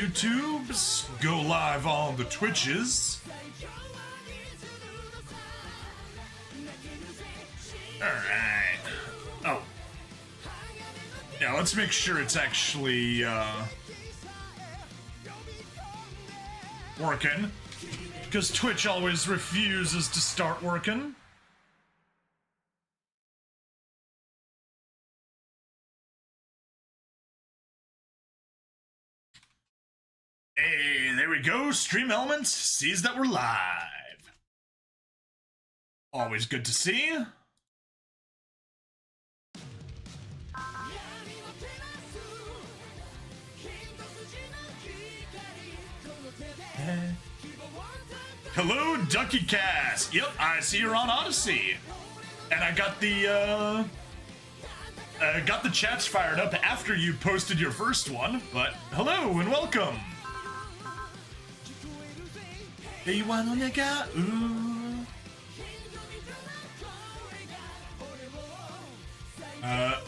YouTubes, go live on the Twitches. Alright. Oh. Yeah, let's make sure it's actually, working. Because Twitch always refuses to start working. Hey, there we go. Stream Elements sees that we're live. Always good to see. Hello, Ducky Cast. Yep, I see you're on Odyssey. And I got the chats fired up after you posted your first one, but hello and welcome.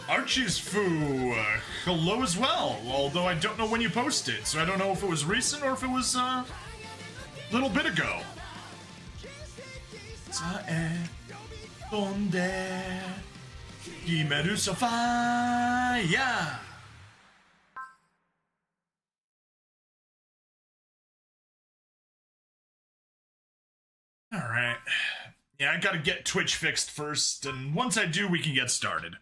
Archie's Foo, hello as well, although I don't know when you posted, so I don't know if it was recent or if it was a little bit ago. Yeah. Alright. Yeah, I gotta get Twitch fixed first, and once I do, we can get started.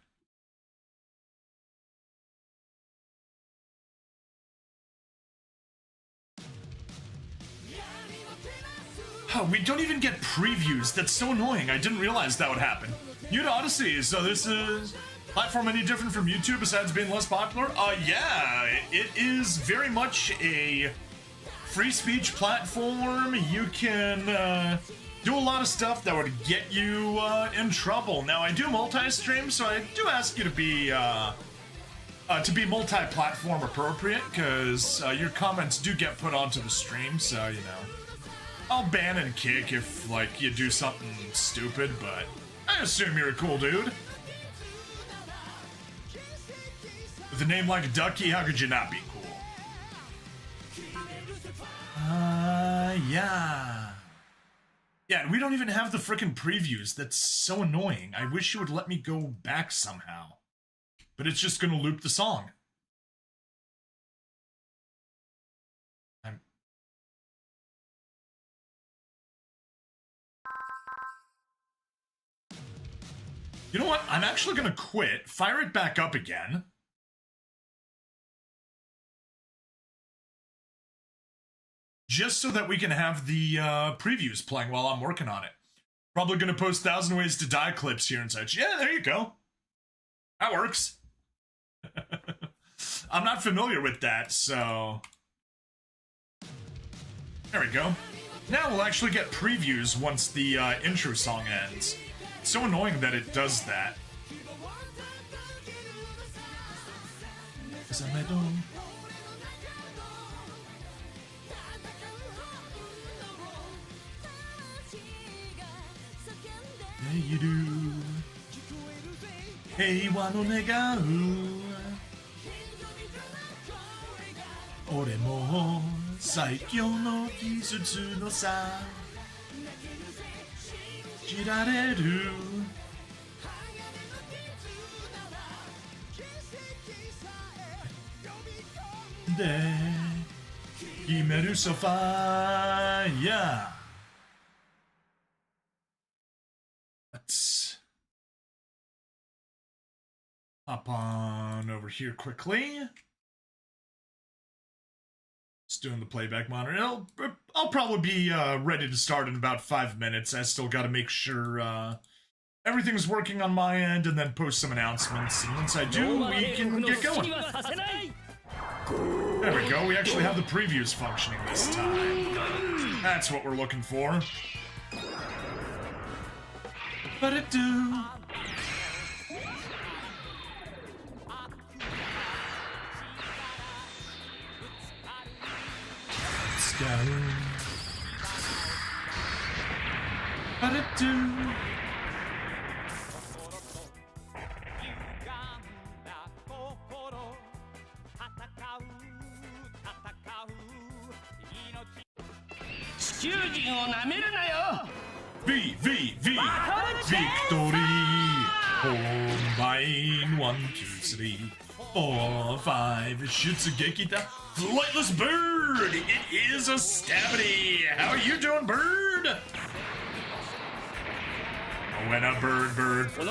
Oh, we don't even get previews. That's so annoying. I didn't realize that would happen. New to Odyssey, so this is platform any different from YouTube besides being less popular? Yeah, it is very much a free speech platform. You can do a lot of stuff that would get you in trouble. Now, I do multi-stream, so I do ask you to be multi-platform appropriate, because your comments do get put onto the stream, so, you know. I'll ban and kick if, like, you do something stupid, but I assume you're a cool dude. With a name like Ducky, how could you not be cool? Yeah. Yeah, and we don't even have the frickin' previews. That's so annoying. I wish you would let me go back somehow. But it's just gonna loop the song. You know what? I'm actually gonna quit, fire it back up again. Just so that we can have the previews playing while I'm working on it. Probably gonna post 1,000 Ways to Die clips here and such. Yeah, there you go. That works. I'm not familiar with that, so... There we go. Now we'll actually get previews once the intro song ends. It's so annoying that it does that. You do. Hey, wano negau. Ore mo saikyou no kizutsu no sa. Jirareru. De Kimeru sofa. Yeah. Let's hop on over here quickly. Just doing the playback monitor. I'll probably be ready to start in about 5 minutes. I still got to make sure everything's working on my end and then post some announcements. And once I do, we can get going. There we go. We actually have the previews functioning this time. That's what we're looking for. But it do. Let's go. But it do. 地球人をなめるなよ V, V, V, victory! Combine 1, 2, 3, 4, 5, Shitsugekita, flightless bird! It is a stabity! How are you doing, bird? Oh, when a bird, bird, bird,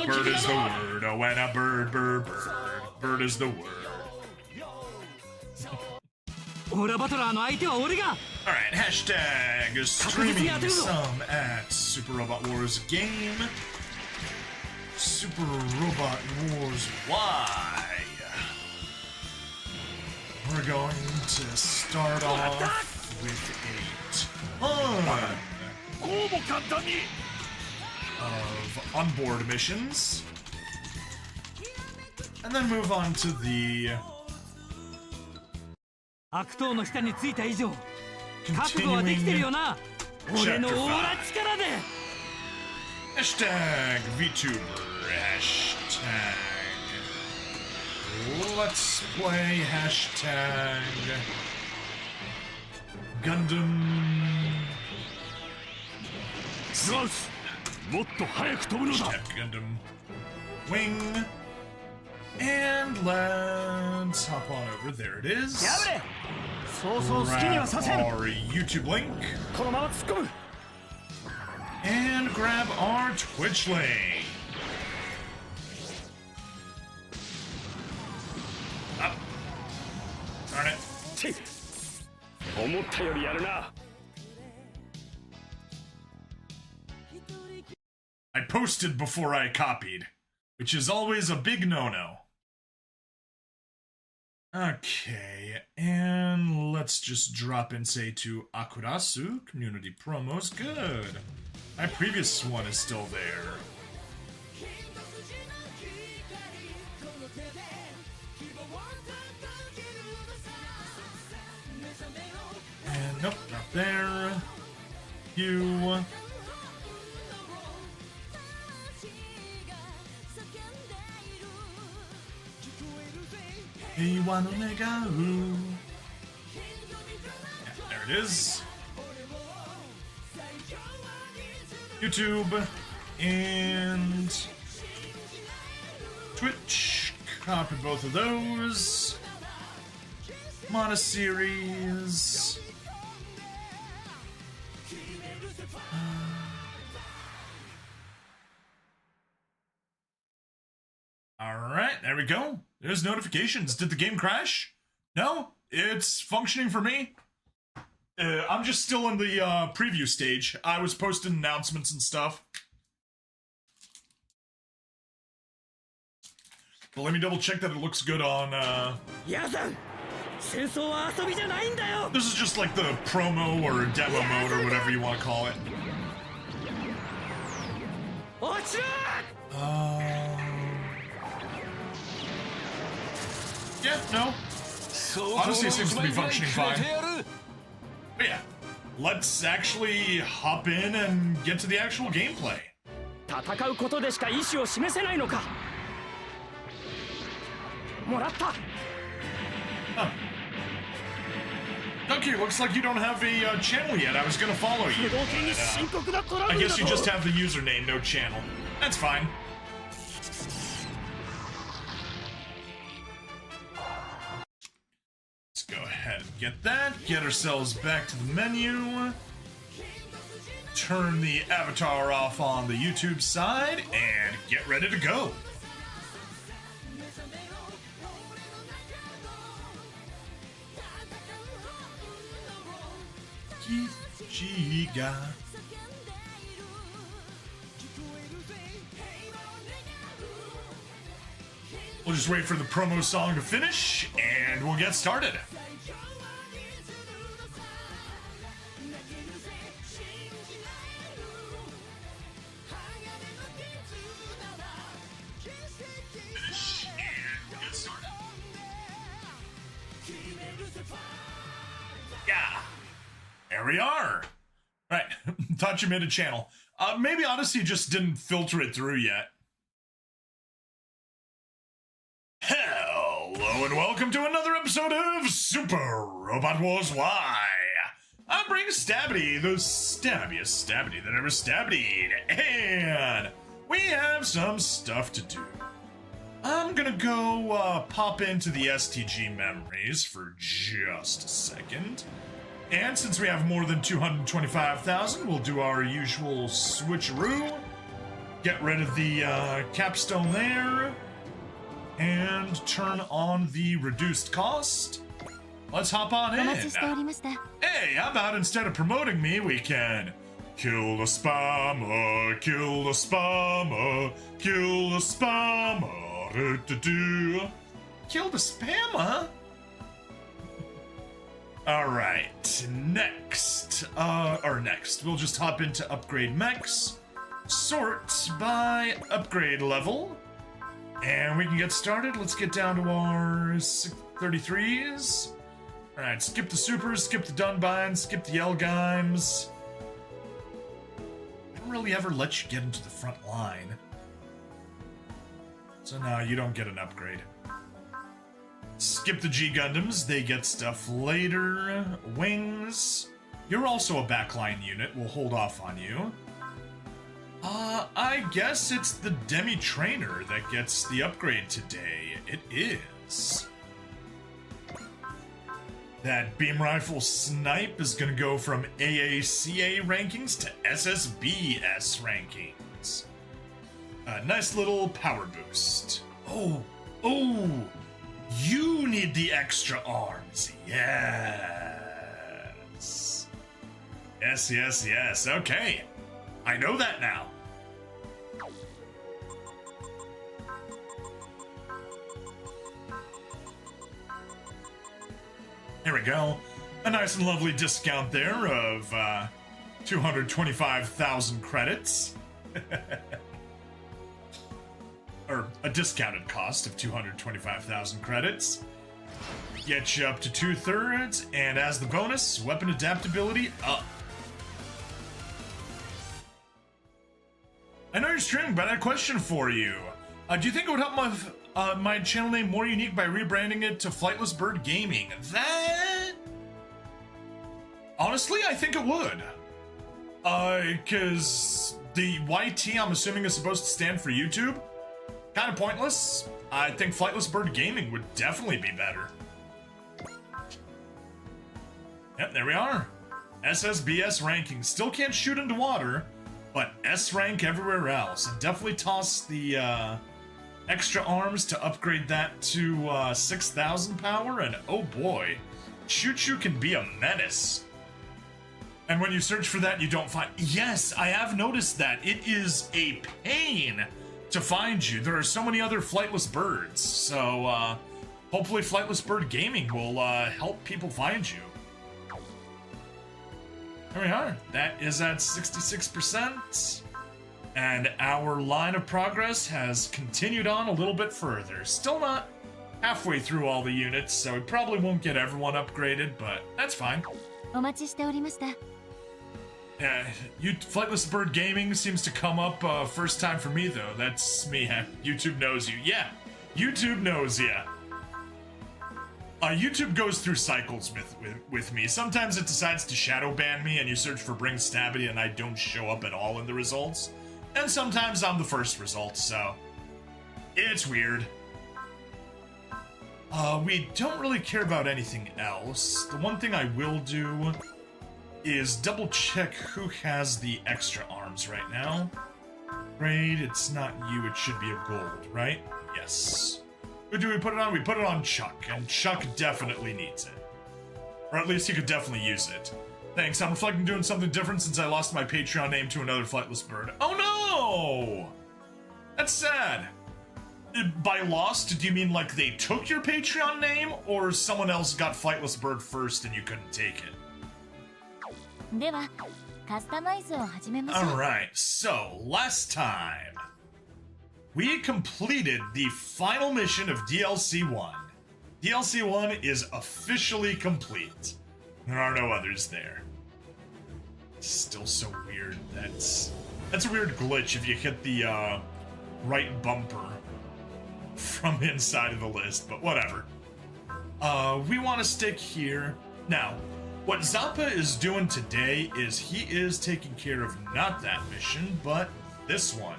bird is the word. Oh, when a bird, bird, bird, bird is the word. Alright, hashtag streaming some at Super Robot Wars game. Super Robot Wars Y. We're going to start off with a ton of onboard missions. And then move on to the continuing chapter 5. Hashtag VTuber. Hashtag Let's Play. Hashtag Gundam. Hashtag Gundam Wing. And let's hop on over. There it is. Grab our YouTube link. And grab our Twitch link. Up. Darn it. I posted before I copied, which is always a big no-no. Okay, and let's just drop in, say, to Akurasu, community promos. Good. My previous one is still there. And nope, not there. You. Hey, one Omega. Yeah, there it is. YouTube and Twitch. Copy both of those. Monoseries. Alright, there we go. There's notifications. Did the game crash? No, it's functioning for me. I'm just still in the preview stage. I was posting announcements and stuff. But let me double check that it looks good on This is just like the promo or demo mode or whatever you want to call it. Yeah, no. Honestly, it seems to be functioning fine. But yeah, let's actually hop in and get to the actual gameplay. Huh. Okay, looks like you don't have a channel yet. I was gonna follow you. But, I guess you just have the username, no channel. That's fine. Go ahead and get that, get ourselves back to the menu, turn the avatar off on the YouTube side, and get ready to go. Giga. We'll just wait for the promo song to finish, and we'll get started. Yeah, there we are. Right, thought you made a channel. Maybe Odyssey just didn't filter it through yet. Hello and welcome to another episode of Super Robot Wars Y. I'm bringing bring Stabby, the stabbiest Stabby that ever stabbied. And we have some stuff to do. I'm gonna go pop into the STG memories for just a second. And since we have more than 225,000, we'll do our usual switcheroo. Get rid of the capstone there. And turn on the reduced cost. Let's hop on in. Hey, how about instead of promoting me, we can kill the spammer, kill the spammer, kill the spammer, do-do-do. Kill the spammer? Alright, next, we'll just hop into upgrade mechs, sort by upgrade level, and we can get started. Let's get down to our 33s. Alright, skip the supers, skip the Dunbines, skip the Elgeims. I don't really ever let you get into the front line. So no, you don't get an upgrade. Skip the G Gundams, they get stuff later. Wings. You're also a backline unit, we'll hold off on you. I guess it's the Demi Trainer that gets the upgrade today. It is. That beam rifle snipe is gonna go from AACA rankings to SSBS rankings. A nice little power boost. Oh, you need the extra arms. Yes. Yes. Okay. I know that now. There we go. A nice and lovely discount there of 225,000 credits. Or a discounted cost of 225,000 credits. Get you up to 2/3, and as the bonus, weapon adaptability up. I know you're streaming, but I had a question for you. Do you think it would help my channel name more unique by rebranding it to Flightless Bird Gaming? That... honestly, I think it would. Because the YT, I'm assuming, is supposed to stand for YouTube. Kind of pointless. I think Flightless Bird Gaming would definitely be better. Yep, there we are. SSBS ranking. Still can't shoot into water, but S rank everywhere else. And definitely toss the extra arms to upgrade that to 6,000 power. And oh boy, Choo-Choo can be a menace. And when you search for that, you don't find... Yes, I have noticed that. It is a pain to find you. There are so many other flightless birds. So hopefully Flightless Bird Gaming will help people find you. There we are. That is at 66%. And our line of progress has continued on a little bit further. Still not halfway through all the units, so we probably won't get everyone upgraded, but that's fine. Yeah, Flightless Bird Gaming seems to come up first time for me, though. That's me. YouTube knows you. Yeah, YouTube knows ya. YouTube goes through cycles with me. Sometimes it decides to shadow ban me and you search for Bring Stabby and I don't show up at all in the results. And sometimes I'm the first result, so it's weird. We don't really care about anything else. The one thing I will do is double check who has the extra arms right now. Great, it's not you, it should be a gold, right? Yes. Who do we put it on? We put it on Chuck, and Chuck definitely needs it. Or at least he could definitely use it. Thanks, I'm reflecting doing something different since I lost my Patreon name to another flightless bird. Oh no! That's sad. By lost, do you mean like they took your Patreon name, or someone else got flightless bird first and you couldn't take it? Alright, so last time we completed the final mission of DLC 1. DLC 1 is officially complete. There are no others there. It's still so weird. That's a weird glitch if you hit the right bumper from inside of the list, but whatever. We want to stick here. Now, What Zappa is doing today is he is taking care of not that mission, but this one.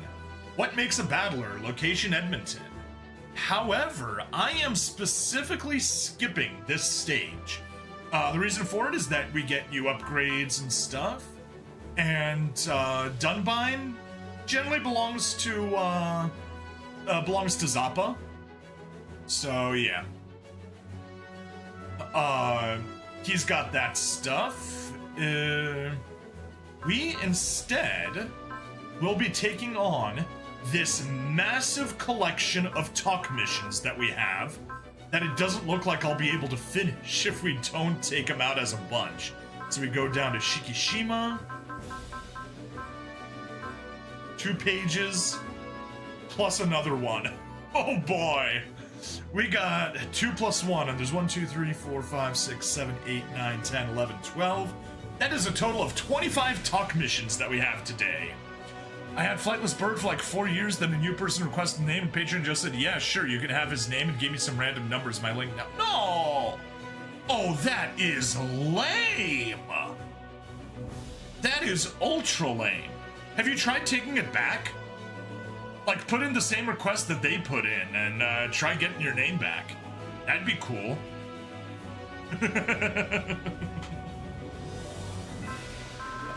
What makes a battler? Location Edmonton. However, I am specifically skipping this stage. The reason for it is that we get new upgrades and stuff, and Dunbine generally belongs to Zappa. So yeah, he's got that stuff. We instead will be taking on this massive collection of talk missions that we have that it doesn't look like I'll be able to finish if we don't take them out as a bunch. So we go down to Shikishima. 2 pages plus another one. Oh boy. We got 2 plus 1, and there's 1, 2, 3, 4, 5, 6, 7, 8, 9, 10, 11, 12. That is a total of 25 talk missions that we have today. I had Flightless Bird for like 4 years, then a new person requested a name, and Patreon just said, yeah, sure, you can have his name, and gave me some random numbers, my link now. No! Oh, that is lame! That is ultra lame. Have you tried taking it back? Like, put in the same request that they put in, and try getting your name back. That'd be cool.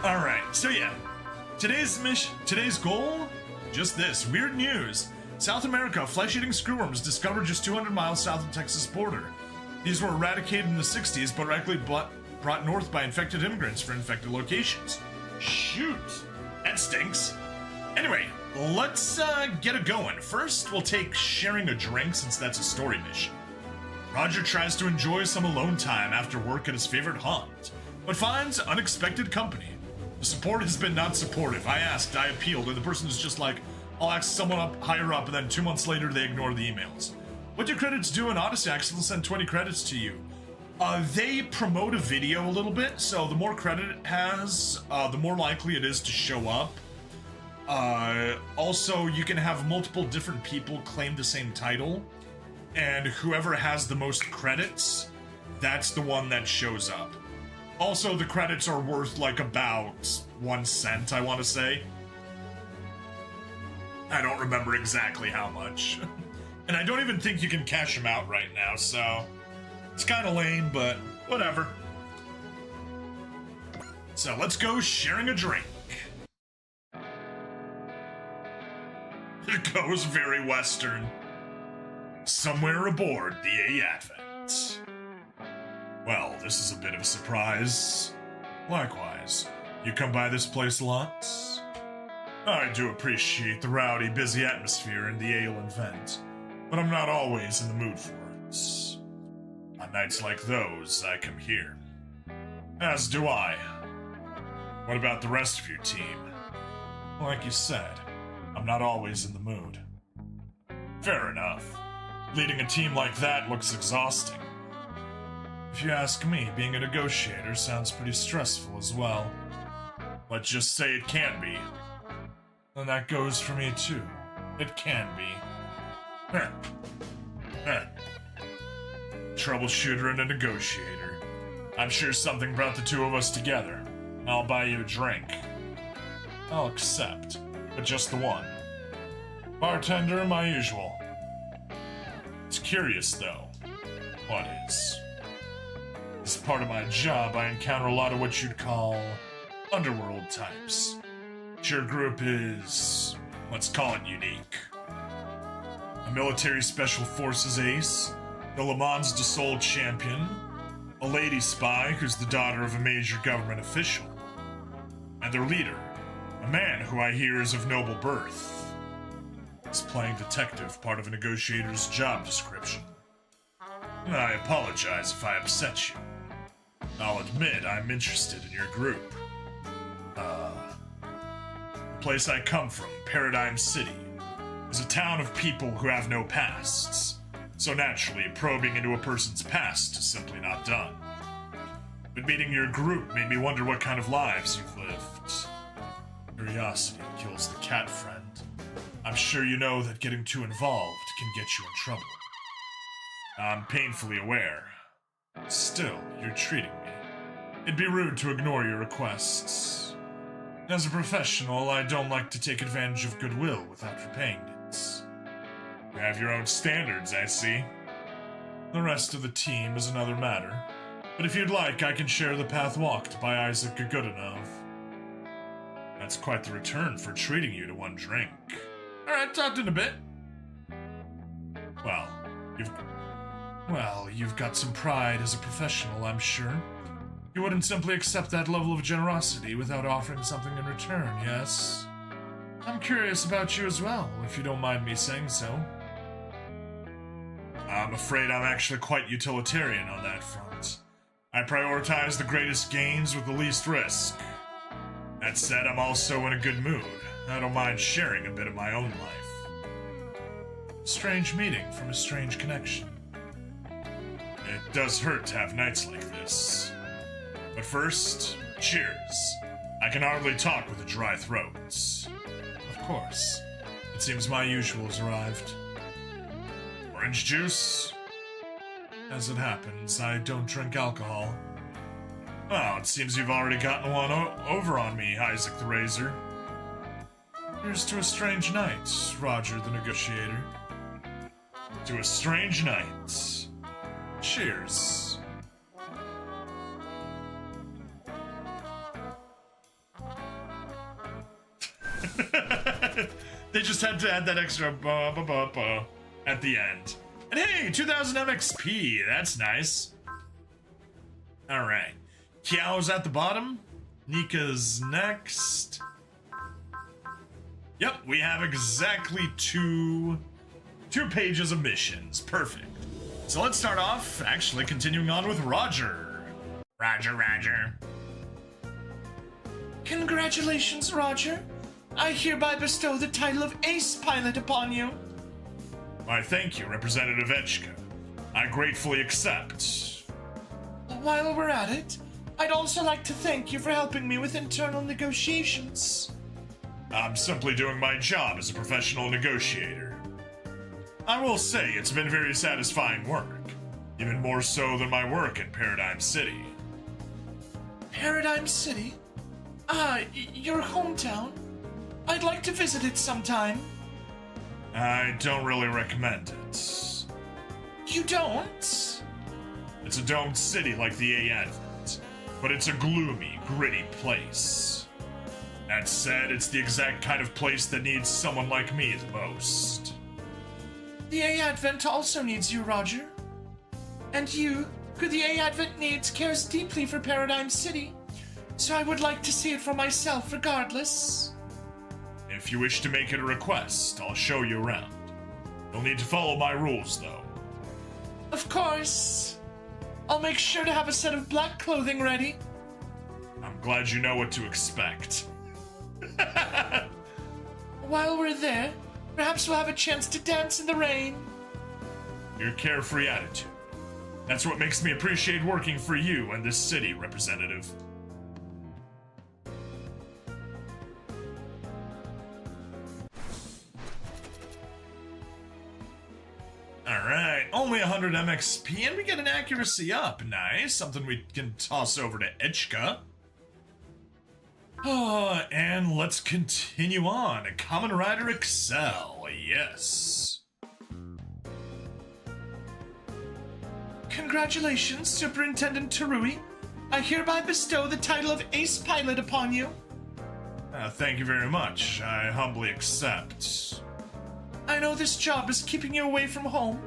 Alright, so yeah. Today's goal? Just this. Weird news. South America, flesh-eating screwworms discovered just 200 miles south of the Texas border. These were eradicated in the 60s, but likely brought north by infected immigrants for infected locations. Shoot! That stinks. Anyway, let's get it going. First, we'll take sharing a drink, since that's a story mission. Roger tries to enjoy some alone time after work at his favorite haunt, but finds unexpected company. The support has been not supportive. I asked, I appealed, and the person is just like, I'll ask someone up higher up, and then 2 months later they ignore the emails. What do credits do in Odyssey? Actually, they'll send 20 credits to you. They promote a video a little bit, so the more credit it has, the more likely it is to show up. Also, you can have multiple different people claim the same title, and whoever has the most credits, that's the one that shows up. Also, the credits are worth like about 1 cent, I want to say. I don't remember exactly how much. And I don't even think you can cash them out right now, so it's kind of lame, but whatever. So let's go sharing a drink. It goes very Western. Somewhere aboard the A Advent. Well, this is a bit of a surprise. Likewise, you come by this place a lot? I do appreciate the rowdy, busy atmosphere in the ale and vent, but I'm not always in the mood for it. On nights like those, I come here. As do I. What about the rest of your team? Like you said, I'm not always in the mood. Fair enough. Leading a team like that looks exhausting. If you ask me, being a negotiator sounds pretty stressful as well. Let's just say it can be. And that goes for me too. It can be. Troubleshooter and a negotiator. I'm sure something brought the two of us together. I'll buy you a drink. I'll accept, but just the one. Bartender, my usual. It's curious though. What is? As part of my job, I encounter a lot of what you'd call underworld types. Your group is, let's call it unique. A military special forces ace, the Le Mans de Sol champion, a lady spy who's the daughter of a major government official, and their leader, a man who I hear is of noble birth. Is playing detective part of a negotiator's job description. I apologize if I upset you. I'll admit I'm interested in your group. The place I come from, Paradigm City, is a town of people who have no pasts, so naturally probing into a person's past is simply not done. But meeting your group made me wonder what kind of lives you've lived. Curiosity kills the cat, friend. I'm sure you know that getting too involved can get you in trouble. I'm painfully aware. Still, you're treating me. It'd be rude to ignore your requests. As a professional, I don't like to take advantage of goodwill without repaying it. You have your own standards, I see. The rest of the team is another matter, but if you'd like, I can share the path walked by Isaac Goodenough. That's quite the return for treating you to one drink. Alright, talked in a bit. Well, you've got some pride as a professional, I'm sure. You wouldn't simply accept that level of generosity without offering something in return, yes? I'm curious about you as well, if you don't mind me saying so. I'm afraid I'm actually quite utilitarian on that front. I prioritize the greatest gains with the least risk. That said, I'm also in a good mood. I don't mind sharing a bit of my own life. Strange meeting from a strange connection. It does hurt to have nights like this. But first, cheers. I can hardly talk with a dry throat. Of course. It seems my usual has arrived. Orange juice? As it happens, I don't drink alcohol. Well, it seems you've already gotten one over on me, Isaac the Razor. Here's to a strange night, Roger the Negotiator. To a strange night. Cheers. They just had to add that extra ba at the end. And hey, 2000 MXP, that's nice. Alright. Kiao's at the bottom. Nika's next. Yep, we have exactly two pages of missions. Perfect. So let's start off, actually continuing on with Roger. Roger. Congratulations, Roger. I hereby bestow the title of Ace Pilot upon you. Why, thank you, Representative Etchka. I gratefully accept. While we're at it, I'd also like to thank you for helping me with internal negotiations. I'm simply doing my job as a professional negotiator. I will say it's been very satisfying work, even more so than my work in Paradigm City. Paradigm City? Your hometown? I'd like to visit it sometime. I don't really recommend it. You don't? It's a domed city like the A Advent, but it's a gloomy, gritty place. That said, it's the exact kind of place that needs someone like me the most. The A Advent also needs you, Roger. And you, who the A Advent needs, cares deeply for Paradigm City, so I would like to see it for myself regardless. If you wish to make it a request, I'll show you around. You'll need to follow my rules, though. Of course. I'll make sure to have a set of black clothing ready. I'm glad you know what to expect. While we're there, perhaps we'll have a chance to dance in the rain. Your carefree attitude. That's what makes me appreciate working for you and this city, Representative. Alright, only 100 MXP, and we get an accuracy up. Nice, something we can toss over to Etchka. And let's continue on. Kamen Rider Excel, yes. Congratulations, Superintendent Terui. I hereby bestow the title of Ace Pilot upon you. Thank you very much. I humbly accept. I know this job is keeping you away from home.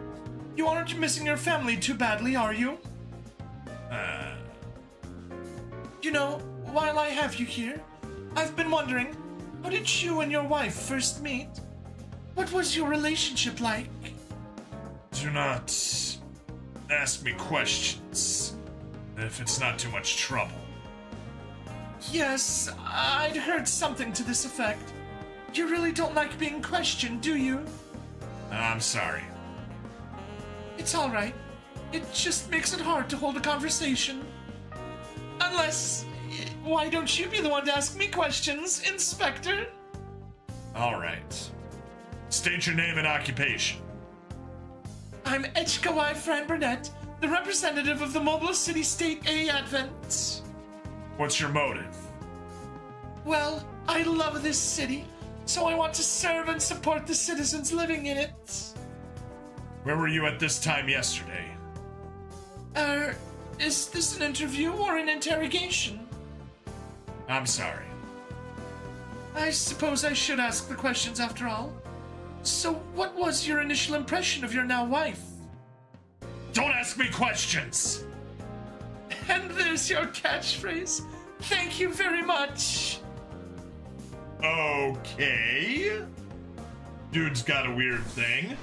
You aren't missing your family too badly, are you? You know, while I have you here, I've been wondering, how did you and your wife first meet? What was your relationship like? Do not ask me questions, if it's not too much trouble. Yes, I'd heard something to this effect. You really don't like being questioned, do you? I'm sorry. It's alright. It just makes it hard to hold a conversation. Unless, why don't you be the one to ask me questions, Inspector? Alright. State your name and occupation. I'm Etchka Y. Fran Burnett, the representative of the Mobile City State A Advent. What's your motive? Well, I love this city, so I want to serve and support the citizens living in it. Where were you at this time yesterday? Is this an interview or an interrogation? I'm sorry. I suppose I should ask the questions after all. So, what was your initial impression of your now wife? Don't ask me questions! And there's your catchphrase. Thank you very much. Okay. Dude's got a weird thing.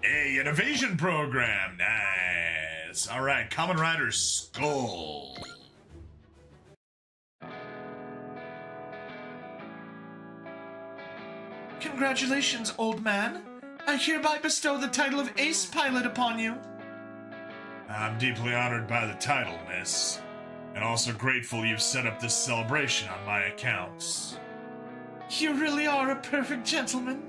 Hey, an evasion program. Nice. All right, Kamen Rider Skull. Congratulations, old man. I hereby bestow the title of Ace Pilot upon you. I'm deeply honored by the title, miss, and also grateful you've set up this celebration on my accounts. You really are a perfect gentleman.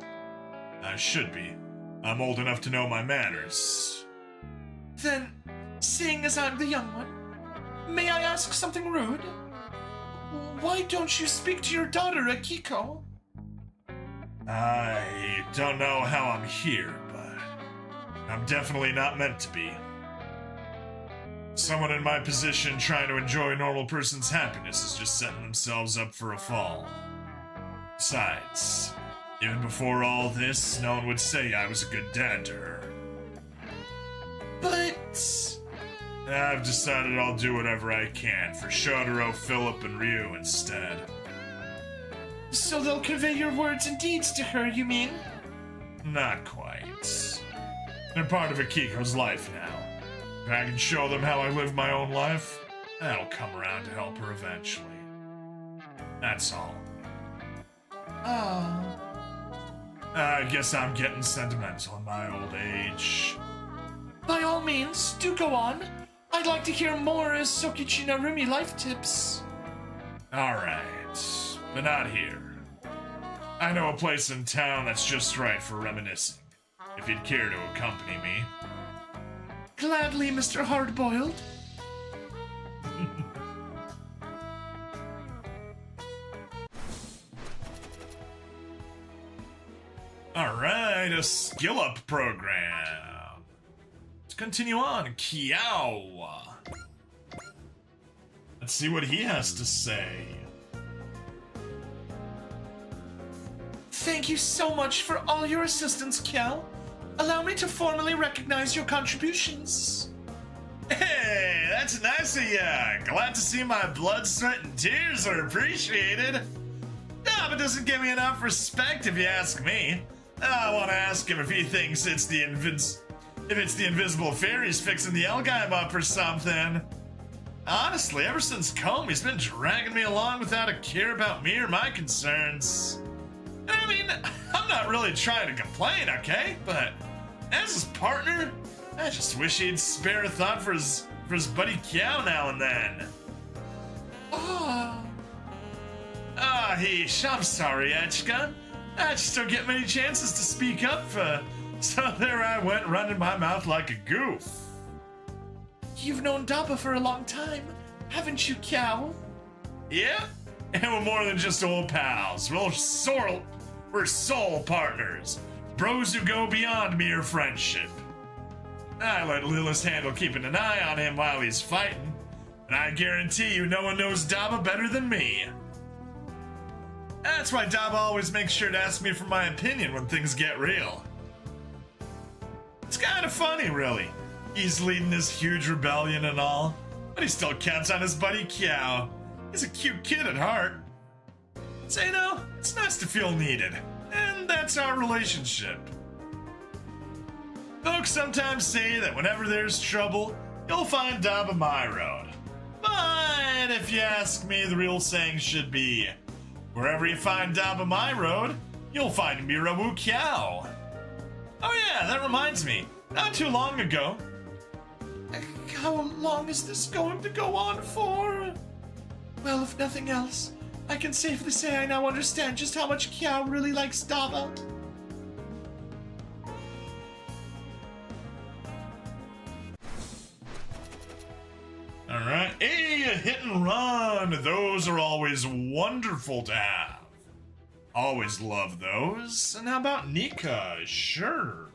I should be. I'm old enough to know my manners. Then, seeing as I'm the young one, may I ask something rude? Why don't you speak to your daughter, Akiko? I don't know how I'm here, but I'm definitely not meant to be. Someone in my position trying to enjoy a normal person's happiness is just setting themselves up for a fall. Besides, even before all this, no one would say I was a good dad to her. But... I've decided I'll do whatever I can for Shotaro, Philip, and Ryu instead. So they'll convey your words and deeds to her, you mean? Not quite. They're part of Akiko's life now. If I can show them how I live my own life, that'll come around to help her eventually. That's all. Oh. I guess I'm getting sentimental in my old age. By all means, do go on. I'd like to hear more as Sokichi Narumi life tips. Alright, but not here. I know a place in town that's just right for reminiscing, if you'd care to accompany me. Gladly, Mr. Hardboiled. Alright, a skill up program. Let's continue on. Kiao. Let's see what he has to say. Thank you so much for all your assistance, Kiao. Allow me to formally recognize your contributions. Hey, that's nice of ya. Glad to see my blood, sweat, and tears are appreciated. Nah, but doesn't give me enough respect if you ask me. I want to ask him if he thinks it's the invisible fairies fixing the Elgime up or something. Honestly, ever since Comey, he's been dragging me along without a care about me or my concerns. I mean, I'm not really trying to complain, okay? But as his partner, I just wish he'd spare a thought for his buddy Kiao now and then. Oh. Ah, heesh, I'm sorry, Echika. I just don't get many chances to speak up, so there I went running my mouth like a goof. You've known Dappa for a long time, haven't you, Kiao? Yeah, and we're more than just old pals. We're soul partners. Bros who go beyond mere friendship. I let Lilith handle keeping an eye on him while he's fighting, and I guarantee you no one knows Dappa better than me. That's why Dappa always makes sure to ask me for my opinion when things get real. It's kind of funny, really. He's leading this huge rebellion and all, but he still counts on his buddy Kiao. He's a cute kid at heart. So, you know, it's nice to feel needed, and that's our relationship. Folks sometimes say that whenever there's trouble, you'll find Dappa my road. But if you ask me, the real saying should be, wherever you find Dappa my road, you'll find Mirawu Kiao. Oh yeah, that reminds me. Not too long ago. How long is this going to go on for? Well, if nothing else, I can safely say I now understand just how much Kiao really likes Dappa. Alright. Hey, hit and run. Those are always wonderful to have. Always love those. And how about Nika? Sure.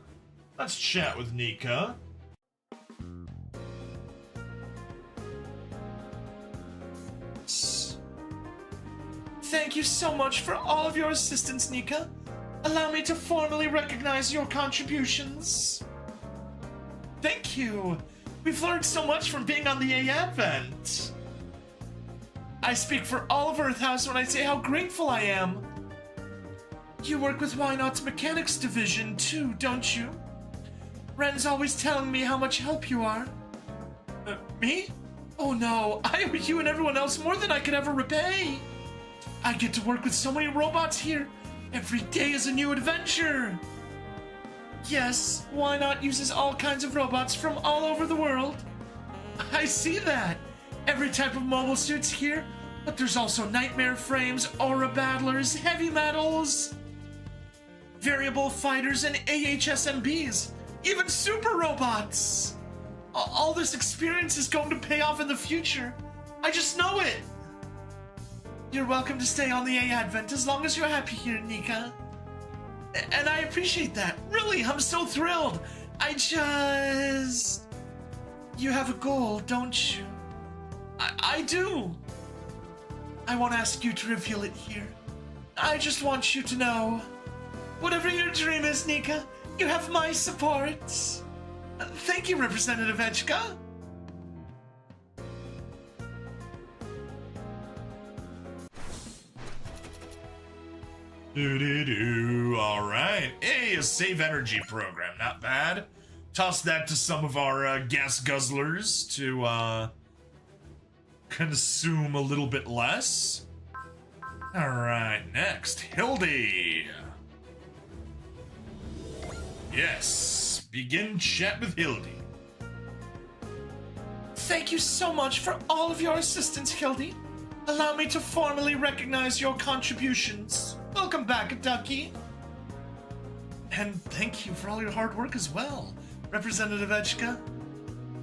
Let's chat with Nika. Thank you so much for all of your assistance, Nika. Allow me to formally recognize your contributions. Thank you. We've learned so much from being on the A Advent. I speak for all of Earth House when I say how grateful I am. You work with Why Not's Mechanics Division too, don't you? Ren's always telling me how much help you are. Me? Oh no, I owe you and everyone else more than I could ever repay. I get to work with so many robots here. Every day is a new adventure. Yes, Why Not uses all kinds of robots from all over the world. I see that. Every type of mobile suit's here, but there's also nightmare frames, aura battlers, heavy metals, variable fighters, and AHSMBs, even super robots. All this experience is going to pay off in the future. I just know it. You're welcome to stay on the A Advent as long as you're happy here, Nika. And I appreciate that. Really, I'm so thrilled. You have a goal, don't you? I do. I won't ask you to reveal it here. I just want you to know, whatever your dream is, Nika, you have my support. Thank you, Representative Echka. Alright. Hey, a save energy program. Not bad. Toss that to some of our gas guzzlers to consume a little bit less. Alright, next. Hildy. Yes. Begin chat with Hildy. Thank you so much for all of your assistance, Hildy. Allow me to formally recognize your contributions. Welcome back, Ducky. And thank you for all your hard work as well, Representative Echka.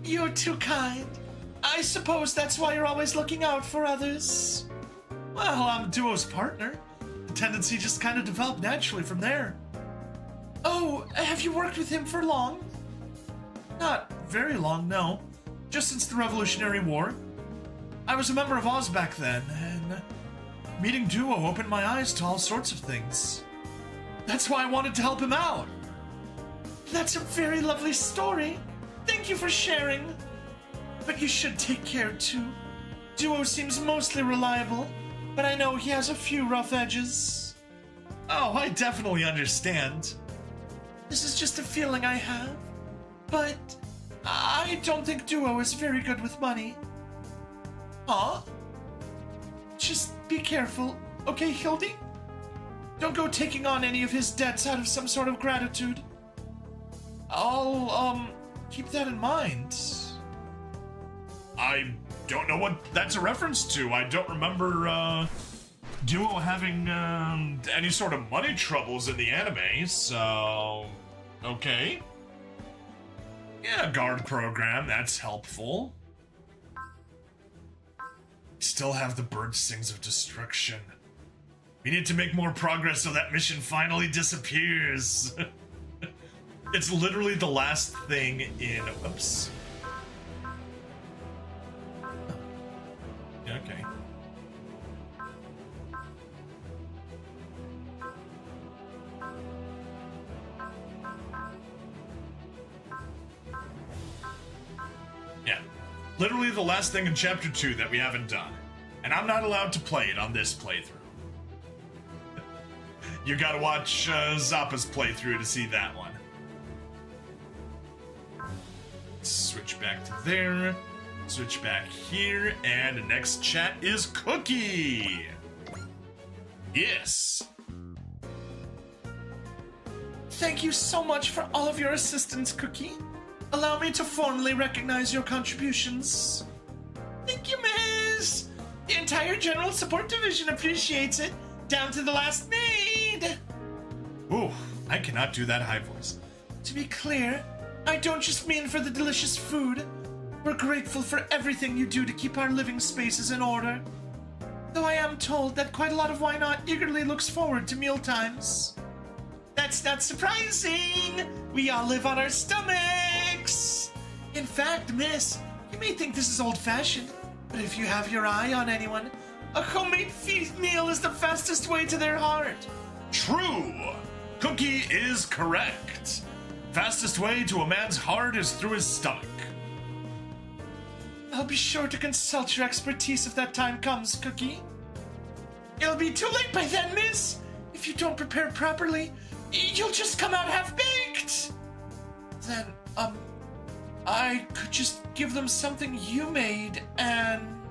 You're too kind. I suppose that's why you're always looking out for others. Well, I'm Duo's partner. The tendency just kind of developed naturally from there. Oh, have you worked with him for long? Not very long, no. Just since the Revolutionary War. I was a member of Oz back then, and meeting Duo opened my eyes to all sorts of things. That's why I wanted to help him out. That's a very lovely story. Thank you for sharing. But you should take care too. Duo seems mostly reliable, but I know he has a few rough edges. Oh, I definitely understand. This is just a feeling I have, but I don't think Duo is very good with money. Huh? Just be careful, okay, Hildy? Don't go taking on any of his debts out of some sort of gratitude. I'll, keep that in mind. I don't know what that's a reference to. I don't remember, Duo having, any sort of money troubles in the anime, so... Okay. Yeah, guard program, that's helpful. Still have the bird stings of destruction. We need to make more progress so that mission finally disappears. It's literally the last thing in... Oops. Okay. Yeah. Literally the last thing in Chapter 2 that we haven't done. And I'm not allowed to play it on this playthrough. You gotta watch Zappa's playthrough to see that one. Switch back to there. Switch back here. And the next chat is Cookie. Yes. Thank you so much for all of your assistance, Cookie. Allow me to formally recognize your contributions. Thank you, Miss. The entire General Support Division appreciates it, down to the last maid. Ooh, I cannot do that high voice. To be clear, I don't just mean for the delicious food. We're grateful for everything you do to keep our living spaces in order. Though I am told that quite a lot of Why Not eagerly looks forward to mealtimes. That's not surprising! We all live on our stomachs! In fact, miss, you may think this is old-fashioned, but if you have your eye on anyone, a homemade meal is the fastest way to their heart. True! Cookie is correct. Fastest way to a man's heart is through his stomach. I'll be sure to consult your expertise if that time comes, Cookie. It'll be too late by then, miss. If you don't prepare properly, you'll just come out half-baked. Then, I could just give them something you made, and...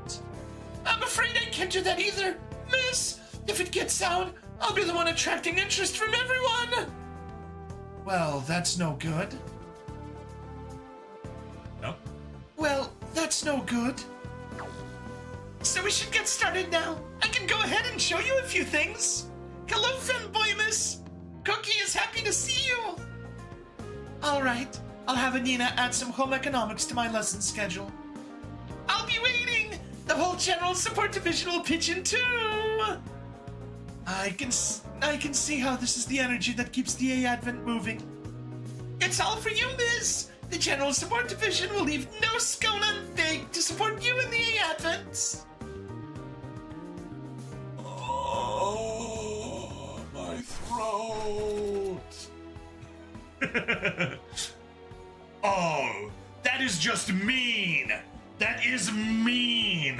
I'm afraid I can't do that either, miss. If it gets out, I'll be the one attracting interest from everyone. Well, that's no good. No? Well, that's no good. So we should get started now. I can go ahead and show you a few things. Hello, femboy miss. Cookie is happy to see you. All right, I'll have Anina add some home economics to my lesson schedule. I'll be waiting. The whole general support division will pitch in too. I can see how this is the energy that keeps the A Advent moving. It's all for you, miss. The general support division will leave no scone unbaked to support you in the A Advent. Oh, my throat. Oh, that is just mean. That is mean.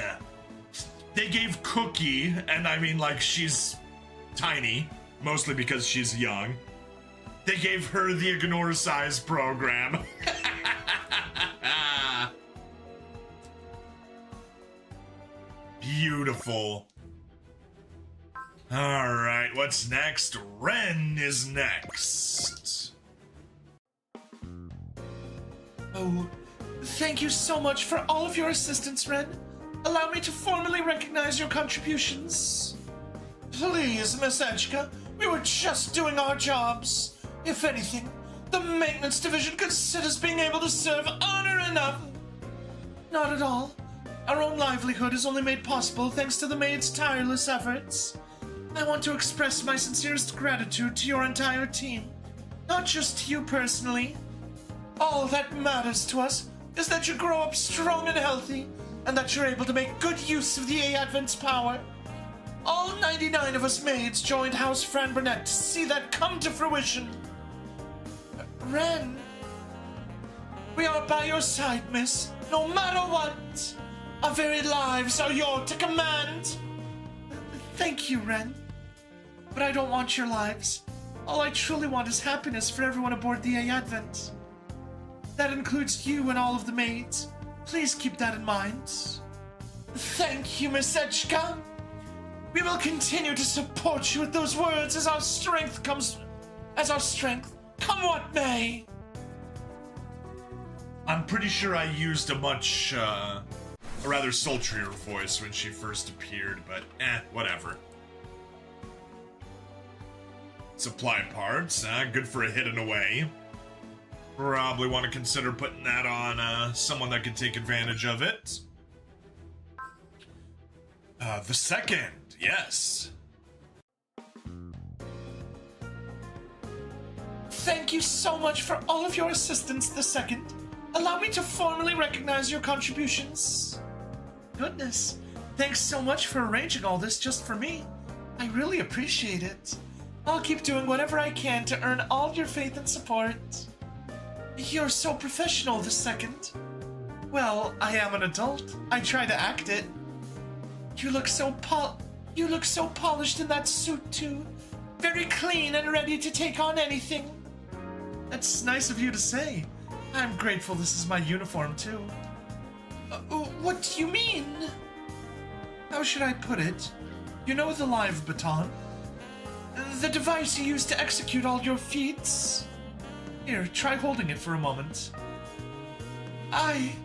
They gave Cookie, and I mean like she's tiny, mostly because she's young. They gave her the ignore size program. Beautiful. All right, what's next? Ren is next. Oh, thank you so much for all of your assistance, Ren. Allow me to formally recognize your contributions. Please, Miss Edgeka, we were just doing our jobs. If anything, the maintenance division considers being able to serve honor enough. Not at all. Our own livelihood is only made possible thanks to the maid's tireless efforts. I want to express my sincerest gratitude to your entire team, not just to you personally. All that matters to us is that you grow up strong and healthy, and that you're able to make good use of the A Advent's power. All 99 of us maids joined House Fran Burnett to see that come to fruition. Ren, we are by your side, miss, no matter what. Our very lives are yours to command. Thank you, Ren. But I don't want your lives. All I truly want is happiness for everyone aboard the A Advent. That includes you and all of the maids. Please keep that in mind. Thank you, Miss Edgeka. We will continue to support you with those words as our strength, come what may. I'm pretty sure I used a much, a rather sultrier voice when she first appeared, but whatever. Supply parts, good for a hidden away. Probably want to consider putting that on someone that could take advantage of it. The second, yes. Thank you so much for all of your assistance, the second. Allow me to formally recognize your contributions. Goodness, thanks so much for arranging all this just for me. I really appreciate it. I'll keep doing whatever I can to earn all your faith and support. You're so professional, the second. Well, I am an adult. I try to act it. You look so polished in that suit, too. Very clean and ready to take on anything. That's nice of you to say. I'm grateful this is my uniform, too. What do you mean? How should I put it? You know the live baton? The device you use to execute all your feats? Here, try holding it for a moment. I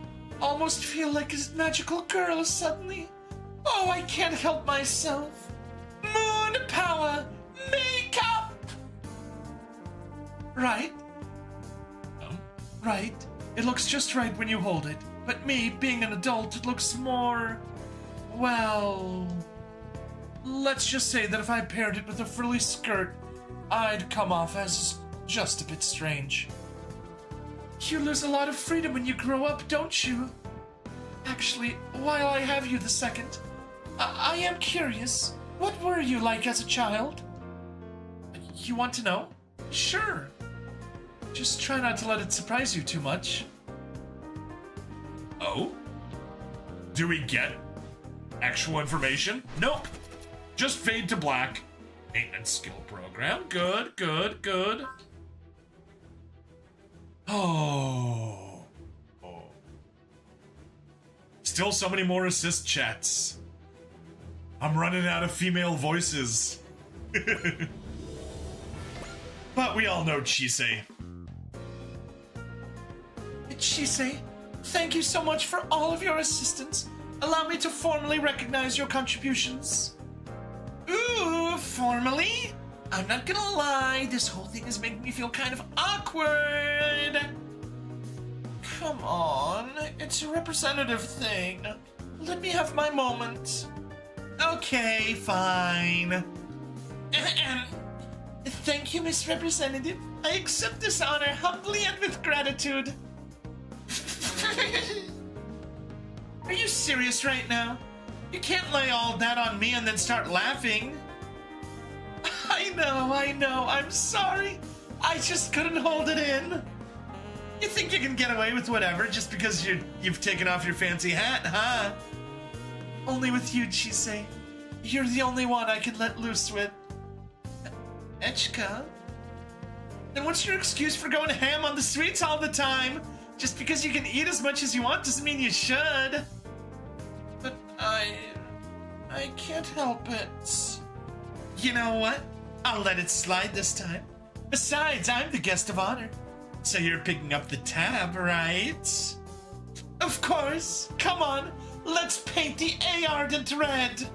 almost feel like a magical girl suddenly. Oh, I can't help myself. Moon power, makeup! Right? Oh. Right. It looks just right when you hold it, But me, being an adult, it looks more... well... let's just say that if I paired it with a frilly skirt, I'd come off as just a bit strange. You lose a lot of freedom when you grow up, don't you? Actually, while I have you the second, I am curious. What were you like as a child? You want to know? Sure. Just try not to let it surprise you too much. Oh? Do we get actual information? Nope. Just fade to black. Maintenance skill program. Good, good, good. Oh. Oh. Still so many more assist chats. I'm running out of female voices. But we all know Chisei. Chisei, thank you so much for all of your assistance. Allow me to formally recognize your contributions. Ooh, formally? I'm not gonna lie, this whole thing is making me feel kind of awkward. Come on, it's a representative thing. Let me have my moment. Okay, fine. Thank you, Miss Representative. I accept this honor humbly and with gratitude. Are you serious right now? You can't lay all that on me and then start laughing. I know, I'm sorry. I just couldn't hold it in. You think you can get away with whatever just because you've taken off your fancy hat, huh? Only with you, Chisei. You're the only one I can let loose with. Echika? Then what's your excuse for going ham on the sweets all the time? Just because you can eat as much as you want doesn't mean you should. But I can't help it. You know what? I'll let it slide this time. Besides, I'm the guest of honor. So you're picking up the tab, right? Of course. Come on, let's paint the A ardent red.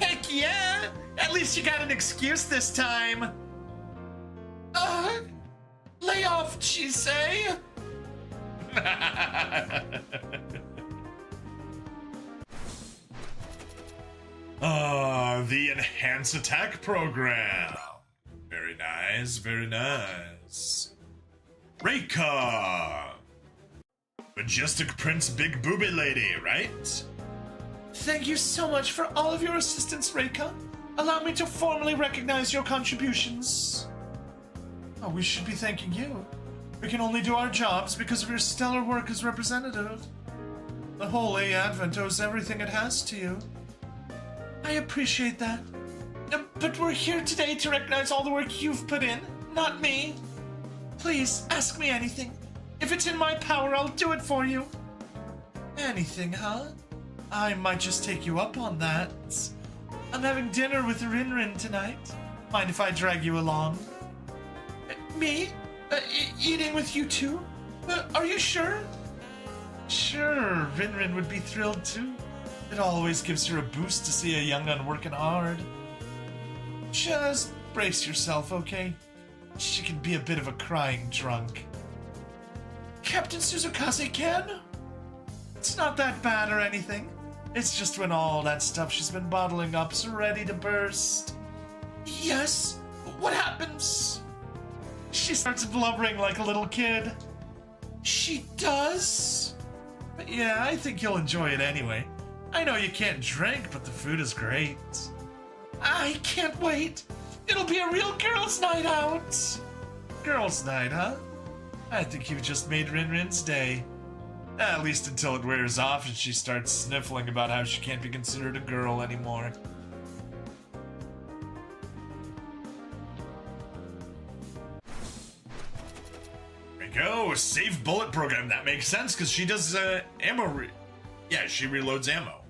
Heck yeah! At least you got an excuse this time. Lay off, Chisei. The Enhance Attack Program. Very nice, very nice. Reika! Majestic Prince Big Booby Lady, right? Thank you so much for all of your assistance, Reika. Allow me to formally recognize your contributions. Oh, we should be thanking you. We can only do our jobs because of your stellar work as representative. The whole A Advent owes everything it has to you. I appreciate that. But we're here today to recognize all the work you've put in, not me. Please, ask me anything. If it's in my power, I'll do it for you. Anything, huh? I might just take you up on that. I'm having dinner with Rinrin tonight. Mind if I drag you along? Me? Eating with you too? Are you sure? Sure, Rinrin would be thrilled too. It always gives her a boost to see a young un working hard. Just brace yourself, okay? She can be a bit of a crying drunk. Captain Suzukaze can? It's not that bad or anything. It's just when all that stuff she's been bottling up's ready to burst. Yes? What happens? She starts blubbering like a little kid. She does? But yeah, I think you'll enjoy it anyway. I know you can't drink, but the food is great. I can't wait. It'll be a real girls' night out. Girls' night, huh? I think you've just made Rinrin's day. At least until it wears off and she starts sniffling about how she can't be considered a girl anymore. There we go, a save bullet program. That makes sense because she does ammo. Yeah, she reloads ammo.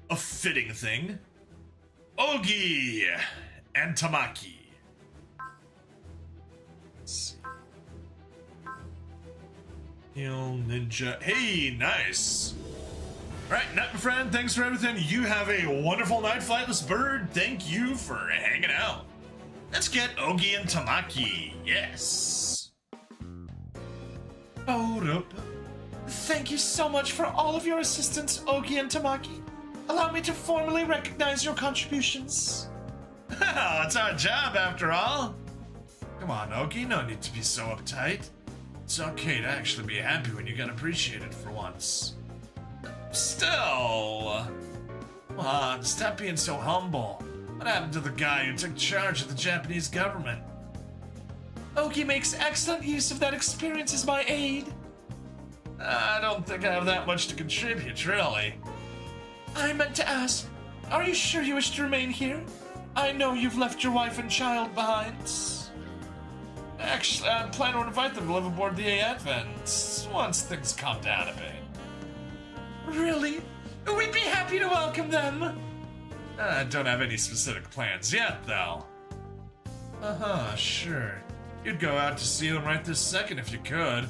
A fitting thing. Ogi and Tamaki. Let's see. Heal Ninja. Hey, nice. Alright, Nut, my friend, thanks for everything. You have a wonderful night, Flightless Bird. Thank you for hanging out. Let's get Ogi and Tamaki. Yes. Thank you so much for all of your assistance, Ogi and Tamaki. Allow me to formally recognize your contributions. It's our job after all. Come on, Oki, no need to be so uptight. It's okay to actually be happy when you get appreciated for once. Still, come on, stop being so humble. What happened to the guy who took charge of the Japanese government? Ogi makes excellent use of that experience as my aid. I don't think I have that much to contribute, really. I meant to ask, are you sure you wish to remain here? I know you've left your wife and child behind. Actually, I plan to invite them to live aboard the A Advent once things calm down a bit. Really? We'd be happy to welcome them. I don't have any specific plans yet, though. Sure. You'd go out to see them right this second if you could.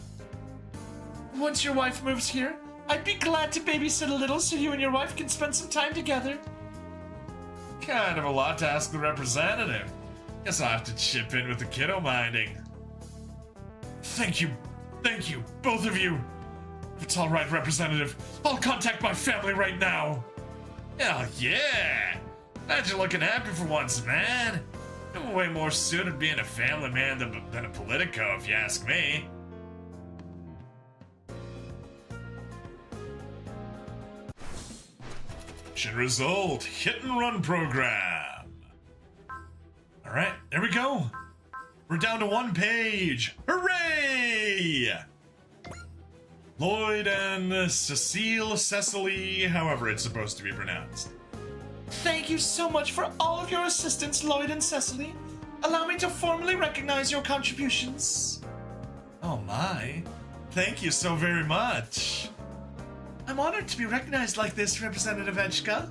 Once your wife moves here, I'd be glad to babysit a little so you and your wife can spend some time together. Kind of a lot to ask the representative. Guess I'll have to chip in with the kiddo minding. Thank you, both of you. If it's all right, Representative, I'll contact my family right now. Hell yeah! Glad you're looking happy for once, man. You're way more suited being a family man than a politico, if you ask me. Mission result, hit and run program. All right, there we go. We're down to one page. Hooray! Lloyd and Cecily, however it's supposed to be pronounced. Thank you so much for all of your assistance, Lloyd and Cecily. Allow me to formally recognize your contributions. Oh my. Thank you so very much. I'm honored to be recognized like this, Representative Edgka.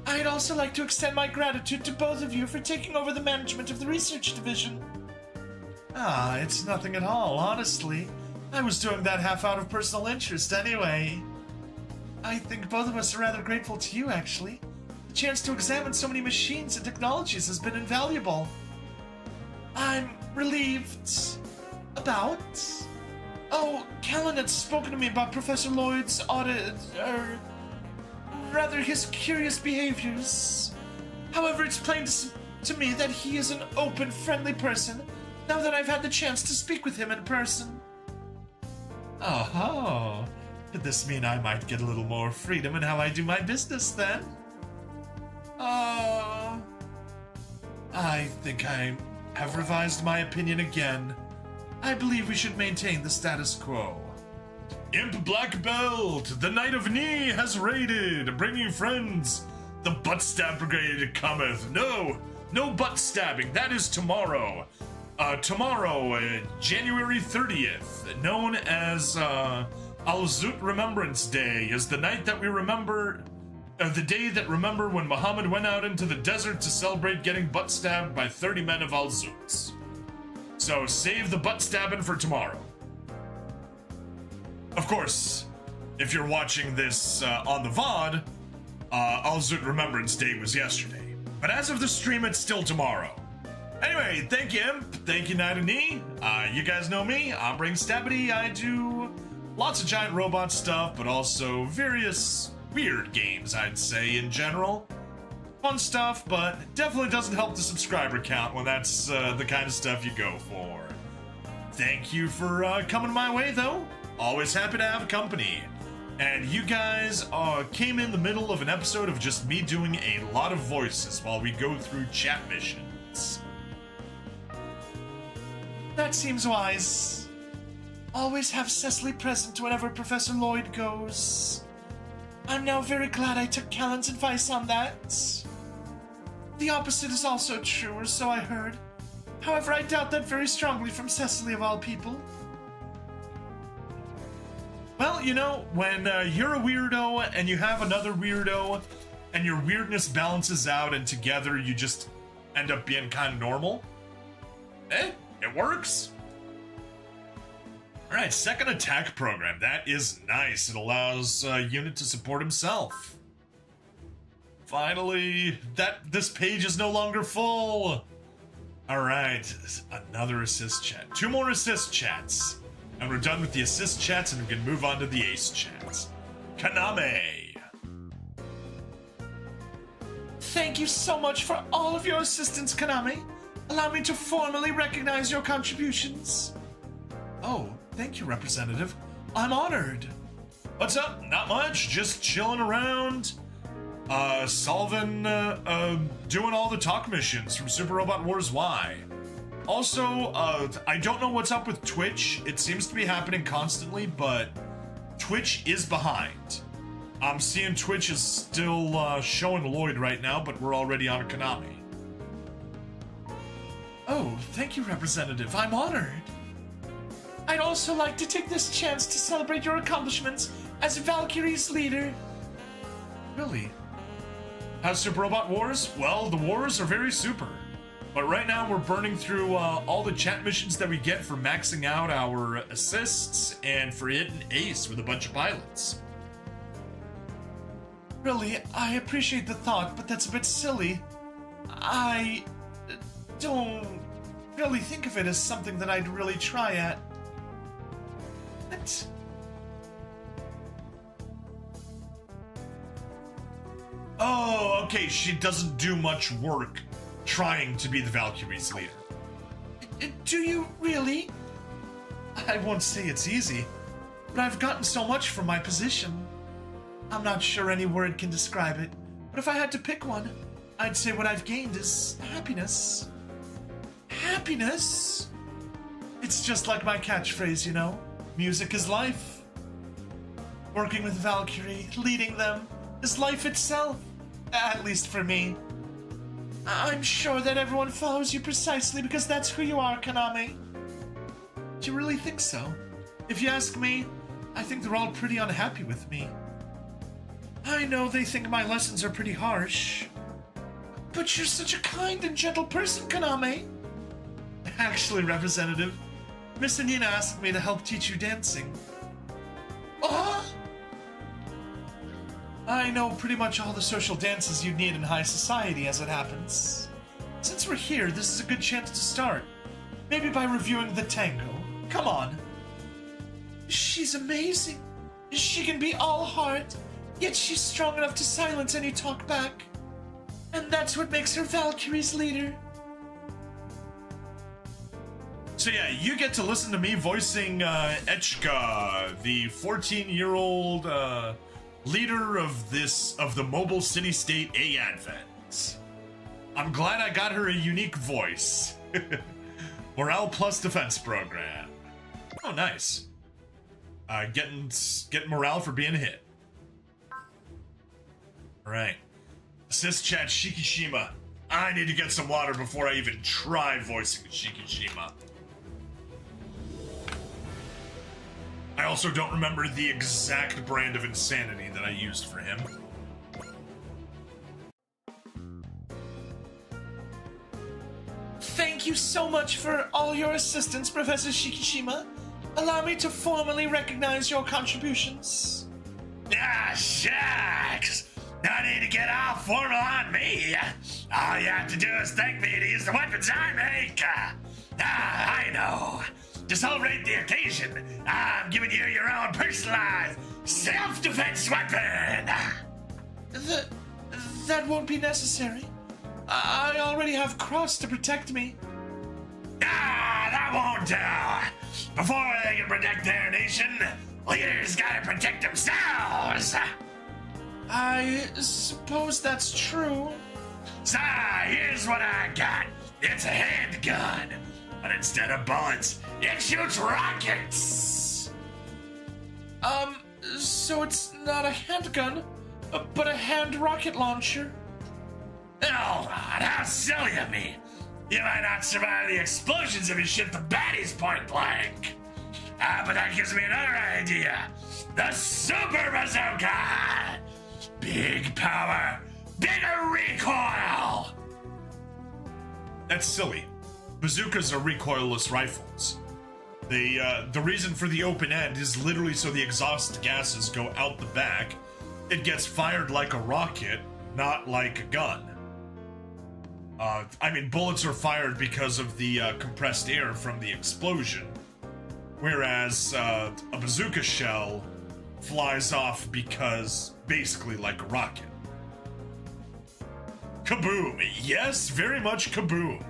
I'd also like to extend my gratitude to both of you for taking over the management of the research division. It's nothing at all, honestly. I was doing that half out of personal interest anyway. I think both of us are rather grateful to you, actually. The chance to examine so many machines and technologies has been invaluable. I'm relieved. About? Oh, Callan had spoken to me about Professor Lloyd's rather his curious behaviors. However, it's plain to me that he is an open, friendly person, now that I've had the chance to speak with him in person. Oh, could this mean I might get a little more freedom in how I do my business then? I think I have revised my opinion again. I believe we should maintain the status quo. Imp Black Belt, the Knight of Knee has raided, bringing friends. The Butt Stab Brigade cometh. No butt stabbing, that is tomorrow. January 30th, known as Al-Zut Remembrance Day, is the night that we remember, the day that remember when Muhammad went out into the desert to celebrate getting butt stabbed by 30 men of Al-Zuts. So save the butt stabbing for tomorrow. Of course, if you're watching this on the VOD, Al-Zut Remembrance Day was yesterday. But as of the stream, it's still tomorrow. Anyway, thank you, Imp. Thank you, Night and Knee. You guys know me. I'm Brain Stabbity. I do lots of giant robot stuff, but also various weird games, I'd say, in general. Fun stuff, but definitely doesn't help the subscriber count when that's the kind of stuff you go for. Thank you for coming my way, though. Always happy to have company. And you guys came in the middle of an episode of just me doing a lot of voices while we go through chat missions. That seems wise. Always have Cecily present whenever Professor Lloyd goes. I'm now very glad I took Callan's advice on that. The opposite is also true, or so I heard. However, I doubt that very strongly from Cecily of all people. Well, you know, when you're a weirdo and you have another weirdo and your weirdness balances out and together you just end up being kind of normal, it works. All right, second attack program. That is nice. It allows Unit to support himself. Finally, this page is no longer full. All right, another assist chat. 2 more assist chats. And we're done with the assist chats, and we can move on to the ace chats. Kaname! Thank you so much for all of your assistance, Kaname. Allow me to formally recognize your contributions. Oh, thank you, Representative. I'm honored. What's up? Not much. Just chilling around. Solving, doing all the talk missions from Super Robot Wars Y. Also, I don't know what's up with Twitch. It seems to be happening constantly, but Twitch is behind. I'm seeing Twitch is still, showing Lloyd right now, but we're already on a Konami. Oh, thank you, Representative. I'm honored. I'd also like to take this chance to celebrate your accomplishments as Valkyrie's leader. Really? How's Super Robot Wars? Well, the wars are very super. But right now we're burning through all the chat missions that we get for maxing out our assists and for hitting ace with a bunch of pilots. Really, I appreciate the thought, but that's a bit silly. I don't really think of it as something that I'd really try at. What? Oh, okay, she doesn't do much work trying to be the Valkyrie's leader. Do you really? I won't say it's easy, but I've gotten so much from my position. I'm not sure any word can describe it, but if I had to pick one, I'd say what I've gained is happiness. Happiness? It's just like my catchphrase, you know? Music is life. Working with Valkyrie, leading them, is life itself. At least for me. I'm sure that everyone follows you precisely because that's who you are, Kaname. Do you really think so? If you ask me, I think they're all pretty unhappy with me. I know they think my lessons are pretty harsh. But you're such a kind and gentle person, Kaname. Actually, Representative, Miss Anina asked me to help teach you dancing. I know pretty much all the social dances you'd need in high society as it happens. Since we're here, this is a good chance to start. Maybe by reviewing the tango. Come on. She's amazing. She can be all heart, yet she's strong enough to silence any talk back. And that's what makes her Valkyrie's leader. So yeah, you get to listen to me voicing Echka, the 14-year-old leader of the mobile city-state A Advent. I'm glad I got her a unique voice. Morale plus defense program. Oh, nice. Getting morale for being hit. All right. Assist chat Shikishima. I need to get some water before I even try voicing Shikishima. I also don't remember the exact brand of insanity that I used for him. Thank you so much for all your assistance, Professor Shikishima. Allow me to formally recognize your contributions. Ah, shucks! No need to get all formal on me. All you have to do is thank me to use the weapons I make. I know. To celebrate the occasion, I'm giving you your own personalized self-defense weapon. That won't be necessary. I already have Cross to protect me. That won't do. Before they can protect their nation, leaders gotta protect themselves. I suppose that's true. So, here's what I got. It's a handgun, but instead of bullets, it shoots rockets. So it's not a handgun, but a hand rocket launcher. Hold on, how silly of me. You might not survive the explosions if you shoot the baddies point blank. But that gives me another idea. The Super Bazooka! Big power, bigger recoil! That's silly. Bazookas are recoilless rifles. The reason for the open end is literally so the exhaust gases go out the back. It gets fired like a rocket, not like a gun. I mean, bullets are fired because of the compressed air from the explosion. whereas a bazooka shell flies off because basically like a rocket. Kaboom! Yes, very much kaboom.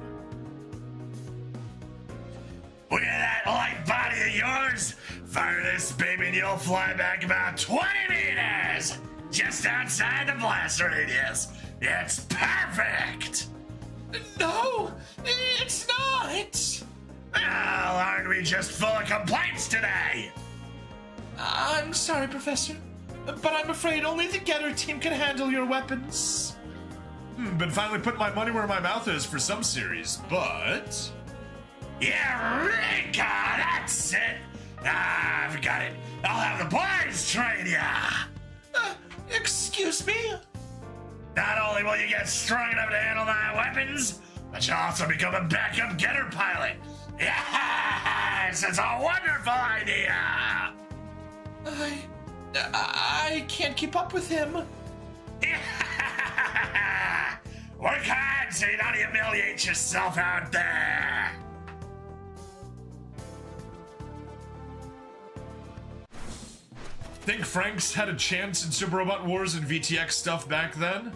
Look at that light body of yours! Fire this baby and you'll fly back about 20 meters! Just outside the blast radius. It's perfect! No, it's not. Well, aren't we just full of complaints today? I'm sorry, Professor, but I'm afraid only the Getter team can handle your weapons. Been finally putting my money where my mouth is for some series, but... Eureka! That's it! Ah, I forgot it. I'll have the boys train ya! Excuse me? Not only will you get strong enough to handle my weapons, but you'll also become a backup Getter pilot. Yes! It's a wonderful idea! I can't keep up with him. Work hard so you don't humiliate yourself out there! Think Franks had a chance in Super Robot Wars and VTX stuff back then?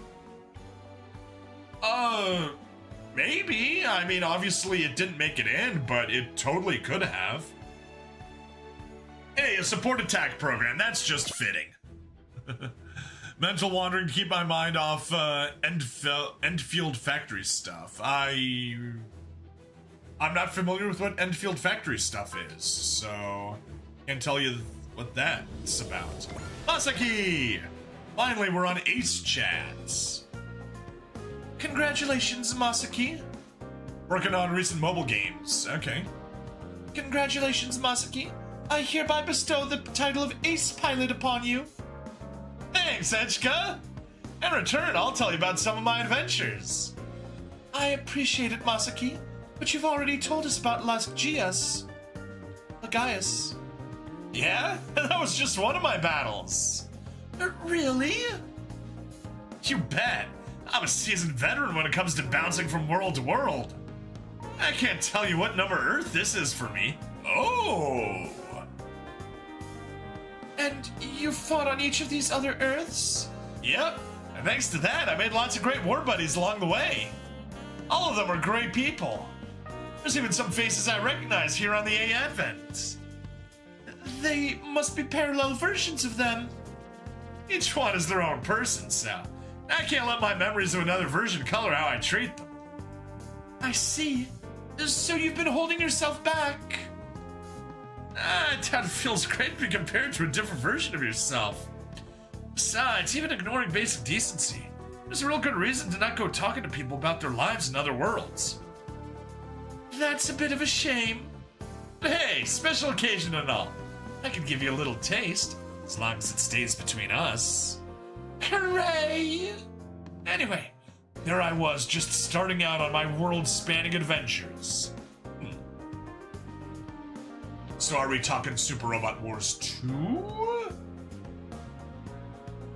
Maybe. I mean, obviously it didn't make it in, but it totally could have. Hey, a support attack program, that's just fitting. Mental wandering to keep my mind off Endfield Factory stuff. I'm not familiar with what Endfield Factory stuff is, so can't tell you what that's about. Masaki! Finally, we're on Ace Chats. Congratulations, Masaki. Working on recent mobile games. Okay. Congratulations, Masaki. I hereby bestow the title of Ace Pilot upon you. Thanks, Echka! In return, I'll tell you about some of my adventures. I appreciate it, Masaki, but you've already told us about Las Gias. Lagaius. Yeah? That was just one of my battles. Really? You bet. I'm a seasoned veteran when it comes to bouncing from world to world. I can't tell you what number Earth this is for me. Oh! And you fought on each of these other Earths? Yep. And thanks to that, I made lots of great war buddies along the way. All of them are great people. There's even some faces I recognize here on the A Advent. They must be parallel versions of them. Each one is their own person, so I can't let my memories of another version color how I treat them. I see. So you've been holding yourself back. I doubt it feels great to be compared to a different version of yourself. Besides, even ignoring basic decency, there's a real good reason to not go talking to people about their lives in other worlds. That's a bit of a shame. But hey, special occasion and all. I can give you a little taste, as long as it stays between us. Hooray! Anyway, there I was, just starting out on my world-spanning adventures. So are we talking Super Robot Wars 2?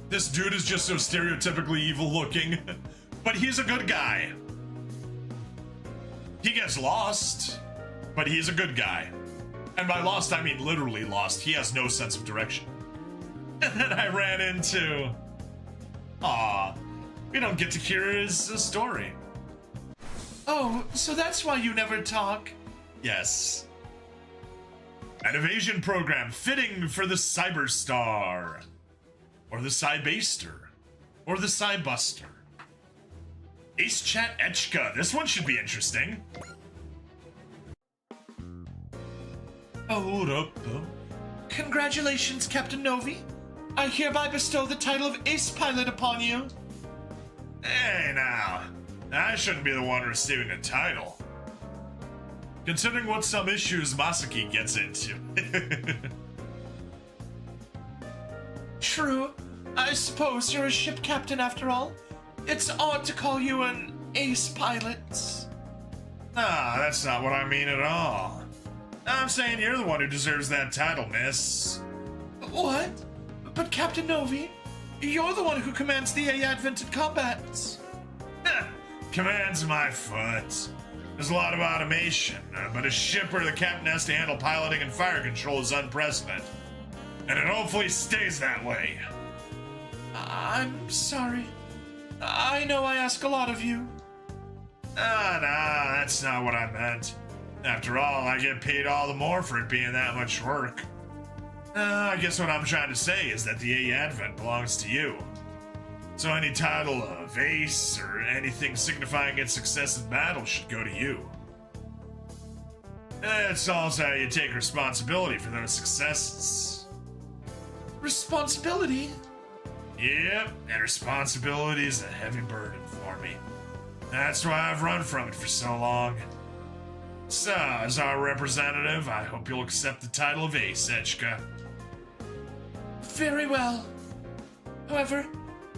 This dude is just so stereotypically evil looking, but he's a good guy. He gets lost, but he's a good guy. And by lost, I mean literally lost. He has no sense of direction. And then I ran into... Aw, we don't get to hear his story. Oh, so that's why you never talk? Yes. An evasion program fitting for the Cyberstar. Or the Cybaster. Or the Cybuster. Ace Chat Echka. This one should be interesting. Hold up. Congratulations, Captain Novi. I hereby bestow the title of Ace Pilot upon you. Hey now. I shouldn't be the one receiving the title. Considering what some issues Masaki gets into. True. I suppose you're a ship captain after all. It's odd to call you an ace pilot. Ah, that's not what I mean at all. I'm saying you're the one who deserves that title, miss. What? But Captain Novi, you're the one who commands the A Advent in combat. Commands my foot. There's a lot of automation, but a ship where the captain has to handle piloting and fire control is unprecedented. And it hopefully stays that way. I'm sorry. I know I ask a lot of you. Nah, that's not what I meant. After all, I get paid all the more for it being that much work. I guess what I'm trying to say is that the A Advent belongs to you. So any title of ace or anything signifying its success in battle should go to you. It's also how you take responsibility for those successes. Responsibility? Yep, and responsibility is a heavy burden for me. That's why I've run from it for so long. So, as our representative, I hope you'll accept the title of ace, Echka. Very well. However,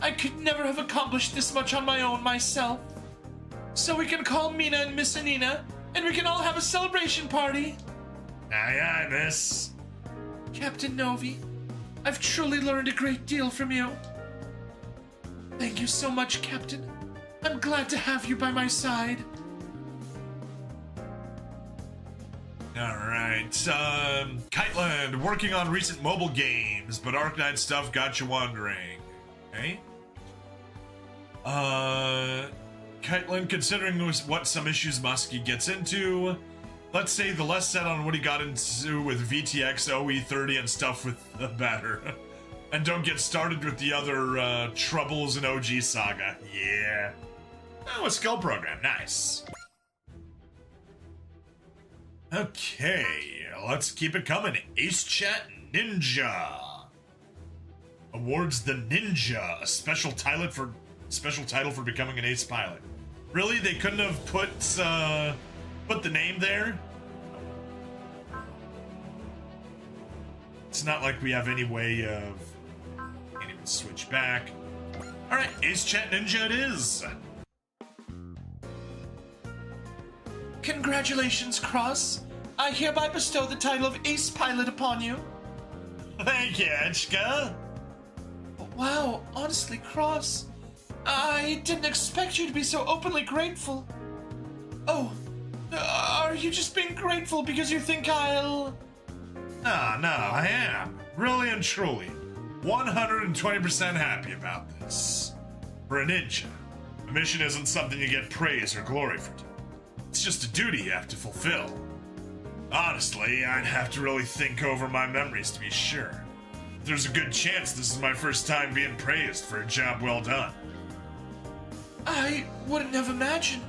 I could never have accomplished this much on my own myself. So we can call Mina and Miss Anina, and we can all have a celebration party. Aye, aye, miss. Captain Novi, I've truly learned a great deal from you. Thank you so much, Captain. I'm glad to have you by my side. Alright, Kiteland, working on recent mobile games, but Arknight stuff got you wondering. Okay? Kiteland, considering what some issues Muskie gets into, let's say the less said on what he got into with VTX, OE30 and stuff with the better. And don't get started with the other, troubles in OG Saga. Yeah. Oh, a skill program, nice. Okay, let's keep it coming. Ace Chat Ninja awards the Ninja a special title for becoming an ace pilot. Really, they couldn't have put the name there. It's not like we have any way of. Can't even switch back. All right, Ace Chat Ninja it is. Congratulations, Cross. I hereby bestow the title of Ace Pilot upon you. Thank you, Echka. Wow, honestly, Cross, I didn't expect you to be so openly grateful. Oh, are you just being grateful because you think I'll... Ah, no, I am. Really and truly. 120% happy about this. For a ninja, a mission isn't something you get praise or glory for doing. It's just a duty you have to fulfill. Honestly, I'd have to really think over my memories to be sure. There's a good chance this is my first time being praised for a job well done. I wouldn't have imagined.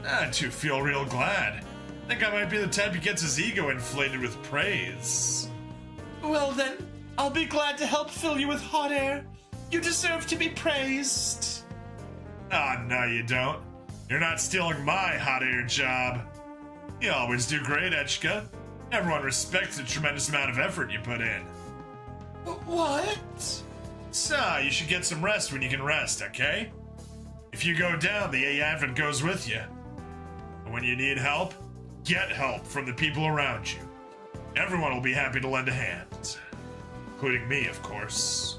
I too feel real glad. I think I might be the type who gets his ego inflated with praise. Well then, I'll be glad to help fill you with hot air. You deserve to be praised. Ah, no you don't. You're not stealing my hot air job. You always do great, Echka. Everyone respects the tremendous amount of effort you put in. What? So, you should get some rest when you can rest, okay? If you go down, the A Advent goes with you. And when you need help, get help from the people around you. Everyone will be happy to lend a hand. Including me, of course.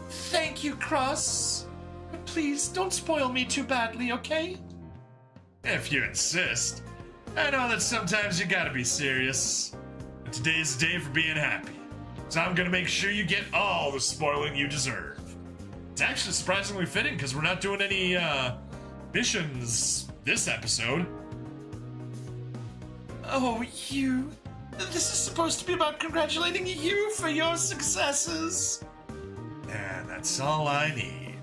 Thank you, Cross. But please, don't spoil me too badly, okay? If you insist. I know that sometimes you gotta be serious. But today's the day for being happy. So I'm gonna make sure you get all the spoiling you deserve. It's actually surprisingly fitting because we're not doing any missions this episode. Oh, you. This is supposed to be about congratulating you for your successes. And that's all I need.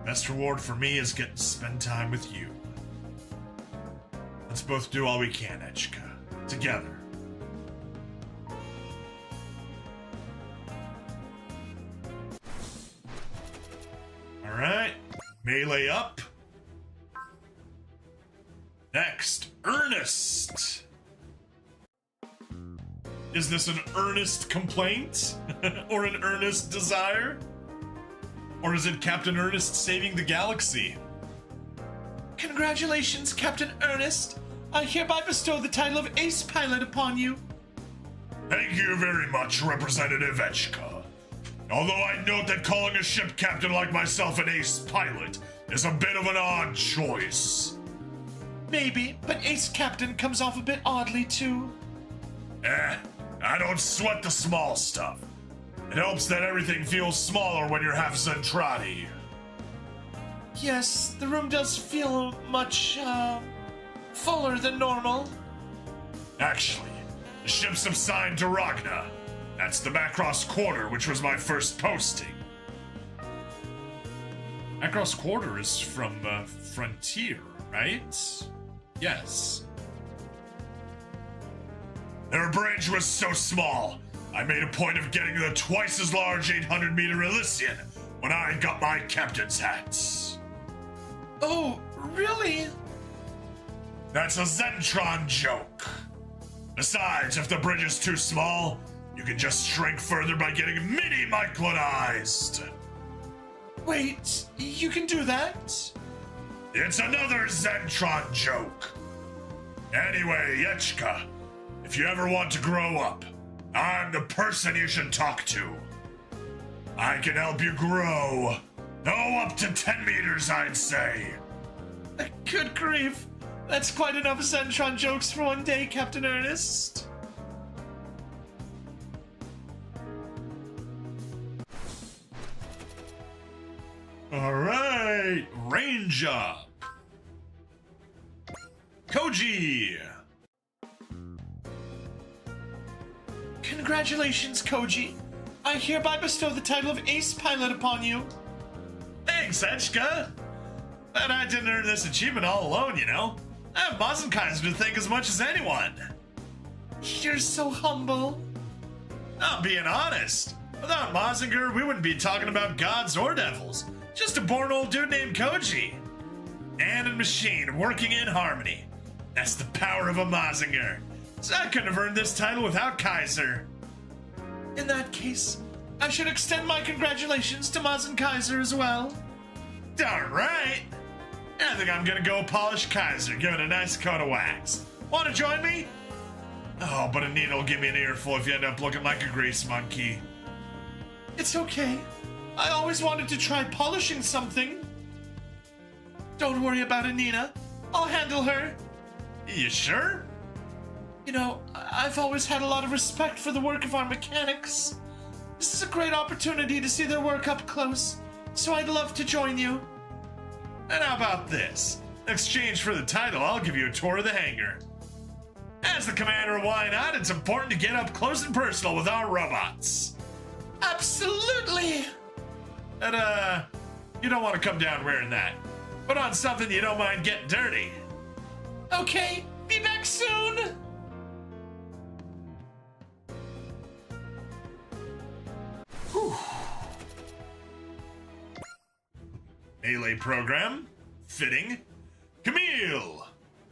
Best reward for me is getting to spend time with you. Let's both do all we can, Echka. Together. Alright. Melee up. Next, Ernest. Is this an earnest complaint? Or an earnest desire? Or is it Captain Ernest saving the galaxy? Congratulations, Captain Ernest. I hereby bestow the title of Ace Pilot upon you. Thank you very much, Representative Echka. Although I note that calling a ship captain like myself an ace pilot is a bit of an odd choice. maybe, but Ace Captain comes off a bit oddly too. I don't sweat the small stuff. It helps that everything feels smaller when you're half Zentradi. Yes, the room does feel much, fuller than normal. Actually, the ship's assigned to Ragna. That's the Macross Quarter, which was my first posting. Macross Quarter is from Frontier, right? Yes. Their bridge was so small, I made a point of getting the twice as large 800-meter Elysian when I got my captain's hats. Oh, really? That's a Zentron joke. Besides, if the bridge is too small, you can just shrink further by getting mini-Myclonized. Wait, you can do that? It's another Zentron joke. Anyway, Yechka, if you ever want to grow up, I'm the person you should talk to. I can help you grow. Oh, up to 10 meters, I'd say. Good grief. That's quite enough Zentron jokes for one day, Captain Ernest. Alright, range up. Koji! Congratulations, Koji. I hereby bestow the title of Ace Pilot upon you. Thanks, Echka! But I didn't earn this achievement all alone, you know. I have Mazenkaiser to thank as much as anyone. You're so humble. I'm being honest. Without Mazinger, we wouldn't be talking about gods or devils. Just a born old dude named Koji. Man and machine working in harmony. That's the power of a Mazinger. So I couldn't have earned this title without Kaiser. In that case, I should extend my congratulations to Mazenkaiser as well. Darn right. I think I'm gonna go polish Kaiser, give it a nice coat of wax. Wanna join me? Oh, but Anita will give me an earful if you end up looking like a grease monkey. It's okay. I always wanted to try polishing something. Don't worry about Anina. I'll handle her. You sure? You know, I've always had a lot of respect for the work of our mechanics. This is a great opportunity to see their work up close, so I'd love to join you. And how about this? In exchange for the title, I'll give you a tour of the hangar. As the commander of Why Not, it's important to get up close and personal with our robots. Absolutely! And, you don't want to come down wearing that. Put on something you don't mind getting dirty. Okay, be back soon! Melee program. Fitting. Camille!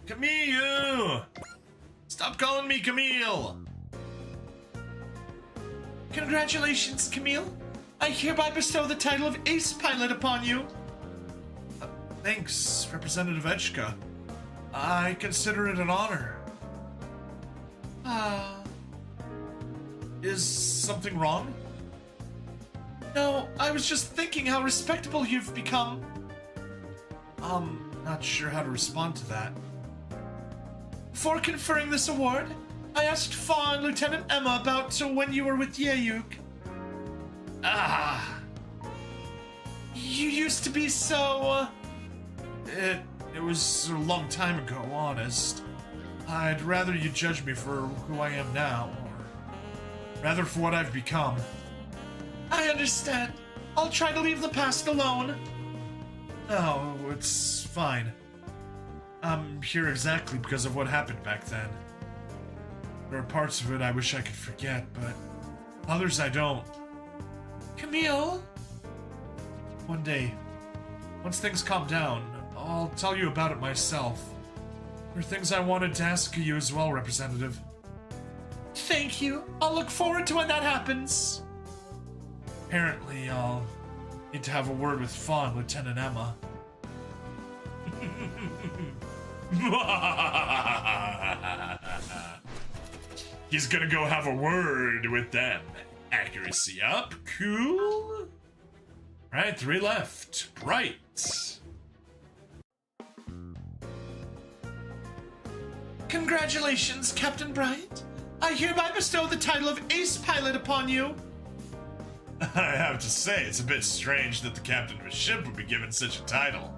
Camille! Stop calling me Camille! Congratulations, Camille. I hereby bestow the title of Ace Pilot upon you. Thanks, Representative Echka. I consider it an honor. Is something wrong? No, I was just thinking how respectable you've become. Not sure how to respond to that. Before conferring this award, I asked Fa and Lieutenant Emma about when you were with Yeyuk. You used to be so, It was a long time ago, honest. I'd rather you judge me for who I am now, or rather for what I've become. I understand. I'll try to leave the past alone. No, it's fine. I'm here exactly because of what happened back then. There are parts of it I wish I could forget, but others I don't. Camille? One day, once things calm down, I'll tell you about it myself. There are things I wanted to ask you as well, Representative. Thank you. I'll look forward to when that happens. Apparently, I'll need to have a word with Fa and Lieutenant Emma. He's gonna go have a word with them. Accuracy up. Cool. Right, 3 left. Right. Congratulations, Captain Bright. I hereby bestow the title of Ace Pilot upon you. I have to say, it's a bit strange that the captain of a ship would be given such a title.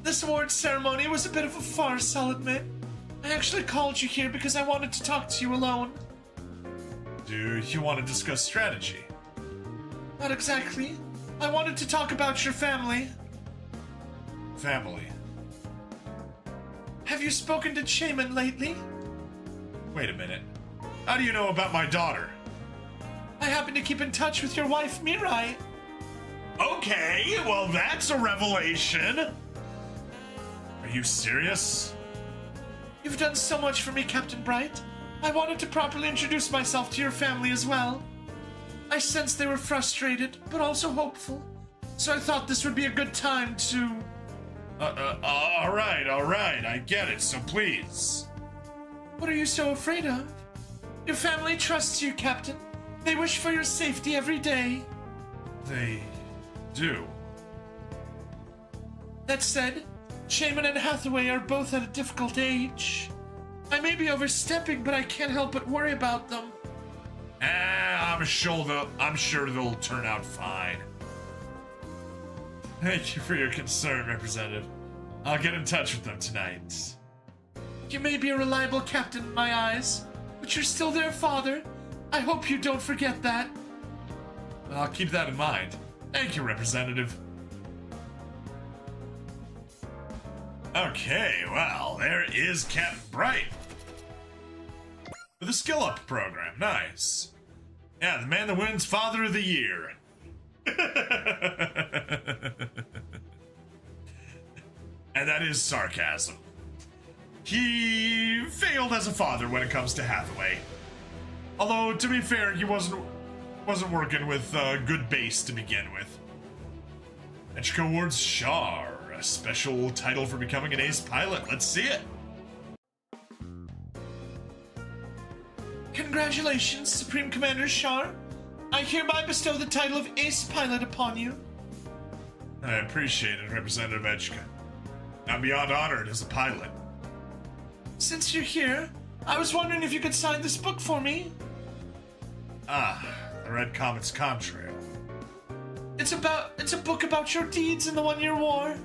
This award ceremony was a bit of a farce, I'll admit. I actually called you here because I wanted to talk to you alone. Do you want to discuss strategy? Not exactly. I wanted to talk about your family. Family? Have you spoken to Shaman lately? Wait a minute. How do you know about my daughter? I happen to keep in touch with your wife, Mirai. Okay, well that's a revelation. Are you serious? You've done so much for me, Captain Bright. I wanted to properly introduce myself to your family as well. I sensed they were frustrated, but also hopeful. So I thought this would be a good time to... All right, I get it, so please. What are you so afraid of? Your family trusts you, Captain. They wish for your safety every day. They do. That said, Shaman and Hathaway are both at a difficult age. I may be overstepping, but I can't help but worry about them. I'm sure they'll turn out fine. Thank you for your concern, Representative. I'll get in touch with them tonight. You may be a reliable captain in my eyes, but you're still their father. I hope you don't forget that. I'll keep that in mind. Thank you, Representative. Okay, well, there is Captain Bright. With a skill up program, nice. Yeah, the man that wins Father of the Year. And that is sarcasm. He failed as a father when it comes to Hathaway. Although, to be fair, he wasn't working with good base to begin with. Metrica awards Shar, a special title for becoming an ace pilot. Let's see it. Congratulations, Supreme Commander Shar. I hereby bestow the title of Ace Pilot upon you. I appreciate it, Representative Edgeka. I'm beyond honored as a pilot. Since you're here, I was wondering if you could sign this book for me. Ah, the Red Comet's Contrail. It's a book about your deeds in the 1-year war.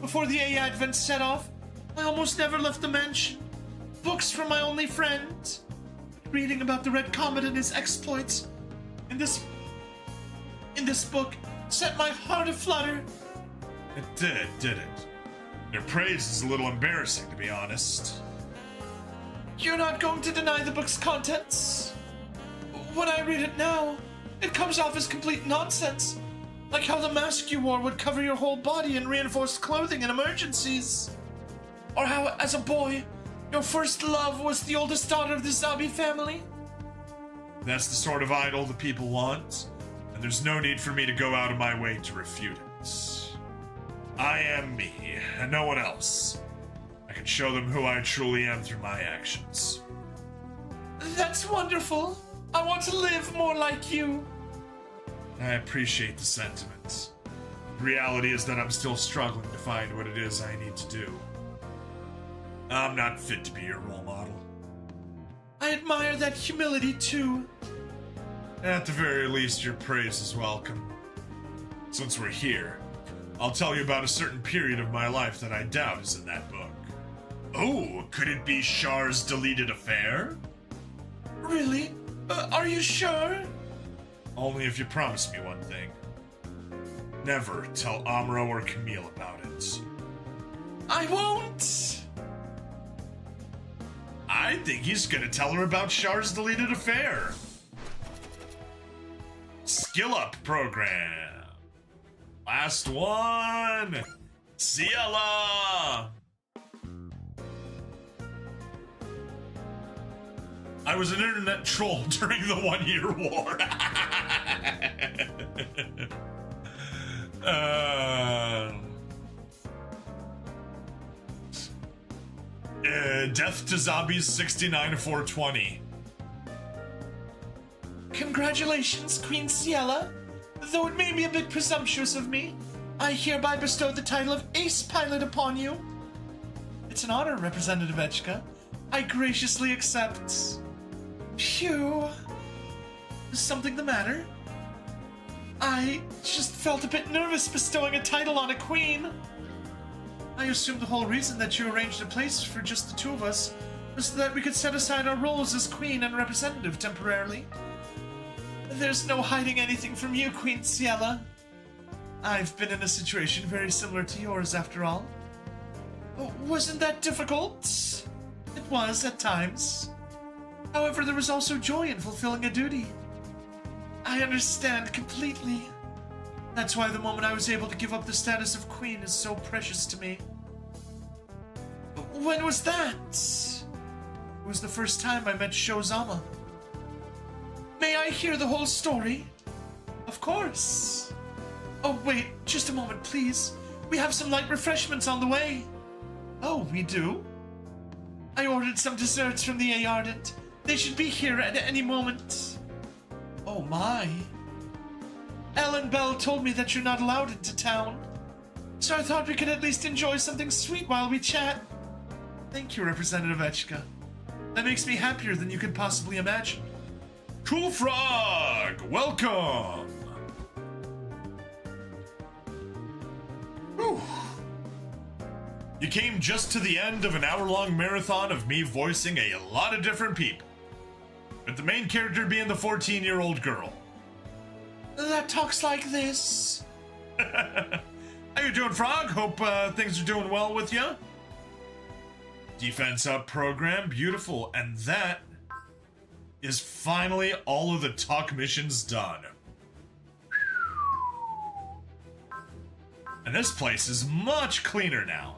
Before the A Advent set off, I almost never left the mansion. Books from my only friend. Reading about the Red Comet and his exploits in this book set my heart aflutter. It did, did it? Your praise is a little embarrassing, to be honest. You're not going to deny the book's contents? When I read it now, it comes off as complete nonsense. Like how the mask you wore would cover your whole body in reinforced clothing in emergencies. Or how, as a boy, your first love was the oldest daughter of the Zabi family. That's the sort of idol the people want, and there's no need for me to go out of my way to refute it. I am me, and no one else. I can show them who I truly am through my actions. That's wonderful. I want to live more like you. I appreciate the sentiment. The reality is that I'm still struggling to find what it is I need to do. I'm not fit to be your role model. I admire that humility too. At the very least, your praise is welcome. Since we're here, I'll tell you about a certain period of my life that I doubt is in that book. Oh, could it be Shar's deleted affair? Really? Are you sure? Only if you promise me one thing. Never tell Amuro or Camille about it. I won't! I think he's gonna tell her about Shar's deleted affair. Skill up program. Last one. Ciela. I was an internet troll during the 1-year war. Death to Zombies 69-420. Congratulations, Queen Ciela. Though it may be a bit presumptuous of me, I hereby bestow the title of Ace Pilot upon you. It's an honor, Representative Edgeka. I graciously accept. Phew. Is something the matter? I just felt a bit nervous bestowing a title on a queen. I assumed the whole reason that you arranged a place for just the two of us was so that we could set aside our roles as queen and representative temporarily. There's no hiding anything from you, Queen Ciela. I've been in a situation very similar to yours, after all. Wasn't that difficult? It was, at times. However, there was also joy in fulfilling a duty. I understand completely. That's why the moment I was able to give up the status of queen is so precious to me. When was that? It was the first time I met Shozama. May I hear the whole story? Of course. Oh, wait, just a moment, please. We have some light refreshments on the way. Oh, we do? I ordered some desserts from the Ardent. They should be here at any moment. Oh my. Ellen Bell told me that you're not allowed into town. So I thought we could at least enjoy something sweet while we chat. Thank you, Representative Echka. That makes me happier than you could possibly imagine. Cool Frog, welcome. Whew. You came just to the end of an hour-long marathon of me voicing a lot of different people, with the main character being the 14-year-old girl. That talks like this. How you doing, Frog? Hope things are doing well with you. Defense up program, beautiful. And that is finally all of the talk missions done. And this place is much cleaner now.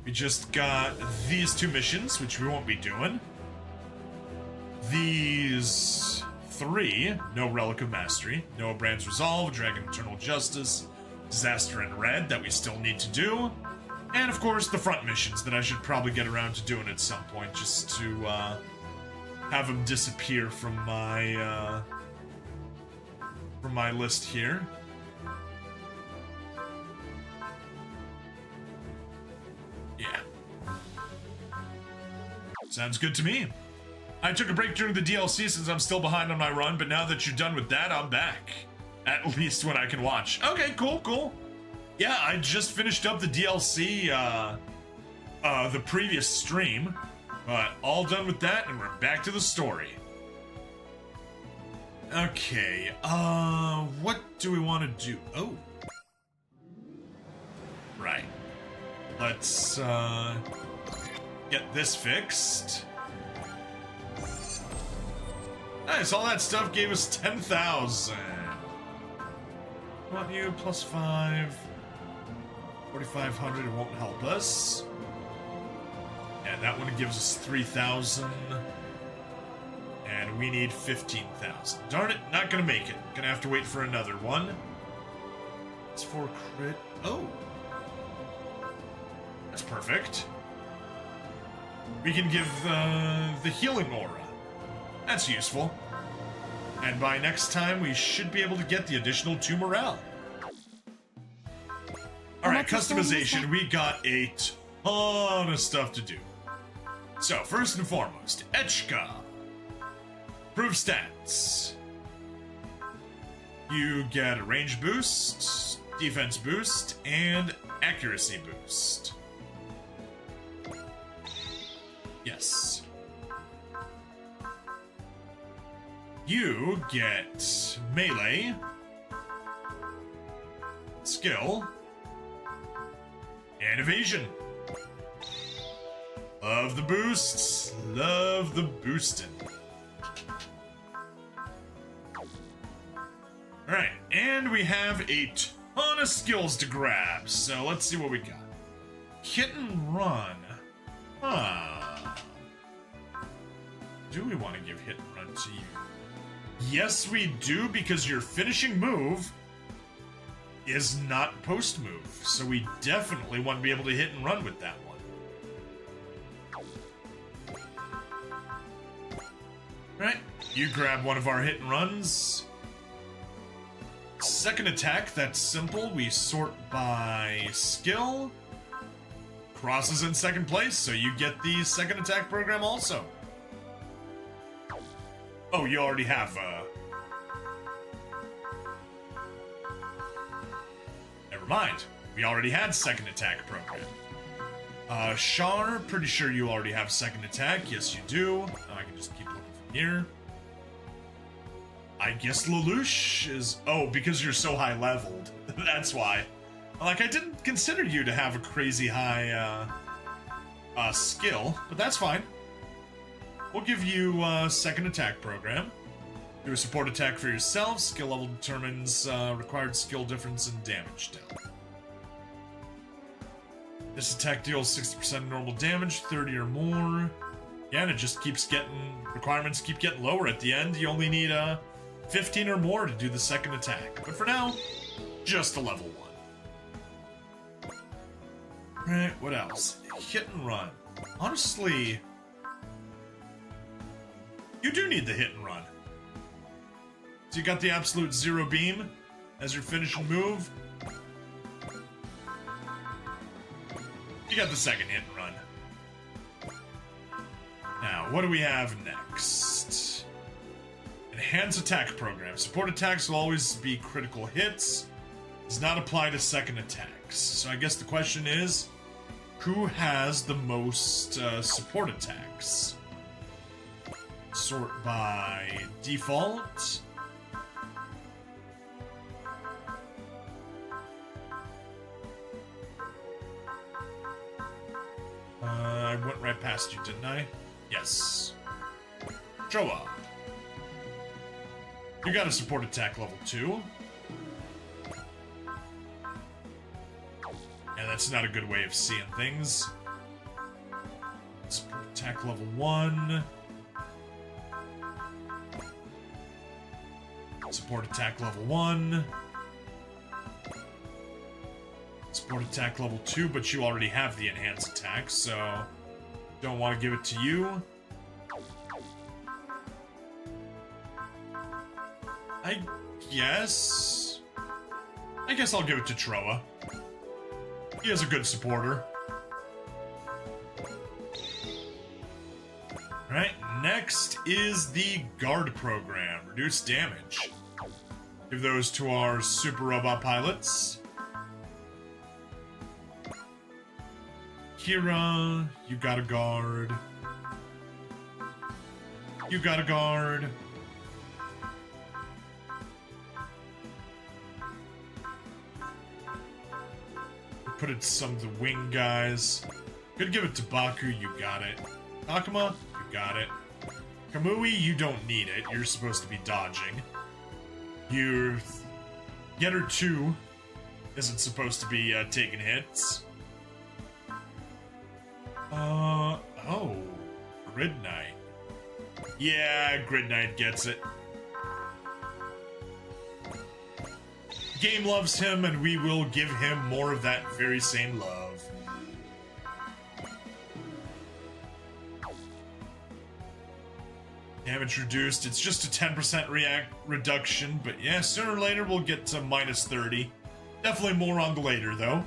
We just got these two missions, which we won't be doing. These three, no Relic of Mastery, Noah Brand's Resolve, Dragon Eternal Justice, Disaster in Red that we still need to do, and of course the front missions that I should probably get around to doing at some point, just to have them disappear from my list here. Yeah. Sounds good to me. I took a break during the DLC since I'm still behind on my run, but now that you're done with that, I'm back. At least when I can watch. Okay, cool, cool. Yeah, I just finished up the DLC, the previous stream, but all done with that, and we're back to the story. Okay, what do we want to do? Oh. Right. Let's, get this fixed. Nice, all that stuff gave us 10,000. Want you, plus 5. 4,500, it won't help us. And that one gives us 3,000. And we need 15,000. Darn it, not gonna make it. Gonna have to wait for another one. It's for crit. Oh. That's perfect. We can give the healing aura. That's useful. And by next time, we should be able to get the additional 2 morale. Alright, customization. We got a ton of stuff to do. So, first and foremost, Echka. Proof stats. You get a range boost, defense boost, and accuracy boost. Yes. You get melee, skill, and evasion. Love the boosts, love the boosting. Alright, and we have a ton of skills to grab, so let's see what we got. Hit and run. Do we want to give hit and run to you? Yes, we do, because your finishing move is not post move, so we definitely want to be able to hit and run with that one. Alright, you grab one of our hit and runs. Second attack, that's simple. We sort by skill. Cross is in second place, so you get the second attack program also. Oh, you already have, Never mind. We already had second attack program. Char, pretty sure you already have second attack. Yes, you do. I can just keep looking from here. I guess Lelouch is... Oh, because you're so high leveled. That's why. Like, I didn't consider you to have a crazy high, skill, but that's fine. We'll give you, second attack program. Do a support attack for yourself. Skill level determines, required skill difference in damage dealt. This attack deals 60% normal damage, 30 or more. Yeah, and it just keeps getting... Requirements keep getting lower at the end. You only need, 15 or more to do the second attack. But for now, just a level 1. Right, what else? Hit and run. Honestly, you do need the hit and run. So you got the absolute zero beam as your finishing move. You got the second hit and run. Now, what do we have next? Enhance attack program. Support attacks will always be critical hits. Does not apply to second attacks. So I guess the question is, who has the most support attacks? Sort by default. I went right past you, didn't I? Yes. Joa. You got a support attack level 2. Yeah, that's not a good way of seeing things. Support attack level 1. Support attack level 1. Support attack level 2, but you already have the enhanced attack, so don't want to give it to you. I guess I'll give it to Troa. He is a good supporter. Alright, next is the guard program. Reduce damage. Give those to our super robot pilots. Kira, you got a guard. You got a guard. Put it to some of the wing guys. Could give it to Baku, you got it. Takuma, you got it. Kamui, you don't need it. You're supposed to be dodging. Your Getter 2 isn't supposed to be taking hits. Oh. Grid Knight. Yeah, Grid Knight gets it. Game loves him, and we will give him more of that very same love. Damage reduced. It's just a 10% reduction, but yeah, sooner or later we'll get to minus 30. Definitely more on the later, though.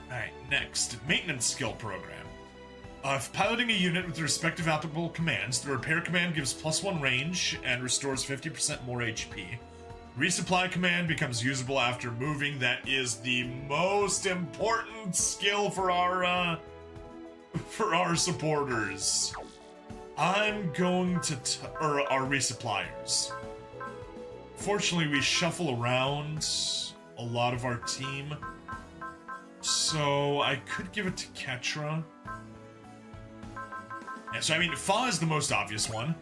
Alright, next. Maintenance skill program. If piloting a unit with the respective applicable commands, the repair command gives +1 range and restores 50% more HP. Resupply command becomes usable after moving. That is the most important skill for our supporters. I'm going to or our resuppliers. Fortunately, we shuffle around a lot of our team, so I could give it to Ketra. Yeah, so I mean, Fa is the most obvious one.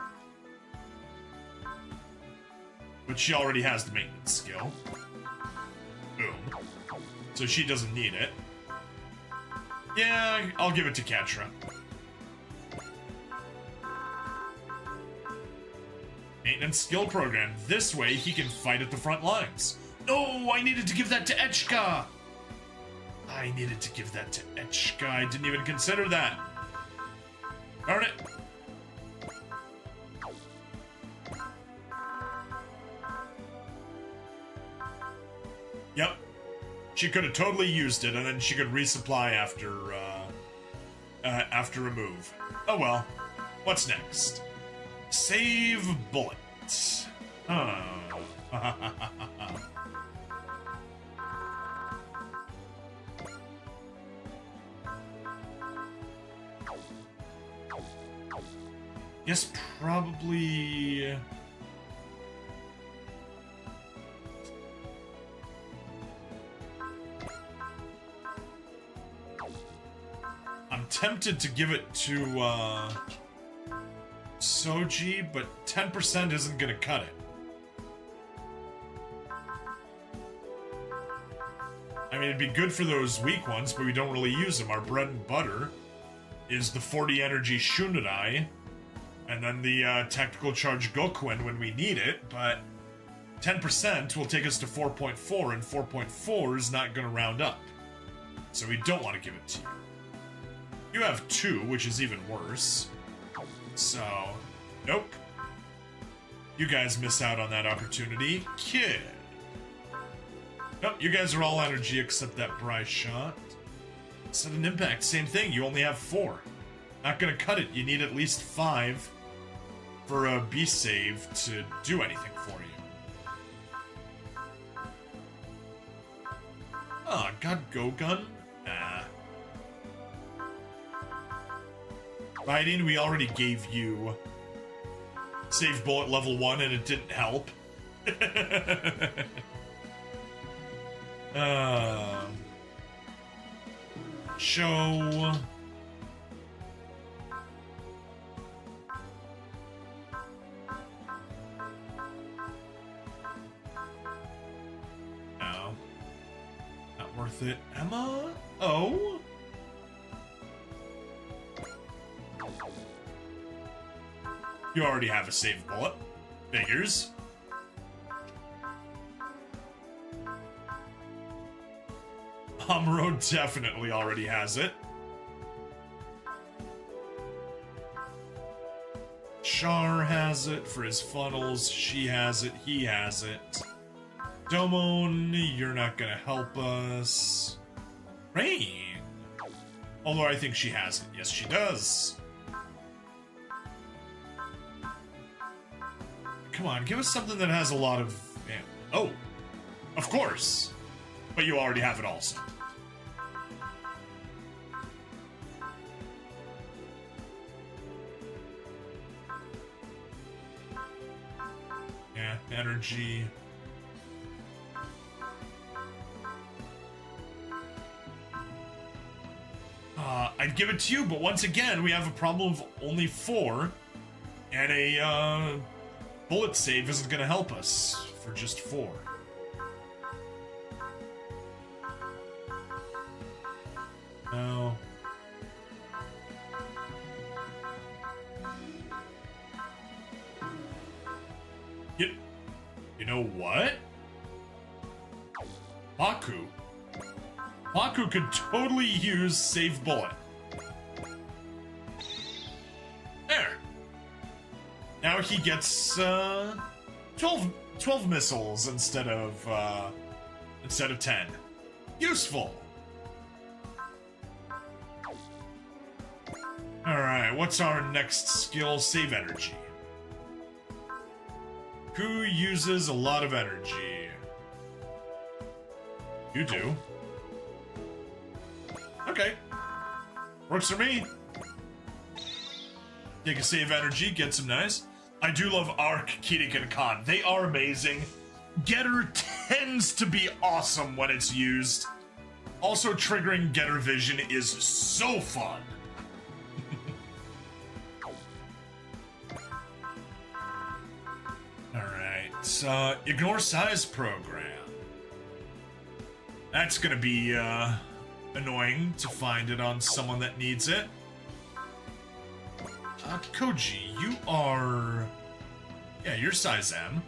But she already has the maintenance skill. Boom. So she doesn't need it. Yeah, I'll give it to Ketra. Maintenance skill program. This way he can fight at the front lines. No, I needed to give that to Echka. I needed to give that to Echka. I didn't even consider that. Darn it. Yep. She could have totally used it, and then she could resupply after a move. Oh well. What's next? Save bullets. Oh. Yes, probably. I'm tempted to give it to Soji, but 10% isn't gonna cut it. I mean, it'd be good for those weak ones, but we don't really use them. Our bread and butter is the 40 energy Shunadai, and then the tactical charge Gokuen when we need it, but 10% will take us to 4.4, and 4.4 is not gonna round up. So we don't want to give it to you. You have 2, which is even worse. So, nope. You guys miss out on that opportunity. Kid. Nope, you guys are all energy except that Bryce shot. Sudden impact, same thing. You only have 4. Not gonna cut it. You need at least 5 for a B save to do anything for you. Oh, God, Go Gun? Nah. Fighting, we already gave you save bullet level 1 and it didn't help. Show. No. Not worth it. Emma? Oh? You already have a save bullet. Figures. Amuro definitely already has it. Char has it for his funnels. She has it. He has it. Domon, you're not gonna help us. Rain. Although I think she has it. Yes, she does. Come on, give us something that has a lot of... Oh, of course. But you already have it also. Yeah, energy. I'd give it to you, but once again, we have a problem of only 4, and a bullet save isn't going to help us for just 4. No. You know what? Baku. Baku could totally use save bullet. There. Now he gets 12 missiles instead of 10. Useful. Alright, what's our next skill? Save energy. Who uses a lot of energy? You do. Okay. Works for me. Take a save energy, get some nice. I do love Arc, Kirik, and Khan. They are amazing. Getter tends to be awesome when it's used. Also, triggering Getter Vision is so fun. Alright, ignore size program. That's gonna be annoying to find it on someone that needs it. Koji, you are... Yeah, you're size M.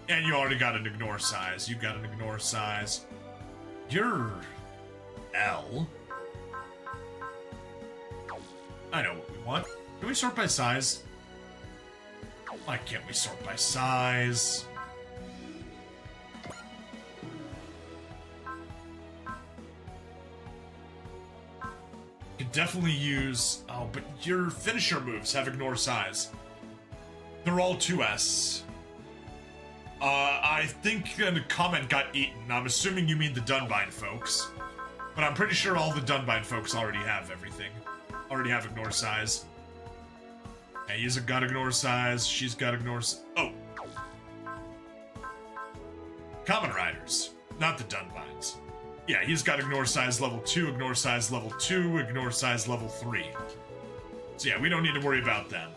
And you already got an ignore size. You got an ignore size. You're... L. I know what we want. Can we sort by size? Why can't we sort by size? definitely use... Oh, but your finisher moves have ignore size. They're all 2S. I think a comment got eaten. I'm assuming you mean the Dunbine folks. But I'm pretty sure all the Dunbine folks already have everything. Already have ignore size. Yeah, he's got ignore size. She's got ignore... Oh. Common Riders. Not the Dunbines. Yeah, he's got ignore size level 2, ignore size level 2, ignore size level 3. So yeah, we don't need to worry about them.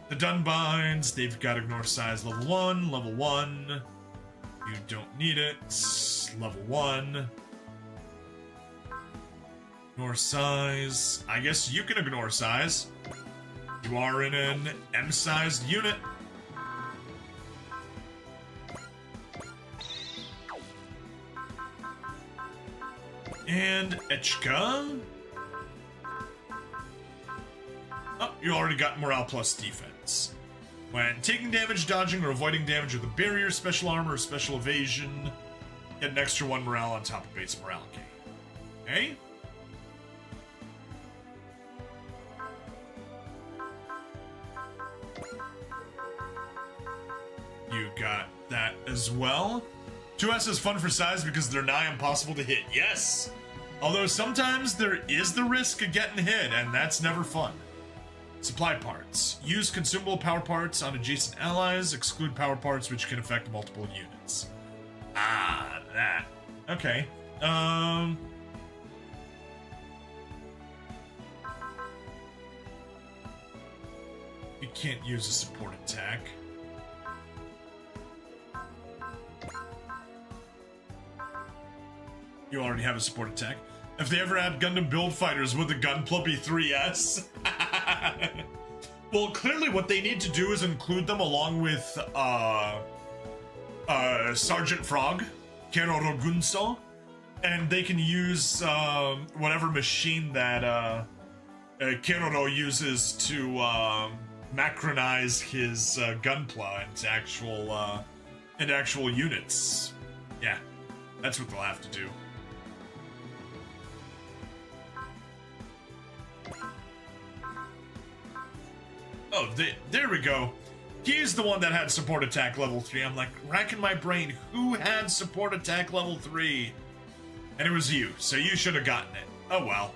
The Dunbines, they've got ignore size level 1, level 1. You don't need it. Level 1. Ignore size. I guess you can ignore size. You are in an M-sized unit. And Echka. Oh, you already got morale plus defense. When taking damage, dodging, or avoiding damage with a barrier, special armor, or special evasion, get an extra 1 morale on top of base morale gain. Okay? You got that as well. 2S is fun for size because they're nigh impossible to hit. Yes! Although sometimes there is the risk of getting hit, and that's never fun. Supply parts. Use consumable power parts on adjacent allies. Exclude power parts which can affect multiple units. Ah, that. Okay. You can't use a support attack. You already have a support attack. If they ever add Gundam Build Fighters, would the Gunpla be 3S? Well, clearly what they need to do is include them along with Sergeant Frog, Keroro Gunso, and they can use whatever machine that Keroro uses to macronize his Gunpla into actual units. Yeah, that's what they'll have to do. Oh, there we go. He's the one that had support attack level 3. I'm like, racking my brain, who had support attack level 3? And it was you, so you should have gotten it. Oh well.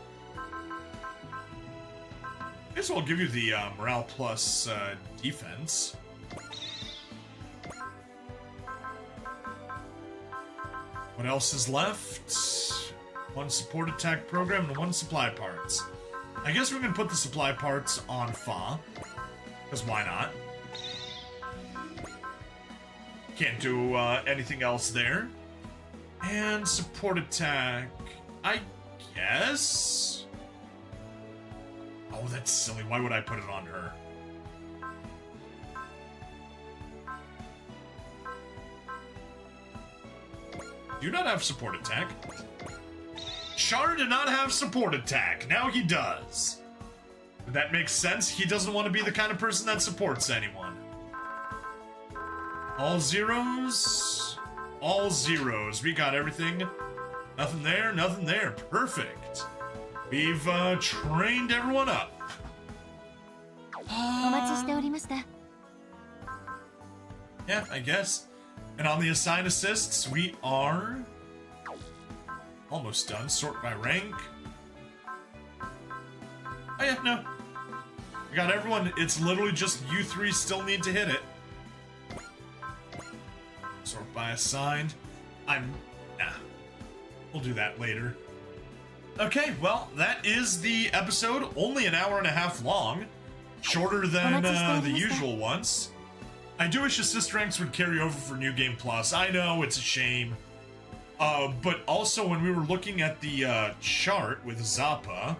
I guess I'll give you the morale plus defense. What else is left? 1 support attack program and 1 supply parts. I guess we're gonna put the supply parts on Fa. Because why not? Can't do anything else there. And support attack, I guess? Oh, that's silly. Why would I put it on her? Do you not have support attack? Char did not have support attack. Now he does. That makes sense. He doesn't want to be the kind of person that supports anyone. All zeros. All zeros. We got everything. Nothing there, nothing there. Perfect. We've trained everyone up. Yeah, I guess. And on the assign assists, we are almost done. Sort by rank. Oh yeah, no. I got everyone. It's literally just you 3 still need to hit it. Sort by assigned. Nah. We'll do that later. Okay, well, that is the episode. Only an hour and a half long. Shorter than the usual ones. I do wish assist ranks would carry over for New Game Plus. I know, it's a shame. But also, when we were looking at the chart with Zappa,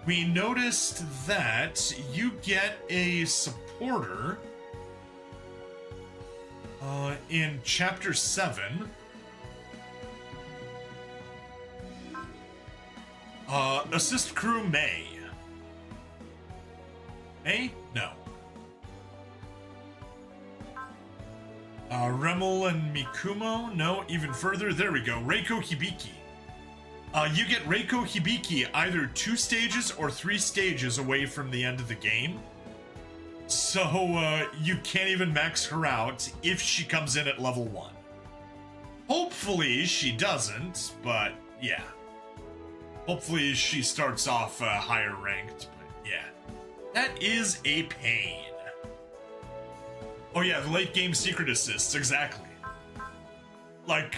we noticed that you get a supporter in Chapter 7. Assist crew May. May? No. Remel and Mikumo? No, even further. There we go. Reiko Hibiki. You get Reiko Hibiki either 2 stages or 3 stages away from the end of the game. So you can't even max her out if she comes in at level 1. Hopefully she doesn't, but yeah. Hopefully she starts off higher ranked, but yeah. That is a pain. Oh yeah, the late game secret assists, exactly. Like,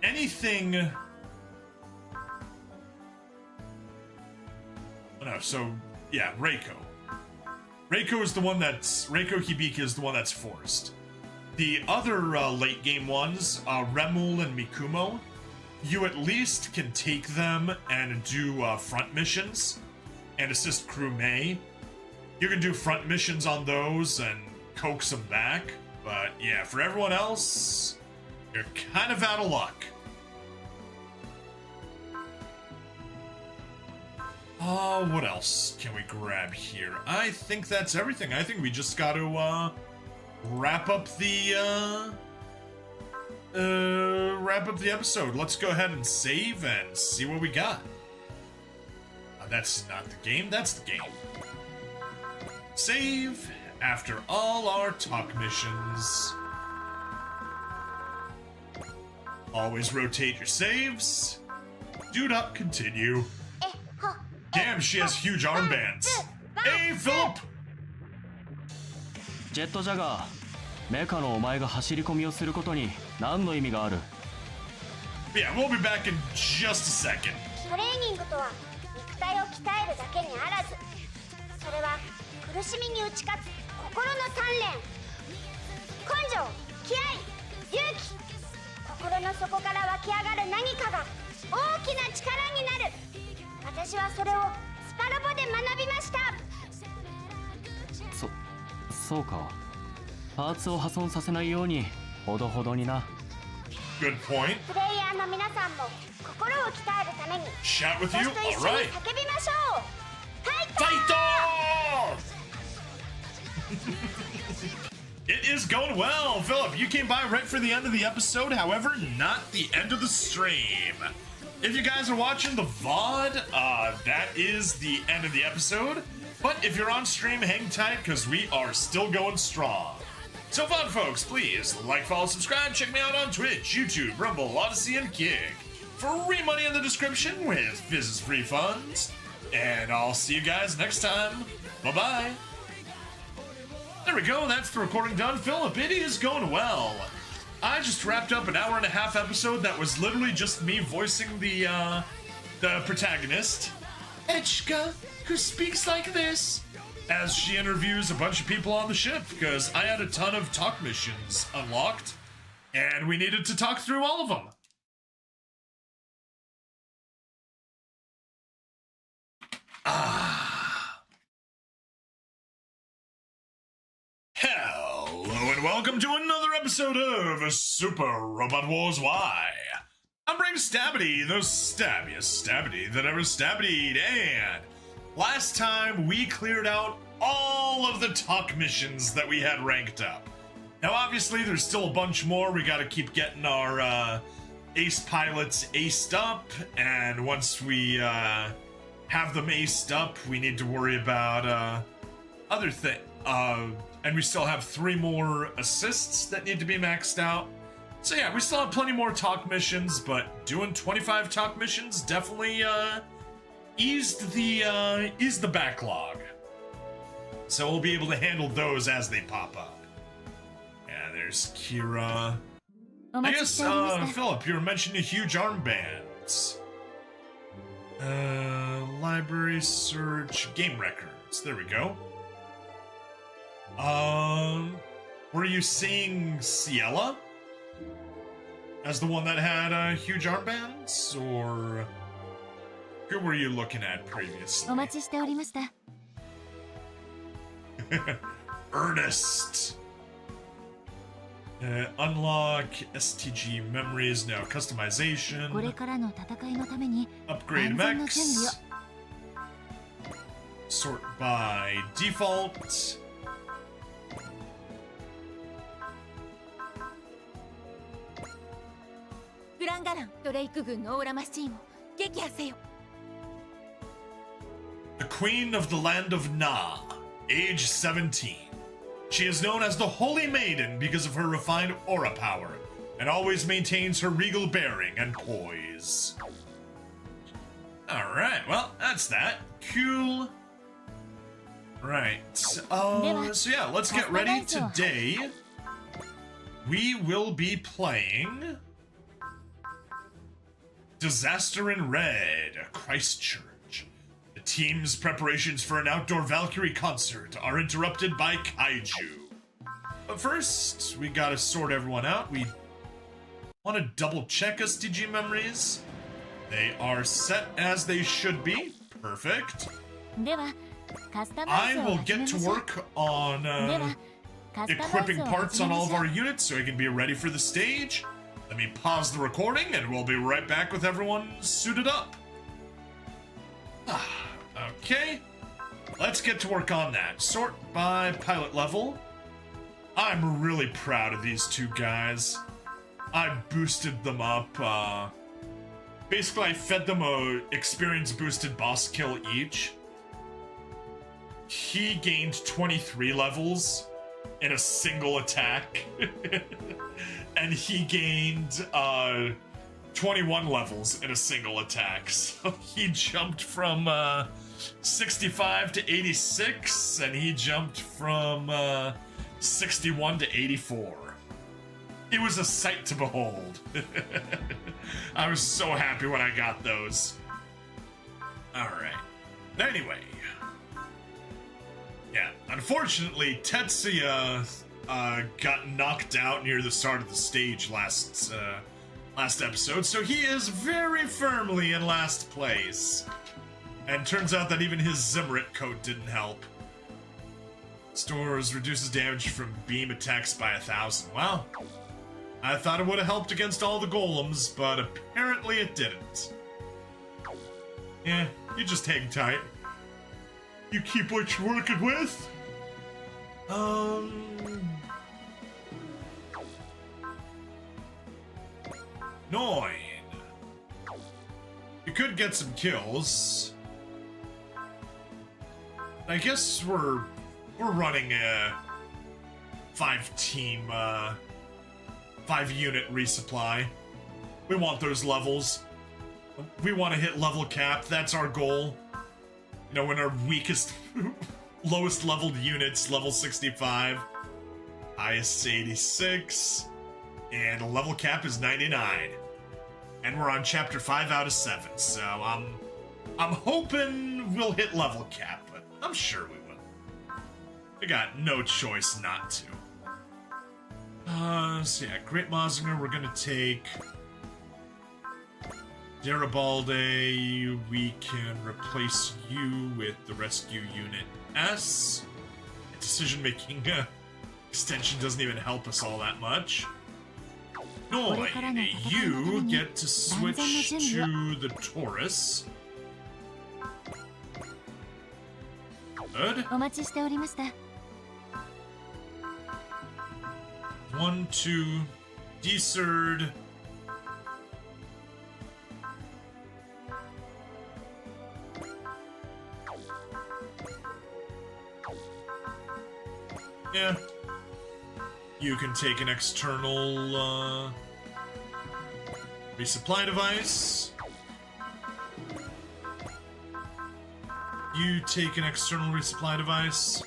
anything... No, so, yeah, Reiko. Reiko Hibiki is the one that's forced. The other late game ones, Remul and Mikumo, you at least can take them and do front missions and assist crew May. You can do front missions on those and coax them back, but yeah, for everyone else, you're kind of out of luck. What else can we grab here? I think that's everything. I think we just got to wrap up the episode. Let's go ahead and save and see what we got. That's not the game, that's the game. Save after all our talk missions. Always rotate your saves. Do not continue. Damn, she has huge armbands. Hey, Philip! ジェットジャガー、メカのお前が走り込みをすることに何の意味がある？ Yeah, we'll be back in just a second. トレーニングとは肉体を鍛えるだけにあらず、それは苦しみに打ち勝つ心の鍛錬。根性、気合、勇気、心の底から湧き上がる何かが大きな力になる。私はそれをスパロボで学びました。そうか。パーツを破損させないようにほどほどにな。Good point. プレイヤーの皆さんも心を鍛えるために Chat with you? 私と一緒に Alright. 叫びましょう。ファイト It is going well, Philip. You came by right for the end of the episode, however, not the end of the stream. If you guys are watching the VOD, that is the end of the episode. But if you're on stream, hang tight, because we are still going strong. So VOD folks, please like, follow, subscribe, check me out on Twitch, YouTube, Rumble, Odyssey, and Kick. Free money in the description with Fizz's free funds. And I'll see you guys next time. Bye-bye. There we go, that's the recording done. Philip, it is going well. I just wrapped up an hour-and-a-half episode that was literally just me voicing the protagonist, Echka, who speaks like this, as she interviews a bunch of people on the ship, because I had a ton of talk missions unlocked, and we needed to talk through all of them. Hello and welcome to another episode of Super Robot Wars Y. I'm Brain Stabbity, the stabbiest Stabbity that ever stabbied, and last time we cleared out all of the talk missions that we had ranked up. Now obviously there's still a bunch more. We gotta keep getting our ace pilots aced up, and once we have them aced up, we need to worry about other things. And we still have 3 more assists that need to be maxed out. So yeah, we still have plenty more talk missions, but doing 25 talk missions definitely eased the backlog. So we'll be able to handle those as they pop up. Yeah, there's Kira. I guess, Philip, you were mentioning huge armbands. Library search, game records. There we go. Were you seeing Ciela as the one that had huge armbands, or who were you looking at previously? お待ちしておりました。Ernest. Unlock STG memories, now customization. これからの戦いのために Upgrade 安全の準備を mechs. Sort by default. グランガランドレイク軍のオーラマシーンを撃破せよ。 The Queen of the Land of Na, age 17. She is known as the Holy Maiden because of her refined aura power, and always maintains her regal bearing and poise. Alright, well, that's that. Cool. Right. So yeah, let's get ready. Today, we will be playing Disaster in Red, Christchurch. The team's preparations for an outdoor Valkyrie concert are interrupted by kaiju. But first, we gotta sort everyone out. We want to double check SDG memories. They are set as they should be. Perfect. ではカスタマ I イズを will 始め get ま to しょう。 work on ではカスタマイ equipping ズを parts 始め on ま all し of ょ our う。 units so I can be ready for the stage. Let me pause the recording and we'll be right back with everyone suited up. Okay, let's get to work on that. Sort by pilot level. I'm really proud of these two guys. I boosted them up. Basically, I fed them a experience boosted boss kill each. He gained 23 levels in a single attack. And he gained 21 levels in a single attack. So he jumped from 65 to 86, and he jumped from 61 to 84. It was a sight to behold. I was so happy when I got those. Alright. Anyway. Yeah, unfortunately, Tetsuya got knocked out near the start of the stage last episode, so he is very firmly in last place. And turns out that even his Zimmerit coat didn't help. Stores reduces damage from beam attacks by 1,000. Well, I thought it would have helped against all the golems, but apparently it didn't. Yeah, you just hang tight. You keep what you're working with? 9. You could get some kills. I guess we're running a 5-team, 5-unit resupply. We want those levels. We want to hit level cap. That's our goal. You know, when our weakest, lowest leveled units, level 65, highest 86, and level cap is 99. And we're on chapter 5 out of 7, so I'm hoping we'll hit level cap, but I'm sure we will. We got no choice not to. So yeah, Great Mazinger, we're gonna take Garibaldi. We can replace you with the rescue unit S. Decision-making extension doesn't even help us all that much. No, you get to switch to the Taurus. Good. お待ちしておりました。 1, 2, Deserd. Yeah. You can take an external resupply device. You take an external resupply device.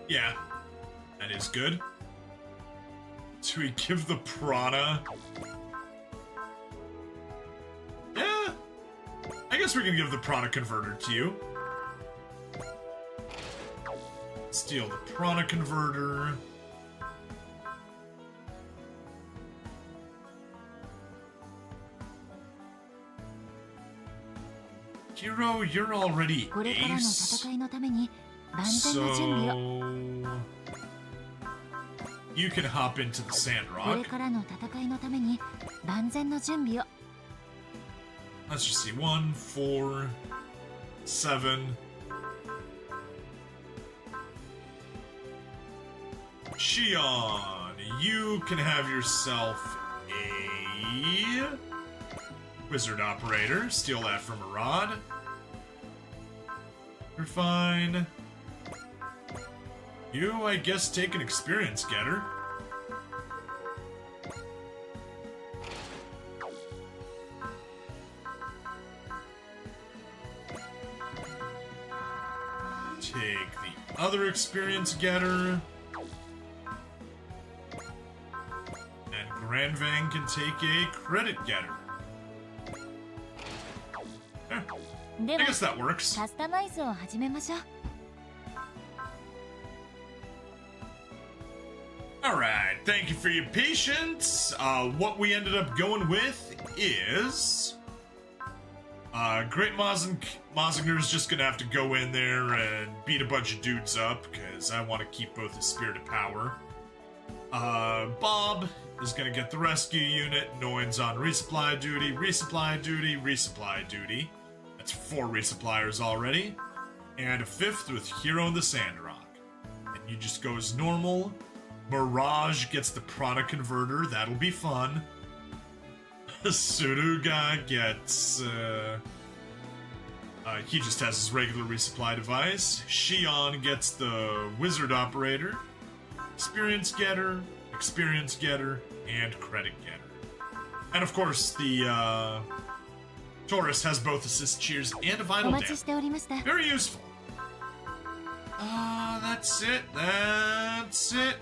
Yeah, that is good. Do we give the prana? Yeah, I guess we can give the prana converter to you. Steal the prana converter. Hero, you're already これからの ace. 戦いのために万全な準備を。 So you can hop into the これ Sandrock. からの戦いのために万全の準備を。Let's just see. 1, 4, 7. Shion, you can have yourself a wizard operator. Steal that from Arad. You're fine. You, I guess, take an experience getter. Take the other experience getter. And Grandvang can take a credit getter. I では guess that works. カスタマイズを始めましょう。 Alright, thank you for your patience. What we ended up going with is... Great Mazinger's just gonna have to go in there and beat a bunch of dudes up, because I want to keep both his spirit of power. Bob is gonna get the rescue unit. Noin's on resupply duty, resupply duty, resupply duty. That's 4 resuppliers already. And a 5th with Hero and the Sandrock. And you just go as normal. Mirage gets the Prana Converter, that'll be fun. Suruga gets, he just has his regular resupply device. Shion gets the Wizard Operator, Experience Getter, and Credit Getter. And of course, the, Taurus has both Assist Cheers and a お Vital 待ち Dam. しておりました。 Very useful. That's it. That's it.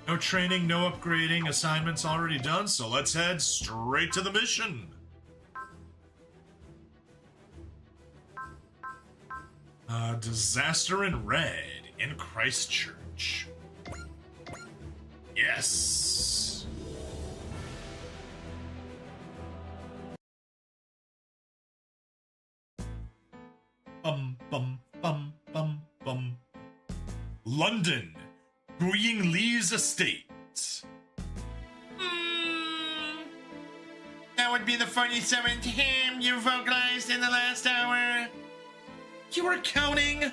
No training, no upgrading, assignments already done, so let's head straight to the mission. Disaster in Red in Christchurch. Yes. Bum, bum, bum, bum, bum. London. Guying Lee's estate. That would be the 47th hymn you vocalized in the last hour. You were counting.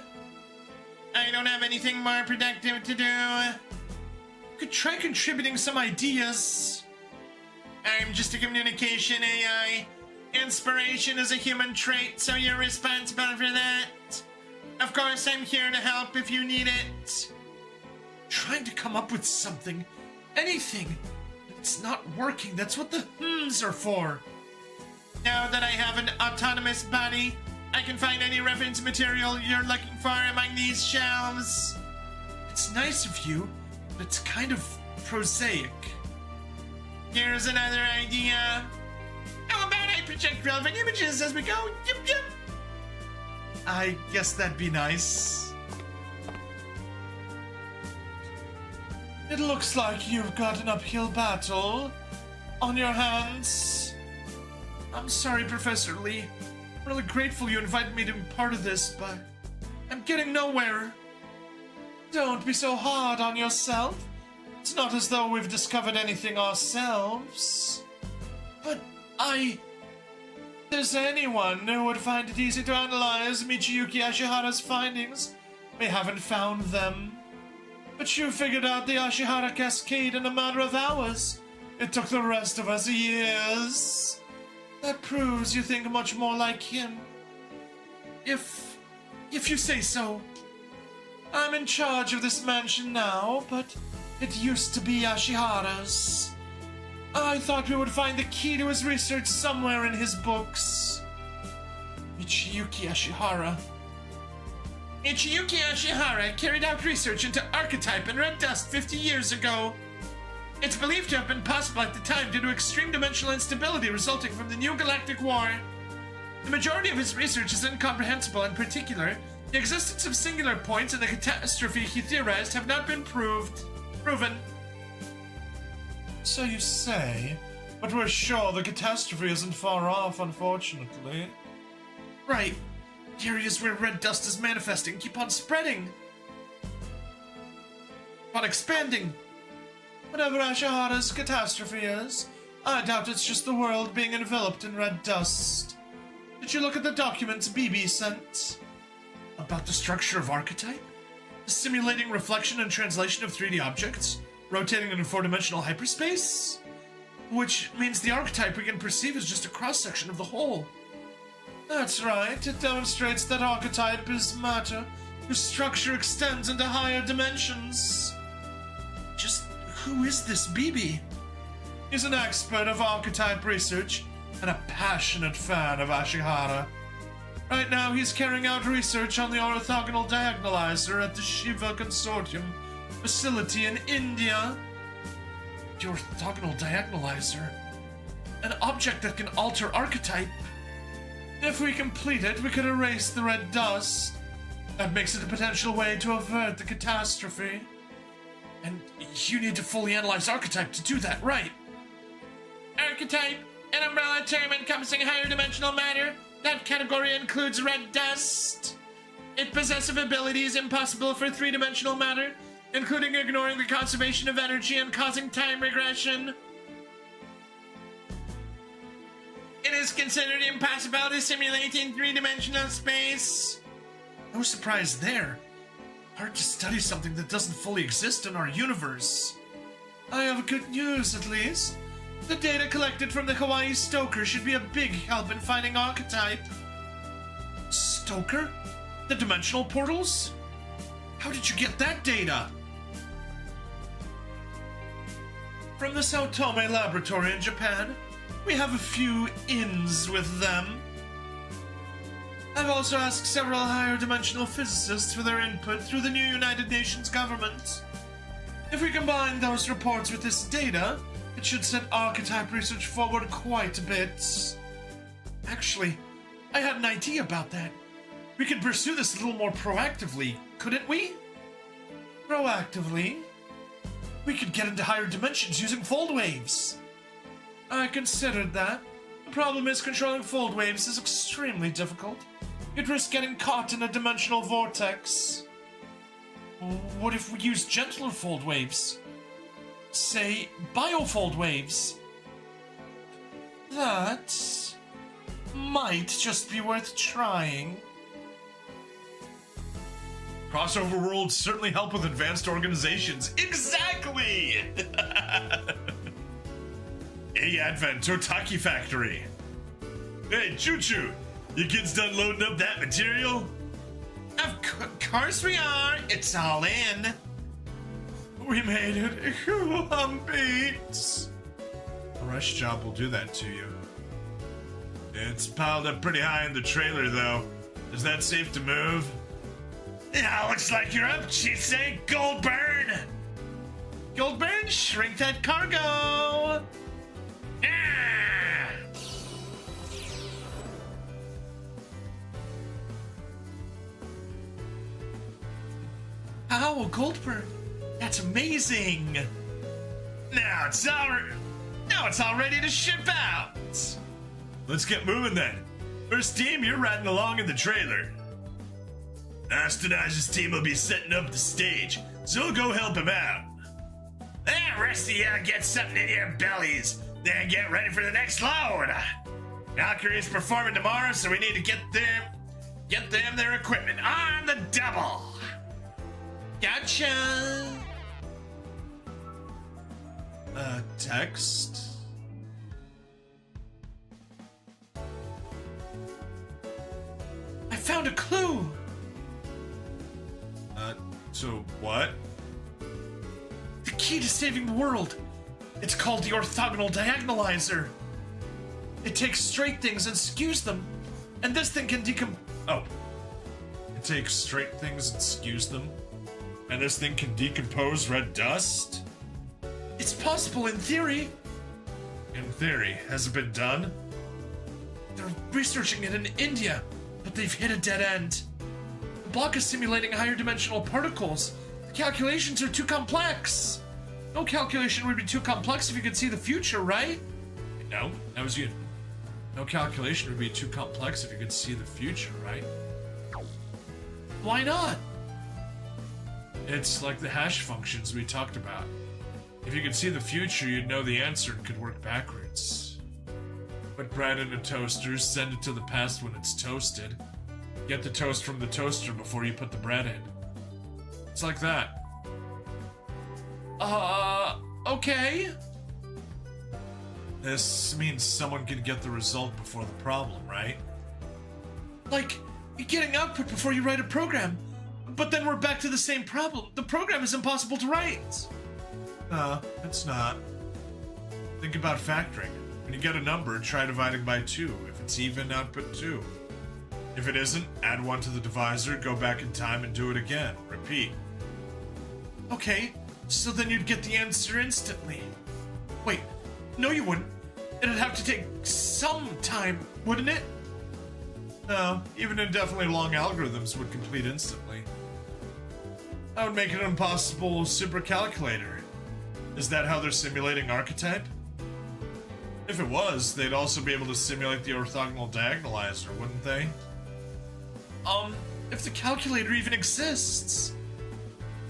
I don't have anything more productive to do. Could try contributing some ideas. I'm just a communication AI. Inspiration is a human trait, so you're responsible for that. Of course, I'm here to help if you need it. Trying to come up with something. Anything. It's not working. That's what the hmms are for. Now that I have an autonomous body, I can find any reference material you're looking for among these shelves. It's nice of you, but it's kind of prosaic. Here's another idea. How about I project relevant images as we go? Yip, yip. I guess that'd be nice. It looks like you've got an uphill battle on your hands. I'm sorry, Professor Lee. I'm really grateful you invited me to be part of this, but I'm getting nowhere. Don't be so hard on yourself. It's not as though we've discovered anything ourselves. But if there's anyone who would find it easy to analyze Michiyuki Ashihara's findings, we haven't found them. But you figured out the Ashihara Cascade in a matter of hours. It took the rest of us years. That proves you think much more like him. If you say so. I'm in charge of this mansion now, but it used to be Ashihara's. I thought we would find the key to his research somewhere in his books. Michiyuki Ashihara. Michiyuki Ashihara carried out research into archetype and red dust 50 years ago. It's believed to have been possible at the time due to extreme dimensional instability resulting from the New Galactic War. The majority of his research is incomprehensible. In particular, the existence of singular points and the catastrophe he theorized have not been proven. So you say, but we're sure the catastrophe isn't far off, unfortunately. Right. The areas where red dust is manifesting keep on spreading. On expanding. Whatever Ashihara's catastrophe is, I doubt it's just the world being enveloped in red dust. Did you look at the documents BB sent? About the structure of archetype? The simulating reflection and translation of 3D objects, rotating in a 4-dimensional hyperspace? Which means the archetype we can perceive is just a cross-section of the whole. That's right. It demonstrates that archetype is matter, whose structure extends into higher dimensions. Just who is this BB? He's an expert of archetype research and a passionate fan of Ashihara. Right now, he's carrying out research on the orthogonal diagonalizer at the Shiva Consortium facility in India. The orthogonal diagonalizer? An object that can alter archetype? If we complete it, we could erase the red dust. That makes it a potential way to avert the catastrophe. And you need to fully analyze archetype to do that, right? Archetype, an umbrella term encompassing higher dimensional matter. That category includes red dust. It possesses abilities impossible for 3-dimensional matter, including ignoring the conservation of energy and causing time regression. It is considered impossible to simulate in 3-dimensional space. No surprise there. Hard to study something that doesn't fully exist in our universe. I have good news, at least. The data collected from the Hawaii Stoker should be a big help in finding archetype. Stoker? The dimensional portals? How did you get that data? From the Sao Tome laboratory in Japan. We have a few ins with them. I've also asked several higher dimensional physicists for their input through the new United Nations government. If we combine those reports with this data, it should set archetype research forward quite a bit. Actually, I had an idea about that. We could pursue this a little more proactively, couldn't we? Proactively? We could get into higher dimensions using fold waves. I considered that. The problem is controlling fold waves is extremely difficult. You'd risk getting caught in a dimensional vortex. What if we use gentler fold waves? Say, biofold waves. That might just be worth trying. Crossover worlds certainly help with advanced organizations. Exactly! Hey, Advent, Totaki Factory. Hey, Choo-Choo, you kids done loading up that material? Of course we are. It's all in. We made it. Beats. A rush job will do that to you. It's piled up pretty high in the trailer, though. Is that safe to move? Yeah, looks like you're up, Chisei Goldburn. Goldburn, shrink that cargo. Yeah. Ow, Goldburn. That's amazing. Now it's all ready to ship out. Let's get moving then. First team, you're riding along in the trailer. Astanage's team will be setting up the stage, so we'll go help him out. Then rest of you get something in your bellies. Then get ready for the next load. Valkyrie's performing tomorrow, so we need to get them their equipment on the double. Gotcha. Text? I found a clue. So what? The key to saving the world. It's called the orthogonal diagonalizer. It takes straight things and skews them. And this thing can Oh. It takes straight things and skews them? And this thing can decompose red dust? It's possible in theory. In theory. Has it been done? They're researching it in India, but they've hit a dead end. The block is simulating higher dimensional particles. The calculations are too complex. No calculation would be too complex if you could see the future, right? No, that was you. No calculation would be too complex if you could see the future, right? Why not? It's like the hash functions we talked about. If you could see the future, you'd know the answer and could work backwards. Put bread in a toaster, send it to the past when it's toasted. Get the toast from the toaster before you put the bread in. It's like that. Okay. This means someone can get the result before the problem, right? Like, getting output before you write a program. But then we're back to the same problem. The program is impossible to write. No, it's not. Think about factoring. When you get a number, try dividing by 2. If it's even, output 2. If it isn't, add 1 to the divisor, go back in time and do it again. Repeat. Okay, so then you'd get the answer instantly. Wait, no you wouldn't. It'd have to take some time, wouldn't it? No, even indefinitely long algorithms would complete instantly. That would make it an impossible supercalculator. Is that how they're simulating archetype? If it was, they'd also be able to simulate the orthogonal diagonalizer, wouldn't they? If the calculator even exists.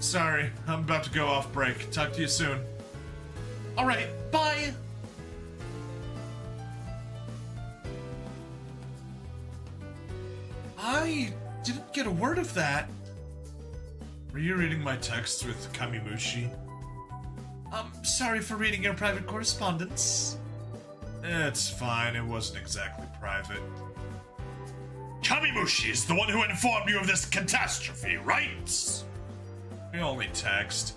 Sorry, I'm about to go off break. Talk to you soon. Alright, bye. I didn't get a word of that. Were you reading my texts with Kamimushi? Sorry for reading your private correspondence. It's fine, it wasn't exactly private. Kamimushi is the one who informed you of this catastrophe, right? We only text.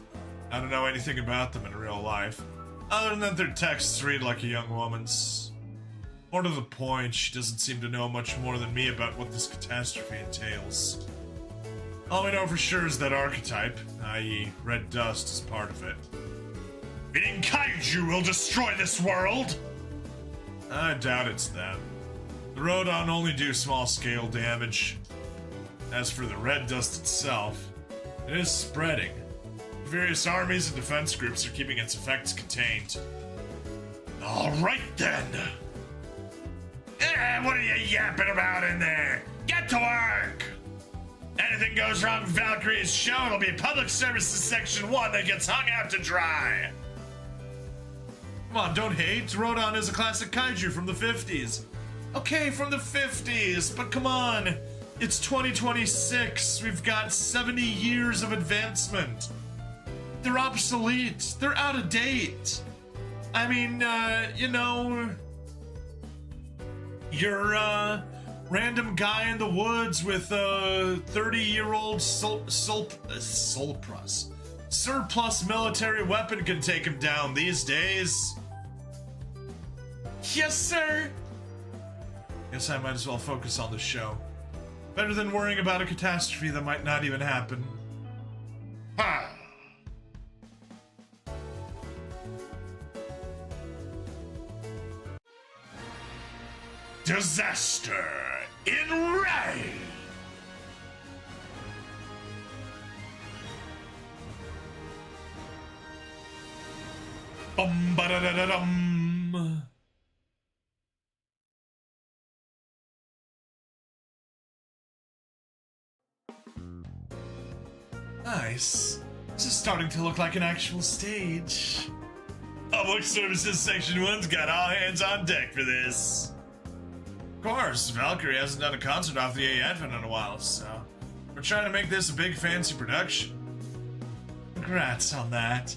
I don't know anything about them in real life, other than that their texts read like a young woman's. More to the point, she doesn't seem to know much more than me about what this catastrophe entails. All we know for sure is that archetype, i.e. red dust, is part of it. Meaning kaiju will destroy this world? I doubt it's them. The Rodon only do small-scale damage. As for the red dust itself, it is spreading. Various armies and defense groups are keeping its effects contained. Alright then. What are you yapping about in there? Get to work! Anything goes wrong with Valkyrie's show, it'll be Public Services Section 1 that gets hung out to dry. Come on, don't hate. Rodon is a classic kaiju from the 50s. Okay, from the 50s, but come on. It's 2026. We've got 70 years of advancement. They're obsolete. They're out of date. I mean, you know, you're random guy in the woods with a 30-year-old surplus military weapon can take him down these days. Yes, sir. Guess I might as well focus on the show. Better than worrying about a catastrophe that might not even happen. Ha! Disaster in Ray! Ba-da-da-da-dum. Nice. This is starting to look like an actual stage. Public Services Section 1's got all hands on deck for this. Of course, Valkyrie hasn't done a concert off the A Advent in a while, so we're trying to make this a big fancy production. Congrats on that.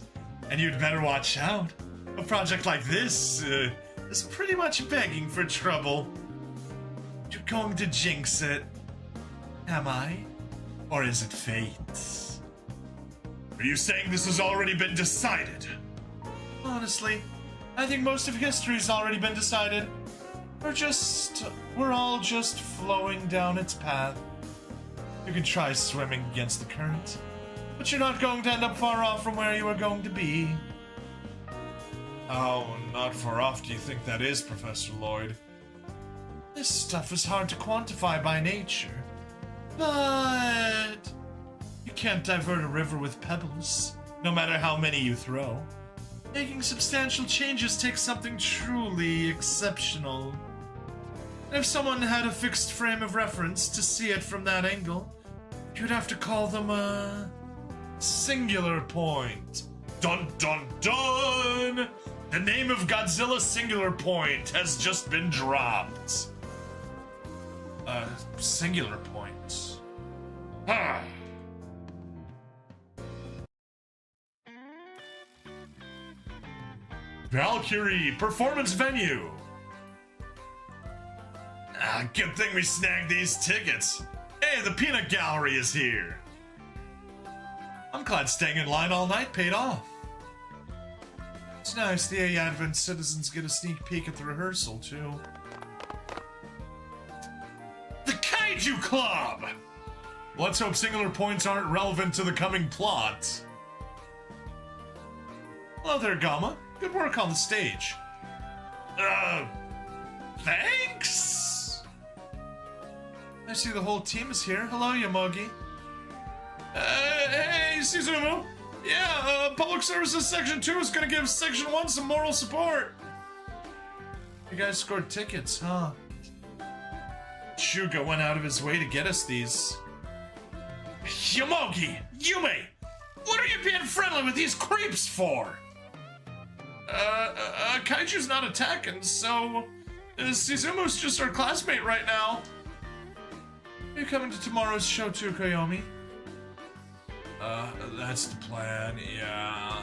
And you'd better watch out. A project like this is pretty much begging for trouble. You're going to jinx it. Am I? Or is it fate? Are you saying this has already been decided? Honestly, I think most of history's already been decided. We're all just flowing down its path. You can try swimming against the current, but you're not going to end up far off from where you are going to be. How not far off do you think that is, Professor Lloyd? This stuff is hard to quantify by nature, but you can't divert a river with pebbles, no matter how many you throw. Making substantial changes takes something truly exceptional. And if someone had a fixed frame of reference to see it from that angle, you'd have to call them a singular point. Dun dun dun! The name of Godzilla Singular Point has just been dropped. Singular Point. Huh. Valkyrie Performance Venue. Good thing we snagged these tickets. Hey, the peanut gallery is here. I'm glad staying in line all night paid off. It's nice the A Advent citizens get a sneak peek at the rehearsal, too. The Kaiju Club! Let's hope singular points aren't relevant to the coming plot. Hello there, Gamma. Good work on the stage. Thanks? I see the whole team is here. Hello, Yamogi. Hey, Suzumu. Yeah, Public Services Section 2 is gonna give Section 1 some moral support. You guys scored tickets, huh? Shuga went out of his way to get us these. Yamogi! Yume! What are you being friendly with these creeps for? Kaiju's not attacking, so... Suzumu's just our classmate right now. Are you coming to tomorrow's show too, Koyomi? That's the plan, yeah.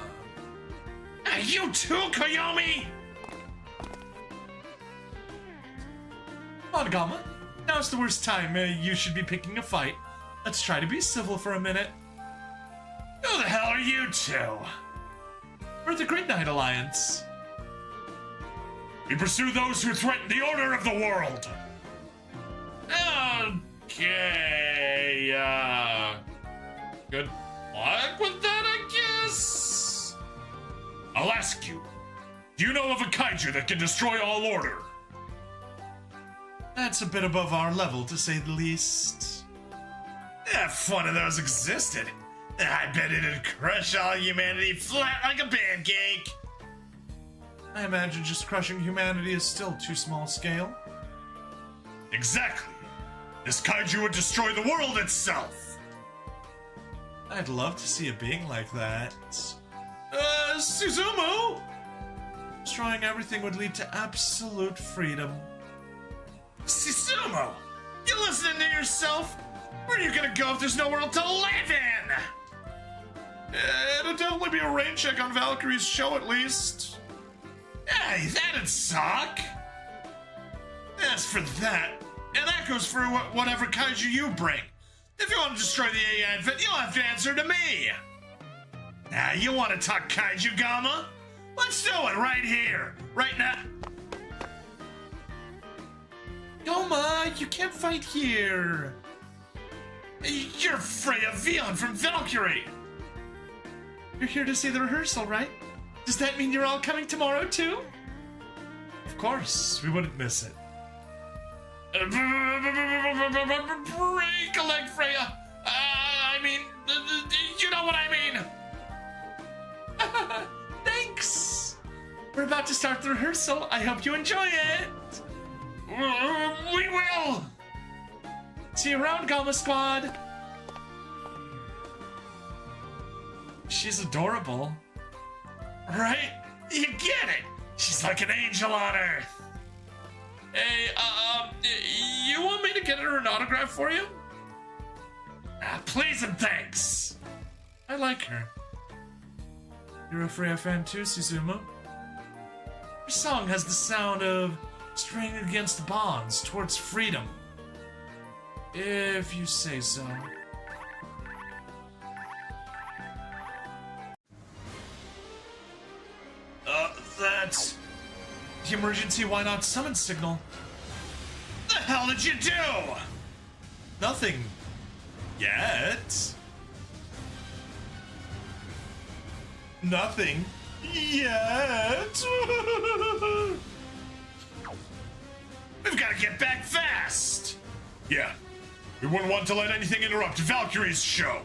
You too, Koyomi! Come on, Gamma. Now's the worst time you should be picking a fight. Let's try to be civil for a minute. Who the hell are you two? We're the Great Knight Alliance. We pursue those who threaten the order of the world. Okay, good luck with that, I guess? I'll ask you, do you know of a kaiju that can destroy all order? That's a bit above our level, to say the least. If one of those existed, I bet it'd crush all humanity flat like a pancake. I imagine just crushing humanity is still too small scale. Exactly. This kaiju would destroy the world itself. I'd love to see a being like that. Suzumu? Destroying everything would lead to absolute freedom. Suzumu, you listening to yourself? Where are you gonna go if there's no world to live in? It'll definitely be a rain check on Valkyrie's show at least. Hey, that'd suck. As for that, and that goes for whatever kaiju you bring. If you want to destroy the A Advent, you'll have to answer to me. Now, you want to talk kaiju, Gamma? Let's do it right here, right now. Gamma, you can't fight here. You're Freya Vion from Valkyrie. You're here to see the rehearsal, right? Does that mean you're all coming tomorrow, too? Of course, we wouldn't miss it. Break a leg, Freya. You know what I mean. Thanks. We're about to start the rehearsal. I hope you enjoy it. We will. See you around, Gamma Squad. She's adorable. Right? You get it. She's like an angel on Earth. Hey, you want me to get her an autograph for you? Please and thanks. I like her. You're a Freya fan too, Suzumu? Her song has the sound of straying against bonds towards freedom. If you say so. That's the emergency why not summon signal. The hell did you do? Nothing. Yet. Nothing. Yet. We've got to get back fast. Yeah. We wouldn't want to let anything interrupt Valkyrie's show.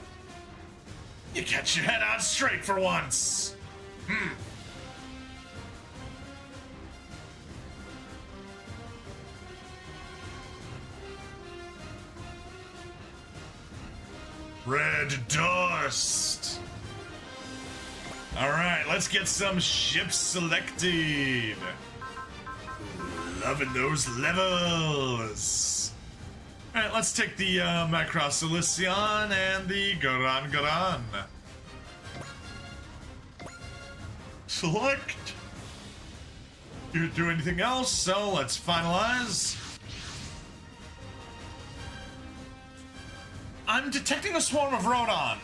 You get your head on straight for once. Red dust. Alright, let's get some ships selected. Loving those levels. Alright, let's take the Macross Elysion and the Garan Garan. Select. You do anything else, so let's finalize. I'm detecting a swarm of Rodon.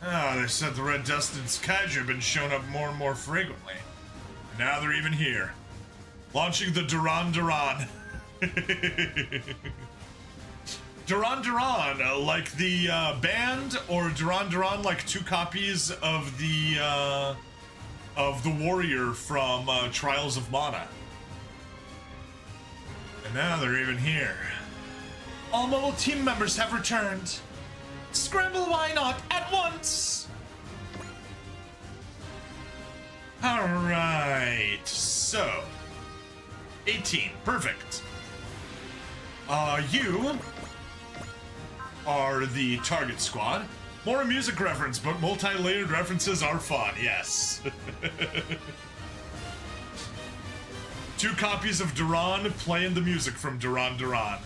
They said the red dusted Kaiju have been showing up more and more frequently. And now they're even here. Launching the Duran Duran. Duran Duran, like the band, or Duran Duran like 2 copies of the warrior from Trials of Mana. And now they're even here. All mobile team members have returned. Scramble why not at once? Alright, so 18, perfect. You are the target squad. More a music reference, but multi-layered references are fun, yes. 2 copies of Duran playing the music from Duran Duran.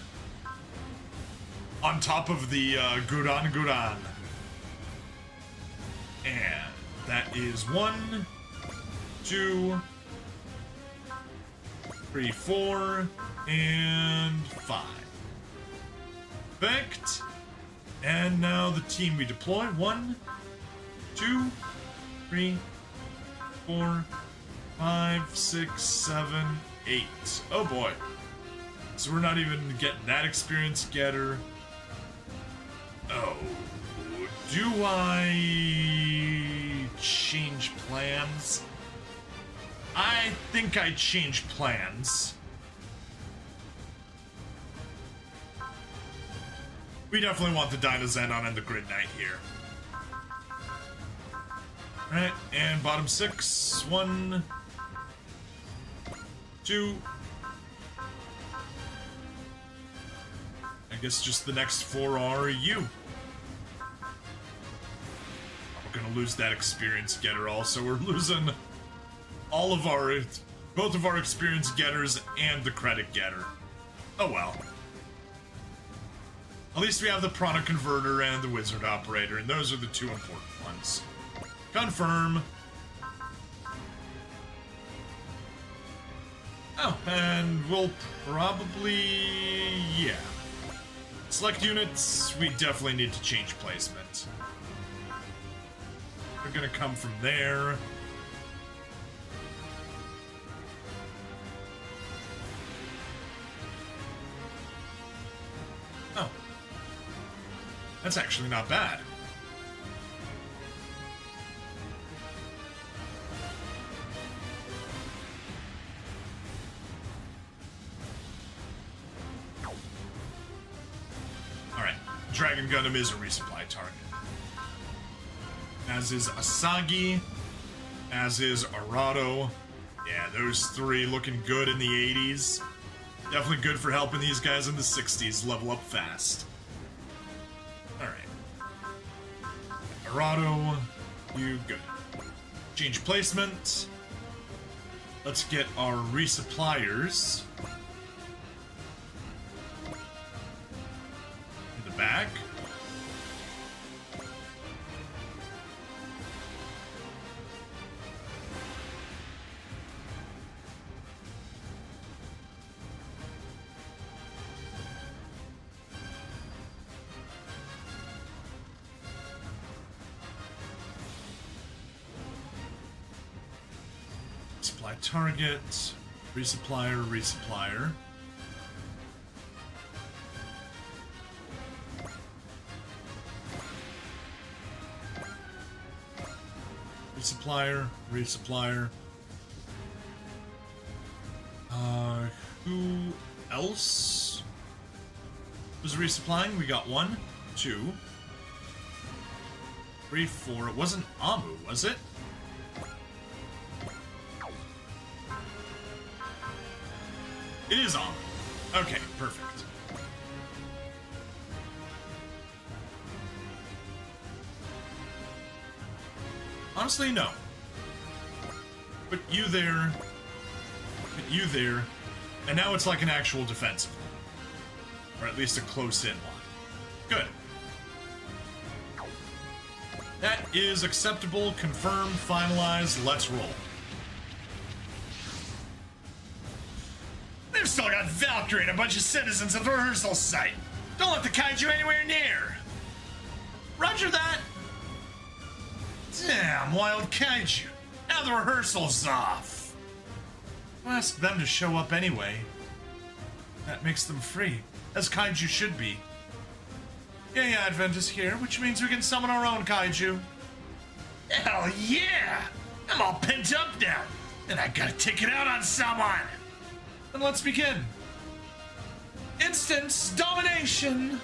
On top of the Guran Guran. And that is 1, 2, 3, 4, and 5. Perfect. And now the team we deploy. 1, 2, 3, 4, 5, 6, 7, 8. Oh boy. So we're not even getting that experience getter. Oh, do I change plans? I think I change plans. We definitely want the Dinoxenon and the Grid Knight here. Alright, and bottom 6. 1, 2. I guess just the next 4 are you. We're gonna lose that experience getter also. We're losing all of both of our experience getters and the credit getter. Oh well. At least we have the Prana Converter and the Wizard Operator, and those are the 2 important ones. Confirm. Oh, and we'll probably... yeah. Select units, we definitely need to change placement. They're gonna come from there. Oh. That's actually not bad. Alright, Dragon Gundam is a resupply target. As is Asagi, as is Arado. Yeah, those 3 looking good in the 80s. Definitely good for helping these guys in the 60s level up fast. Alright. Arado, you good. Change placement. Let's get our resuppliers in the back. Supply target, resupplier, resupplier. Resupplier, resupplier. Who else was resupplying? We got 1, 2, 3, 4. It wasn't Amu, was it? It is on. Okay, perfect. Honestly, no. Put you there. Put you there. And now it's like an actual defensive line. Or at least a close-in line. Good. That is acceptable, confirmed, finalized, let's roll. They've still got Valkyrie and a bunch of citizens at the rehearsal site. Don't let the kaiju anywhere near. Roger that. Damn, wild kaiju. Now the rehearsal's off. I'll ask them to show up anyway. That makes them free, as kaiju should be. Yay, Advent is here, which means we can summon our own kaiju. Hell yeah! I'm all pent up now, and I gotta take it out on someone. Then let's begin. Instance domination.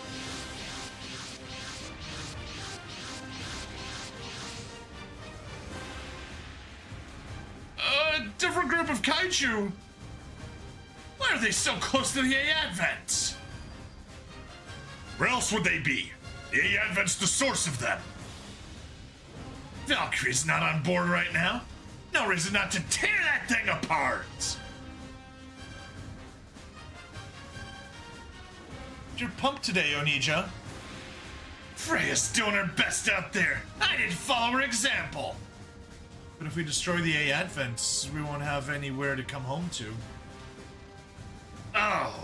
A different group of kaiju. Why are they so close to the A-Advents? Where else would they be? The A-Advent's the source of them. Valkyrie's not on board right now. No reason not to tear that thing apart. You're pumped today, Onija. Freya's doing her best out there. I didn't follow her example. But if we destroy the A-Advents, we won't have anywhere to come home to. Oh.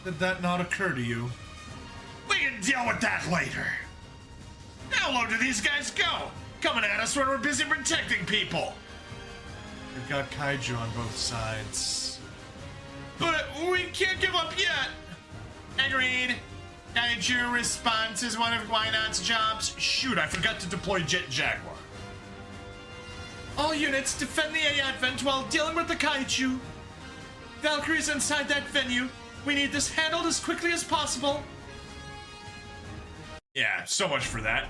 Did that not occur to you? We can deal with that later. How low do these guys go? Coming at us when we're busy protecting people. We've got kaiju on both sides. But we can't give up yet. Agreed. Kaiju response is one of Why Not's jobs. Shoot, I forgot to deploy Jet Jaguar. All units defend the A-Advent while dealing with the kaiju. Valkyrie's inside that venue. We need this handled as quickly as possible. Yeah, so much for that.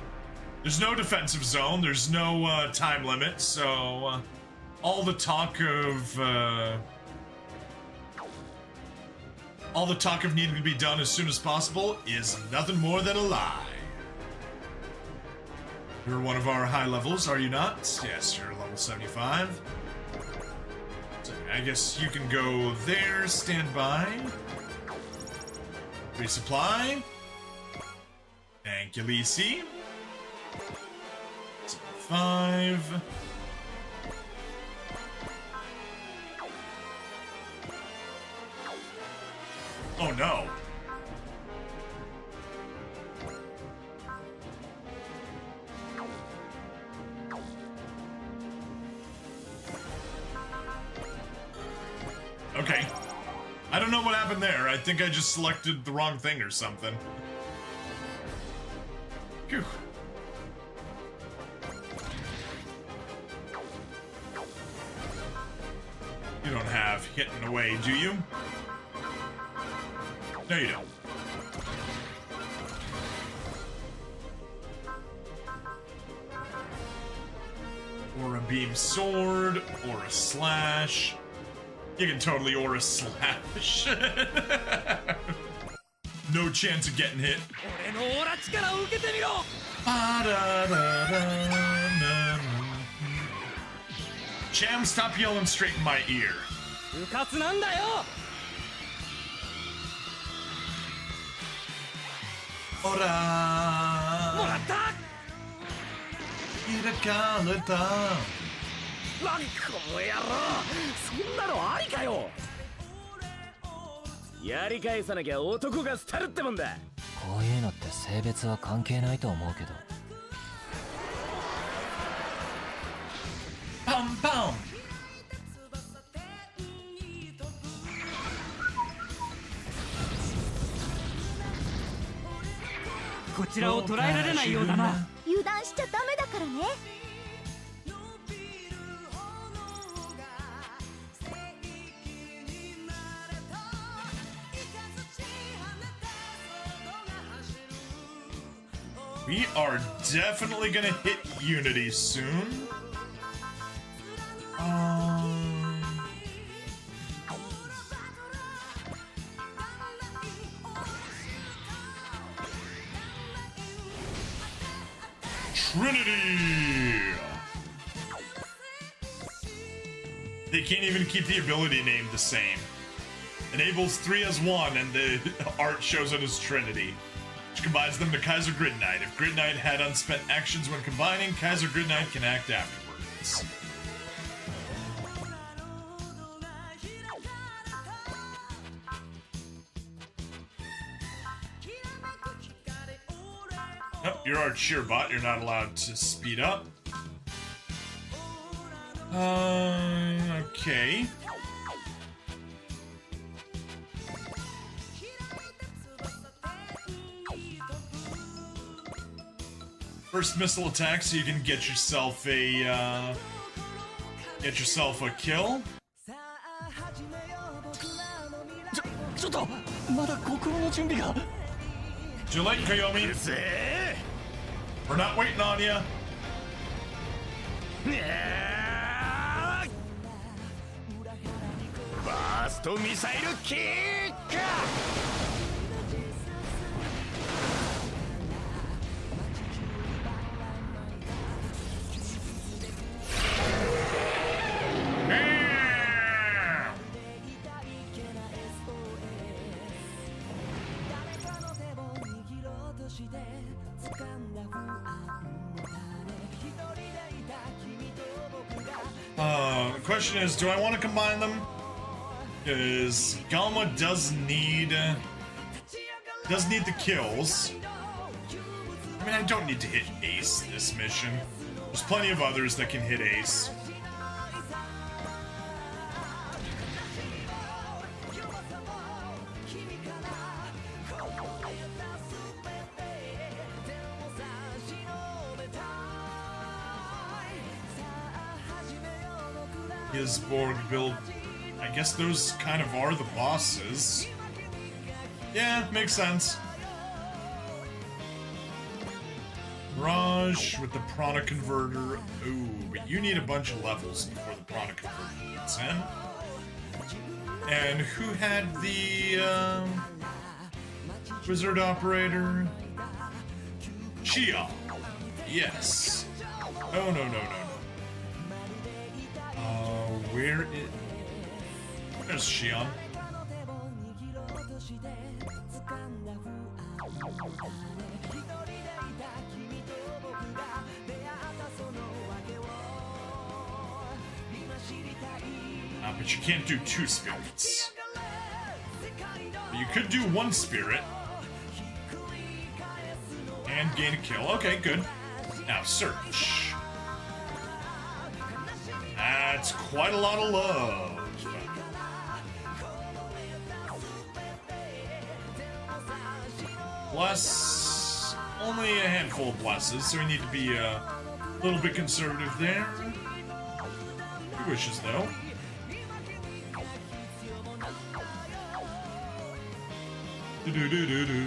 There's no defensive zone, there's no time limit, so all the talk of needing to be done as soon as possible is nothing more than a lie. You're one of our high levels, are you not? Yes, you're level 75. So I guess you can go there, stand by. Resupply. Thank you, Lisi. 5. Oh no. Okay. I don't know what happened there. I think I just selected the wrong thing or something. Phew. You don't have hitting away, do you? No, you don't. Or a beam sword, or a slash. You can totally or a slash. No chance of getting hit. Cham, stop yelling straight in my ear. Ora! Irakalata! この野郎そんなのありかよやり返さなきゃ男が廃るってもんだこういうのって性別は関係ないと思うけど Pum pum. こちらを捉えられないようだな油断しちゃダメだからねWe are definitely gonna hit Unity soon. Trinity. They can't even keep the ability name the same. Enables 3 as 1, and the art shows it as Trinity, which combines them to Kaiser Grid Knight. If Grid Knight had unspent actions when combining, Kaiser Grid Knight can act afterwards. Nope, you're our cheer bot. You're not allowed to speed up. Okay. First missile attack, so you can get yourself a kill. ちょっとまだ心の準備が Too late, Koyomi. We're not waiting on you. バーストミサイルキック The question is, do I want to combine them? Because Galma does need the kills. I mean, I don't need to hit Ace this mission. There's plenty of others that can hit Ace. His Borg build, I guess those kind of are the bosses. Yeah, makes sense. Mirage with the Prana Converter. Ooh, but you need a bunch of levels before the Prana Converter gets in. And who had the Wizard Operator? Chia. Yes. No, no, no, no. Where is... There's Shion. But you can't do 2 spirits. But you could do 1 spirit. And gain a kill. Okay, good. Now, search. That's quite a lot of love. Bless. Only a handful of blesses, so we need to be a little bit conservative there. He wishes, though. Do-do-do-do-do.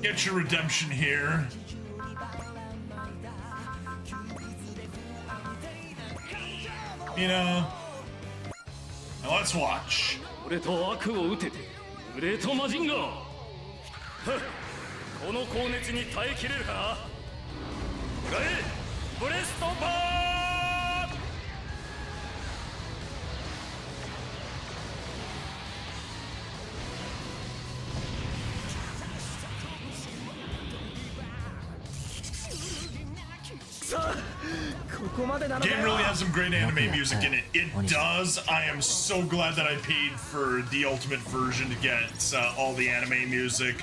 Get your redemption here. You know, now let's watch. 俺と悪を打ててグレートマジンガーこの高熱に耐えきれるかなガエブレストバー Game really has some great anime music in it. It does. I am so glad that I paid for the ultimate version to get all the anime music.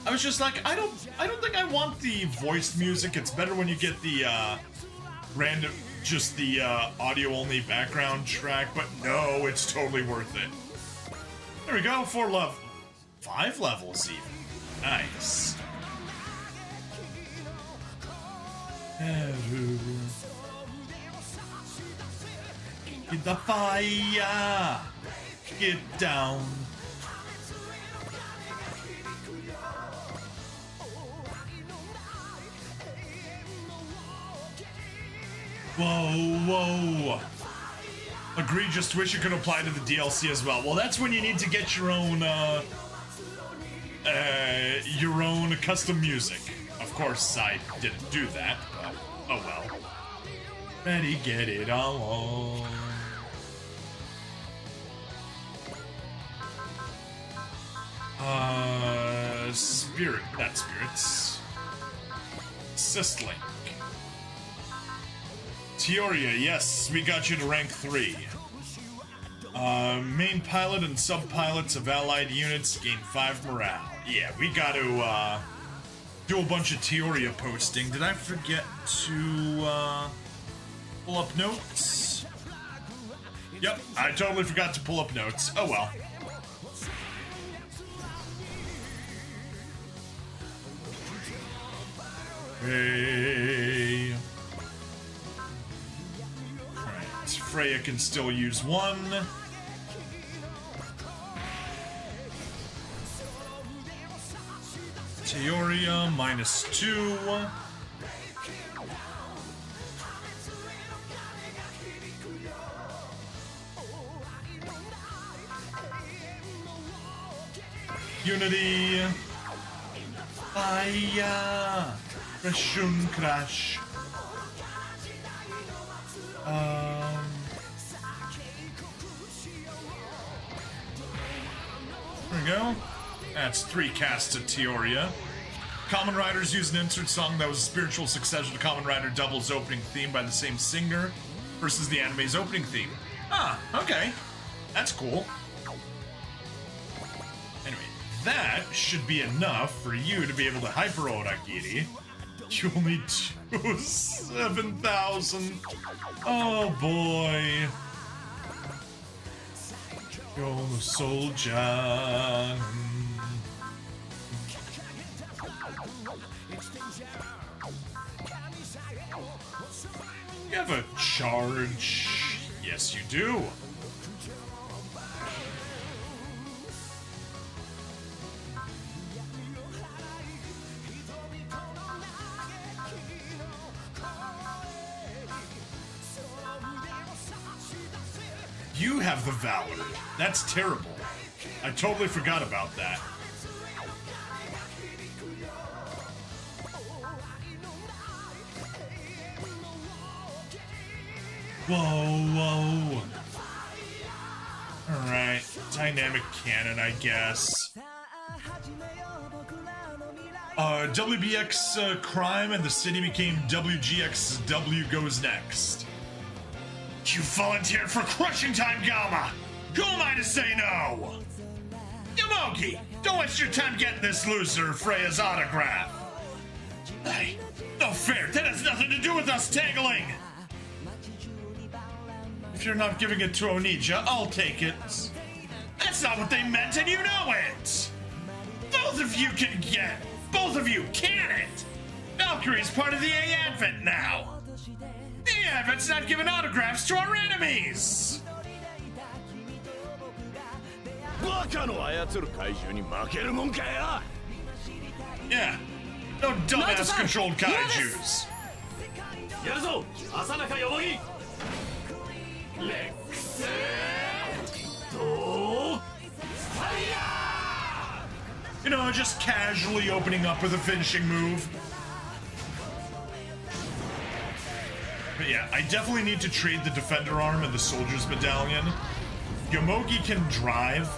I was just like, I don't think I want the voiced music. It's better when you get the random, just the audio only background track. But no, it's totally worth it. There we go. 5 levels even. Nice. Get the fire! Get down! Whoa, whoa! Agree, just wish it could apply to the DLC as well. Well, that's when you need to get your own custom music. Of course, I didn't do that, but oh well. Ready, get it all on. Spirits. Systlink. Teoria, yes, we got you to rank 3. Main pilot and sub-pilots of allied units gain 5 morale. Yeah, we got to, do a bunch of Teoria posting. Did I forget to, pull up notes? Yep, I totally forgot to pull up notes. Oh well. Hey. Alright, Freya can still use 1. Teoria -2. Unity. Fire. Russian crash. There we go. That's 3 casts of Teoria. Kamen Riders use an insert song that was a spiritual successor to Kamen Rider Double's opening theme by the same singer versus the anime's opening theme. Ah, okay. That's cool. Anyway, that should be enough for you to be able to hyper Oragiri. You only do 7,000. Oh boy. You're the soldier. You have a charge. Yes, you do. You have the Valor. That's terrible. I totally forgot about that. Whoa. Alright. Dynamic cannon, I guess. WBX crime and the city became WGX W goes next. You volunteered for crushing time, Gamma! Who am I to say no? Yamogi, don't waste your time getting this loser Freya's autograph. Hey, no fair, that has nothing to do with us tangling! If you're not giving it to Onija, I'll take it. That's not what they meant, and you know it! Both of you can it! Valkyrie's part of the A Advent now! The Advent's not giving autographs to our enemies! Yeah, no dumbass controlled kaijus. You know, just casually opening up with a finishing move. But yeah, I definitely need to trade the Defender Arm and the Soldier's Medallion. Yomogi can drive,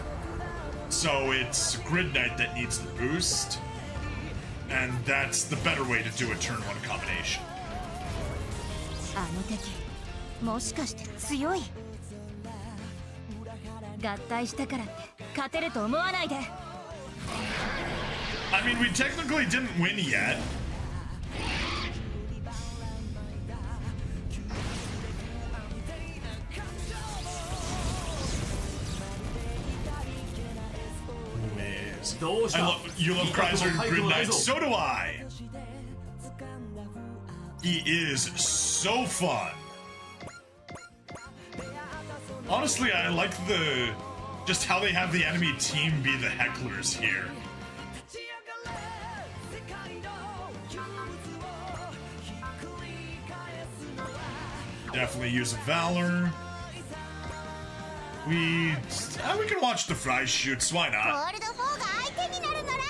so it's Grid Knight that needs the boost. And that's the better way to do a turn 1 combination. あの敵もしかして強い合体したからって勝てると思わないで I mean, we technically didn't win yet. You love Chrysler and Grid Knight, so do I! He is so fun. Honestly, I like just how they have the enemy team be the hecklers here. Definitely use Valor. we can watch the fry shoots. Why ゴ not? ールド4が相手になるなら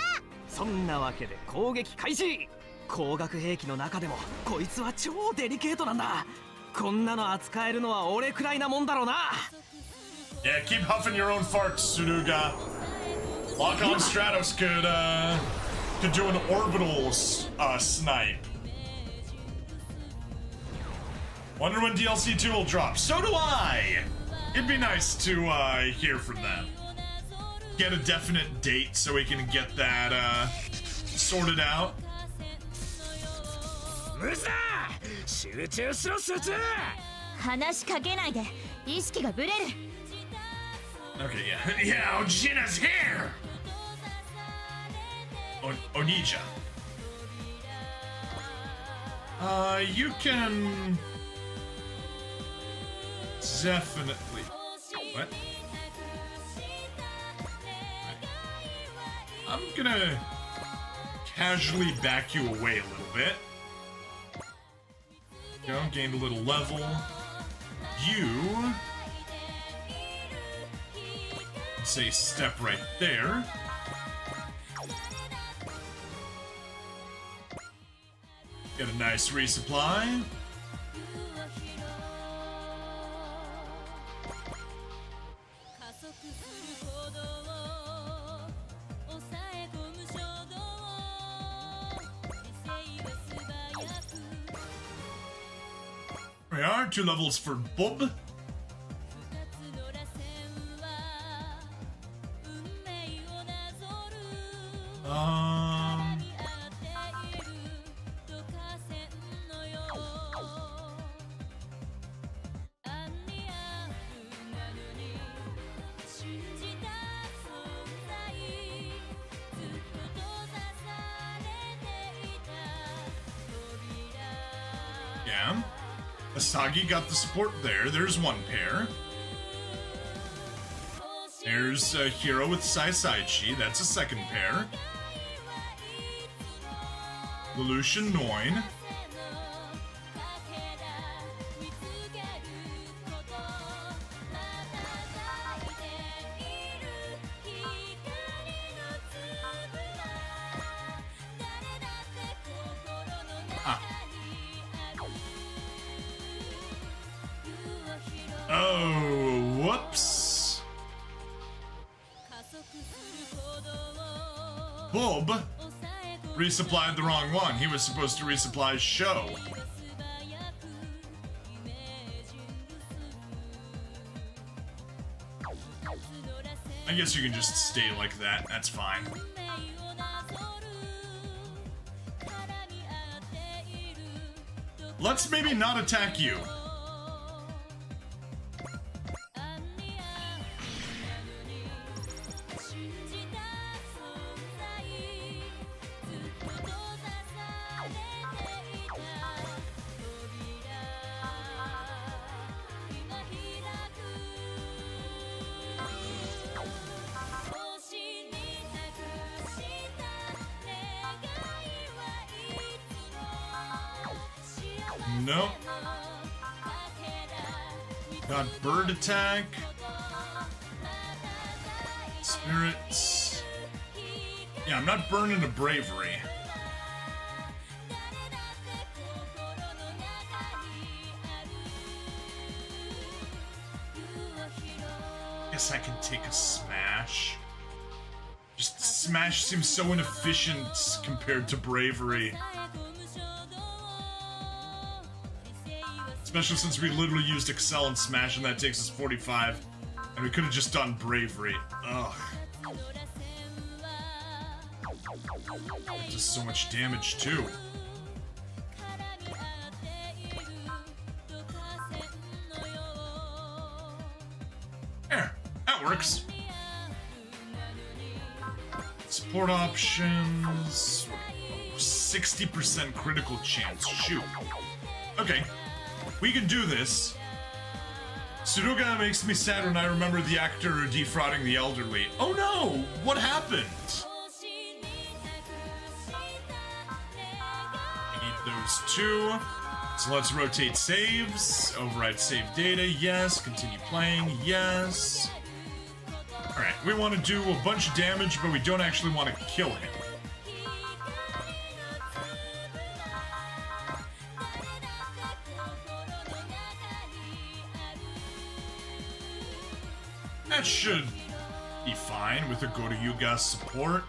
そんなわけで攻撃開始。光学兵器の中でもこいつは超デリケートなんだ。こんなの扱えるのは俺くらいなもんだろうな。 Yeah, keep huffing your own farts, Suruga. Lock on Stratos could do an orbital snipe. Wonder when DLC 2 will drop. So do I! It'd be nice to hear from them. Get a definite date so we can get that sorted out. 無事だ。集中しろ集中。話しかけないで意識がブレる。 Okay, yeah. Yeah, Ojina's here! Onija. You can definitely. What? I'm gonna casually back you away a little bit. Go, gained a little level. You. Say step right there. Get a nice resupply. We are 2 levels for Bob. Yeah. Asagi got the support there. There's one pair. There's a hero with Sai Saichi. That's a second pair. Lelouch and Noin. Oh, whoops. Bob resupplied the wrong one. He was supposed to resupply Show. I guess you can just stay like that. That's fine. Let's maybe not attack you. Nope. Got bird attack. Spirits. Yeah, I'm not burning a bravery. Guess I can take a smash. Just smash seems so inefficient compared to bravery. Especially since we literally used Excel and Smash, and that takes us 45. And we could have just done Bravery. Ugh. It does so much damage, too. There. That works. Support options. 60% critical chance. Shoot. Okay. We can do this. Suruga makes me sad when I remember the actor defrauding the elderly. Oh no! What happened? I need those two. So let's rotate saves, override save data, yes, continue playing, yes. Alright, we want to do a bunch of damage, but we don't actually want to kill him. That should be fine with the Go-to-Yuga support.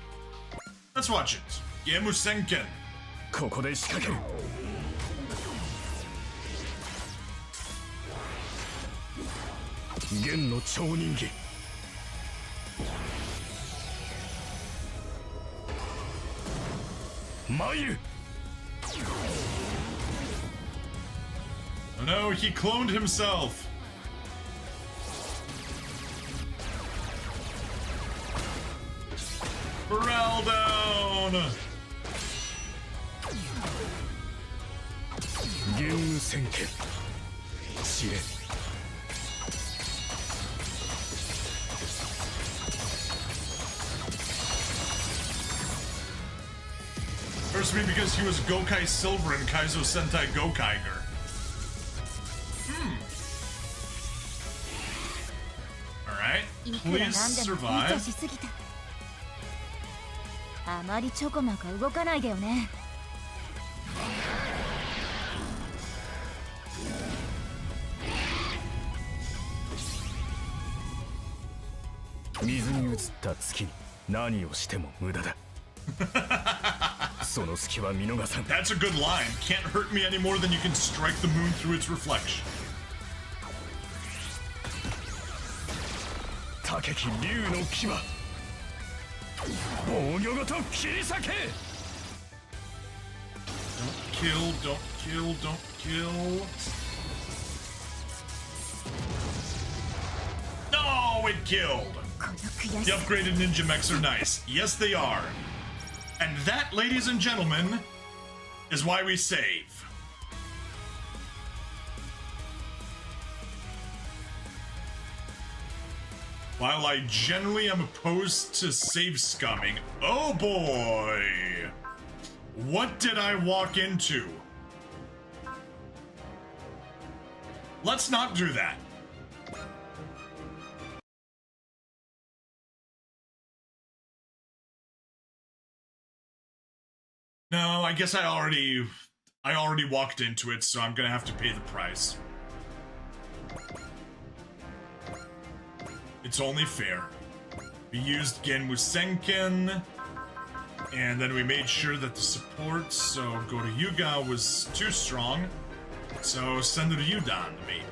Let's watch it. Gemu Senken. ここで仕掛ける弦の超人気眉 Oh no, he cloned himself. Corral down. ゲーム戦剣知れ First me because he was Gokai Silver in Kaizo Sentai Gokaiger. Alright, いくら please なんでも無 survive. 茶しすぎた。あまりちょこまか動かないでよね。水に映った月に何をしても無駄だその隙は見逃さん That's a good line. Can't hurt me any more than you can strike the moon through its reflection. 高き竜の牙防御ごと切り裂け Don't kill, don't kill. No, it killed. この悔し The さ。 upgraded ninja mechs are nice. Yes, they are. And that, ladies and gentlemen, is why we save. While I generally am opposed to save scumming, oh boy! What did I walk into? Let's not do that. No, I guess I already walked into it, so I'm gonna have to pay the price. It's only fair. We used Genmu Senken, and then we made sure that the support, so Go-to-Yuga was too strong, so send it to Yudan, maybe.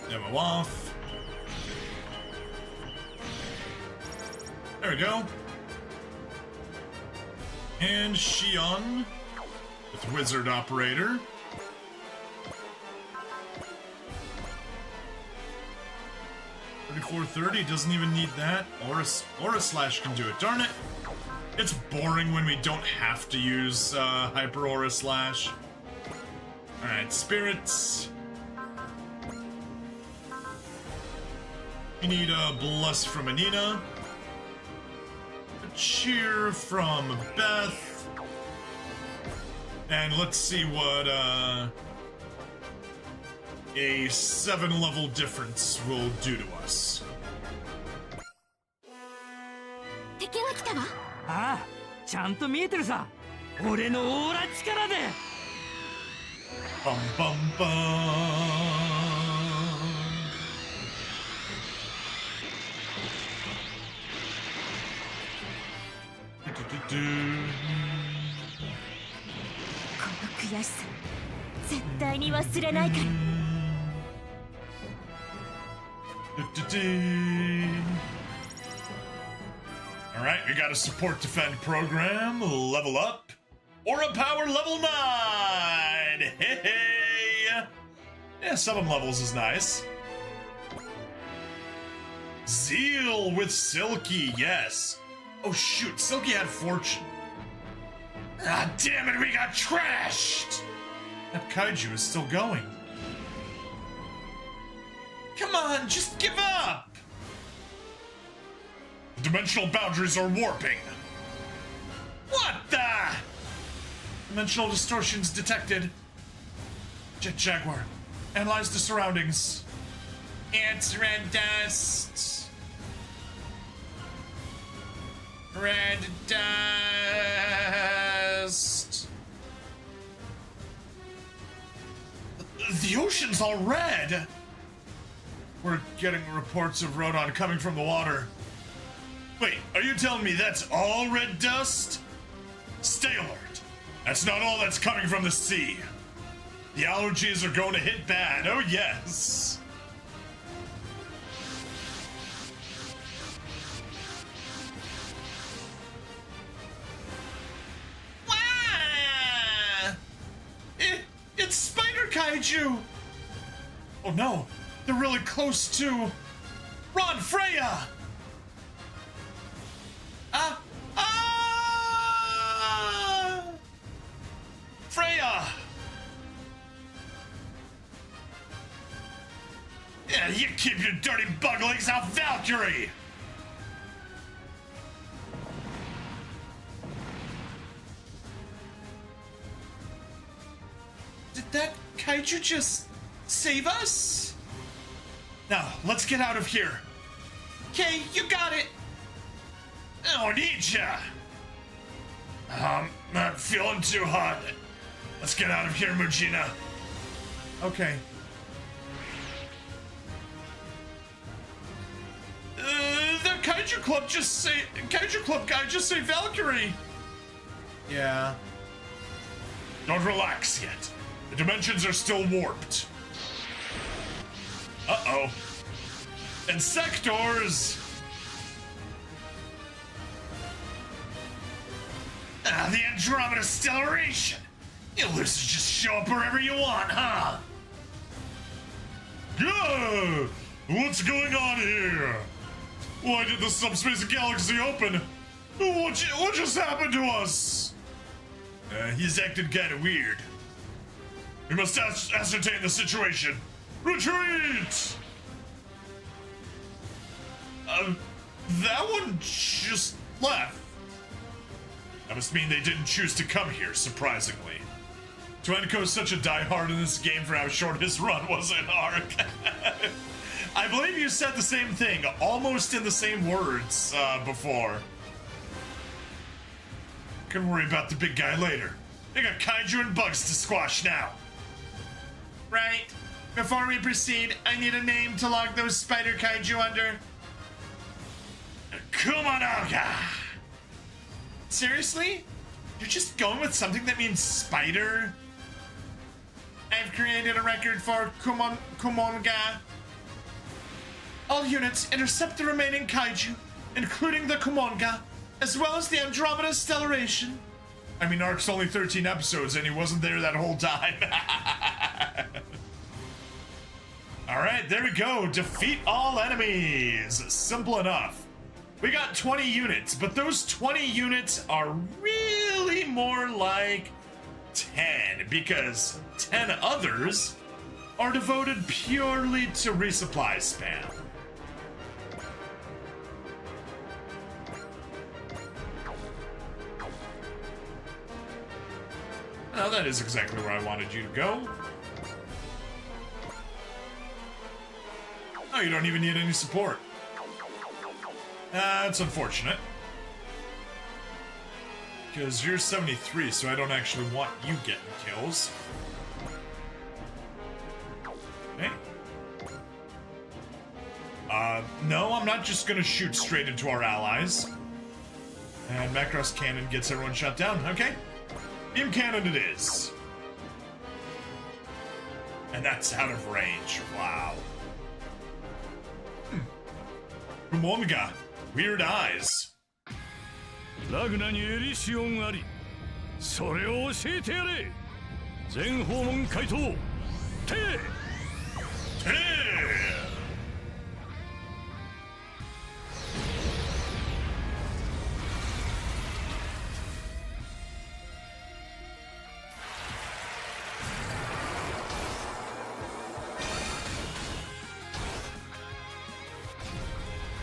Demo off. There we go. And Shion with Wizard Operator. $34.30 doesn't even need that. Aura Slash can do it. Darn it! It's boring when we don't have to use Hyper Aura Slash. Alright, Spirits. We need a Bless from Anina. A Cheer from Beth. And let's see what a 7-level difference will do to us. 敵が来たわ。ああちゃんと見えてるさ俺のオーラ力で Bum bum bum. Do, do, do, do. この悔しさ絶対に忘れないから。 Alright, we got a support defend program. Level up. Aura power level 9! Hey! Yeah, 7 levels is nice. Zeal with Silky, yes. Oh shoot, Silky had fortune. Ah, damn it, we got trashed! That kaiju is still going. Come on, just give up! Dimensional boundaries are warping. What the? Dimensional distortions detected. Jet Jaguar. Analyze the surroundings. It's red dust. Red dust. The ocean's all red. We're getting reports of Rodon coming from the water. Wait, are you telling me that's all red dust? Stay alert. That's not all that's coming from the sea. The allergies are going to hit bad. Oh, yes. Wah! It's Spider Kaiju. Oh, no. They're really close to... Run, Freya! Freya! Yeah, you keep your dirty bug legs off Valkyrie! Did that kaiju just save us? Now, let's get out of here. Okay, you got it. I don't need ya. Not feeling too hot. Let's get out of here, Mujina. Okay. The Kaiju Club guy just say Valkyrie. Yeah. Don't relax yet. The dimensions are still warped. Uh-oh. And sectors. The Andromeda Stellation. You losers just show up wherever you want, huh? Yeah! What's going on here? Why did the subspace galaxy open? What just happened to us? He's acting kind of weird. We must ascertain the situation. Retreat! That one just left. That must mean they didn't choose to come here, surprisingly. Twenko's such a diehard in this game for how short his run was in Ark. I believe you said the same thing, almost in the same words, before. Can worry about the big guy later. They got kaiju and bugs to squash now. Right. Before we proceed, I need a name to log those spider kaiju under. Kumanoga! Seriously? You're just going with something that means spider? I've created a record for Kumonga. All units intercept the remaining kaiju, including the Kumonga, as well as the Andromeda Stellation. I mean, Ark's only 13 episodes and he wasn't there that whole time. Alright, there we go. Defeat all enemies. Simple enough. We got 20 units, but those 20 units are really more like 10, because 10 others are devoted purely to resupply spam. Now that is exactly where I wanted you to go. Oh, you don't even need any support. That's unfortunate. Because you're 73, so I don't actually want you getting kills. Okay. No, I'm not just gonna shoot straight into our allies. And Macross Cannon gets everyone shut down. Okay. Beam Cannon it is. And that's out of range. Wow. Kumonga. Weird eyes. ラグナにエリシオンあり。それを教えてやれ。全訪問回答。て。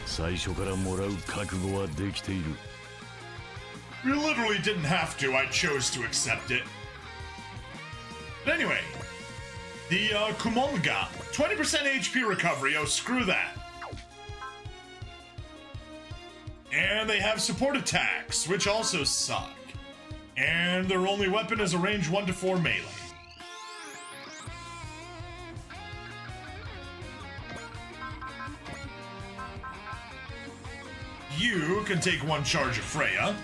最初からもらう覚悟はできている。 You literally didn't have to, I chose to accept it. But anyway, the Kumonga, 20% HP recovery. Oh, screw that. And they have support attacks, which also suck. And their only weapon is a range 1 to 4 melee. You can take one charge of Freya.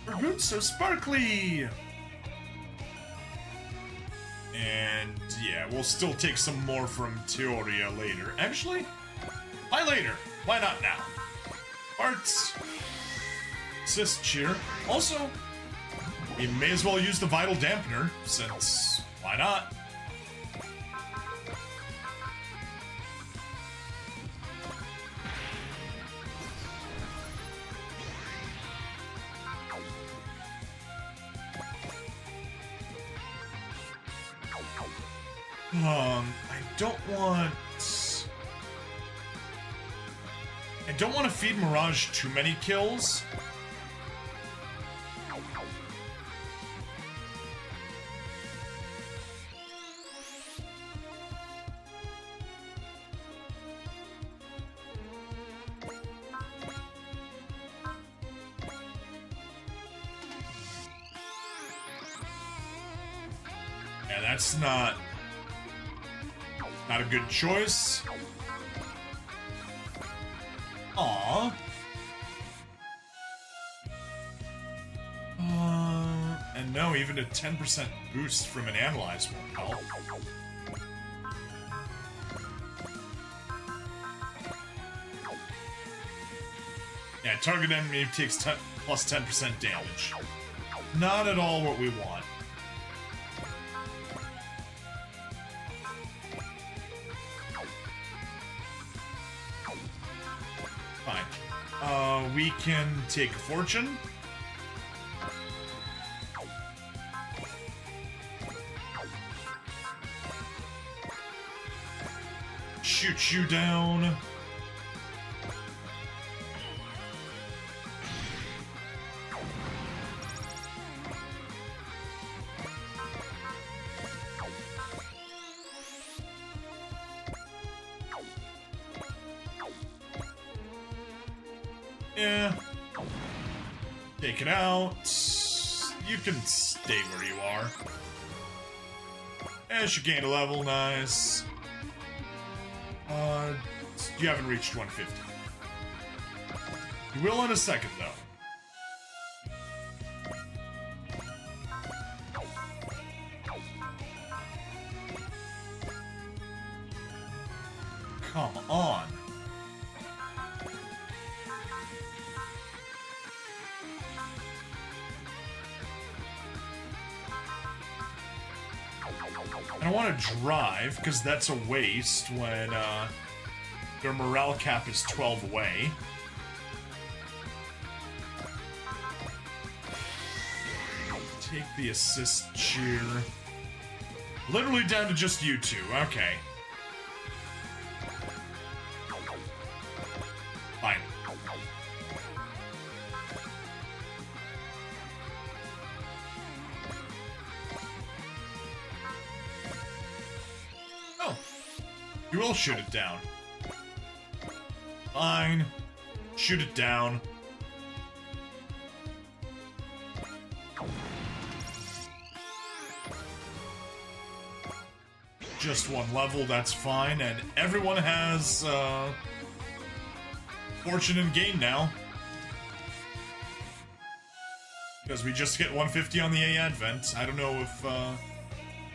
Her boots so sparkly! And yeah, we'll still take some more from Teoria later. Actually, why later? Why not now? Arts. Assist cheer. Also, we may as well use the Vital Dampener, since why not? I don't want to feed Mirage too many kills. Yeah, that's not a good choice. Aww. And no, even a 10% boost from an Analyze won't help. Yeah, target enemy takes plus 10% damage. Not at all what we want. We can take Fortune. Shoot you down. Yeah. Take it out. You can stay where you are. And she gained a level, nice. You haven't reached 150. You will in a second, though. Come on. I don't want to drive, because that's a waste when their morale cap is 12 away. Take the assist cheer. Literally down to just you two, okay. Fine. Oh, you will shoot it down. Fine. Shoot it down. Just one level, that's fine, and everyone has, Fortune and Gain now. Because we just get 150 on the A Advent. I don't know if,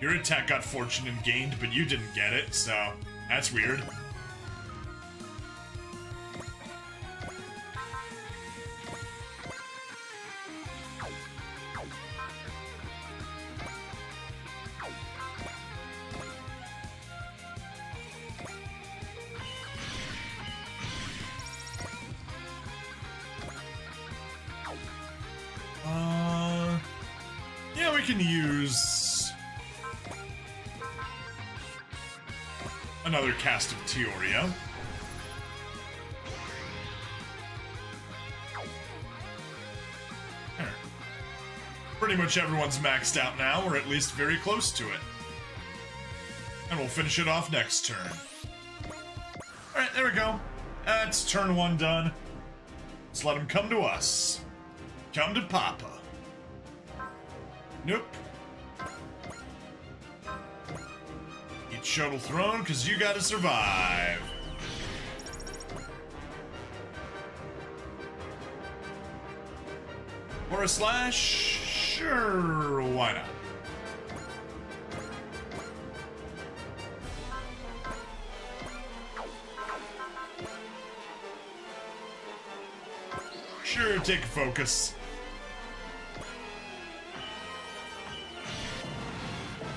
your attack got Fortune and Gained, but you didn't get it, so that's weird. Yeah, we can use another cast of Teoria. There. pretty much everyone's maxed out now, or at least very close to it. And we'll finish it off next turn. Alright, there we go. That's turn 1 done. Let's let him come to us. Come to Papa. Nope. Eat Shuttle Throne, because you gotta survive. Or a slash? Sure, why not? Sure, take a focus.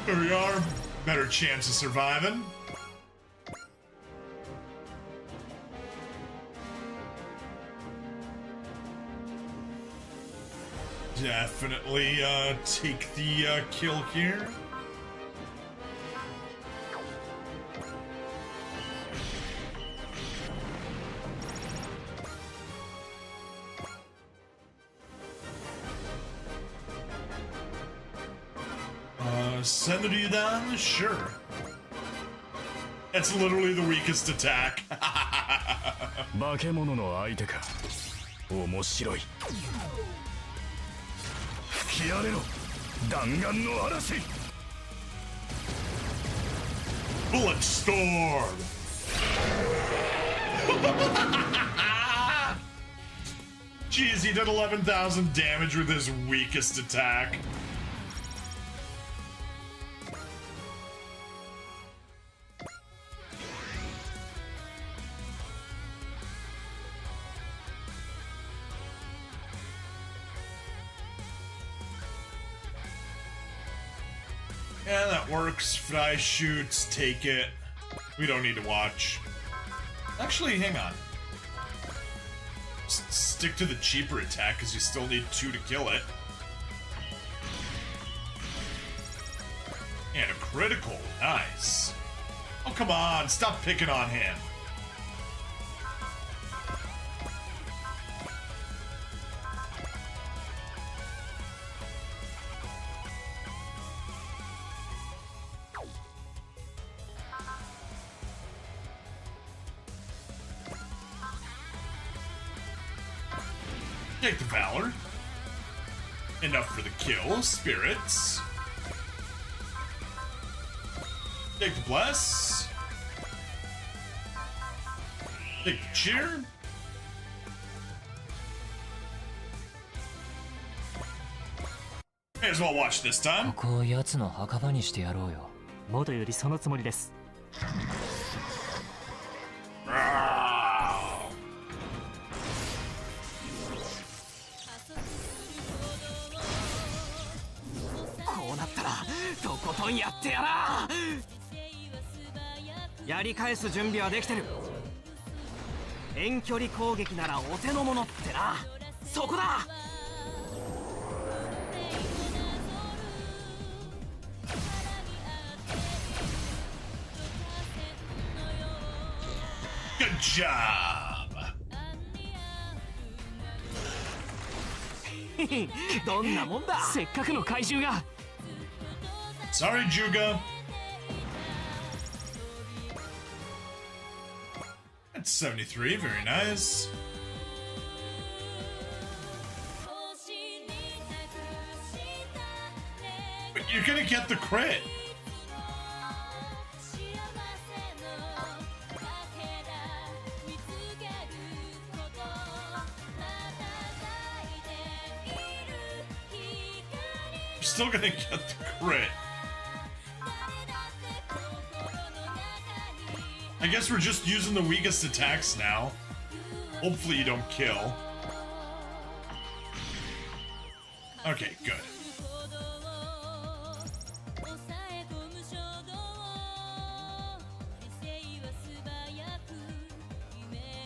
There we are. Better chance of surviving. Definitely take the kill here. Send it you down? Sure. It's literally the weakest attack. 化け物の相手か。面白い。吹き荒れろ。弾丸の嵐。Bulletstorm! Jeez, he did 11,000 damage with his weakest attack. Yeah, that works. Fry shoots, take it. We don't need to watch. Actually, hang on. Stick to the cheaper attack, because you still need 2 to kill it. And a critical. Nice. Oh, come on. Stop picking on him. Take the Valor. Enough for the kill. Spirits. Take the Bless. Take the Cheer. May as well watch this time. ここを奴の墓場にしてやろうよ。元よりそのつもりです。こうなったらとことんやってやら。やり返す準備はできてる。遠距離攻撃ならお手の物ってな。そこだ。Good job. どんなもんだ。せっかくの怪獣が。Sorry, Juga. That's 73, very nice. But you're gonna get the crit. You're still gonna get the crit. I guess we're just using the weakest attacks now. Hopefully you don't kill. Okay, good.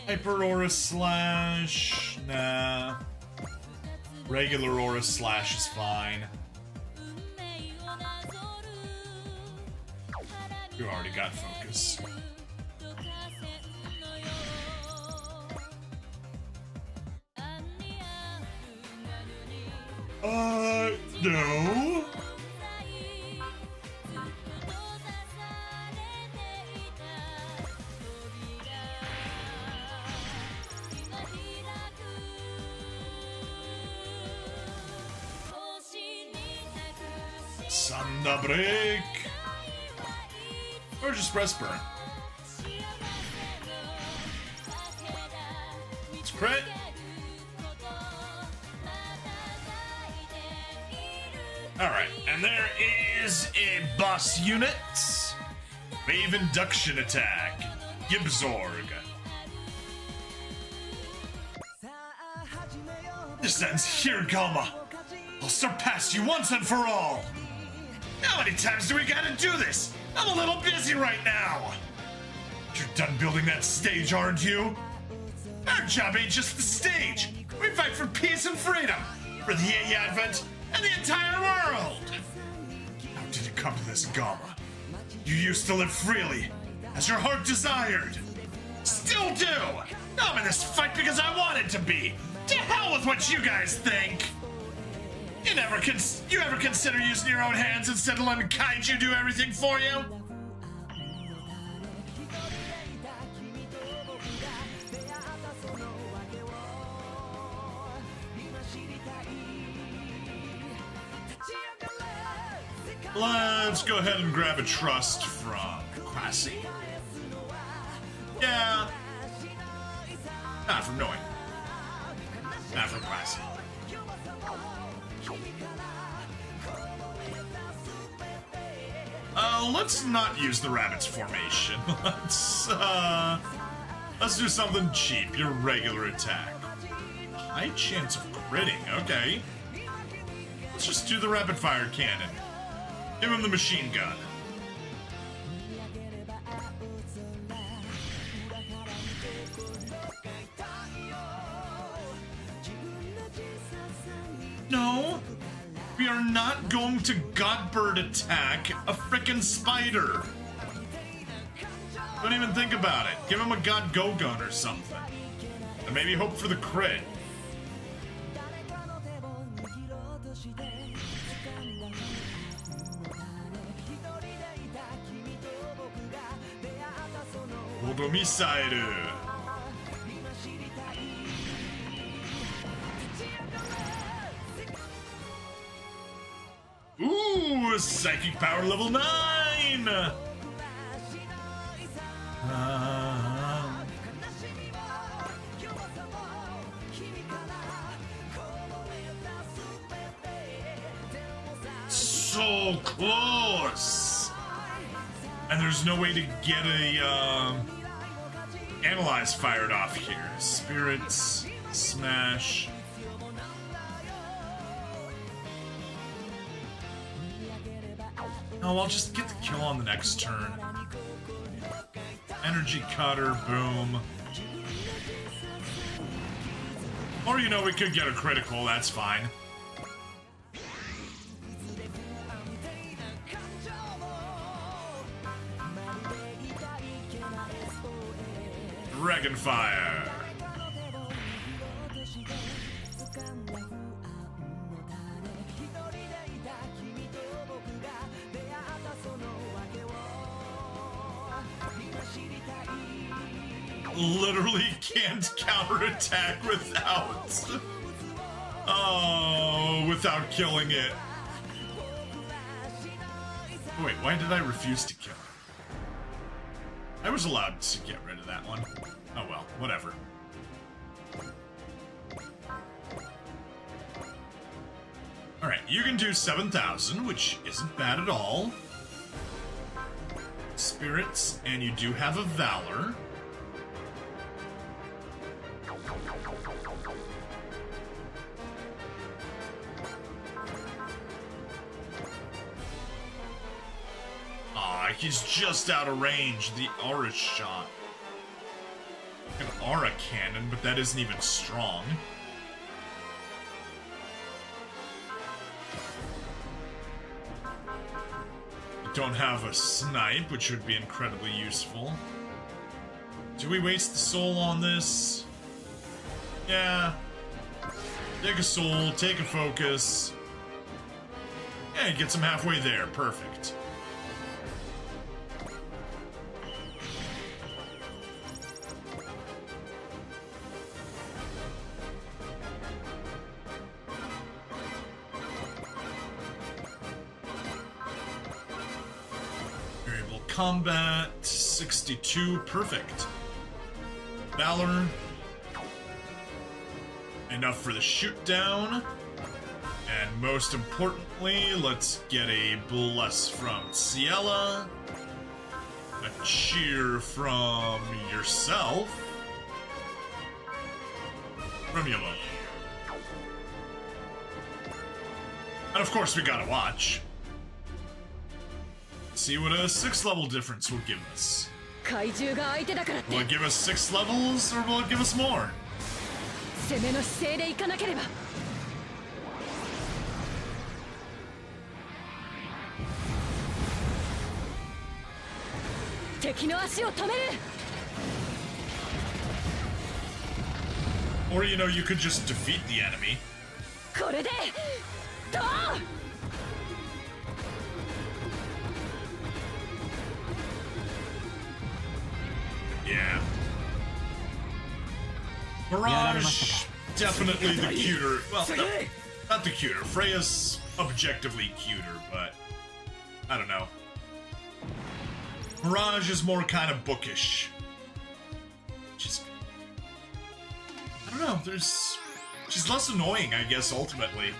Hyper Aura Slash? Nah. Regular Aura Slash is fine. You already got focus. No. Sanda break. Or just press burn. It's crit. Alright, and there is a boss unit. Wave induction attack. Gibzorg. This ends here, Galma. I'll surpass you once and for all. How many times do we gotta do this? I'm a little busy right now. You're done building that stage, aren't you? Our job ain't just the stage. We fight for peace and freedom. For the AI Advent and the entire world. How did it come to this, Gamma? You used to live freely, as your heart desired. Still do. I'm in this fight because I wanted to be. To hell with what you guys think. You ever consider using your own hands instead of letting Kaiju do everything for you? Let's go ahead and grab a trust from Classy. Yeah. Not from Knowing. Not from Classy. Let's not use the rabbit's formation. Let's do something cheap. Your regular attack. High chance of critting. Okay. Let's just do the rapid fire cannon. Give him the machine gun. No, we are not going to Godbird attack a frickin' spider. Don't even think about it. Give him a God Go Gun or something. And maybe hope for the crit. Missile. Ooh, psychic power level 9. So close. And there's no way to get a Analyze fired off here. Spirits, smash. Oh, I'll just get the kill on the next turn. Energy cutter, boom. Or, you know, we could get a critical, that's fine. Dragon Fire. Literally can't counterattack without. Oh, without killing it. Wait, why did I refuse to kill it? I was allowed to get rid of that one. Oh well, whatever. Alright, you can do 7,000, which isn't bad at all. Spirits, and you do have a Valor. He's just out of range. The aura shot. An aura cannon, but that isn't even strong. I don't have a snipe, which would be incredibly useful. Do we waste the soul on this? Yeah. Take a soul, take a focus. Yeah, he gets him halfway there. Perfect. Variable combat, 62. Perfect. Valor. Enough for the shoot down. And most importantly, let's get a bless from Ciela. A cheer from yourself. From Yolo. And of course we gotta watch. See what a 6th level difference will give us. Will it give us 6 levels or will it give us more? 攻めの姿勢でいかなければ。敵の足を止める。 Or you know, you could just defeat the enemy. これでどう？ Yeah. Mirage, definitely the cuter. Well, no, not the cuter. Freya's objectively cuter, but I don't know. Mirage is more kind of bookish. Just, I don't know. She's less annoying, I guess. Ultimately,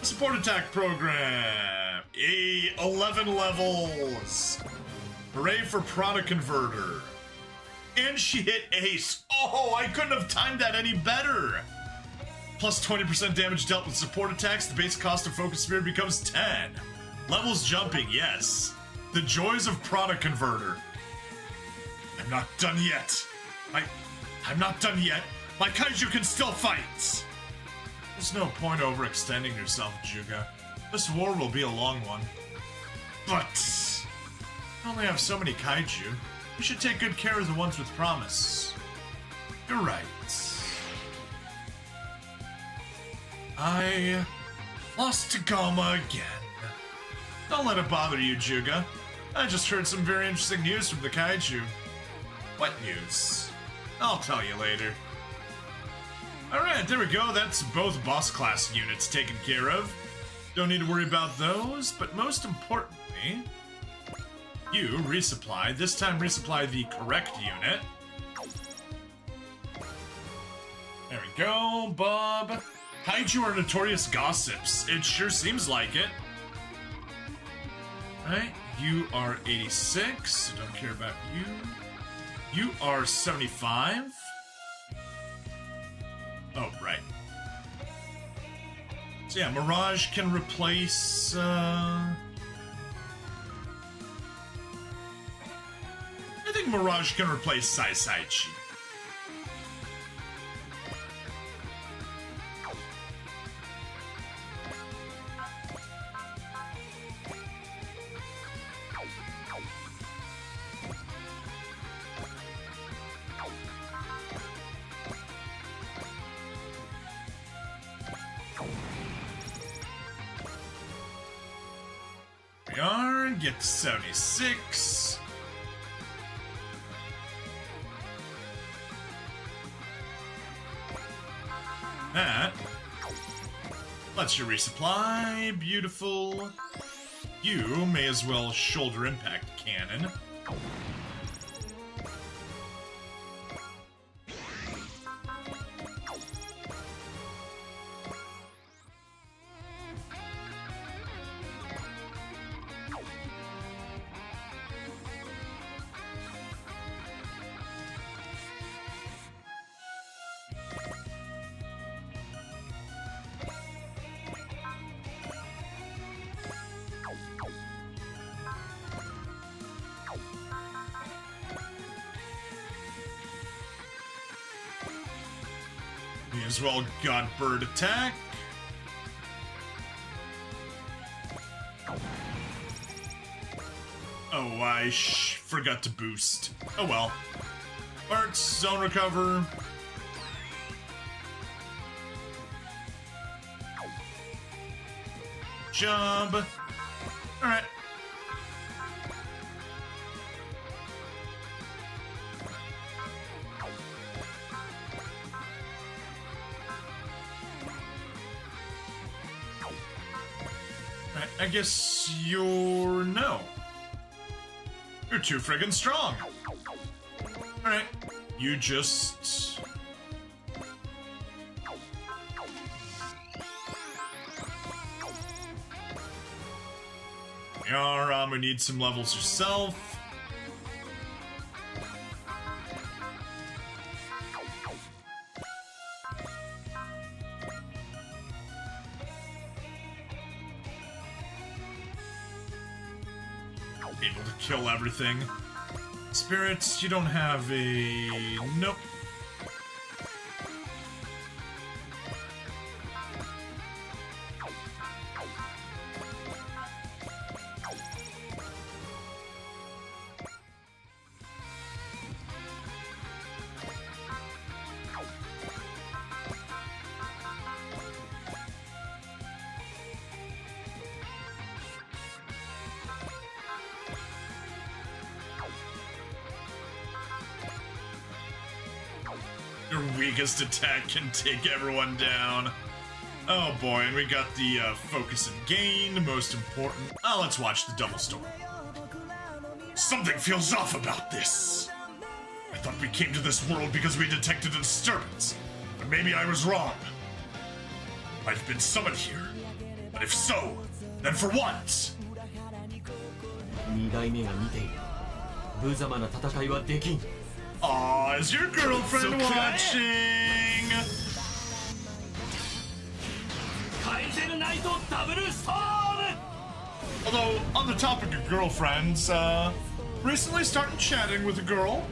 support attack program. 11 levels. Hooray for Prada Converter. And she hit ace. Oh, I couldn't have timed that any better. Plus 20% damage dealt with support attacks. The base cost of Focus Sphere becomes 10. Levels jumping, yes. The joys of Prada Converter. I'm not done yet. I'm not done yet. My kaiju can still fight. There's no point overextending yourself, Juga. This war will be a long one. But I only have so many kaiju. We should take good care of the ones with promise. You're right. I lost to Gama again. Don't let it bother you, Juga. I just heard some very interesting news from the kaiju. What news? I'll tell you later. Alright, there we go. That's both boss class units taken care of. Don't need to worry about those, but most importantly, you resupply. This time resupply the correct unit. There we go, Bob. Kaiju are notorious gossips. It sure seems like it. Right, you are 86, so don't care about you. You are 75. Oh, right. So yeah, Mirage can replace, I think Mirage can replace Sai Chi. We are, get to 76. That lets you resupply. Beautiful. You may as well shoulder impact cannon. May as well God Bird attack. Oh, I forgot to boost. Oh well. Parts, zone recover. Job. Alright. Alright, I guess you're no. You're too friggin' strong. Alright, you just... we need some levels yourself. Able to kill everything. Spirits, you don't have a... Nope. Your weakest attack can take everyone down. Oh boy, and we got the focus and gain, most important. Let's watch the double storm. Something feels off about this. I thought we came to this world because we detected a disturbance, but maybe I was wrong. Might have been summoned here, but if so, then for what? 2代目が見ている。無様な戦いはできん。 Aw, is your girlfriend watching? Although, on the topic of girlfriends, recently started chatting with a girl.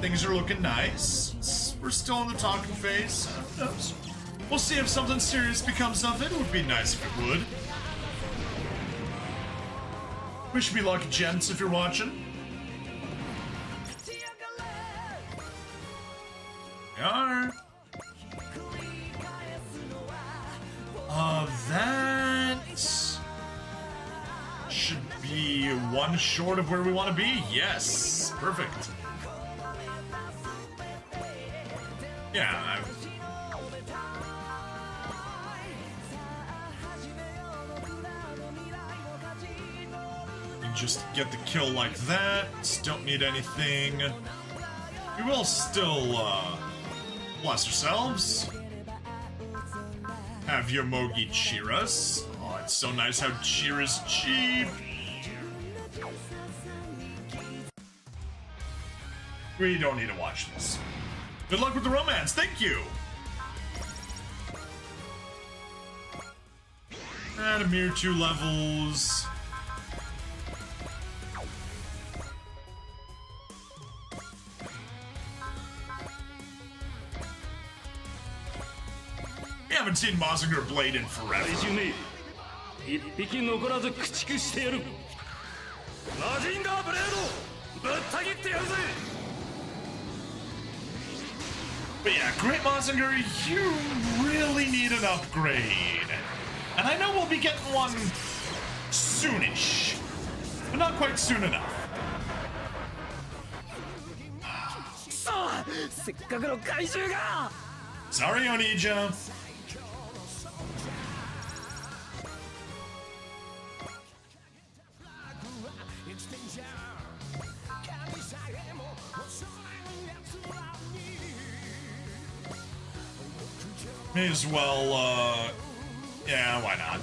Things are looking nice. We're still in the talking phase. Who knows? We'll see if something serious becomes of it. It would be nice if it would. Wish me luck, gents, if you're watching. Are. That should be one short of where we want to be. Yes, perfect. Yeah. You just get the kill like that. Don't need anything. We will still, bless ourselves. Have your Mogi cheer us. Oh, it's so nice how cheer is cheap. We don't need to watch this. Good luck with the romance, thank you! And a mere 2 levels. We haven't seen Mazinger Blade in forever. But yeah, Great Mazinger, you really need an upgrade. And I know we'll be getting one soonish, but not quite soon enough. Sorry, Onija. May as well, yeah, why not?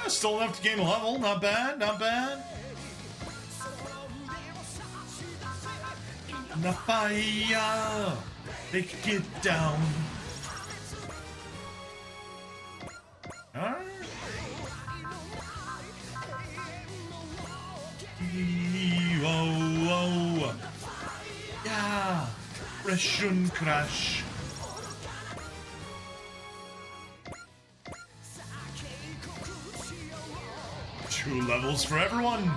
Still enough to gain a level, not bad, not bad. The fire, take it down. Alright. Oh. Yeah, Russian crash. Two levels for everyone.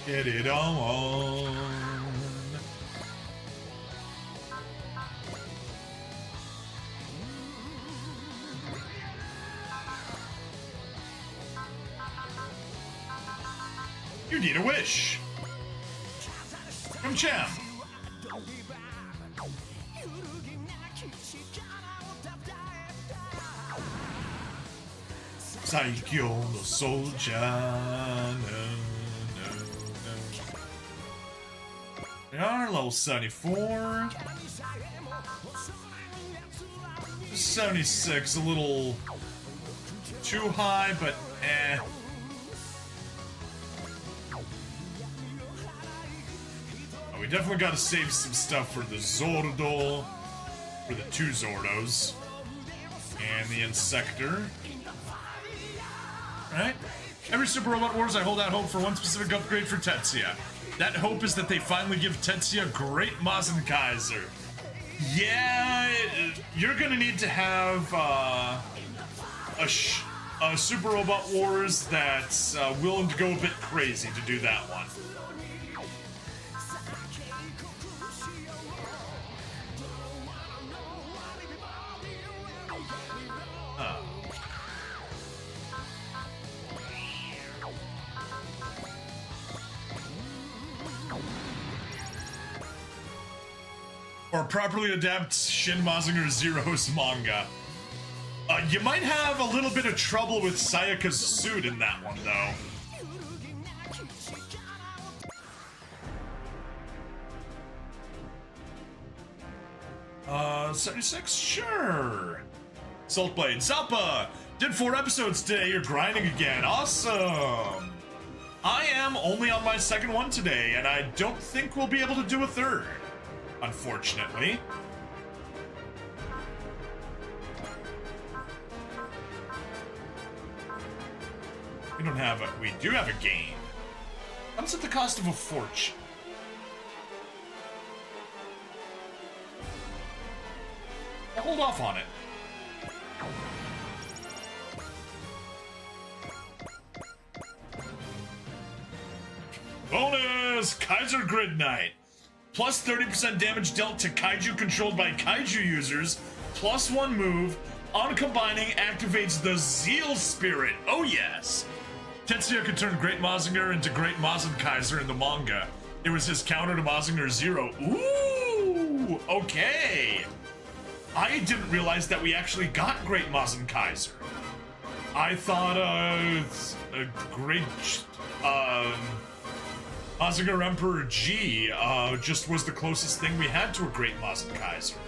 Get it on. You need a wish. From Cham. Saikyo no soldier. No. We are level 74. 76, a little too high, but eh. Oh, we definitely gotta save some stuff for the Zordo, for the 2 Zordos, and the Insector. Right? Every Super Robot Wars, I hold out hope for one specific upgrade for Tetsuya. That hope is that they finally give Tetsuya Great Mazen Kaiser. Yeah, you're gonna need to have a Super Robot Wars that's willing to go a bit crazy to do that one. Or properly adapt Shin Mazinger Zero's manga. You might have a little bit of trouble with Sayaka's suit in that one, though. 76? Sure. Saltblade. Zappa! Did 4 episodes today, you're grinding again. Awesome! I am only on my 2nd one today, and I don't think we'll be able to do a 3rd. Unfortunately. We do have a gain. Comes at the cost of a fortune. I'll hold off on it. Bonus! Kaiser Grid Knight. Plus 30% damage dealt to kaiju controlled by kaiju users. Plus 1 move. On combining, activates the Zeal Spirit. Oh yes! Tetsuya could turn Great Mazinger into Great Mazen Kaiser in the manga. It was his counter to Mazinger Zero. Ooh! Okay! I didn't realize that we actually got Great Mazen Kaiser. I thought, a Great, Mazinger Emperor G, just was the closest thing we had to a Great Mazen Kaiser.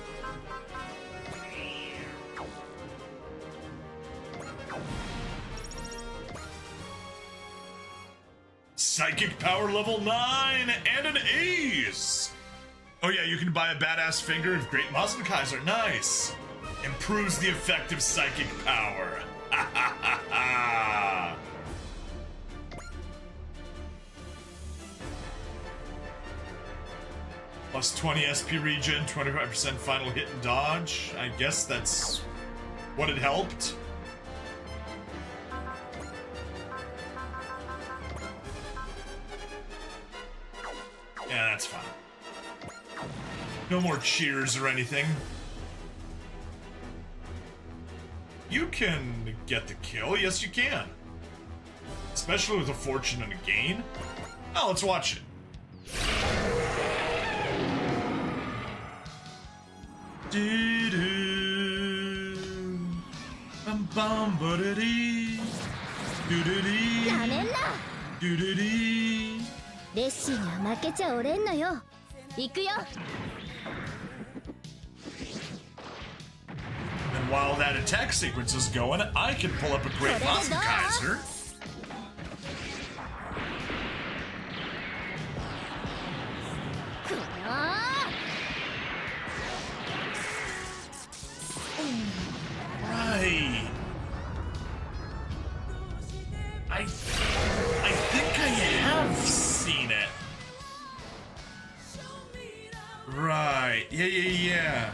Psychic power level 9 and an ace! Oh yeah, you can buy a badass finger of Great Mazen Kaiser. Nice! Improves the effective psychic power. Ha ha ha ha! Plus 20 SP regen, 25% final hit and dodge. I guess that's what it helped. Yeah, that's fine. No more cheers or anything. You can get the kill. Yes, you can. Especially with a fortune and a gain. Now let's watch it. Do-do. Bum-bum-ba-da-dee. Do-do-dee. Do-do-dee. レッシーには負けちゃおれんのよ。行くよ。 And while that attack sequence is going, I can pull up a Great Mazen Kaiser. Right. I think I have seen it. Right. Yeah.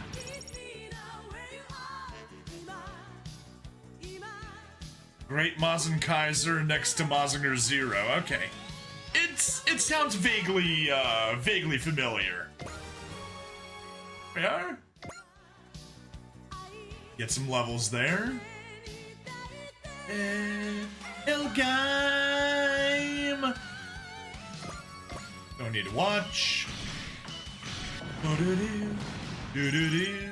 Great Mazen Kaiser next to Mazinger Zero. Okay. It sounds vaguely familiar. We are. Get some levels there. El Game. need to watch. Do-do-do, do-do-do.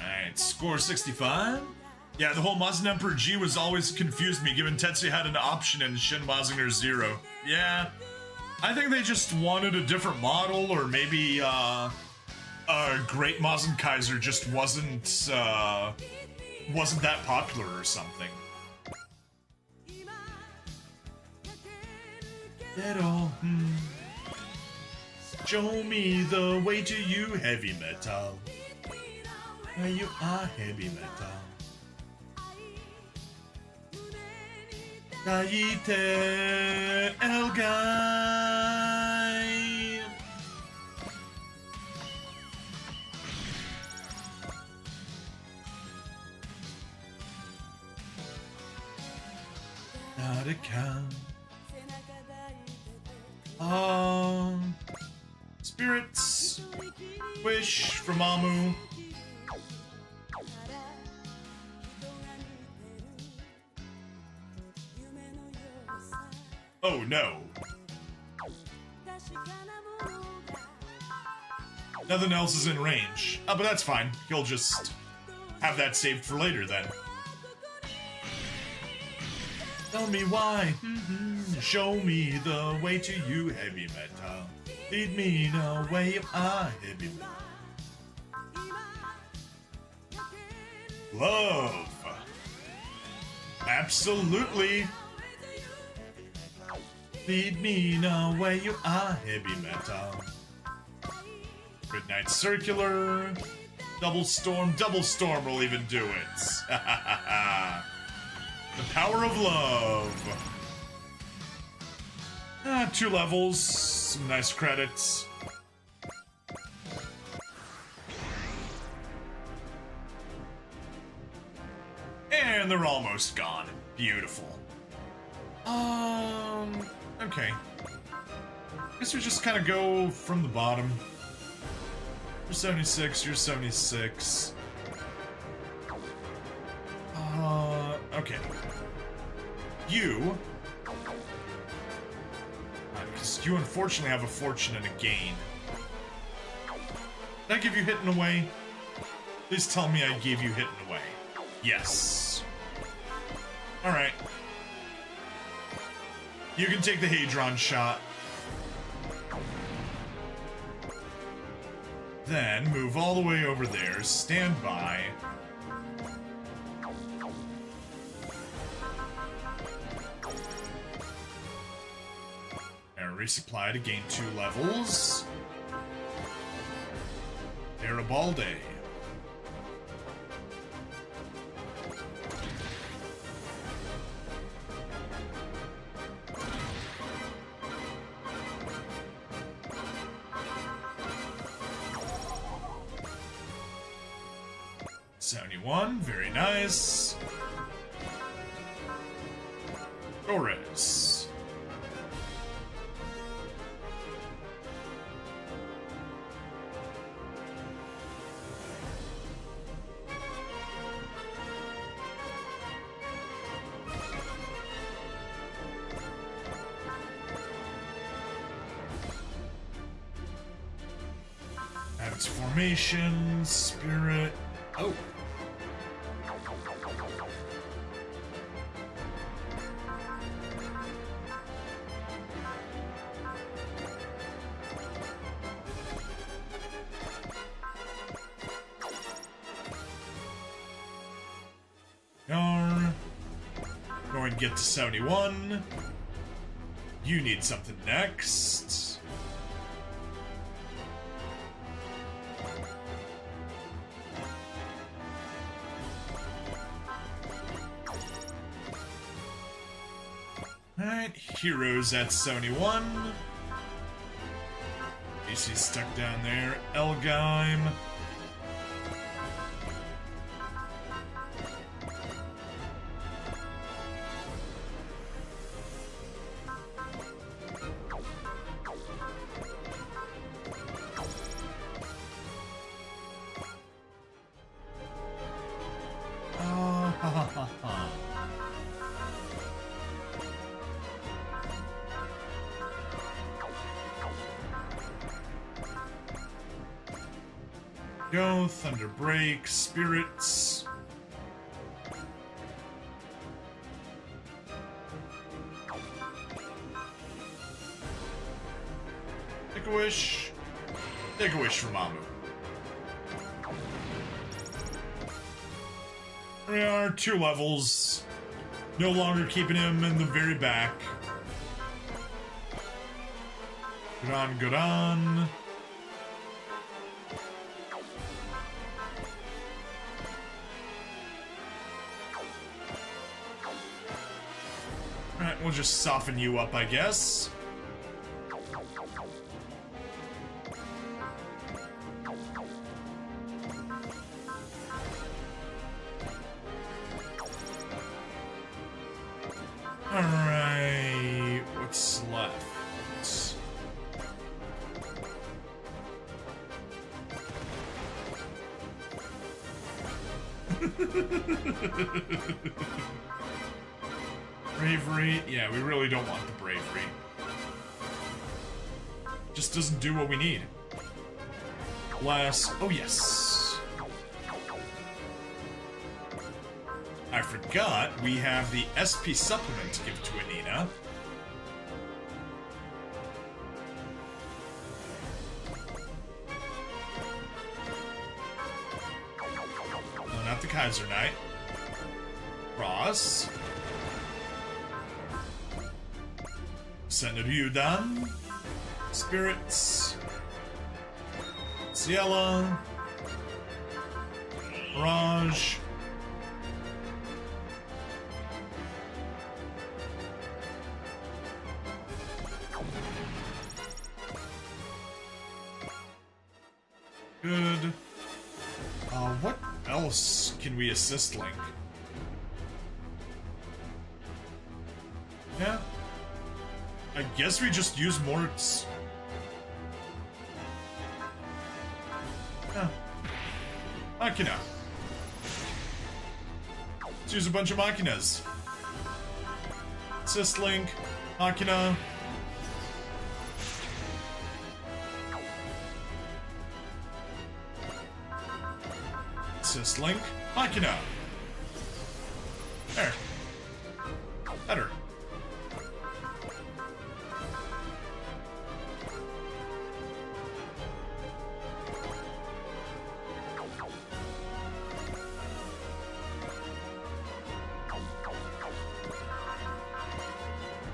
Alright, score 65. Yeah, the whole Mazen Emperor G was always confused me, given Tetsuya had an option in Shin Mazinger Zero. Yeah, I think they just wanted a different model, or maybe Great Mazen Kaiser just wasn't that popular or something. Show me the way to you, heavy metal. Where you are, heavy metal. Kaite Elgai. Not a count. Spirits. Wish from Amu. Oh no. Nothing else is in range. Oh, but that's fine. He'll just have that saved for later then. Tell me why. Show me the way to you, heavy metal. Lead me the way you are, heavy metal. Love. Absolutely. Lead me the way you are, heavy metal. Midnight Circular. Double Storm will even do it. The power of love. 2 levels, some nice credits. And they're almost gone. Beautiful. Okay. Guess we just kind of go from the bottom. You're 76, you're 76. Okay. You... because you unfortunately have a fortune and a gain. Did I give you hitting away? Please tell me I gave you hitting away. Yes. Alright. You can take the Hadron shot. Then move all the way over there, stand by. And resupply to gain 2 levels. Garibaldi. '71, very nice. Torres. Its formation, spirit. Oh. Going to get to 71. You need something next. Alright, heroes at 71. AC's stuck down there. Elgheim. Go, Thunder Break, Spirits. Take a wish. Take a wish from Amu. There we are, 2 levels. No longer keeping him in the very back. Good on, good on. Alright, we'll just soften you up, I guess. Alright, what's left? Bravery? Yeah, we really don't want the bravery. Just doesn't do what we need. Blast. Oh, yes. I forgot we have the SP supplement to give to Anina. No, not the Kaiser Knight. Cross. Send it to you, Dan. Spirits. Ciela. Mirage. Good. What else can we assist Link? Yeah. I guess we just use more. Yeah. Machina. Let's use a bunch of Machinas. Assist Link. Machina. Assist Link. Machina. There. Better.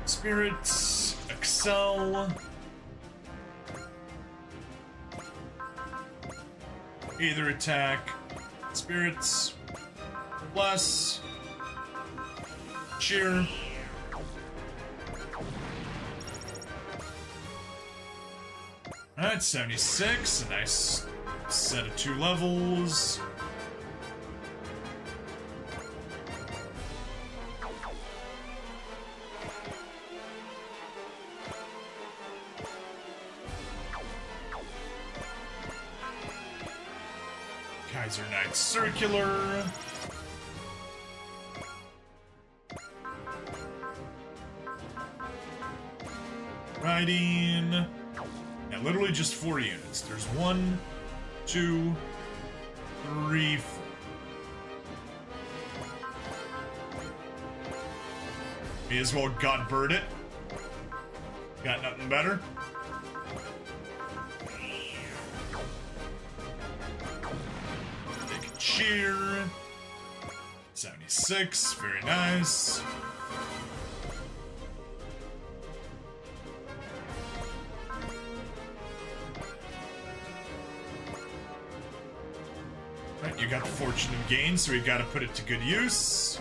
Spirits, Excel, either attack, Spirits, plus, cheer, alright, 76, a nice set of 2 levels. Kaiser Knight Circular. Riding. Yeah, literally just 4 units. There's 1, 2, 3, 4. May as well Godbird it. Got nothing better. Cheer. 76, very nice. Right, you got the Fortune of Gain, so we gotta put it to good use.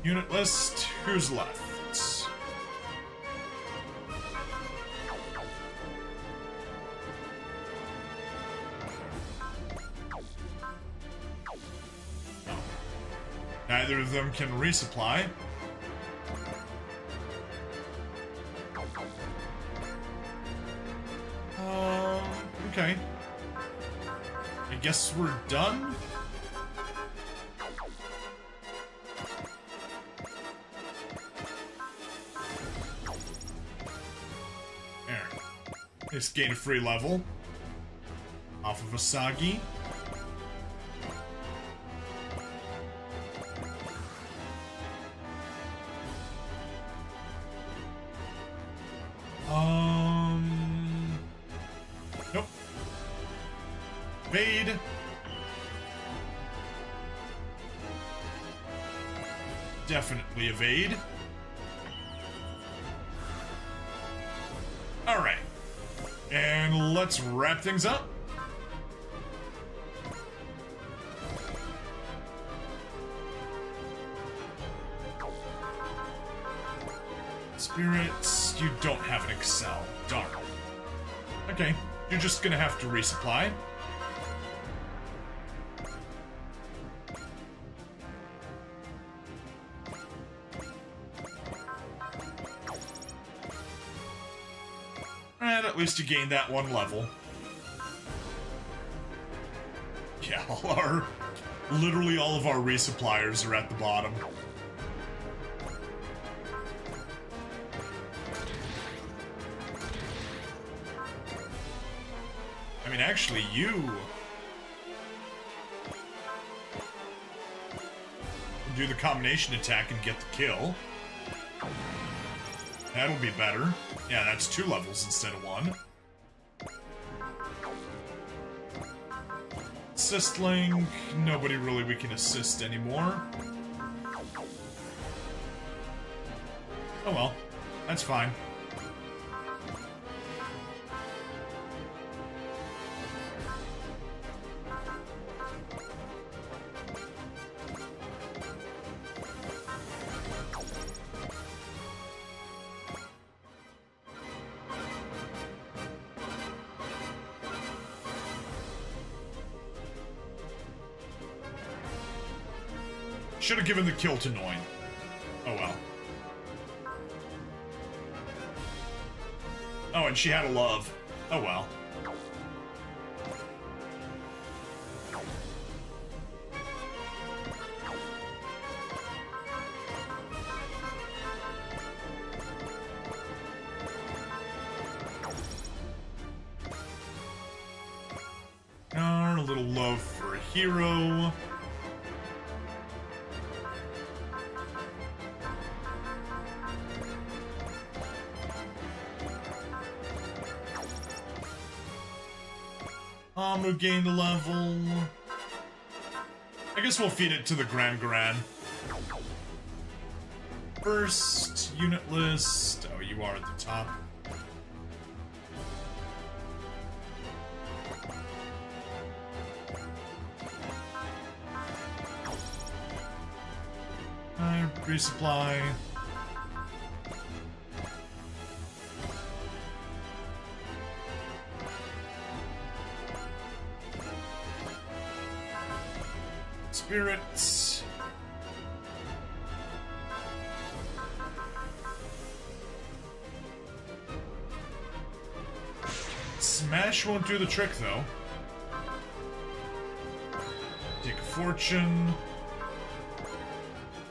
Unit list, who's left? Neither of them can resupply. Okay. I guess we're done? There. Just gain a free level off of Asagi. Nope. Evade. Definitely evade. Alright. And let's wrap things up. Spirits, you don't have an Excel. Darn. Okay, you're just gonna have to resupply. And at least you gained that one level. Yeah, literally all of our resuppliers are at the bottom. I mean, actually, you can do the combination attack and get the kill. That'll be better. Yeah, that's 2 levels instead of 1. Assist link. Nobody really we can assist anymore. Oh well. That's fine. Should have given the kill to Noin. Oh well. Oh, and she had a love. Oh well. A little love for a hero. Amu gained a level. I guess we'll feed it to the Grand Garan. First, unit list. Oh, you are at the top. Resupply. Spirits. Smash won't do the trick, though. Take a fortune.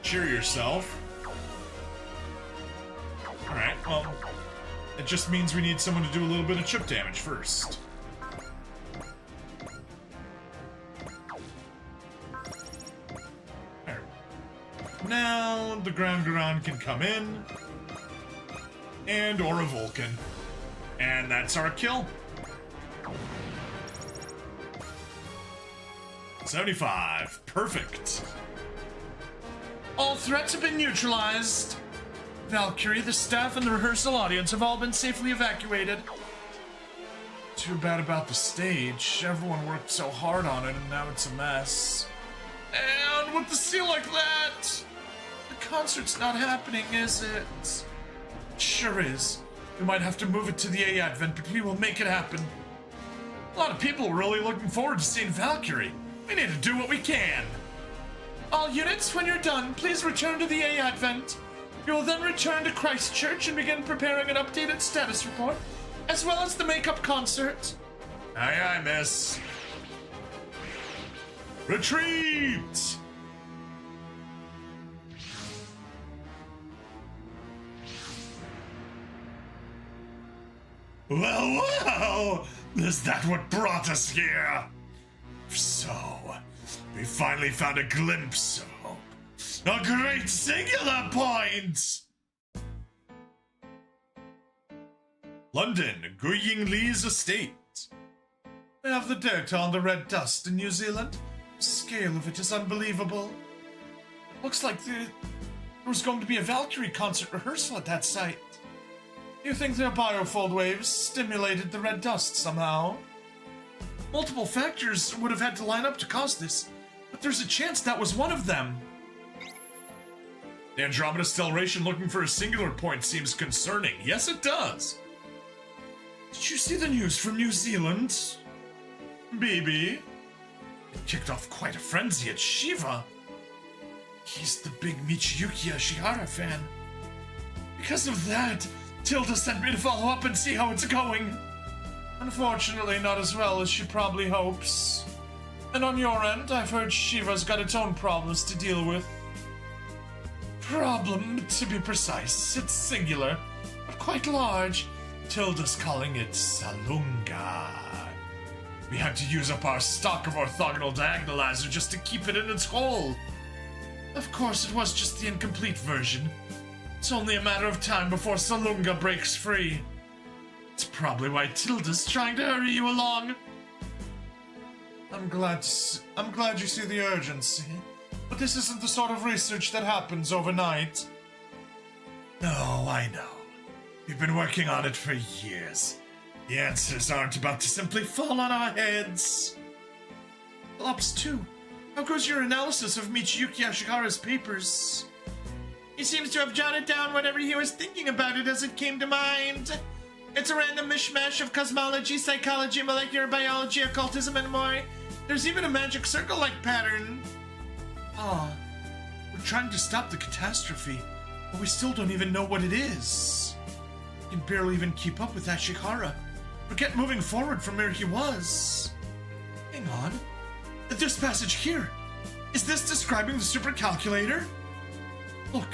Cheer yourself. Alright, well, it just means we need someone to do a little bit of chip damage first. There. Now, the Grand Garan can come in. And or a Vulcan. And that's our kill. 75. Perfect. All threats have been neutralized. Valkyrie, the staff, and the rehearsal audience have all been safely evacuated. Too bad about the stage. Everyone worked so hard on it, and now it's a mess. And with the seal like that, the concert's not happening, is it? Sure is. We might have to move it to the A Advent, but we will make it happen. A lot of people are really looking forward to seeing Valkyrie. We need to do what we can. All units, when you're done, please return to the A Advent. You will then return to Christchurch and begin preparing an updated status report, as well as the makeup concert. Aye, aye, miss. Retreat! Well, is that what brought us here? So, we finally found a glimpse of hope. A great singular point! London, Guying Lee's estate. We have the dirt on the red dust in New Zealand. The scale of it is unbelievable. Looks like there was going to be a Valkyrie concert rehearsal at that site. Do you think their biofold waves stimulated the red dust somehow? Multiple factors would have had to line up to cause this, but there's a chance that was one of them. The Andromeda Stellation looking for a singular point seems concerning. Yes, it does. Did you see the news from New Zealand? BB? It kicked off quite a frenzy at Shiva. He's the big Michiyuki Ashihara fan. Because of that, Tilda sent me to follow up and see how it's going. Unfortunately, not as well as she probably hopes. And on your end, I've heard Shiva's got its own problems to deal with. Problem, to be precise, it's singular, but quite large. Tilda's calling it Salunga. We had to use up our stock of orthogonal diagonalizer just to keep it in its hole. Of course, it was just the incomplete version. It's only a matter of time before Salunga breaks free. It's probably why Tilda's trying to hurry you along. I'm glad you see the urgency, but this isn't the sort of research that happens overnight. No, I know. We've been working on it for years. The answers aren't about to simply fall on our heads. Ops 2, how goes your analysis of Michiyuki Ashihara's papers? He seems to have jotted down whatever he was thinking about it as it came to mind. It's a random mishmash of cosmology, psychology, molecular biology, occultism, and more. There's even a magic circle-like pattern. We're trying to stop the catastrophe, but we still don't even know what it is. We can barely even keep up with Ashihara, or get moving forward from where he was. Hang on. This passage here. Is this describing the supercalculator? Look,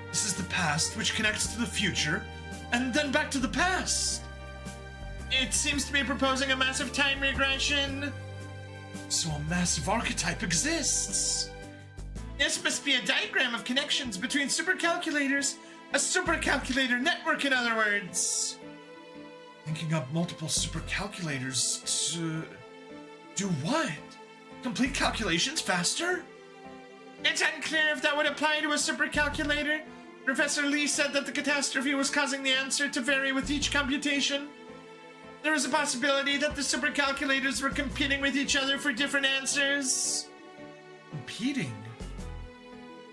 this is the past, which connects to the future, and then back to the past. It seems to be proposing a massive time regression. So a massive archetype exists. This must be a diagram of connections between supercalculators. A supercalculator network, in other words. Linking up multiple supercalculators to do what? Complete calculations faster? It's unclear if that would apply to a supercalculator. Professor Lee said that the catastrophe was causing the answer to vary with each computation. There is a possibility that the supercalculators were competing with each other for different answers. Competing?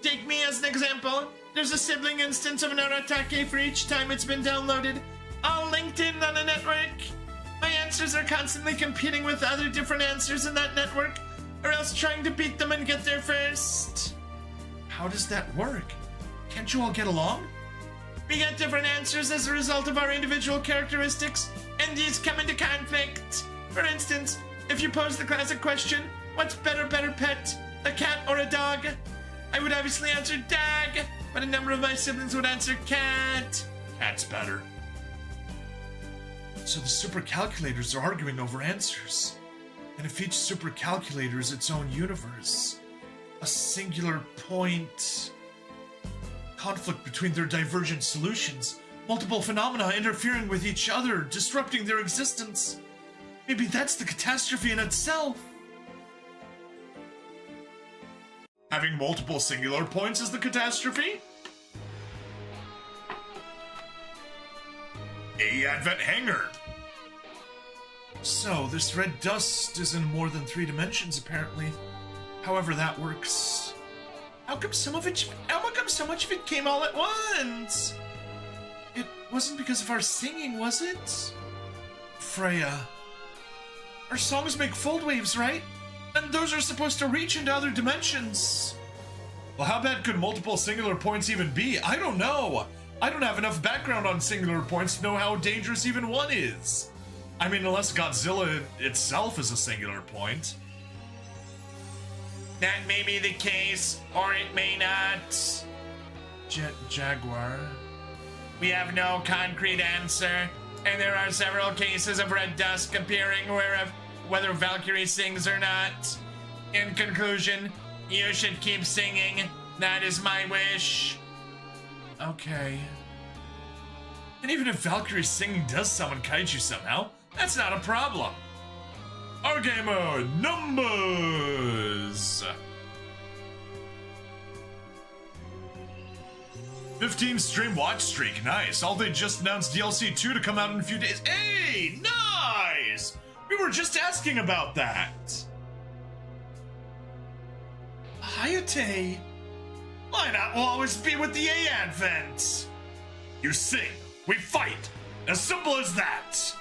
Take me as an example. There's a sibling instance of an Aratake for each time it's been downloaded, all linked in on a network. My answers are constantly competing with other different answers in that network, or else trying to beat them and get there first. How does that work? Can't you all get along? We get different answers as a result of our individual characteristics, and these come into conflict. For instance, if you pose the classic question, what's better pet, a cat or a dog? I would obviously answer dog, but a number of my siblings would answer cat. Cat's better. So the supercalculators are arguing over answers. And if each supercalculator is its own universe, a singular point, conflict between their divergent solutions, multiple phenomena interfering with each other, disrupting their existence. Maybe that's the catastrophe in itself. Having multiple singular points is the catastrophe? A Advent Hangar. So, this red dust is in more than 3 dimensions, apparently. However that works. How come so much of it came all at once? It wasn't because of our singing, was it? Freya. Our songs make fold waves, right? And those are supposed to reach into other dimensions. Well, how bad could multiple singular points even be? I don't know. I don't have enough background on singular points to know how dangerous even one is. I mean, unless Godzilla itself is a singular point. That may be the case, or it may not. Jaguar. We have no concrete answer. And there are several cases of red dust appearing whether Valkyrie sings or not. In conclusion, you should keep singing. That is my wish. Okay. And even if Valkyrie singing does summon kaiju somehow, that's not a problem. Our game mode numbers. 15 stream watch streak, nice. All they just announced DLC 2 to come out in a few days. Hey, nice! We were just asking about that. Hayate. Why not? We'll always be with the A Advent. You sing, we fight. As simple as that.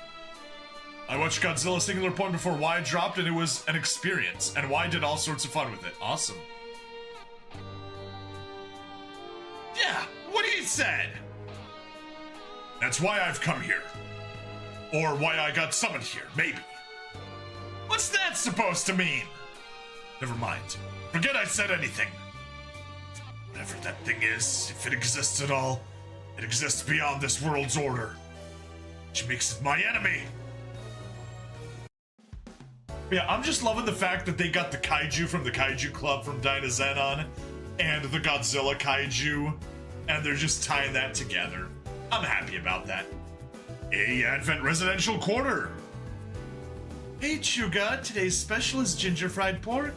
I watched Godzilla Singular Point before Y dropped, and it was an experience. And Y did all sorts of fun with it. Awesome. Yeah, what he said. That's why I've come here. Or why I got summoned here, maybe. What's that supposed to mean? Never mind. Forget I said anything. Whatever that thing is, if it exists at all, it exists beyond this world's order, which makes it my enemy. Yeah, I'm just loving the fact that they got the kaiju from the Kaiju Club from Dynazenon and the Godzilla kaiju, and they're just tying that together. I'm happy about that. A Advent Residential Quarter. Hey Chuga, today's special is ginger fried pork.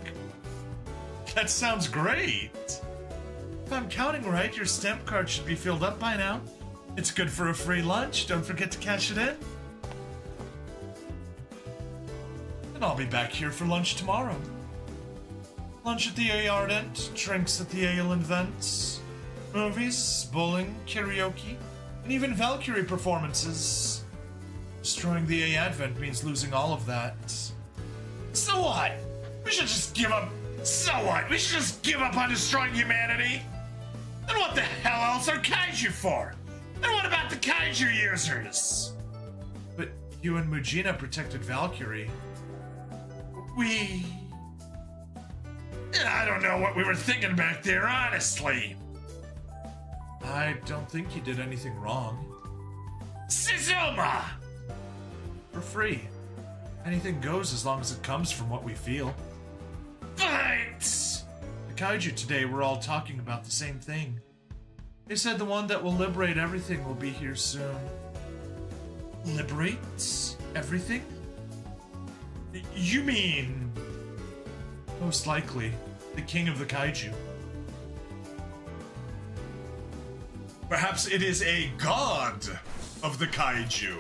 That sounds great. If I'm counting right, your stamp card should be filled up by now. It's good for a free lunch. Don't forget to cash it in. And I'll be back here for lunch tomorrow. Lunch at the A Ardent, drinks at the Ale Invents, movies, bowling, karaoke, and even Valkyrie performances. Destroying the A Advent means losing all of that. So what? We should just give up. So what? We should just give up on destroying humanity? Then what the hell else are kaiju for? And what about the kaiju users? But you and Mujina protected Valkyrie. I don't know what we were thinking back there, honestly. I don't think you did anything wrong. Suzuma! For free. Anything goes as long as it comes from what we feel. But the kaiju today were all talking about the same thing. They said the one that will liberate everything will be here soon. Liberate everything? You mean... most likely, the king of the kaiju. Perhaps it is a god of the kaiju.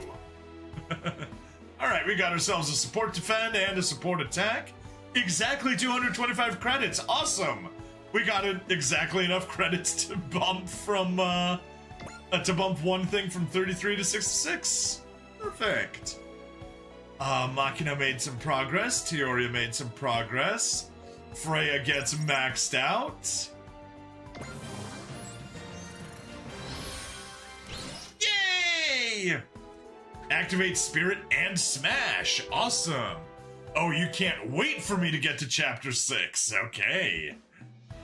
Alright, we got ourselves a support defend and a support attack. Exactly 225 credits. Awesome. We got exactly enough credits to bump from to bump one thing from 33 to 66. Perfect. Machina made some progress. Teoria made some progress. Freya gets maxed out. Yay! Activate Spirit and Smash. Awesome. Oh, you can't wait for me to get to Chapter 6. Okay.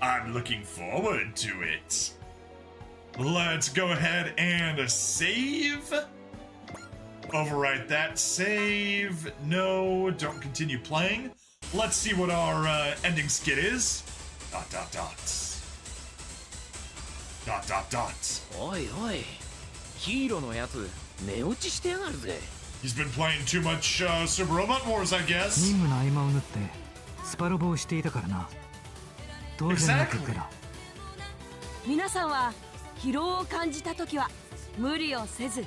I'm looking forward to it. Let's go ahead and save. Overwrite that save. No, don't continue playing. Let's see what our ending skit is. ... Oi, oi. Hero no yatsu, neochi shite yagaru ze. He's been playing too much Super Robot Wars, I guess. 任務の合間を縫ってスパロボをしていたからな。当然の結果だ。皆さんは疲労を感じたときは無理をせず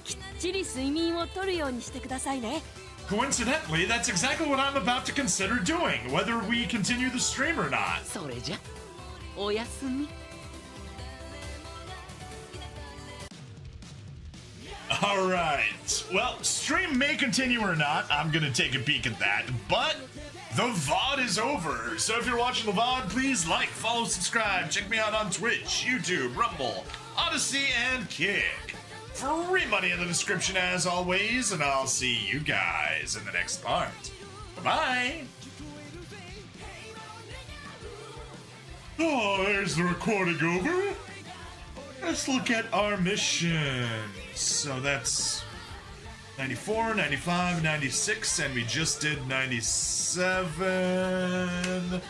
きっちり睡眠をとるようにしてくださいね。 Coincidentally, that's exactly what I'm about to consider doing, whether we continue the stream or not. それじゃおやすみ。 Alright, well, stream may continue or not, I'm gonna take a peek at that, but the VOD is over, so if you're watching the VOD, please like, follow, subscribe, check me out on Twitch, YouTube, Rumble, Odyssey, and Kick. Free money in the description as always, and I'll see you guys in the next part. Bye-bye! Oh, there's the recording over. Let's look at our mission. So that's 94, 95, 96, and we just did 97.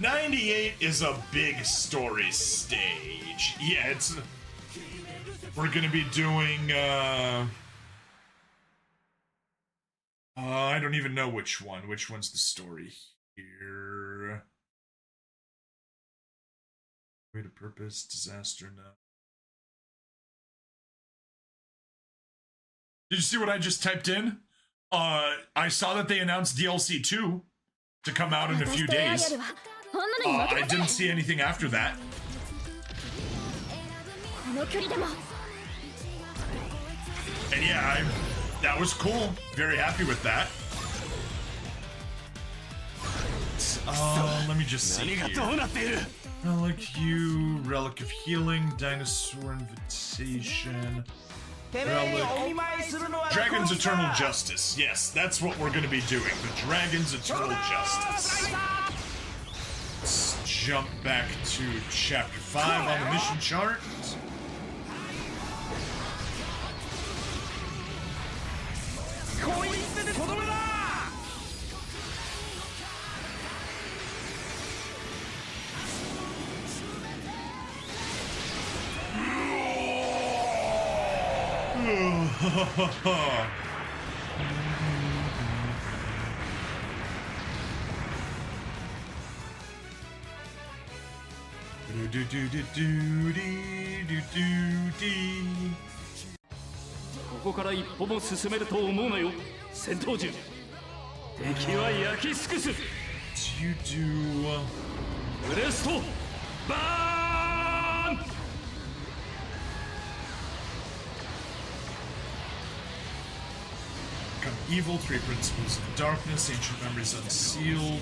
98 is a big story stage. Yeah, it's... We're gonna be doing, I don't even know which one. Which one's the story here? Way to purpose, disaster, no. Did you see what I just typed in? I saw that they announced DLC 2 to come out in a few days. I didn't see anything after that. And yeah, that was cool. Very happy with that. Let me just see here. Relic U, Relic of Healing, Dinosaur Invitation, Relic, Dragon's Eternal Justice. Yes, that's what we're going to be doing. The Dragon's Eternal Justice. Let's jump back to Chapter 5 on the mission chart.ここから一歩も進めると思うなよ戦闘銃敵は焼き尽くすブレストバーンEvil, three principles of darkness, ancient memories unsealed.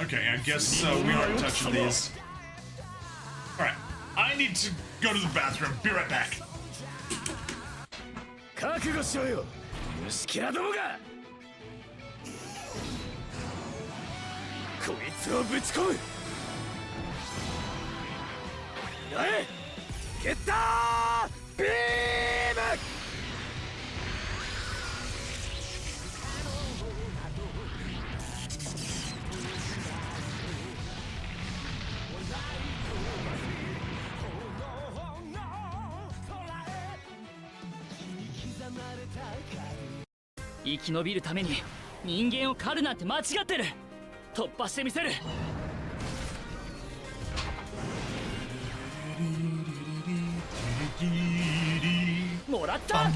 Okay, I guess we aren't touching these. Alright, I need to go to the bathroom. Be right back. 覚悟しろよ虫キラどもがこいつをぶち込むやれゲッタービーム生き延びるために人間を狩るなんて間違ってる。突破してみせる。もらった。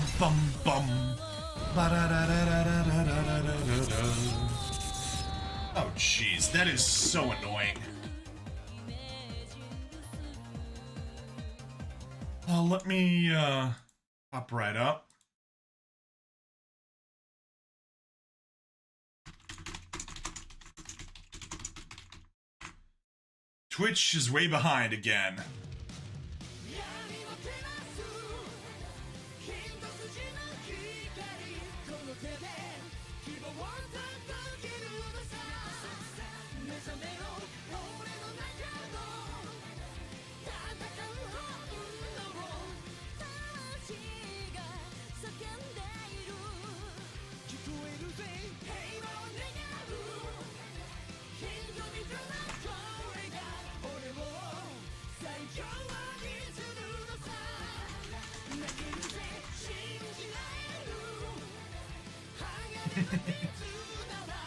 Oh jeez, that is so annoying. Let me pop right up. Twitch is way behind again.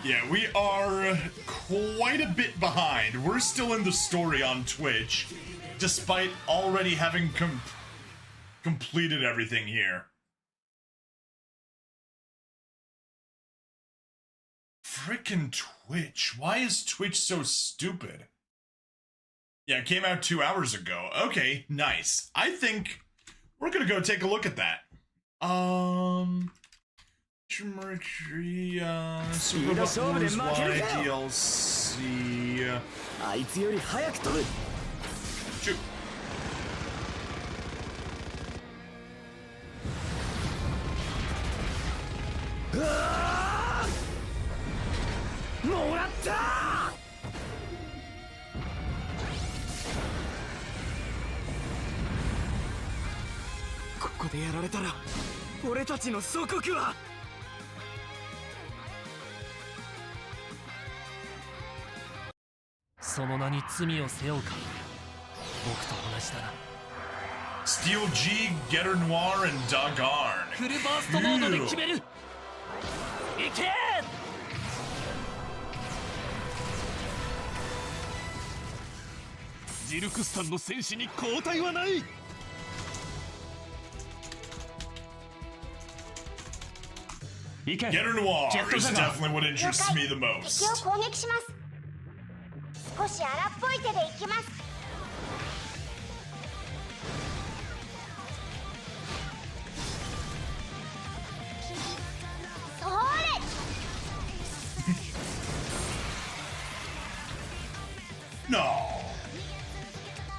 Yeah, we are quite a bit behind. We're still in the story on Twitch, despite already having completed everything here. Frickin' Twitch. Why is Twitch so stupid? Yeah, it came out 2 hours ago. Okay, nice. I think we're gonna go take a look at that. Geometry, Super Buffalo's Y DLC. Shoot. でやられたら俺たちの祖国は。その名に罪を背負うか。僕と同じだな。 Steel G, Getter Noir, and Dogarn. フルバーストモードで決める。いけ。ジルクスタンの戦士に交代はない。Getter Noir is definitely what interests me the 敵 most. を攻撃します。少し荒っぽい手でいきます。それ。No.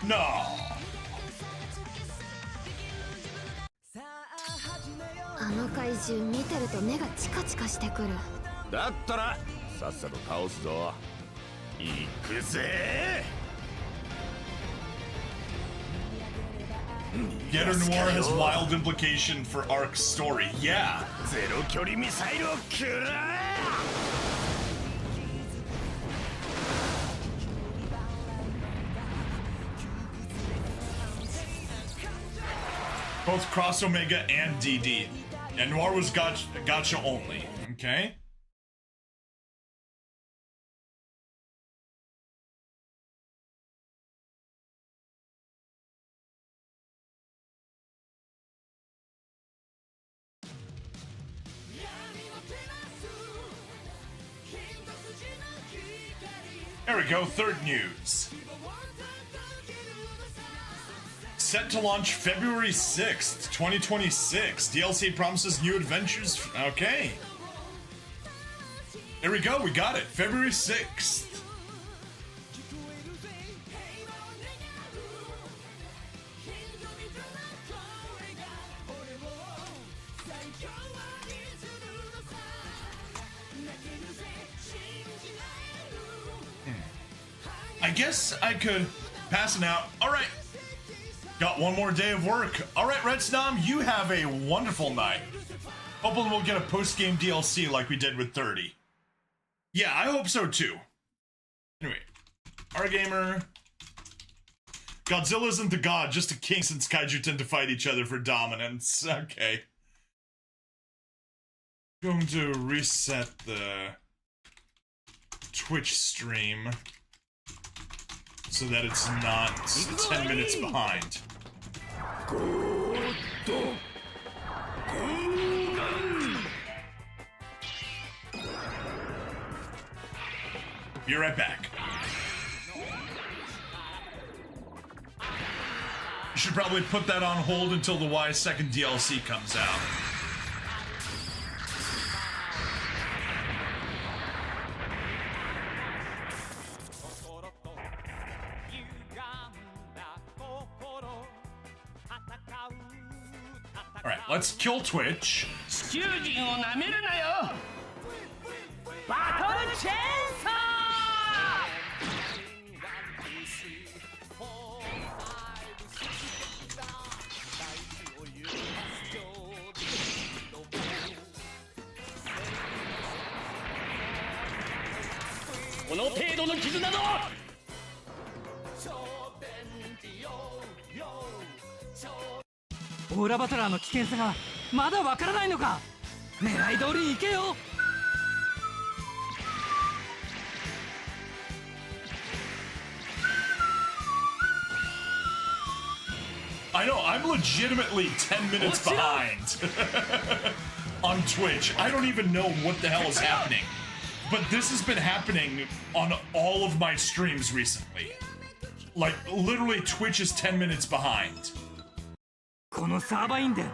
No. あの怪獣見てると目がチカチカしてくる。だったらさっさと倒すぞ。行くぜ。 Getter Noir has wild implication for Ark's story. Yeah. ゼロ距離ミサイルを食らえ。 Both Cross Omega and DD. And Noir was gotcha only. Okay. There we go, third news. Set to launch February 6th, 2026. DLC promises new adventures. Okay. There we go, we got it. February 6th. I guess I could pass it out. All right. Got one more day of work. All right, Red Snom, you have a wonderful night. Hopefully we'll get a post-game DLC like we did with 30. Yeah, I hope so too. Anyway, our gamer. Godzilla isn't the god, just a king since kaiju tend to fight each other for dominance. Okay. Going to reset the Twitch stream so that it's not 10 minutes behind. Be right back. You should probably put that on hold until the Y second DLC comes out. Alright, let's kill Twitch. 地球人をなめるなよ。バトルチェーンソー。この程度の傷など。オーラバトラーの危険さがまだわからないのか。狙い通りに行けよ。I know, I'm legitimately 10 minutes behind on Twitch. I don't even know what the hell is happening. But this has been happening on all of my streams recently. Like, literally, Twitch is 10 minutes behind. このサーバーインで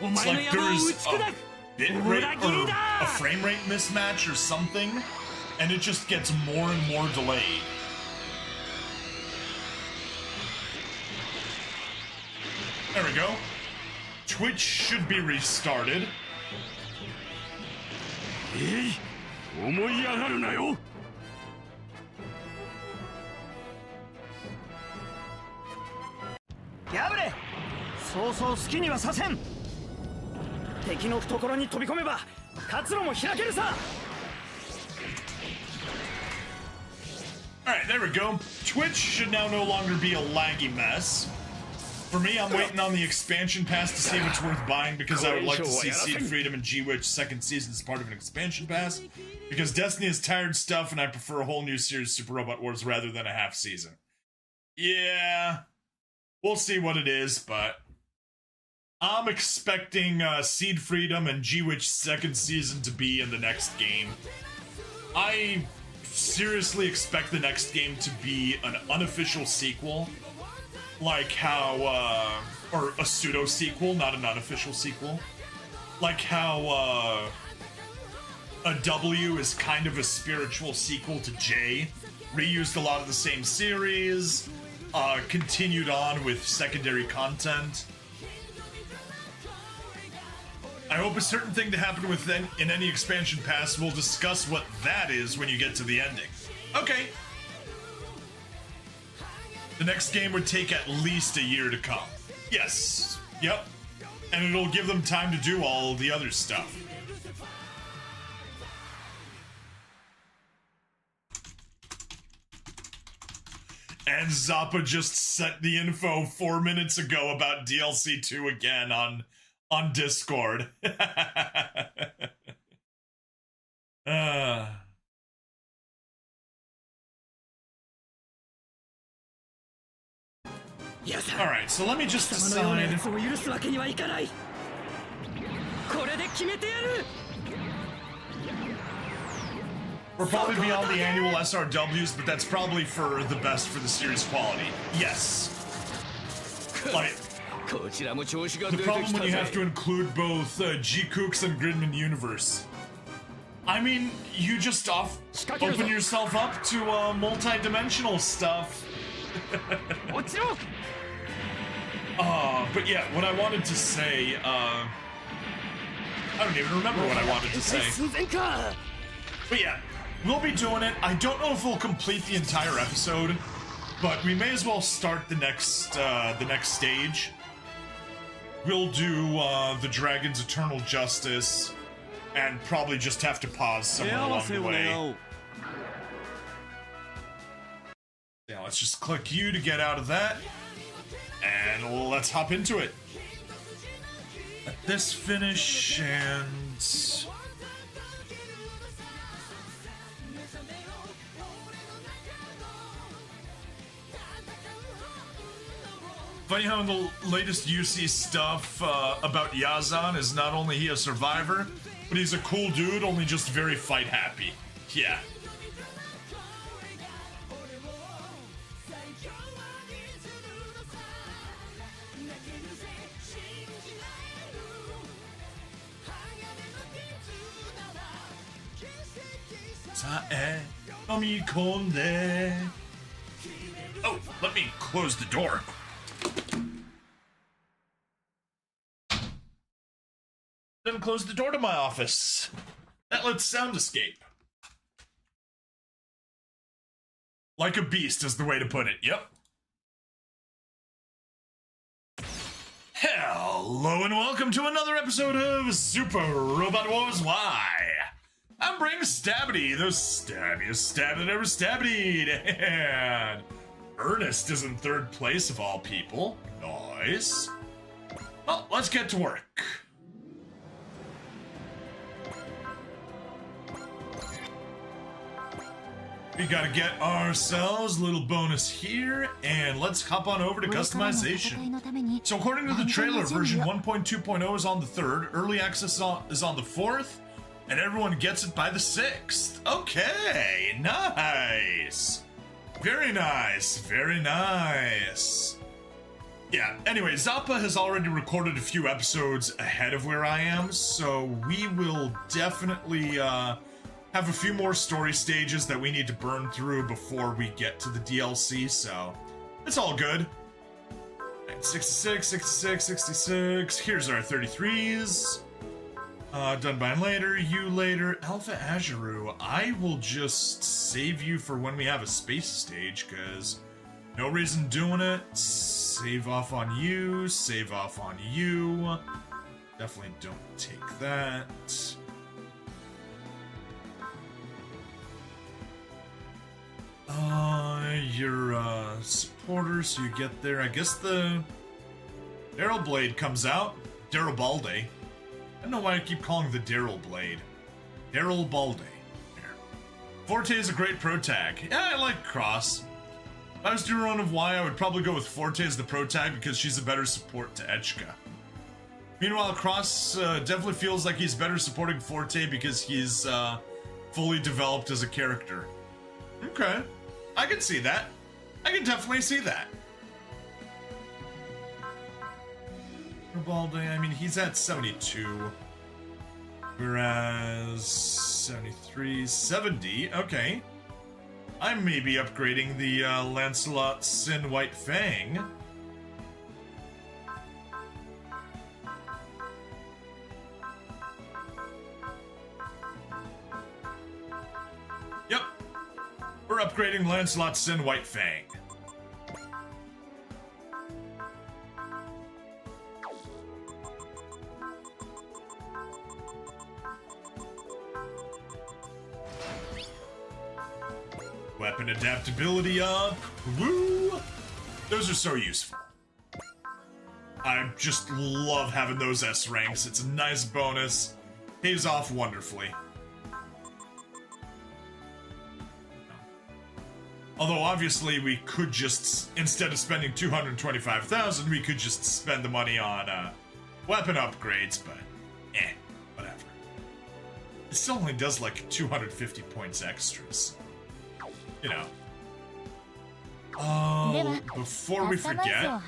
お It's 前の like 野望を打 there's ち砕 a く。 bit rate or a frame rate mismatch or something, and it just gets more and more delayed. There we go. Twitch should be restarted. 思い上がるなよ。破れ。そうそう好きにはさせん。敵の懐に飛び込めば活路も開けるさ。 Alright, there we go. Twitch should now no longer be a laggy mess. For me, I'm waiting on the expansion pass to see if it's worth buying because I would like to see Seed Freedom and G-Witch second season as part of an expansion pass. Because Destiny is tired stuff and I prefer a whole new series, Super Robot Wars, rather than a half season. Yeah, we'll see what it is, but I'm expecting Seed Freedom and G-Witch second season to be in the next game. I seriously expect the next game to be an unofficial sequel, like how, or a pseudo sequel, not an unofficial sequel, like how a W is kind of a spiritual sequel to J, reused a lot of the same series, continued on with secondary content. I hope a certain thing to happen in any expansion pass. We'll discuss what that is when you get to the ending. Okay. The next game would take at least a year to come. Yes. Yep. And it'll give them time to do all the other stuff. And Zappa just sent the info 4 minutes ago about DLC 2 again on Discord. Alright, so let me just decide. We're probably beyond the annual SRWs, but that's probably for the best for the series quality. Yes. Like, the problem when you have to include both G-Kooks and Gridman Universe. I mean, you just open yourself up to multi-dimensional stuff. But yeah, what I wanted to say, I don't even remember what I wanted to say. But yeah, we'll be doing it. I don't know if we'll complete the entire episode, but we may as well start the next stage. We'll do the Dragon's Eternal Justice, and probably just have to pause somewhere along the way. Yeah, let's just click U to get out of that, and let's hop into it. Let this finish, and... Funny how in the latest UC stuff about Yazan is not only he a survivor, but he's a cool dude, only just very fight happy. Yeah. Oh, let me close the door. Then close the door to my office. That lets sound escape. Like a beast is the way to put it, yep. Hello and welcome to another episode of Super Robot Wars Y. I'm bringing Stabbity, the stabbiest stab that ever stabbied. And Ernest is in third place of all people. Nice. Well, let's get to work. We gotta get ourselves a little bonus here, and let's hop on over to customization. So according to the trailer, version 1.2.0 is on the 3rd, early access is on the 4th, and everyone gets it by the 6th. Okay, nice. Very nice, very nice. Yeah, anyway, Zappa has already recorded a few episodes ahead of where I am, so we will definitely have a few more story stages that we need to burn through before we get to the DLC, so it's all good. 66, 66, 66, here's our 33s. Done by later, you later. Alpha Azuru, I will just save you for when we have a space stage, because no reason doing it. Save off on you, save off on you. Definitely don't take that. Your supporter, so you get there. I guess the Daryl Blade comes out. Daryl Balde. I don't know why I keep calling the Daryl Blade. Daryl Balde. Here. Forte is a great pro tag. Yeah, I like Cross. If I was doing a run of Y, I would probably go with Forte as the pro tag because she's a better support to Echka. Meanwhile, Cross definitely feels like he's better supporting Forte because he's fully developed as a character. Okay. I can see that. I can definitely see that. Balde, I mean, he's at 72. Whereas 73, 70. Okay. I may be upgrading the Lancelot Sin White Fang. Yep. We're upgrading Lancelot Sin White Fang. Weapon adaptability up. Woo! Those are so useful. I just love having those S ranks. It's a nice bonus. Pays off wonderfully. Although obviously we could just, instead of spending 225,000, we could just spend the money on weapon upgrades, but whatever. It still only does like 250 points extras. You know. Before we forget,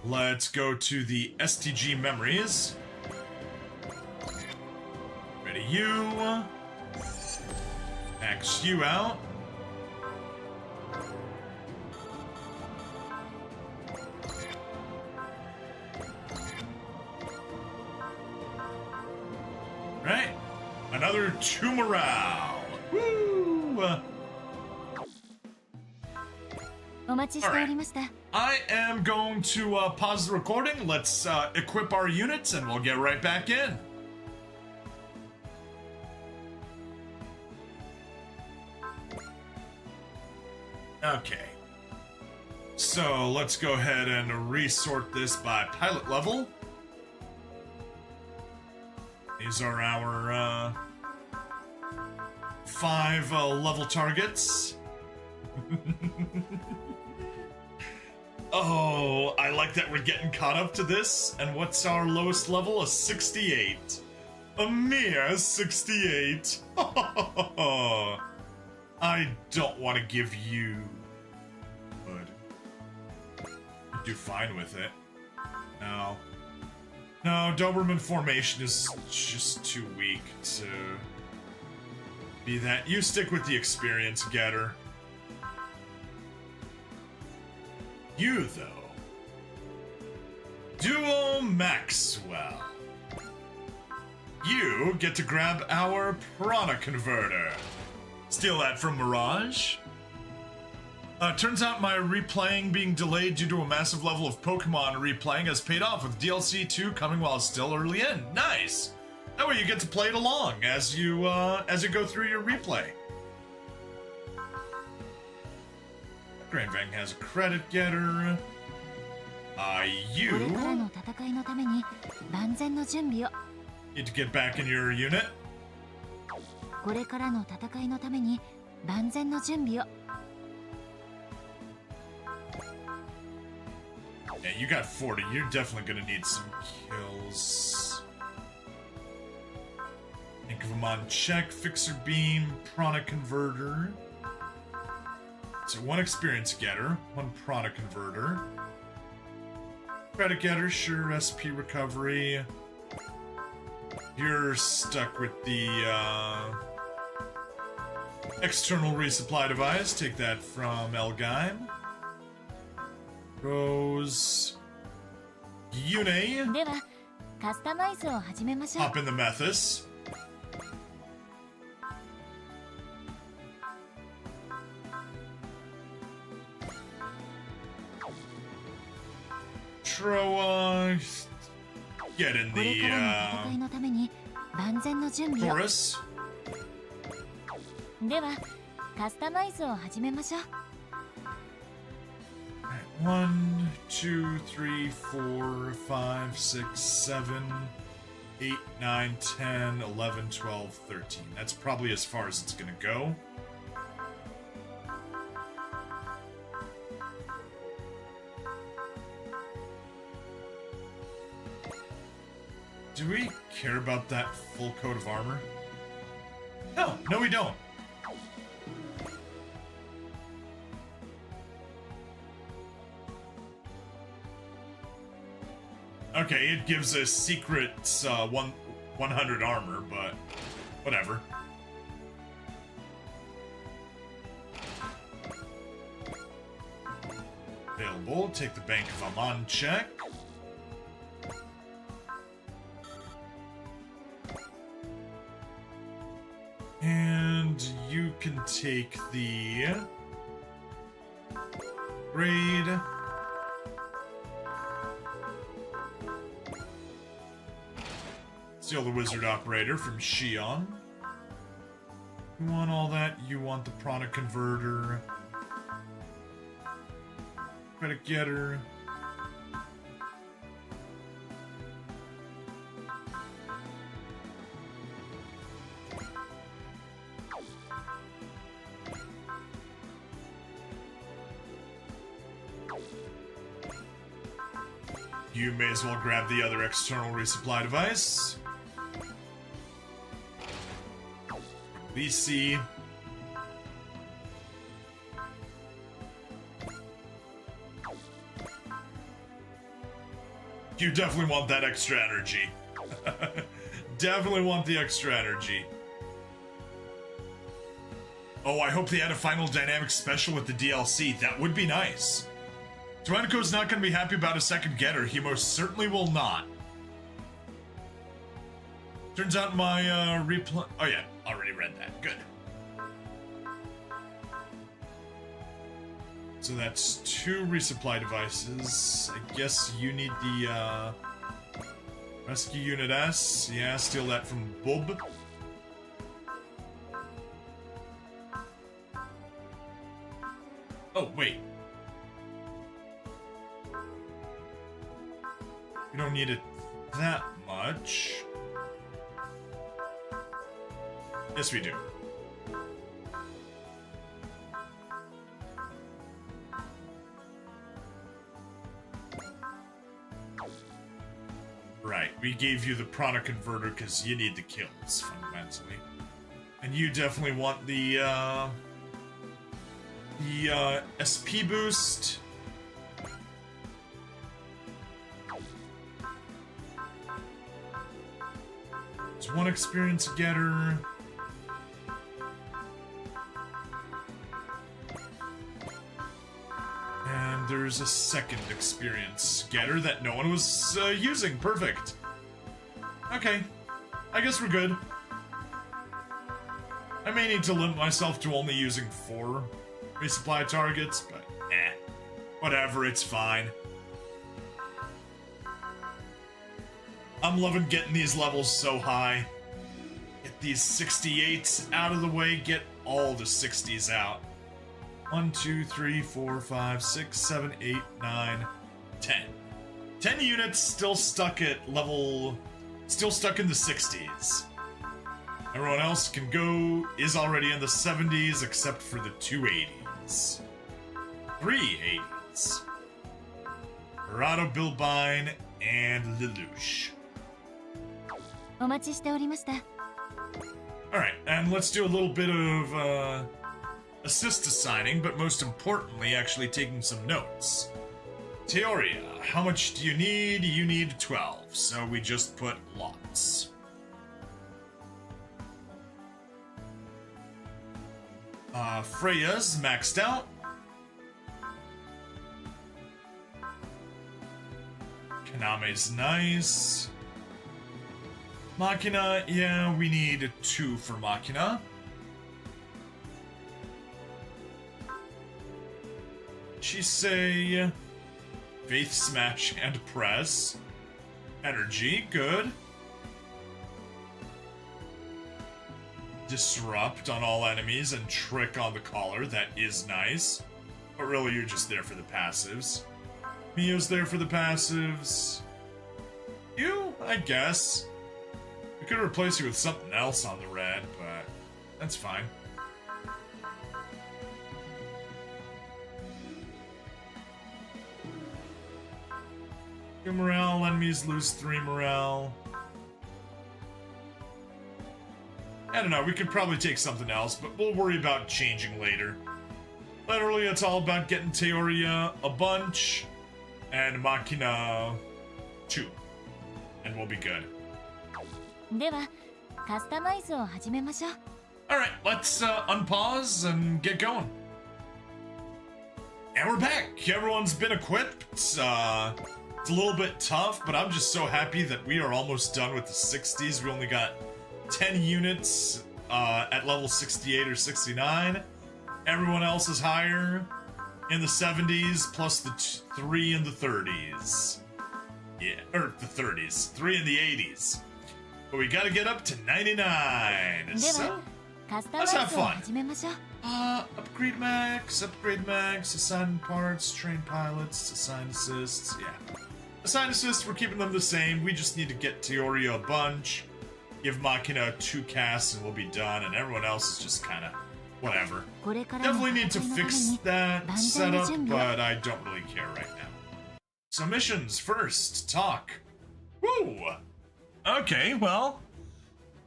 let's go to the STG memories. Ready you. Max you out. Right. Another 2 morale. Woo! Alright. I am going to pause the recording. Let's equip our units and we'll get right back in. Okay. So let's go ahead and resort this by pilot level. These are our 5 level targets. Oh, I like that we're getting caught up to this. And what's our lowest level? A 68. A mere 68. I don't want to give you... Good. Do fine with it. No. No, Doberman formation is just too weak to be that. You stick with the experience getter. You, though. Duo Maxwell. You get to grab our Piranha Converter. Steal that from Mirage. Turns out my replaying being delayed due to a massive level of Pokemon replaying has paid off with DLC 2 coming while still early in. Nice! That way you get to play it along as you go through your replay. Grainfang has a credit getter. You need to get back in your unit. Yeah, you got 40. You're definitely gonna need some kills. Think of them on check. Fixer Beam, Prana Converter. So 1 experience getter, 1 Prana Converter. Credit getter, sure, SP recovery. You're stuck with the external resupply device. Take that from Elgaim. Rose. Yune. Hop in the Methus. Troa. get in これ the からの戦いのために万全の準備を。 chorus. ではカスタマイズを始めましょう。 1, 2, 3, 4, 5, 6, 7, 8, 9, 10, 11, 12, 13. That's probably as far as it's gonna go. Do we care about that full coat of armor? No, we don't. Okay, it gives us secret 100 armor, but whatever. Available. Take the Bank of Amman check. And you can take the raid. Steal the Wizard Operator from Shion. You want all that? You want the Prana Converter. Credit Getter. You may as well grab the other external resupply device. VC. You definitely want that extra energy. Definitely want the extra energy. Oh, I hope they add a final dynamic special with the DLC. That would be nice. Tyrannico's not going to be happy about a second getter. He most certainly will not. Turns out my replay... Oh yeah, already read that. Good. So that's 2 resupply devices. I guess you need the Rescue Unit S. Yeah, steal that from Bub. Oh, wait. We don't need it that much. Yes, we do. Right, we gave you the Prana Converter because you need the kills, fundamentally. And you definitely want the SP boost. There's 1 experience getter. And there's a 2nd experience getter that no one was using. Perfect. Okay. I guess we're good. I may need to limit myself to only using 4 resupply targets, but whatever, it's fine. I'm loving getting these levels so high. Get these 68s out of the way, get all the 60s out. 1, 2, 3, 4, 5, 6, 7, 8, 9, 10. 10 units still stuck at level... Still stuck in the 60s. Everyone else is already in the 70s except for the 280s. 380s. Verado, Bilbine, and Lelouch. お待ちしておりました。 Alright, and let's do a little bit of assist assigning, but most importantly, actually taking some notes. Teoria, how much do you need? You need 12, so we just put lots. Freya's maxed out. Kaname's nice. Machina, yeah, we need 2 for Machina. Shisei, Faith Smash and Press. Energy, good. Disrupt on all enemies and trick on the collar, that is nice. But really, you're just there for the passives. Mio's there for the passives. You, I guess. We could replace you with something else on the red, but that's fine. Two morale, enemies lose 3 morale. I don't know, we could probably take something else, but we'll worry about changing later. Literally, it's all about getting Teoria a bunch, and Machina 2. And we'll be good. では、カスタマイズを始めましょう。Alright, let's unpause and get going. And we're back! Everyone's been equipped. It's a little bit tough, but I'm just so happy that we are almost done with the 60s. We only got 10 units at level 68 or 69. Everyone else is higher in the 70s, plus the 3 in the 30s. Yeah, or the 30s. 3 in the 80s. But we gotta get up to 99. So, let's have fun. Upgrade max, assign parts, train pilots, assign assists, yeah. Assign assists, we're keeping them the same. We just need to get Teoria a bunch, give Machina 2 casts, and we'll be done, and everyone else is just kinda whatever. Definitely need to fix that setup, but I don't really care right now. So missions first, talk. Woo! Okay, well,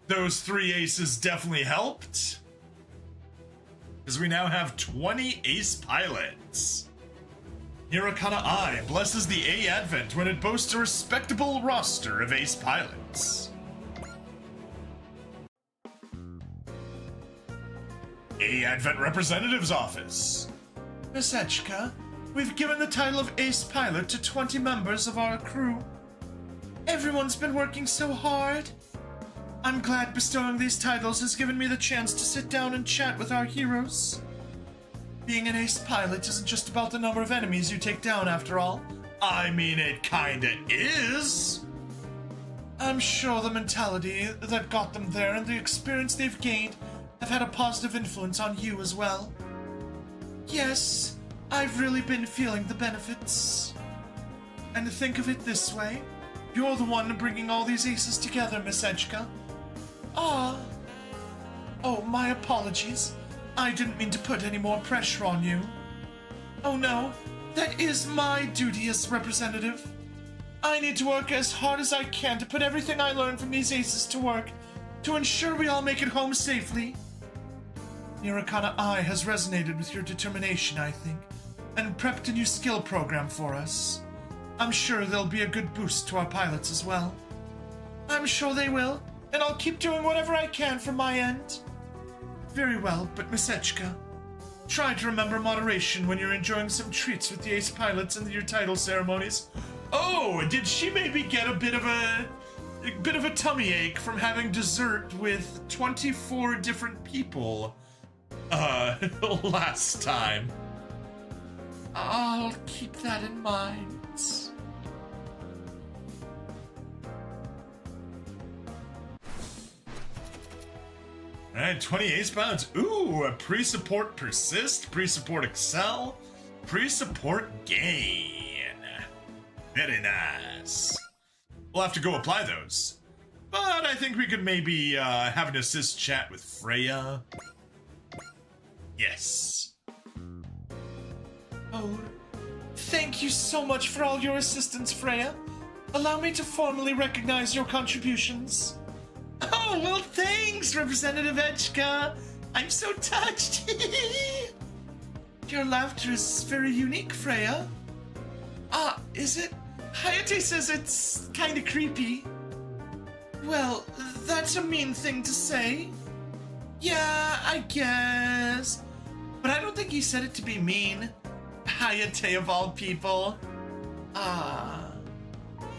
those 3 aces definitely helped. Because we now have 20 ace pilots. Hirokana I blesses the A Advent when it boasts a respectable roster of ace pilots. A Advent Representative's Office. Miss Echka, we've given the title of ace pilot to 20 members of our crew. Everyone's been working so hard. I'm glad bestowing these titles has given me the chance to sit down and chat with our heroes. Being an ace pilot isn't just about the number of enemies you take down, after all. I mean, it kinda is. I'm sure the mentality that got them there and the experience they've gained have had a positive influence on you as well. Yes, I've really been feeling the benefits. And to think of it this way, you're the one bringing all these aces together, Miss Echka. Ah. Oh, my apologies. I didn't mean to put any more pressure on you. Oh no, that is my duty as representative. I need to work as hard as I can to put everything I learned from these aces to work to ensure we all make it home safely. Hirokana I has resonated with your determination, I think, and prepped a new skill program for us. I'm sure there'll be a good boost to our pilots as well. I'm sure they will, and I'll keep doing whatever I can from my end. Very well, but Miss Echka, try to remember moderation when you're enjoying some treats with the ace pilots and your title ceremonies. Oh, did she maybe get a bit of a tummy ache from having dessert with 24 different people last time? I'll keep that in mind. Alright, 20 ace pilots. Ooh, pre-support persist, pre-support excel, pre-support gain. Very nice. We'll have to go apply those. But I think we could maybe have an assist chat with Freya. Yes. Oh, thank you so much for all your assistance, Freya. Allow me to formally recognize your contributions. Oh, well, thanks, Representative Echka. I'm so touched. Your laughter is very unique, Freya. Ah, is it? Hayate says it's kinda creepy. Well, that's a mean thing to say. Yeah, I guess. But I don't think he said it to be mean. Hayate of all people.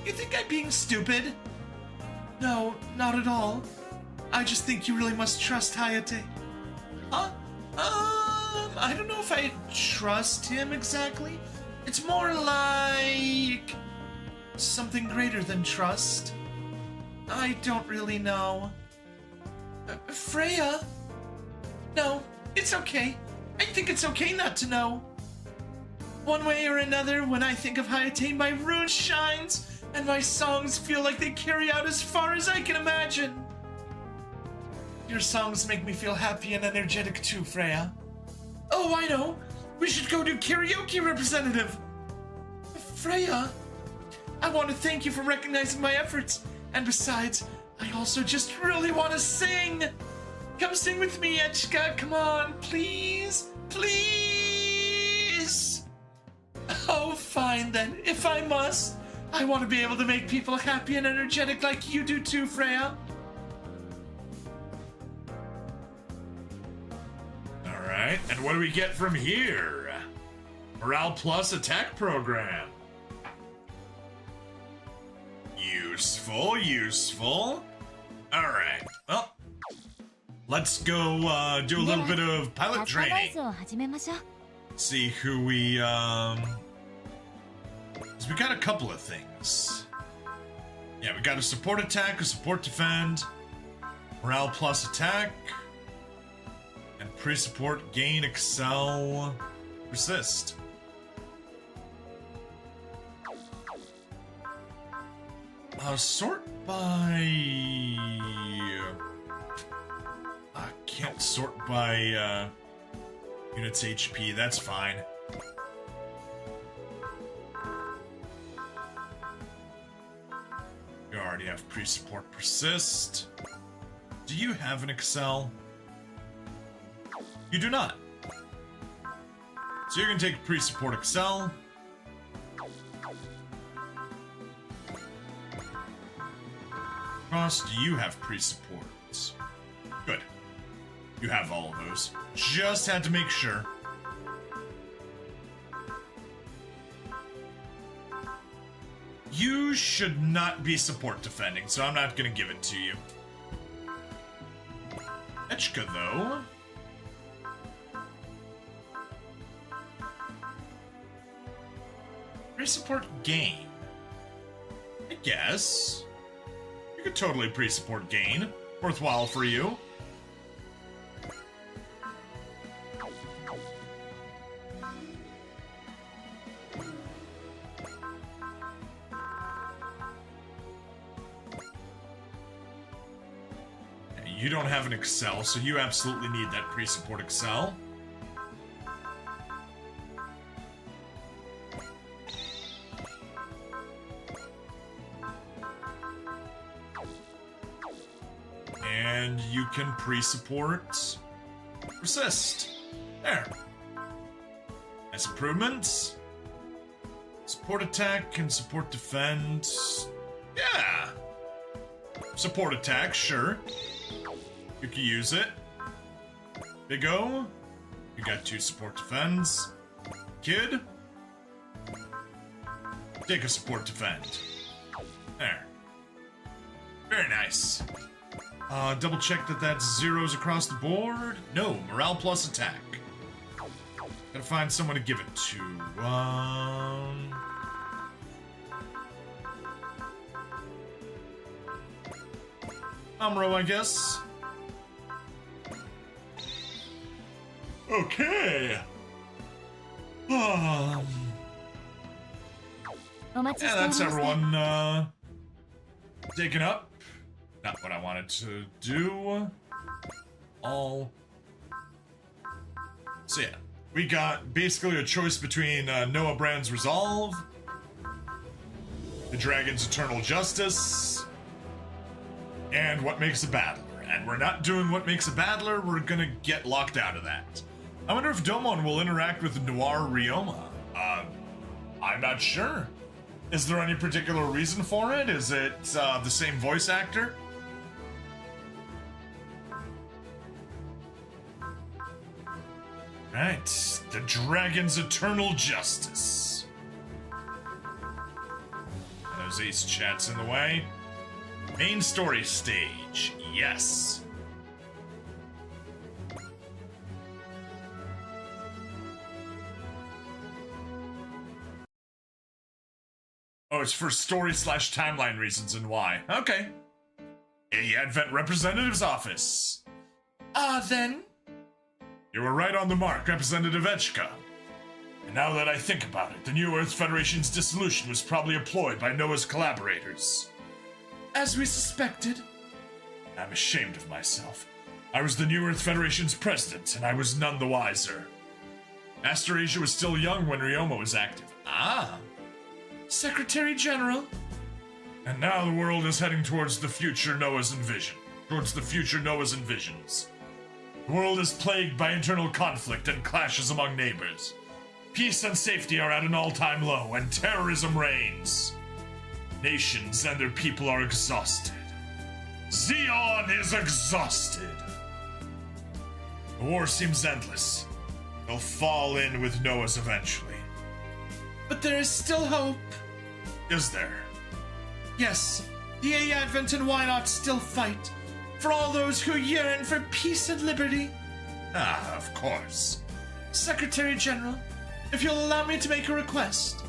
You think I'm being stupid? No, not at all. I just think you really must trust Hayate. Huh? I don't know if I trust him exactly. It's more like something greater than trust? I don't really know. Freya? No, it's okay. I think it's okay not to know. One way or another, when I think of Hayate, my rune shines, and my songs feel like they carry out as far as I can imagine. Your songs make me feel happy and energetic too, Freya. Oh, I know. We should go do karaoke, representative. Freya, I want to thank you for recognizing my efforts. And besides, I also just really want to sing. Come sing with me, Echika. Come on, please. Please. Oh, fine then. If I must. I want to be able to make people happy and energetic like you do too, Freya. Alright, and what do we get from here? Morale plus attack program. Useful. Alright, well, let's go do a little bit of pilot training. See who we, 'cause we got a couple of things. Yeah, we got a support attack, a support defend, morale plus attack, and pre-support gain, excel, resist. Sort by... I can't sort by, units HP, that's fine. You already have pre-support persist. Do you have an excel? You do not. So you're gonna take pre-support excel. Ross, do you have pre-supports? Good. You have all of those. Just had to make sure. You should not be support defending, so I'm not gonna give it to you. Echika, though. Pre-support gain. I guess. You could totally pre-support gain. Worthwhile for you. You don't have an excel, so you absolutely need that pre-support excel. And you can pre-support resist. There. Nice improvements. Support attack and support defend. Yeah. Support attack, sure. You can use it. Big O. You got 2 support defends. Kid. Take a support defend. There. Very nice. Double check that that's zeros across the board. No, morale plus attack. Gotta find someone to give it to. Amuro, I guess. Okay. Yeah, that's everyone, taken up. Not what I wanted to do. So yeah, we got basically a choice between Noah Brand's Resolve, the Dragon's Eternal Justice, and What Makes a Battler. And we're not doing What Makes a Battler, we're gonna get locked out of that. I wonder if Domon will interact with Noir Ryoma. I'm not sure. Is there any particular reason for it? Is it the same voice actor? Right, the Dragon's Eternal Justice. Those ace chats in the way. Main story stage, yes. Oh, it's for story/timeline reasons and why. Okay. A Advent Representative's Office. Then? You were right on the mark, Representative Etchka. And now that I think about it, the New Earth Federation's dissolution was probably a ploy by Noah's collaborators. As we suspected. I'm ashamed of myself. I was the New Earth Federation's president, and I was none the wiser. Master Asia was still young when Ryoma was active. Secretary General. And now the world is heading towards the future Noah's envisions. The world is plagued by internal conflict and clashes among neighbors. Peace and safety are at an all-time low, and terrorism reigns. Nations and their people are exhausted. Zeon is exhausted. The war seems endless. They'll fall in with Noah's eventually. But there is still hope. Is there? Yes, the A Advent and Why Not still fight. For all those who yearn for peace and liberty. Of course. Secretary General, if you'll allow me to make a request,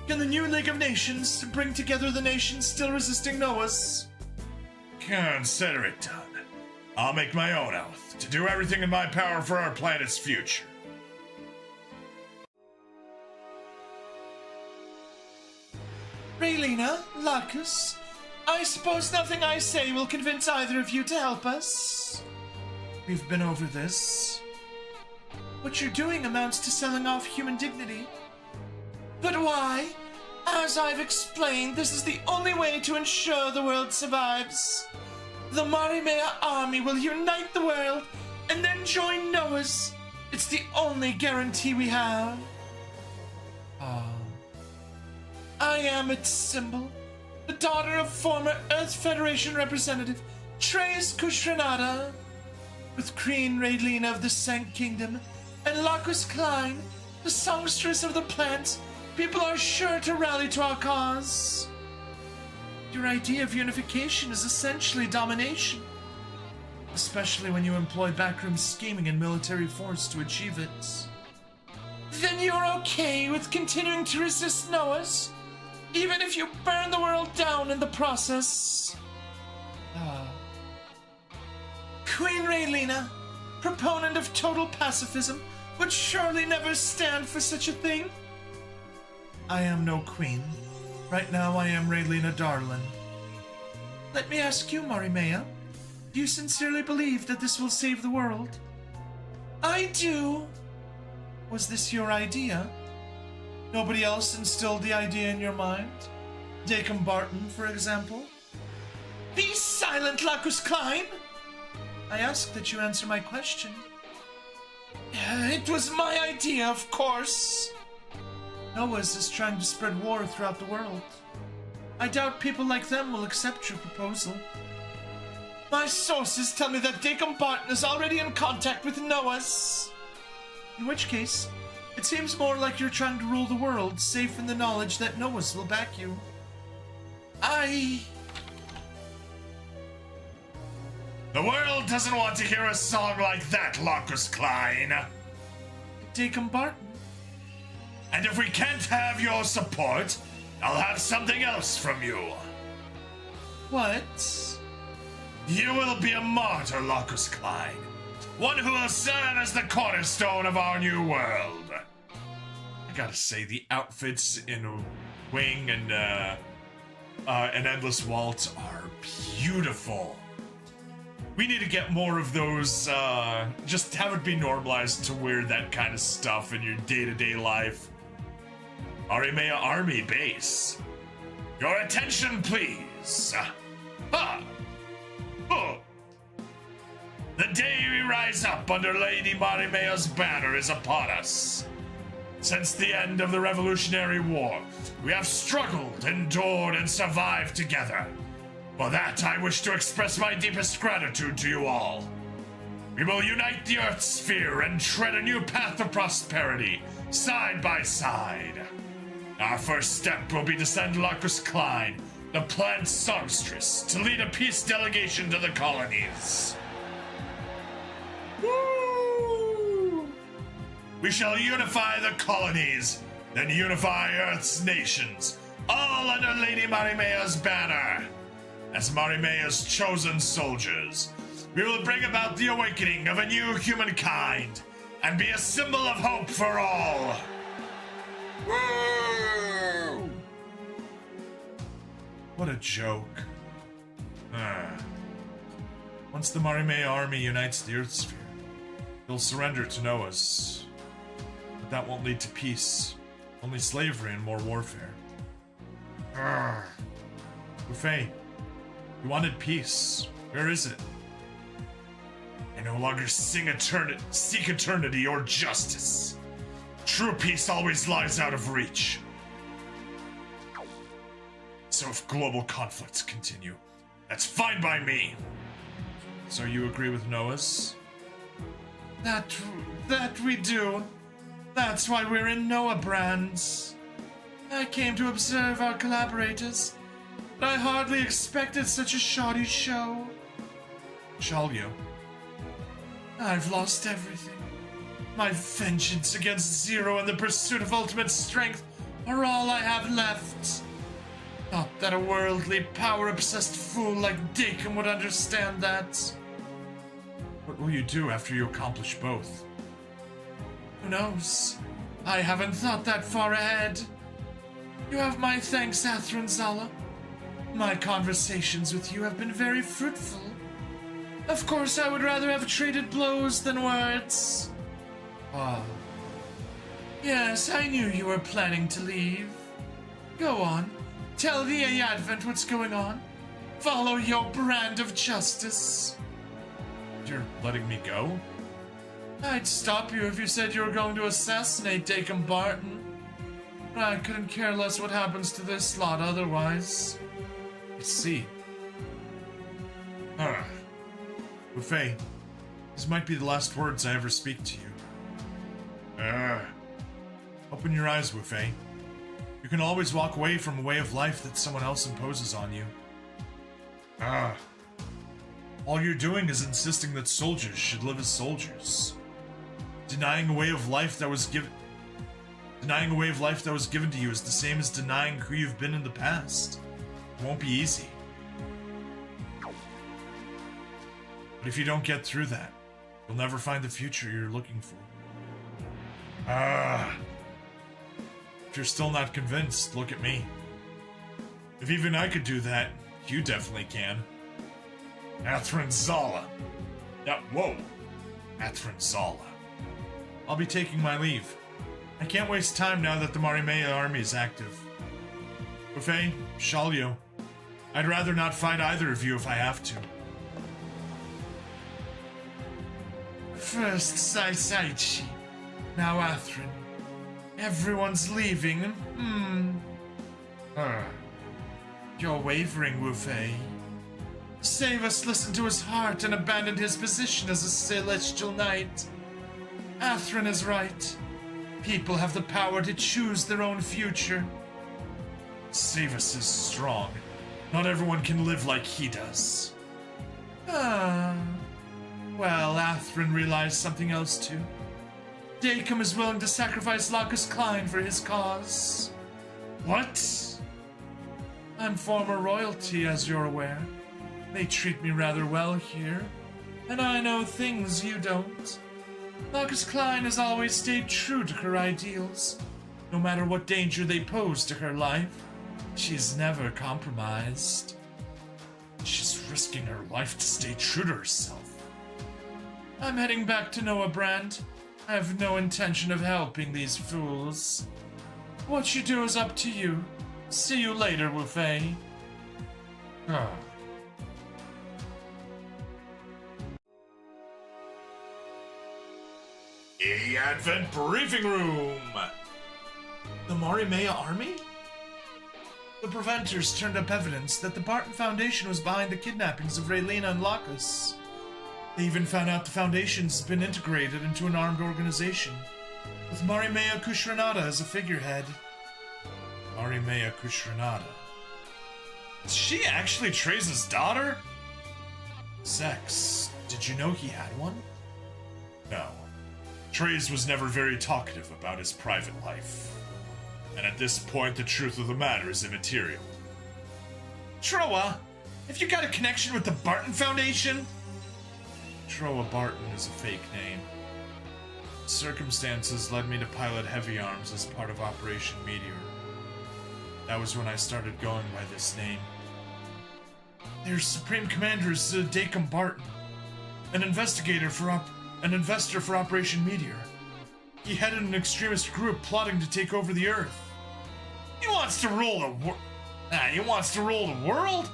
can the new League of Nations bring together the nations still resisting Noah's? Consider it done. I'll make my own oath to do everything in my power for our planet's future. Raylina, Lacus, I suppose nothing I say will convince either of you to help us. We've been over this. What you're doing amounts to selling off human dignity. But why? As I've explained, this is the only way to ensure the world survives. The Marimea army will unite the world and then join Noah's. It's the only guarantee we have. I am its symbol, the daughter of former Earth Federation representative Tres Kushranada, with Queen Raylina of the Sank Kingdom and Lacus Klein, the songstress of the plants. People are sure to rally to our cause. Your idea of unification is essentially domination, especially when you employ backroom scheming and military force to achieve it. Then you're okay with continuing to resist Noah's, even if you burn the world down in the process. Queen Raylina, proponent of total pacifism, would surely never stand for such a thing. I am no queen. Right now I am Raylina Darlin. Let me ask you, Marimea, do you sincerely believe that this will save the world? I do. Was this your idea? Nobody else instilled the idea in your mind? Dacom Barton, for example? Be silent, Lacus Klein! I ask that you answer my question. It was my idea, of course. Noah's is trying to spread war throughout the world. I doubt people like them will accept your proposal. My sources tell me that Dacom Barton is already in contact with Noah's. In which case, it seems more like you're trying to rule the world, safe in the knowledge that Noah's will back you. The world doesn't want to hear a song like that, Lacus Klein. Dacom Barton. And if we can't have your support, I'll have something else from you. What? You will be a martyr, Lacus Klein. One who will serve as the cornerstone of our new world. I gotta say, the outfits in Wing and Endless Waltz are beautiful. We need to get more of those, just have it be normalized to wear that kind of stuff in your day-to-day life. Marimea Army Base. Your attention, please. The day we rise up under Lady Marimea's banner is upon us. Since the end of the Revolutionary War, we have struggled, endured, and survived together. For that, I wish to express my deepest gratitude to you all. We will unite the Earth sphere and tread a new path of prosperity, side by side. Our first step will be to send Lacus Klein, the plant songstress, to lead a peace delegation to the colonies. Woo! We shall unify the colonies, then unify Earth's nations, all under Lady Marimea's banner. As Marimea's chosen soldiers, we will bring about the awakening of a new humankind and be a symbol of hope for all. Woo! What a joke. Once the Marimea army unites the Earth sphere, they'll surrender to Noah's. But that won't lead to peace. Only slavery and more warfare. Buffet, you wanted peace. Where is it? I no longer seek eternity or justice. True peace always lies out of reach. So if global conflicts continue, that's fine by me. So you agree with Noah's? That we do. That's why we're in Noah Brands. I came to observe our collaborators, but I hardly expected such a shoddy show. Shalyo. I've lost everything. My vengeance against Zero and the pursuit of ultimate strength are all I have left. Not that a worldly, power-obsessed fool like Dakin would understand that. What will you do after you accomplish both? Who knows? I haven't thought that far ahead. You have my thanks, Athrin Zala. My conversations with you have been very fruitful. Of course, I would rather have traded blows than words. Ah. Yes, I knew you were planning to leave. Go on. Tell the Advent what's going on. Follow your brand of justice. You're letting me go? I'd stop you if you said you were going to assassinate Dakin Barton. But I couldn't care less what happens to this lot otherwise. I see. Buffet, these might be the last words I ever speak to you. Open your eyes, Buffet. You can always walk away from a way of life that someone else imposes on you. All you're doing is insisting that soldiers should live as soldiers. Denying a way of life that was given to you is the same as denying who you've been in the past. It won't be easy. But if you don't get through that, you'll never find the future you're looking for. If you're still not convinced, look at me. If even I could do that, you definitely can. Athrin Zala. Whoa. Athrin Zala. I'll be taking my leave. I can't waste time now that the Marimea army is active. Buffet, Shalyo, I'd rather not fight either of you if I have to. First Saisaichi, now Athrin. Everyone's leaving. You're wavering, Wufei. Savus listened to his heart and abandoned his position as a celestial knight. Athrin is right. People have the power to choose their own future. Savus is strong. Not everyone can live like he does. Well, Athrin realized something else too. Dakin is willing to sacrifice Lacus Klein for his cause. What? I'm former royalty, as you're aware. They treat me rather well here, and I know things you don't. Lacus Klein has always stayed true to her ideals. No matter what danger they pose to her life, she's never compromised. She's risking her life to stay true to herself. I'm heading back to Noah Brand. I have no intention of helping these fools. What you do is up to you. See you later, Wufei. The Advent Briefing Room! The Marimea army? The Preventers turned up evidence that the Barton Foundation was behind the kidnappings of Raylena and Lacus. They even found out the Foundation's been integrated into an armed organization, with Marimea Kushranada as a figurehead. Marimea Kushranada. Is she actually Treza's daughter? Sex. Did you know he had one? No. Trez was never very talkative about his private life. And at this point, the truth of the matter is immaterial. Troa, have you got a connection with the Barton Foundation? Troa Barton is a fake name. Circumstances led me to pilot heavy arms as part of Operation Meteor. That was when I started going by this name. Their Supreme Commander is Dacom Barton, an investor for Operation Meteor. He headed an extremist group plotting to take over the Earth. He wants to rule the world?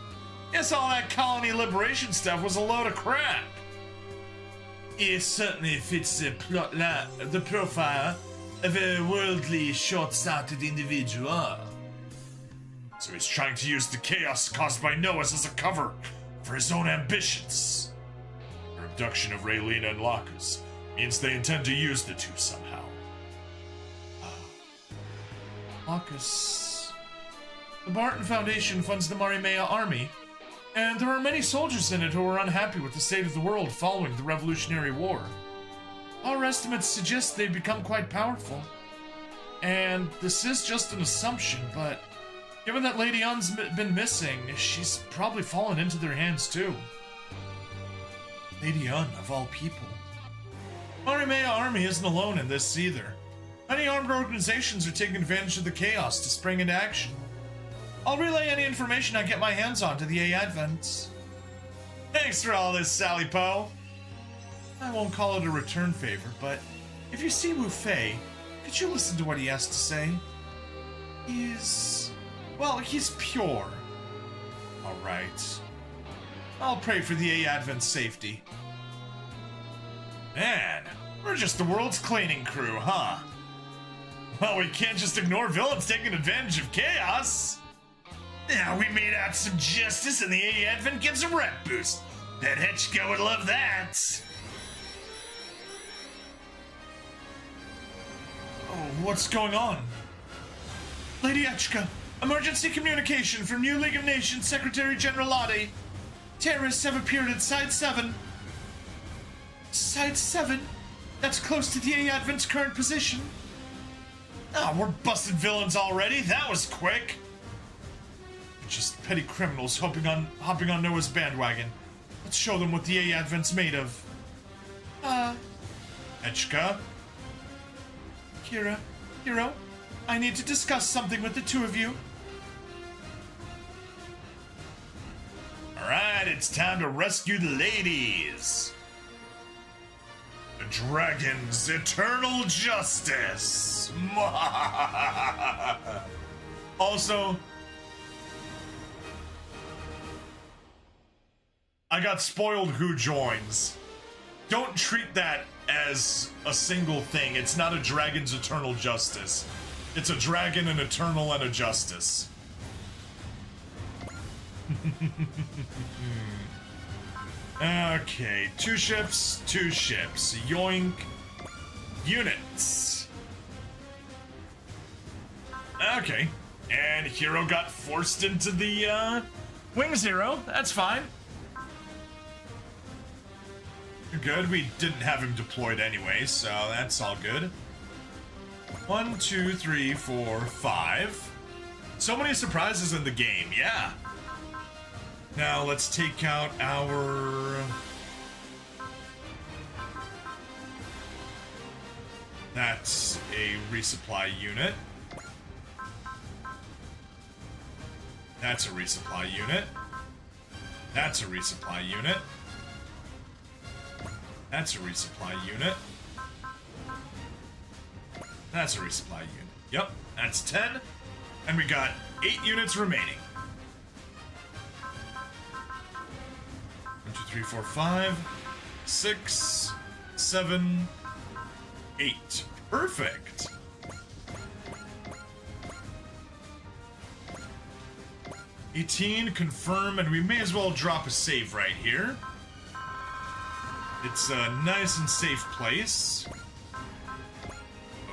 Guess all that colony liberation stuff was a load of crap. It certainly fits the profile of a worldly, short-sighted individual. So he's trying to use the chaos caused by Noahs as a cover for his own ambitions. The abduction of Raylena and Lacus means they intend to use the two somehow. Lacus. The Barton Foundation funds the Marimea Army, and there are many soldiers in it who are unhappy with the state of the world following the Revolutionary War. Our estimates suggest they've become quite powerful. And this is just an assumption, but given that Lady Un's been missing, she's probably fallen into their hands too. Lady Un, of all people. Marimea Army isn't alone in this either. Many armed organizations are taking advantage of the chaos to spring into action. I'll relay any information I get my hands on to the A Advents. Thanks for all this, Sally Poe. I won't call it a return favor, but if you see Wu Fei, could you listen to what he has to say? He's pure. Alright. I'll pray for the A Advent's safety. Man, we're just the world's cleaning crew, huh? Well, we can't just ignore villains taking advantage of chaos. Now we made out some justice and the A Advent gets a rep boost. Bet Hetchka would love that. Oh, what's going on? Lady Echka, emergency communication from New League of Nations Secretary General Ade. Terrorists have appeared at Site 7. Site 7? That's close to the A Advent's current position. Oh, we're busted villains already. That was quick. Just petty criminals hopping on Noah's bandwagon. Let's show them what the A Advent's made of. Echka? Kira, Hiro, I need to discuss something with the two of you. Alright, it's time to rescue the ladies. The dragon's eternal justice. Also, I got spoiled who joins. Don't treat that as a single thing. It's not a dragon's eternal justice. It's a dragon, an eternal, and a justice. Okay, two ships. Yoink. Units. Okay. And Hero got forced into the, Wing Zero. That's fine. Good, we didn't have him deployed anyway, so that's all good. 1, 2, 3, 4, 5. So many surprises in the game, yeah. Now let's take out our... That's a resupply unit. That's a resupply unit. That's a resupply unit. That's a resupply unit. That's a resupply unit. Yep, that's 10. And we got 8 units remaining. 1, 2, 3, 4, 5, 6, 7, 8. Perfect. Confirm, and we may as well drop a save right here. It's a nice and safe place.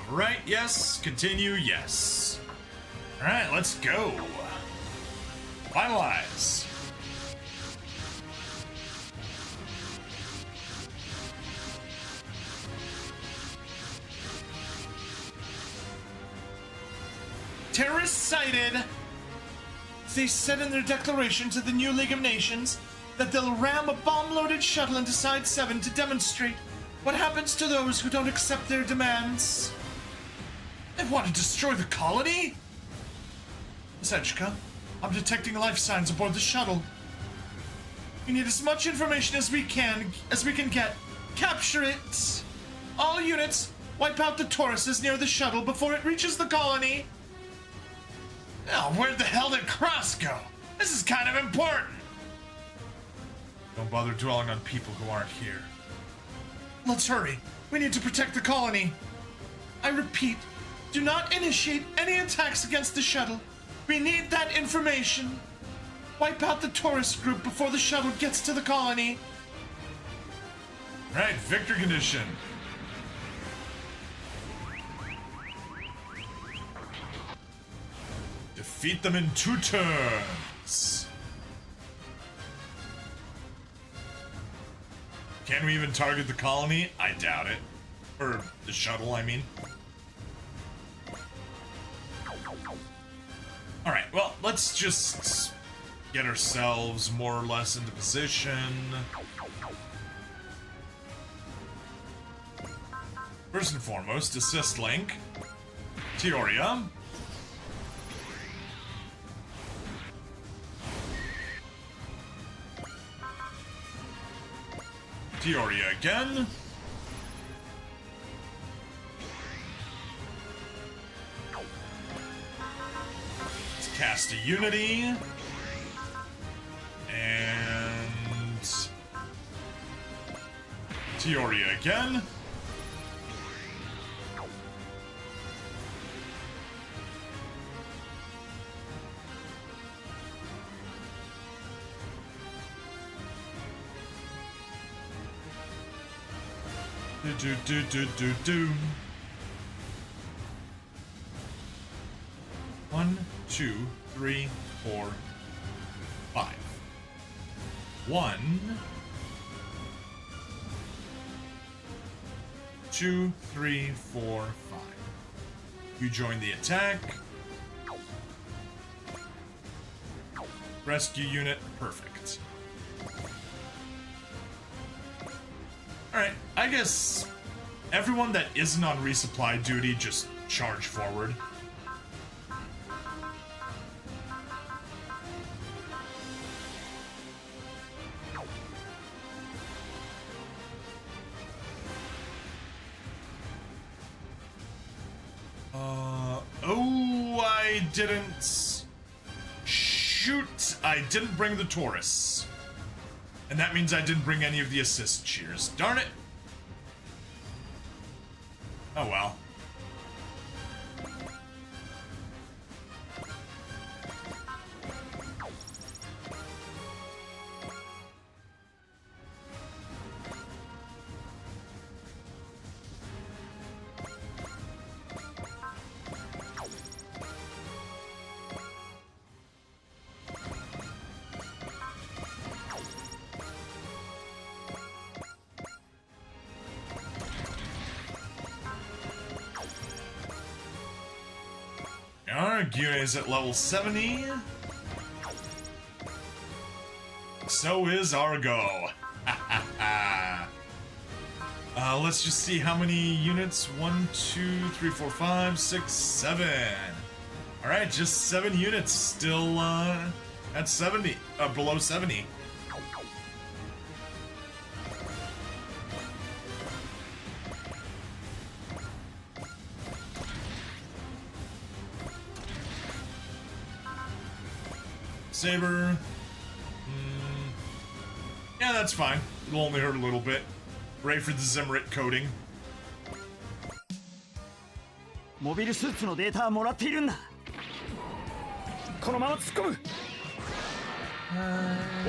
Alright, yes. Continue, yes. Alright, let's go. Finalize. Terrorists sighted. They said in their declaration to the new League of Nations that they'll ram a bomb-loaded shuttle into Side 7 to demonstrate what happens to those who don't accept their demands. They want to destroy the colony? Miss Edgeka, I'm detecting life signs aboard the shuttle. We need as much information as we can get. Capture it! All units, wipe out the Tauruses near the shuttle before it reaches the colony. Now, where the hell did Cross go? This is kind of important. Don't bother dwelling on people who aren't here. Let's hurry. We need to protect the colony. I repeat, do not initiate any attacks against the shuttle. We need that information. Wipe out the Taurus group before the shuttle gets to the colony. Right, victory condition. Defeat them in 2 turns. Can we even target the colony? I doubt it. Or the shuttle, I mean. Alright, well, let's just get ourselves more or less into position. First and foremost, assist Link. Teoria. Teoria again. Let's cast a Unity. And Teoria again. Do. 1, 2, 3, 4, 5. 1, 2, 3, 4, 5. You join the attack. Rescue unit, perfect. Alright, I guess everyone that isn't on resupply duty just charge forward. Oh, I didn't... Shoot, I didn't bring the Taurus. And that means I didn't bring any of the assist cheers. Darn it. Oh well. Gune is at level 70. So is Argo. Let's just see how many units. 1, 2, 3, 4, 5, 6, 7. Alright, just 7 units still at 70. Below 70. Saber. Yeah, that's fine. It'll only hurt a little bit. Ready for the Zimrit coating. モビルスーツのデータはもらっているんだ。このまま突っ込む。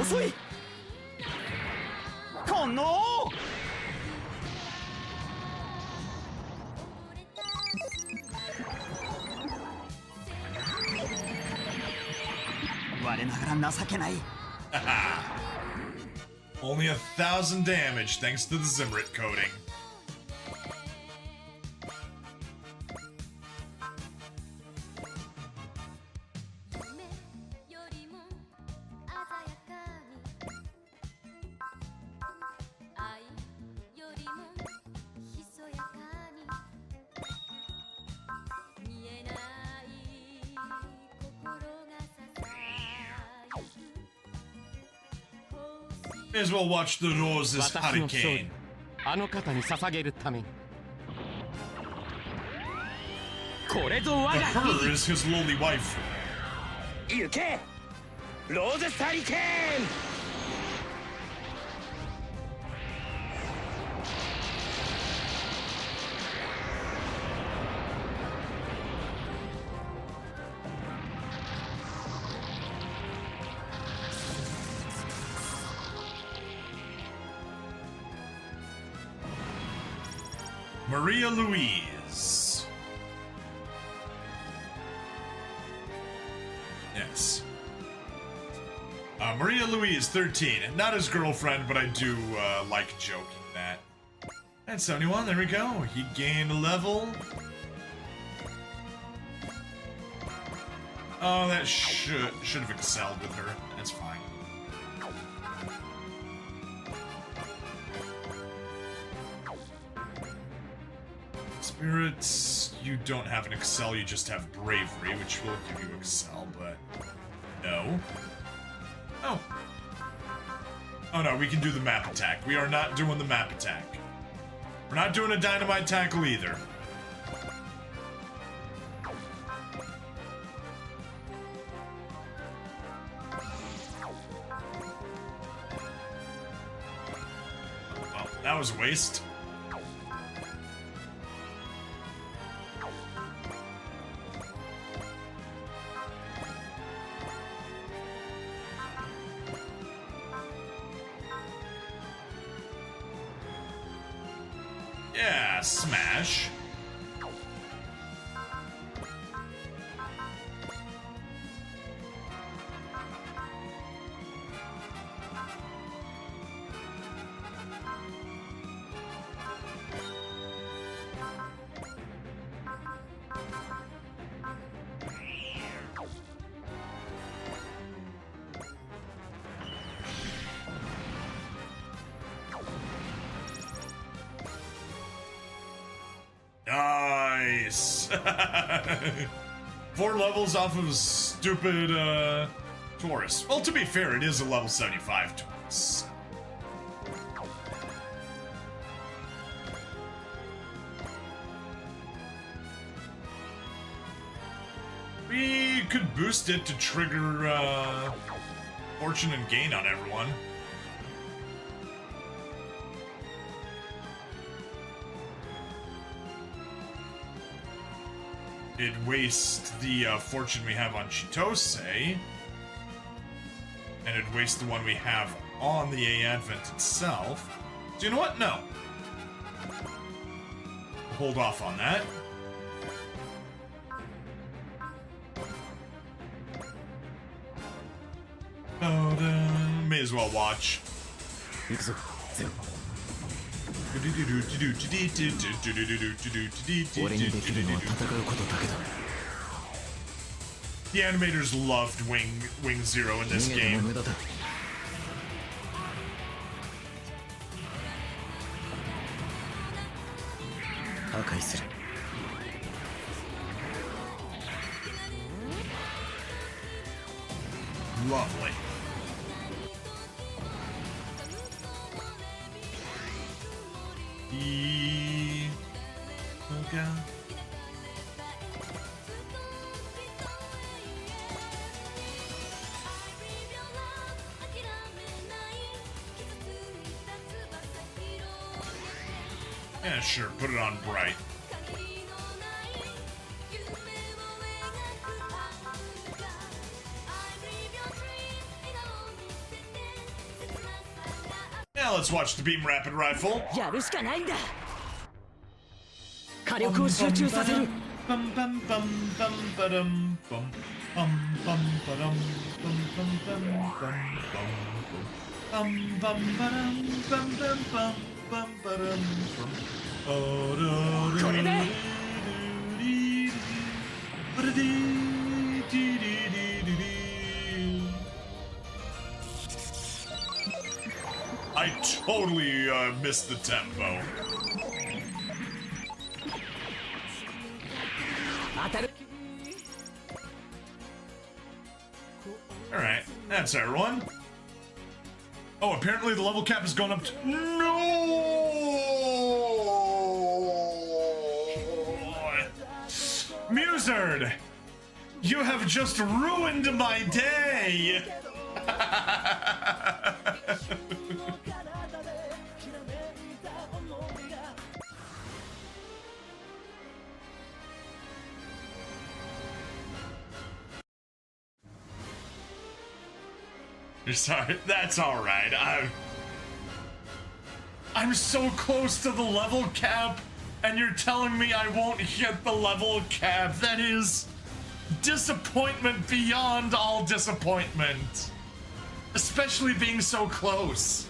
遅い。この。我ながら情けない。Only 1,000 damage thanks to the Zimrit coating. May as well watch the Rose's 私の勝利 Hurricane. あの方に捧げるためにこれぞ我 But が her is his lowly wife. 行けローゼスハリケーンMaria Louise. Yes. Maria Louise, 13. Not his girlfriend, but I do like joking that. And 71, there we go. He gained a level. Oh, that should have excelled with her. That's fine. Spirits, you don't have an excel, you just have bravery, which will give you excel, but no. Oh. Oh no, we can do the map attack. We are not doing the map attack. We're not doing a dynamite tackle either. Well, that was a waste. Yeah, smash. Nice. 4 levels off of stupid Taurus. Well, to be fair, it is a level 75 Taurus. We could boost it to trigger fortune and gain on everyone. It'd waste the fortune we have on Chitose, and it'd waste the one we have on the A Advent itself. So you know what? No. We'll hold off on that. May as well watch. The animators loved Wing Zero in this game. Lovely. Okay. Yeah, sure, put it on bright. Now let's watch the beam rapid rifle. やるしかないんだ。火力を集中させる。これで。I totally missed the tempo. Alright, that's everyone. Oh, apparently the level cap has gone up to... No! Musard! You have just ruined my day! You're sorry. That's all right. I'm so close to the level cap, and you're telling me I won't hit the level cap. That is disappointment beyond all disappointment. Especially being so close.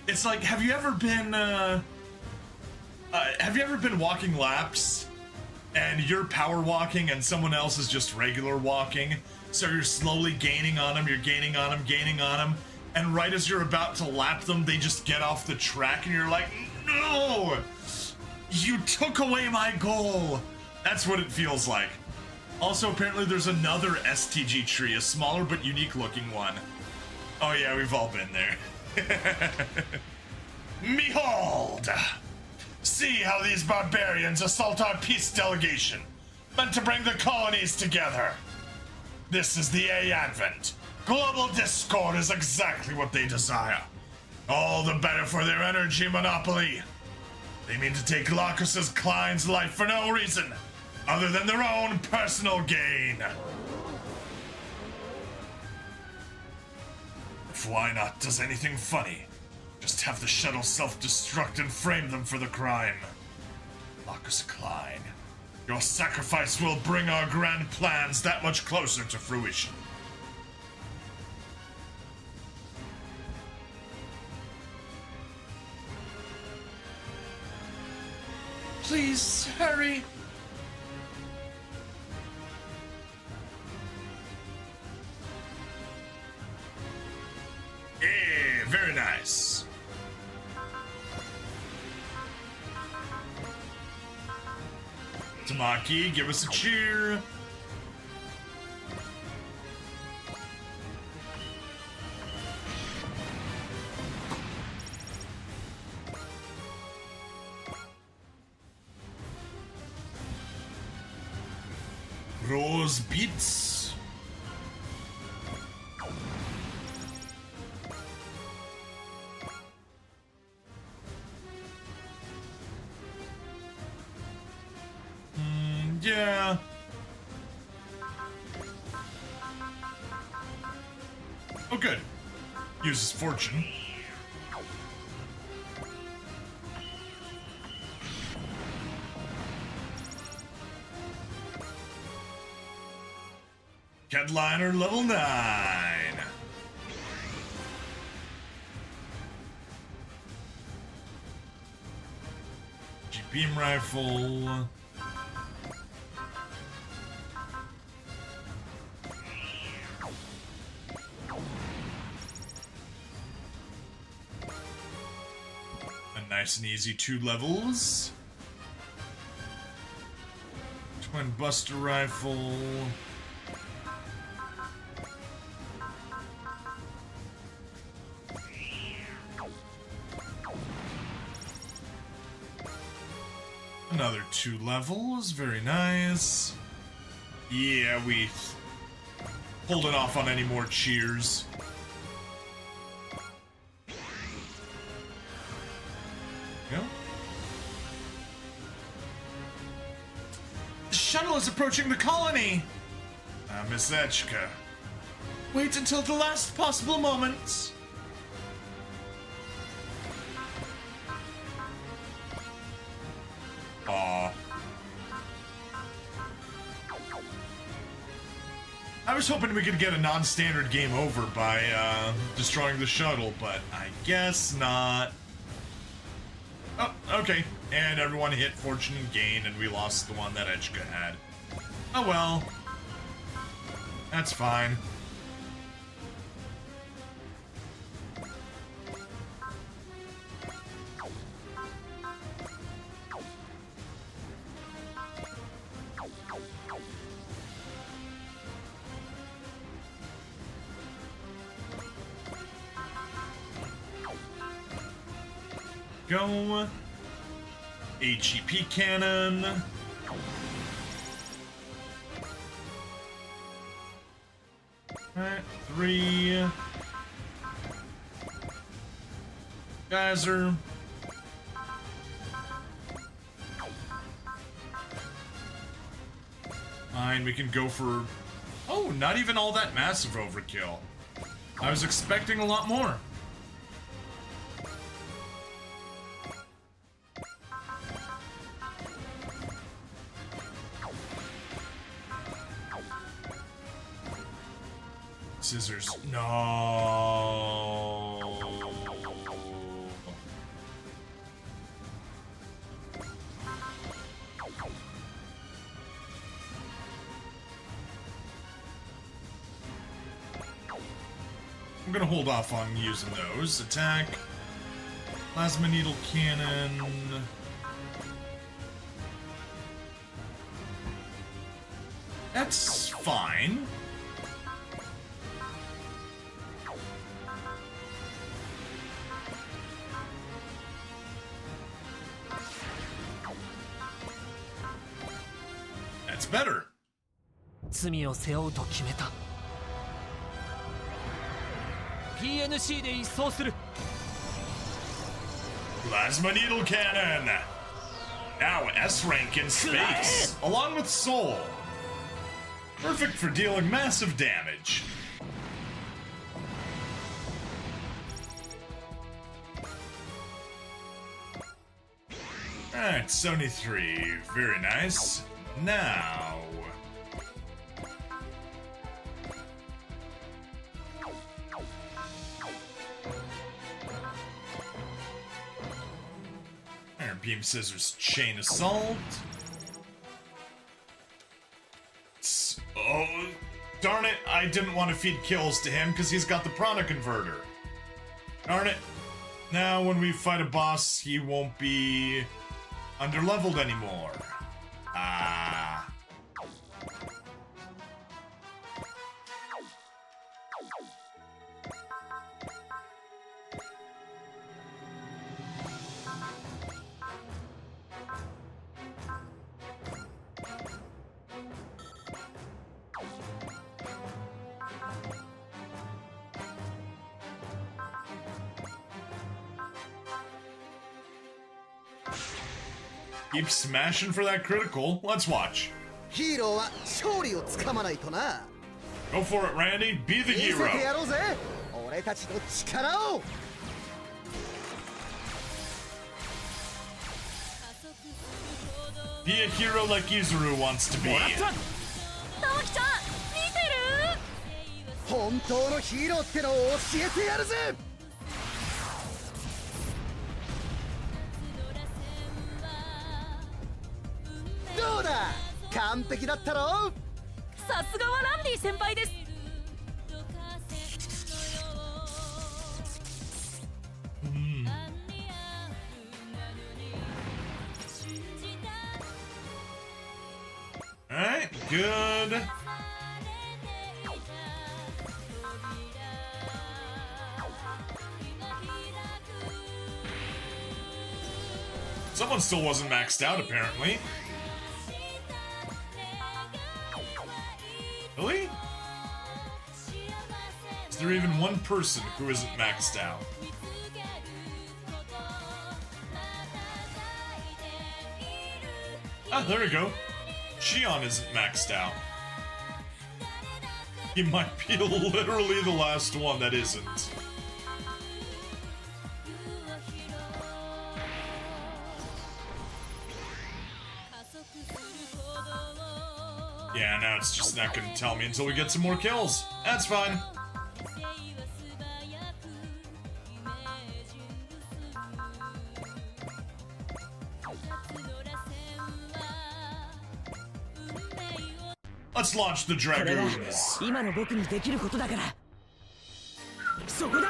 It's like, have you ever been walking laps and you're power walking and someone else is just regular walking? So you're slowly gaining on them, you're gaining on them, gaining on them, and right as you're about to lap them, they just get off the track and you're like, no! You took away my goal! That's what it feels like. Also, apparently there's another STG tree, a smaller but unique looking one. Oh yeah, we've all been there. Behold! See how these barbarians assault our peace delegation, meant to bring the colonies together. This is the A Advent. Global discord is exactly what they desire. All the better for their energy monopoly. They mean to take Lacus's Klein's life for no reason, other than their own personal gain. If why not does anything funny, just have the shuttle self-destruct and frame them for the crime. Lacus Klein, your sacrifice will bring our grand plans that much closer to fruition. Please, hurry. Hey, very nice. Tamaki, give us a cheer. Rose beats. Yeah. Oh, good. Uses fortune. Headliner level 9. Beam rifle. A nice and easy 2 levels. Twin Buster rifle. Another 2 levels, very nice. Yeah, we holding off on any more cheers. Go. The shuttle is approaching the colony. Miss Echka. Wait until the last possible moment. Aw. I was hoping we could get a non-standard game over by destroying the shuttle, but I guess not. Oh, okay. And everyone hit fortune and gain, and we lost the one that Echka had. Oh well. That's fine. go. HEP cannon. Alright, 3. Geyser. Fine, we can go for... Oh, not even all that massive overkill. I was expecting a lot more. Scissors. No. I'm gonna hold off on using those. Attack. Plasma needle cannon. That's fine. That's better. 罪を背負うと決めた PNC で一掃する Plasma needle cannon. Now S rank in space, along with Soul. Perfect for dealing massive damage. Alright, 73. Very nice. Now... Iron Beam, Scissors, Chain Assault. Oh, darn it, I didn't want to feed kills to him because he's got the Prana Converter. Darn it. Now when we fight a boss, he won't be underleveled anymore. Ah. Keep smashing for that critical. Let's watch. Go for it, Randy. Be the hero. Be a hero like Yuzuru wants to be. 本当のヒーローってのを教えてやるぜ。どうだ、完璧だったろ。さすがはランディ先輩です。Alright, good. Someone still wasn't maxed out, apparently. Really? Is there even one person who isn't maxed out? Ah, there we go. Shion isn't maxed out. He might be literally the last one that isn't. Yeah, now it's just not gonna tell me until we get some more kills. That's fine. Let's launch the Dragoons. 今の僕にできることだから。そこだ。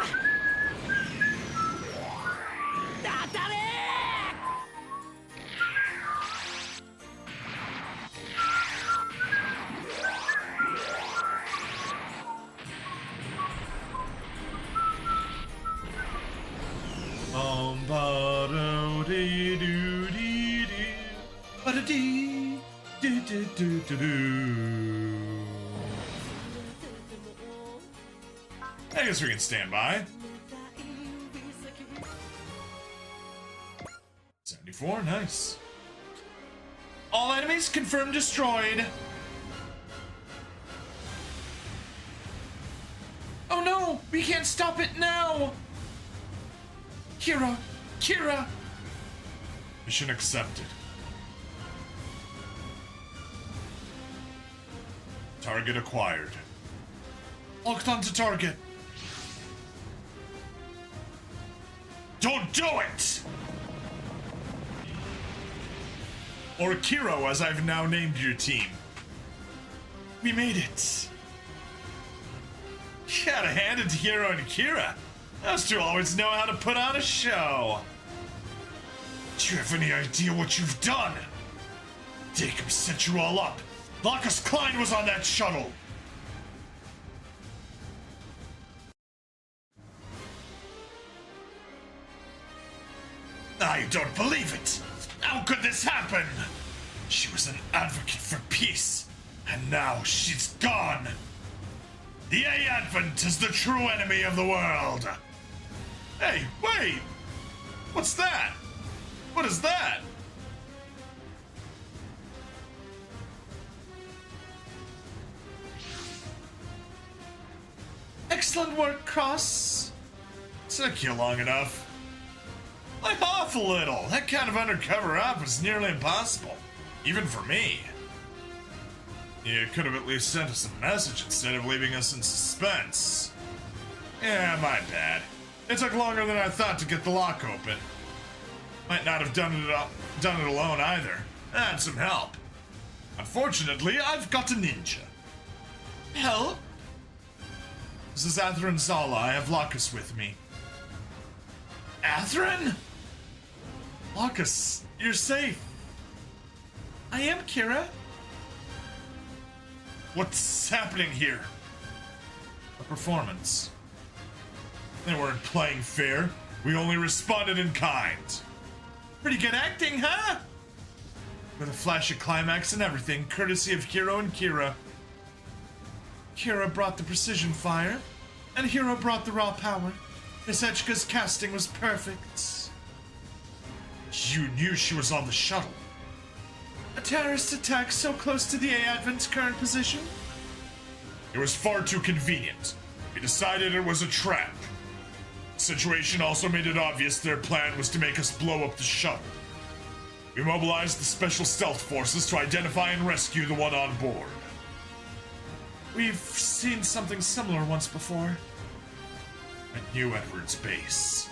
当たれBada Ba-da-dee, do-do-do-do-do. I guess we can stand by. 74, nice. All enemies confirmed destroyed. Oh no, we can't stop it now. Kira. Mission accepted. Target acquired. Locked onto target. Don't do it! Or Kiro, as I've now named your team. We made it. Gotta hand it to Hiro and Kira. Those two always know how to put on a show. Do you have any idea what you've done? Jacob set you all up. Marcus Klein was on that shuttle. I don't believe it. How could this happen? She was an advocate for peace, and now she's gone. The A-Advent is the true enemy of the world. Hey, wait! What's that? What is that? Excellent work, Cross. Took you long enough. Lay off a little. That kind of undercover op is nearly impossible. Even for me. You could have at least sent us a message instead of leaving us in suspense. Yeah, my bad. It took longer than I thought to get the lock open. Might not have done it alone either. I had some help. Unfortunately, I've got a ninja. Help? This is Atherin Zala. I have Locus with me. Atherin? Locus, you're safe. I am, Kira. What's happening here? A performance. They weren't playing fair. We only responded in kind. Pretty good acting, huh? With a flash of climax and everything, courtesy of Hiro and Kira. Kira brought the precision fire, and Hiro brought the raw power. Miss Echka's casting was perfect. You knew she was on the shuttle. A terrorist attack so close to the A-Advent's current position? It was far too convenient. We decided it was a trap. The situation also made it obvious their plan was to make us blow up the shuttle. We mobilized the special stealth forces to identify and rescue the one on board. We've seen something similar once before. At New Edward's base.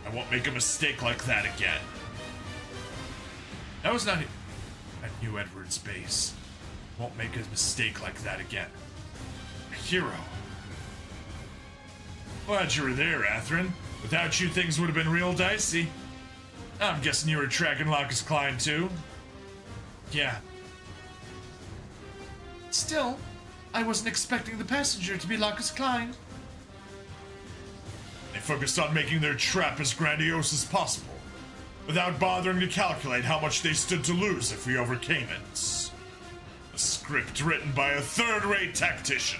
I won't make a mistake like that again. That was not it. At New Edward's base. Won't make a mistake like that again. A hero. Glad you were there, Atherin. Without you, things would have been real dicey. I'm guessing you were tracking Locus Klein, too? Yeah. Still, I wasn't expecting the passenger to be Locus Klein. They focused on making their trap as grandiose as possible, without bothering to calculate how much they stood to lose if we overcame it. A script written by a third-rate tactician.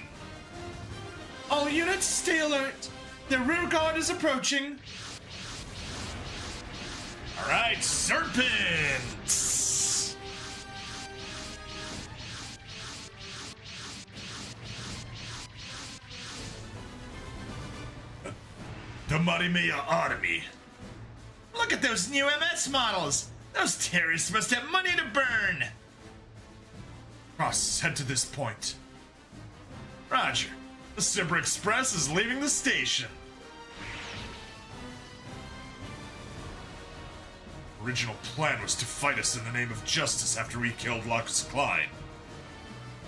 All units, stay alert. Their rear guard is approaching. All right, serpents! The Marimeya Army. Look at those new MS models. Those terrorists must have money to burn. Cross, head to this point. Roger. The Cibra Express is leaving the station. Original plan was to fight us in the name of justice after we killed Locus Klein.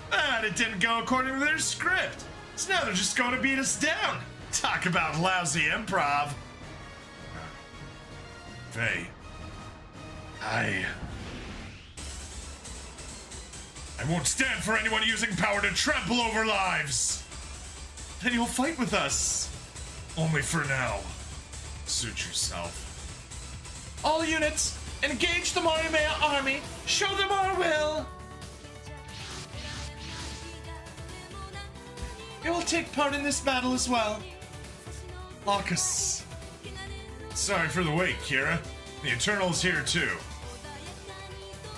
But it didn't go according to their script. So now they're just going to beat us down. Talk about lousy improv. Faye. I won't stand for anyone using power to trample over lives. Then you'll fight with us. Only for now. Suit yourself. All units, Engage the Morimea army. Show them our will. You will take part in this battle as well. Locus. Sorry for the wait, Kira. The Eternal's here too.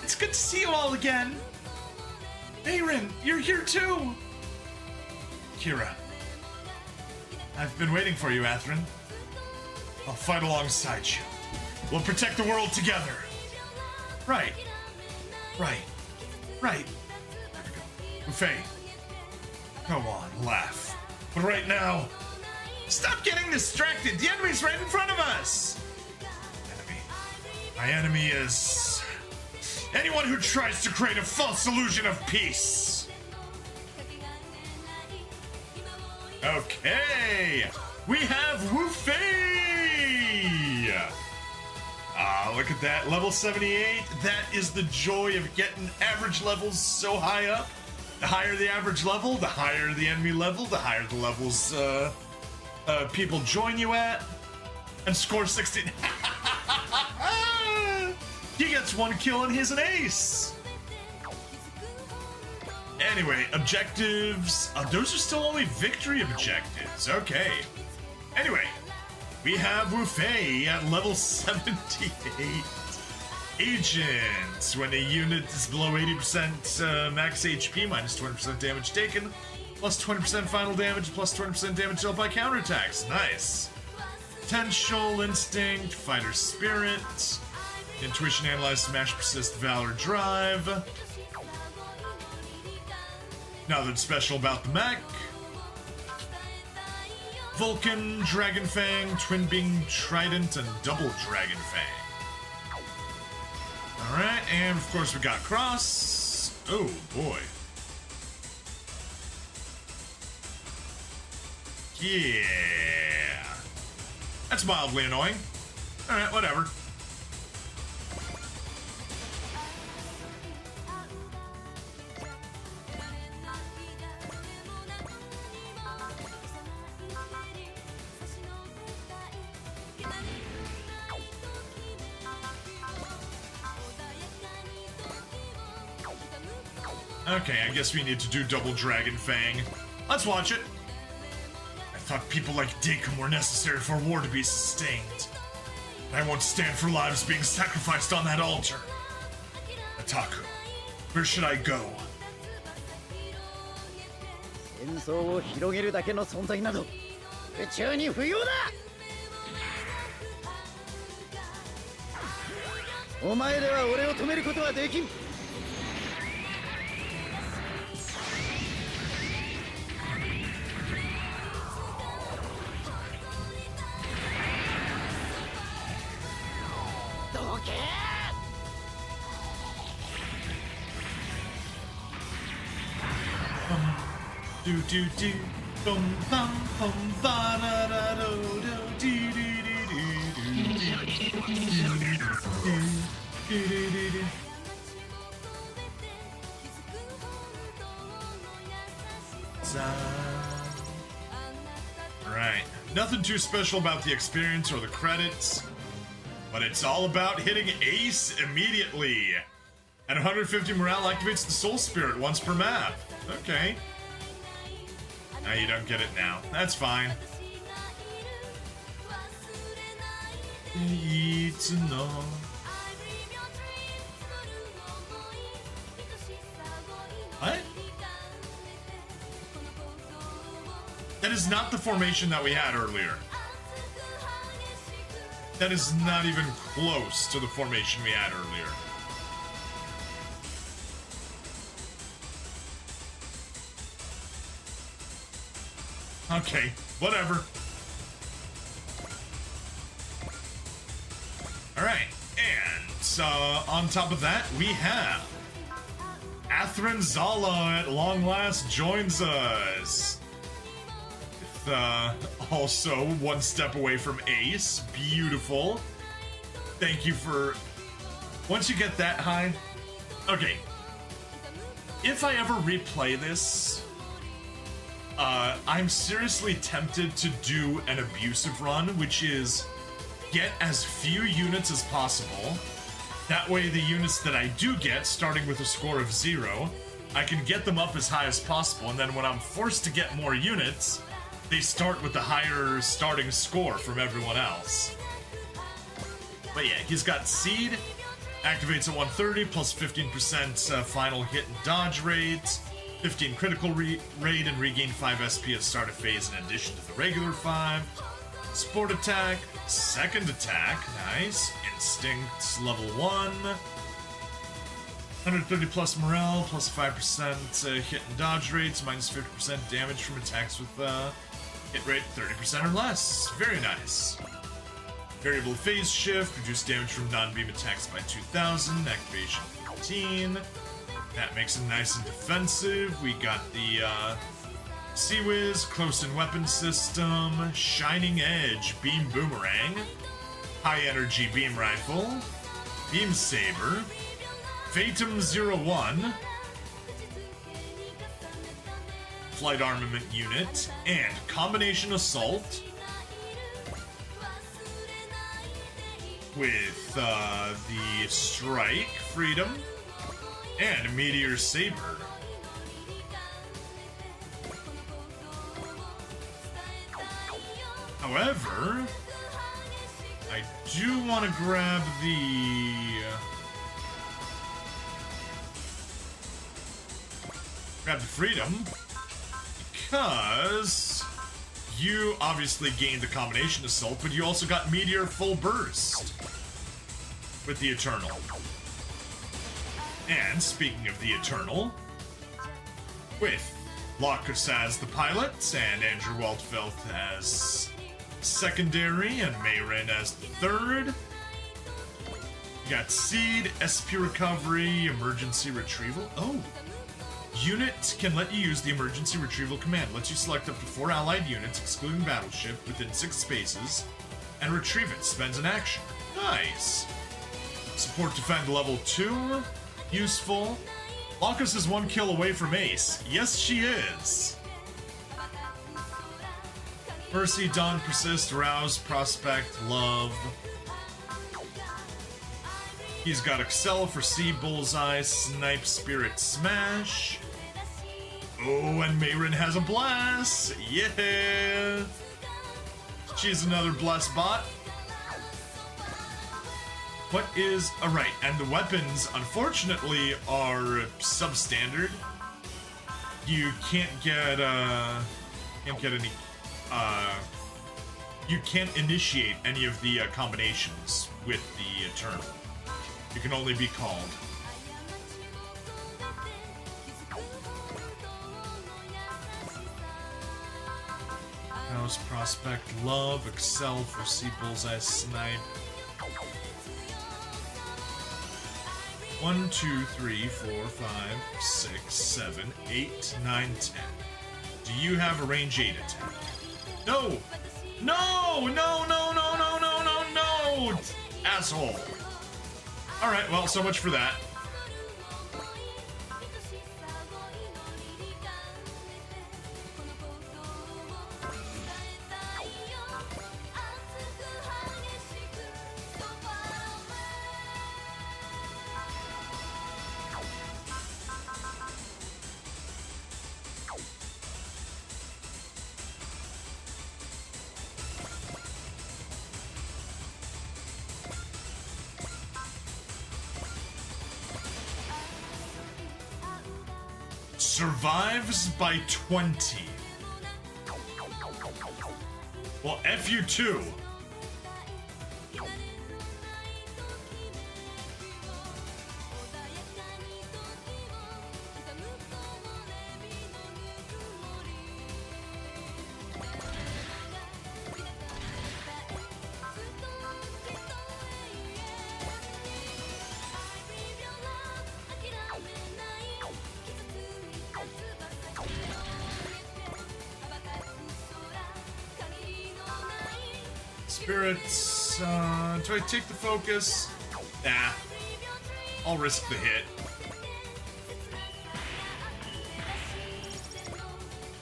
It's good to see you all again. Aaron, you're here too. Kira. I've been waiting for you, Athrun. I'll fight alongside you. We'll protect the world together. Right. Right. Right. There we go. Buffet. Go on, laugh. But right now, Stop getting distracted. The enemy's right in front of us. enemy. My enemy is anyone who tries to create a false illusion of peace. Okay, we have Wu Fei. Look at that, level 78. That is the joy of getting average levels so high up. The higher the average level, the higher the enemy level, the higher the levels people join you at. And score 16. He gets 1 kill and he's an ace. Anyway, objectives. Those are still only victory objectives. Okay. Anyway, we have Wu Fei at level 78. Agents. When a unit is below 80% max HP, minus 20% damage taken, plus 20% final damage, plus 20% damage dealt by counterattacks. Nice. Potential, Instinct, Fighter Spirit, Intuition, Analyze, Smash, Persist, Valor, Drive. Nothing special about the mech. Vulcan, Dragon Fang, Twin Beam Trident, and Double Dragon Fang. Alright, and of course we got Cross. Oh boy. Yeah. That's mildly annoying. Alright, whatever. Okay, I guess we need to do Double Dragon Fang. Let's watch it. I thought people like Dekum were necessary for war to be sustained. I won't stand for lives being sacrificed on that altar. Ataku, where should I go? 戦争を広げるだけの存在など宇宙に不要だ。お前では俺を止めることはできん。どけ。 Do do do bum bum bum ba da da do do do do do do. Right, nothing too special about the experience or the credits, but it's all about hitting ace immediately. At 150 morale activates the soul spirit once per map. Okay. Now you don't get it now. That's fine. What? That is not the formation that we had earlier. That is not even close to the formation we had earlier. Okay, whatever. Alright, and on top of that, we have Athrun Zala at long last joins us. With, also one step away from ace. Beautiful. Thank you for... Once you get that high... Okay. If I ever replay this... I'm seriously tempted to do an abusive run, which is get as few units as possible, That way the units that I do get, starting with a score of 0, I can get them up as high as possible, and then when I'm forced to get more units, they start with the higher starting score from everyone else. But yeah, he's got Seed, activates at 130, plus 15% final hit and dodge rate, 15 critical rate, and regain 5 SP at start of phase in addition to the regular 5. Sport attack, second attack, nice. Instinct, level 1. 130 plus morale, plus 5% hit and dodge rates, minus 50% damage from attacks with hit rate 30% or less. Very nice. Variable phase shift, reduce damage from non-beam attacks by 2000, activation 15. That makes it nice and defensive. We got the Sea-Wiz, close-in weapon system, Shining Edge, Beam Boomerang, High Energy Beam Rifle, Beam Saber, Fatum 01, Flight Armament Unit, and Combination Assault with the Strike, Freedom, and Meteor Saber. However, I do want to grab the Freedom, because you obviously gained the combination assault, but you also got Meteor Full Burst with the Eternal. And speaking of the Eternal, with Locus as the pilot, and Andrew Waldfeld as secondary, and Mayrin as the third. You got Seed, SP Recovery, Emergency Retrieval. Oh! Unit can let you use the Emergency Retrieval command. Lets you select up to 4 allied units, excluding battleship, within 6 spaces, and retrieve it. Spends an action. Nice! Support Defend level 2. Useful. Locus is 1 kill away from Ace. Yes, she is! Mercy, Dawn, Persist, Rouse, Prospect, Love. He's got Excel for C, Bullseye, Snipe, Spirit, Smash. Oh, and Mayrin has a Blast! Yeah! She's another Blast bot. What is... Alright, and the weapons, unfortunately, are substandard. You can't get, any... you can't initiate any of the combinations with the Eternal. You can only be called. House, Prospect, Love, Excel for C, Bullseye, Snipe. 1, 2, 3, 4, 5, 6, 7, 8, 9, 10. Do you have a range 8 attack? No! No! No, no, no, no, no, no, no! Asshole! Alright, well, so much for that. Survives by 20. Well, F you too. Spirits, do I take the focus? Nah. I'll risk the hit.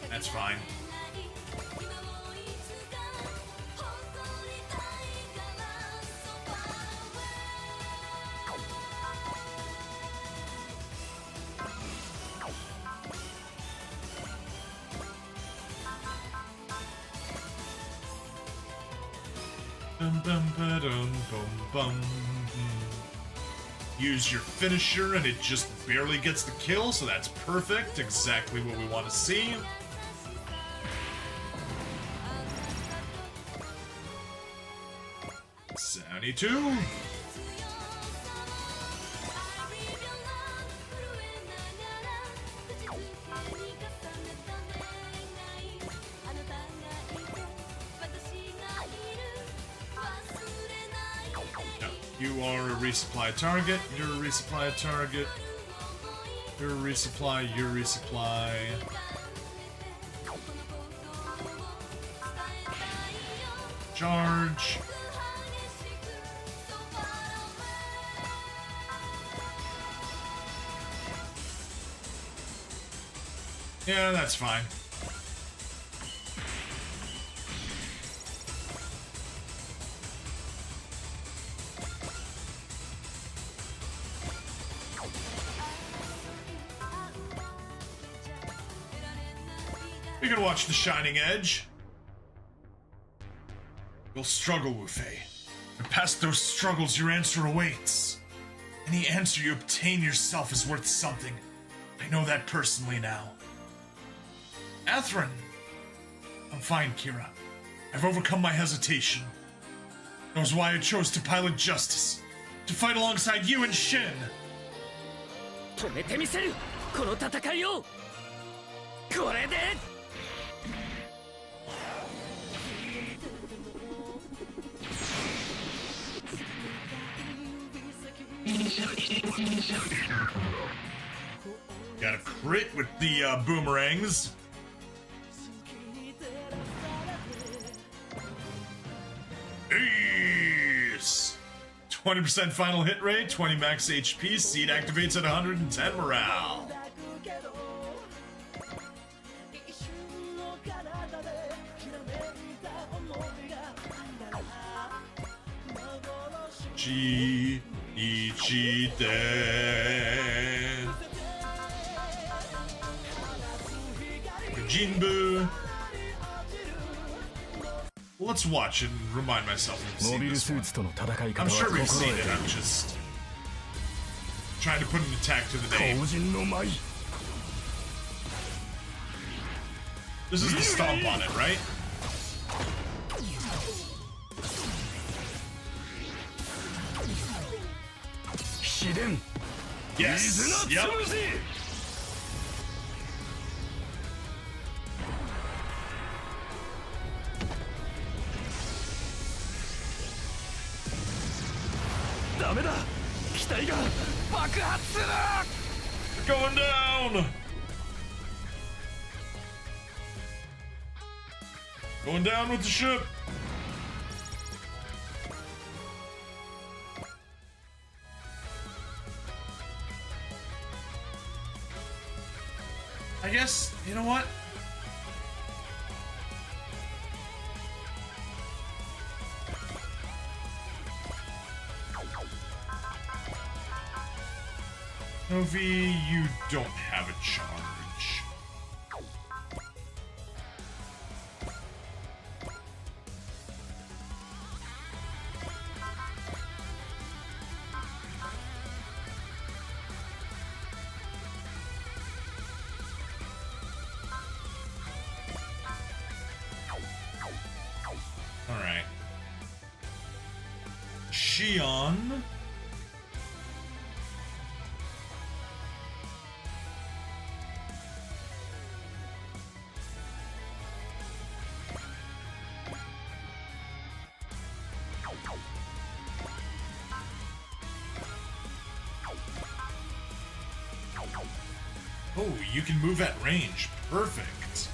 That's fine. Bum, bum, ba-dum, bum, bum. Use your finisher and it just barely gets the kill, so that's perfect. Exactly what we want to see. $72. You are a resupply target, you're a resupply target, you're a resupply, you're a resupply. Charge. Yeah, that's fine. We can watch The Shining Edge. You'll struggle, Wu-Fei. And past those struggles, your answer awaits. Any answer you obtain yourself is worth something. I know that personally now. Athrun! I'm fine, Kira. I've overcome my hesitation. That was why I chose to pilot Justice. To fight alongside you and Shin. 止めてみせるこの戦いをこれで Got a crit with the boomerangs. Ace! 20% final hit rate, 20 max HP, seed activates at 110 morale. Jinbu. Let's watch and remind myself of seeing this one. I'm sure we've seen it, I'm just trying to put an attack to the name. This is the stomp on it, right? Yes! Yep! Going down! Going down with the ship! I guess, you know what? Novi, you don't have a charge. All right. Shion. Oh, you can move at range. Perfect.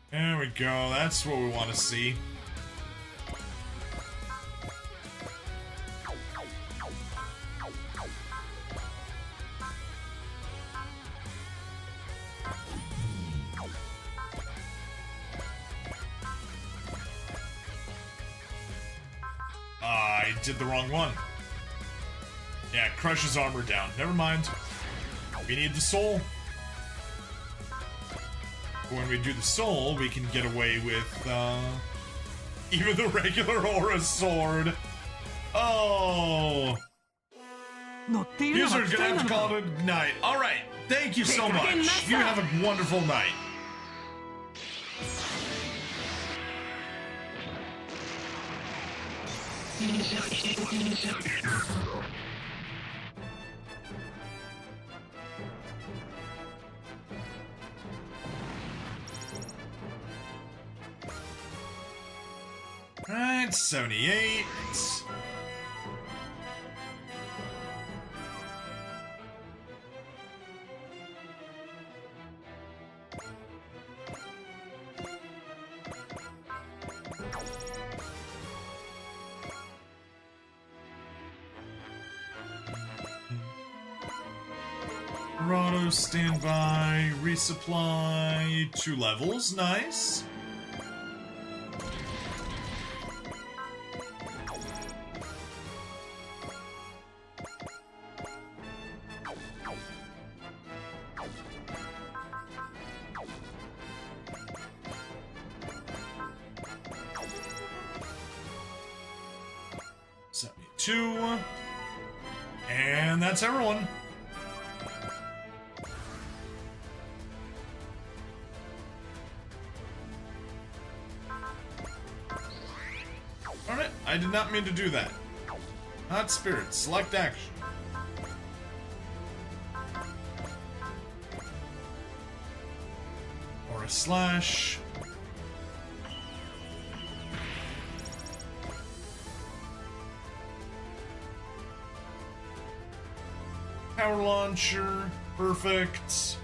There we go. That's what we want to see. I did the wrong one. Yeah, crush his armor down. Never mind. We need the soul. When we do the soul, we can get away with even the regular aura sword. Oh. User, gonna have to call it a night. All right. Thank you so much. You have a wonderful night. Right, 78. Rado, standby, resupply, 2 levels, nice. And that's everyone. Alright, I did not mean to do that. Hot Spirit, select action. Or a slash. Power launcher, perfect.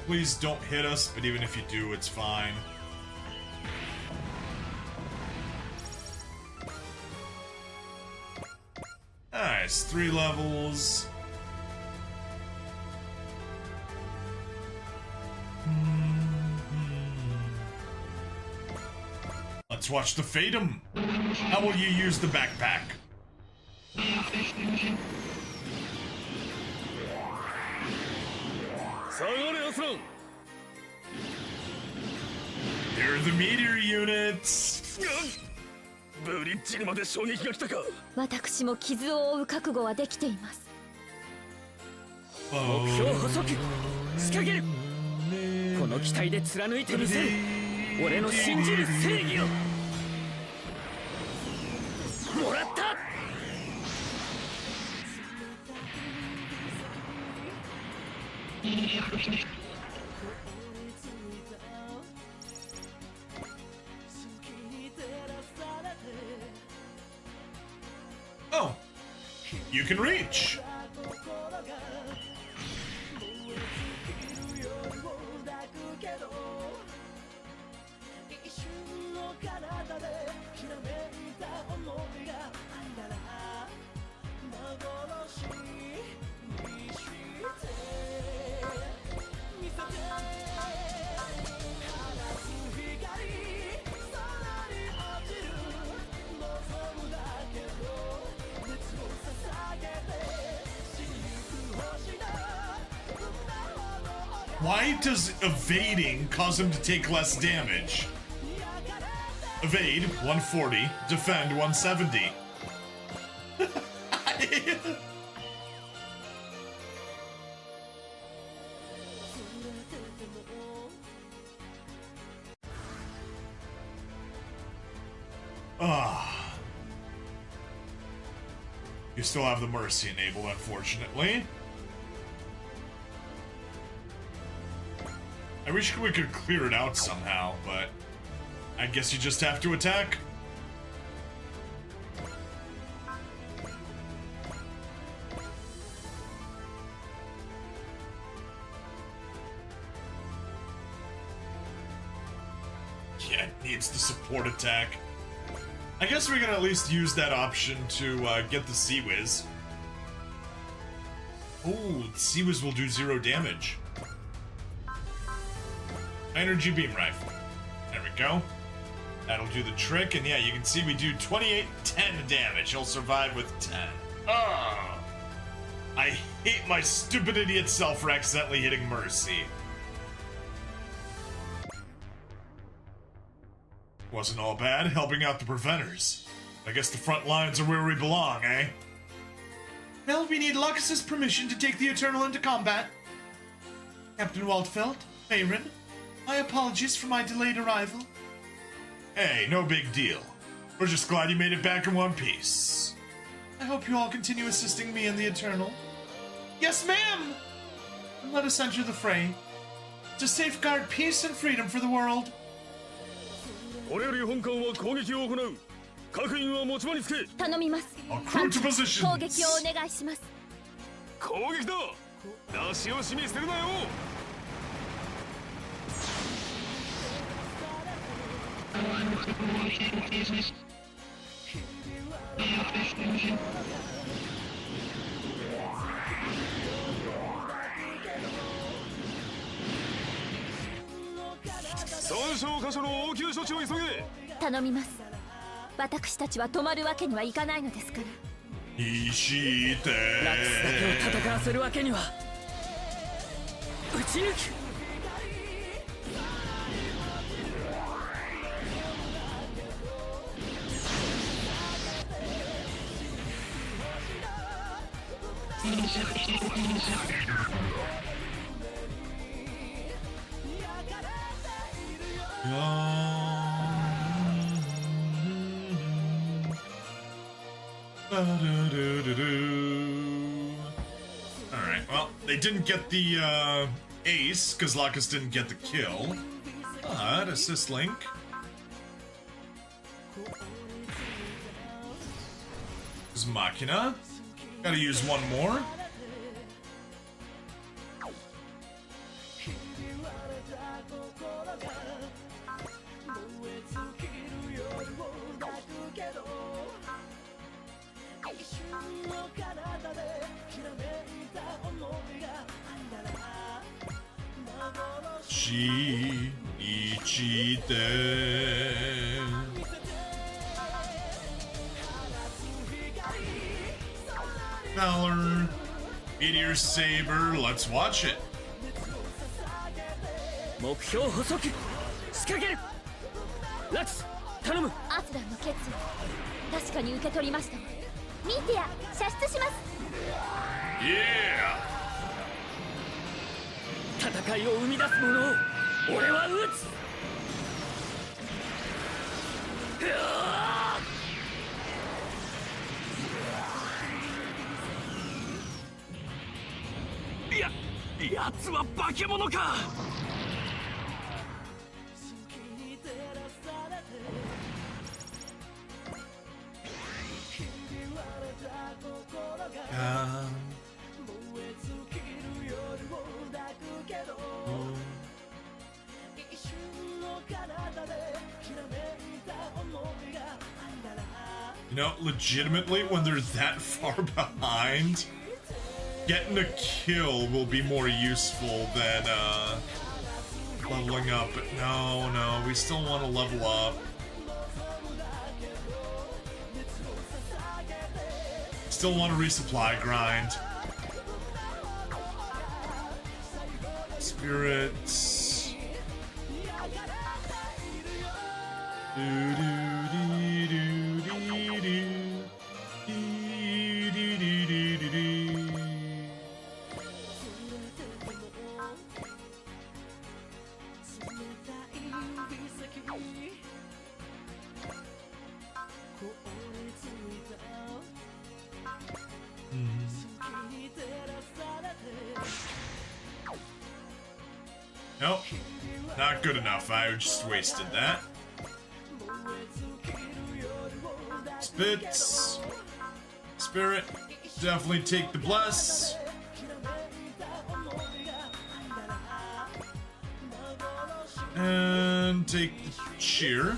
Please don't hit us, but even if you do, it's fine. Nice, 3 levels. Let's watch the Fatum. How will you use the backpack? Here are the meteor units. ブリッジにまで衝撃が来たか。私も傷を負う覚悟はできています。目標補足仕掛ける。この機体で貫いてみせる。俺の信じる正義を。もらった。Oh, you can reach. Why does evading cause him to take less damage? Evade 140, defend 170. You still have the Mercy enabled, unfortunately. I wish we could clear it out somehow, but I guess you just have to attack. Yeah, it needs the support attack. I guess we can at least use that option to get the Sea-Wiz. Oh, the Sea-Wiz will do 0 damage. Energy beam rifle. There we go. That'll do the trick, and yeah, you can see we do 28, 10 damage. He'll survive with 10. Oh! I hate my stupid idiot self for accidentally hitting Mercy. Wasn't all bad, helping out the preventers. I guess the front lines are where we belong, eh? Well, we need Lucas's permission to take the Eternal into combat. Captain Waldfeld, Mayrin, my apologies for my delayed arrival. Hey, no big deal. We're just glad you made it back in one piece. I hope you all continue assisting me in the Eternal. Yes, ma'am! And let us enter the fray. To safeguard peace and freedom for the world. 俺より本艦は攻撃を行う。各員は持ち場につけ。頼みます。艦長、攻撃をお願いします。攻撃だ。出し惜しみするなよ。損傷箇所の応急処置を急げ。頼みます。私たちは止まるわけにはいかないのですから。ラクスだけを戦わせるわけには。撃ち抜く。Alright, well, they didn't get the ace because Lacus didn't get the kill. But assist Link. There's Machina. Gotta use one more. Valor, Meteor Saber, let's watch it. 目標捕捉、仕掛ける。ラクス、頼む。アスランの決意、確かに受け取りました。ミーティア、射出します。Yeah! 戦いを生み出すものを俺は撃つ。やつは化け物か。You know, legitimately, when they're that far behind, getting a kill will be more useful than leveling up. But no, we still want to level up. Still want to resupply grind. Spirits. Nope, not good enough. I just wasted that. Spits. Spirit. Definitely take the bless. And take the cheer.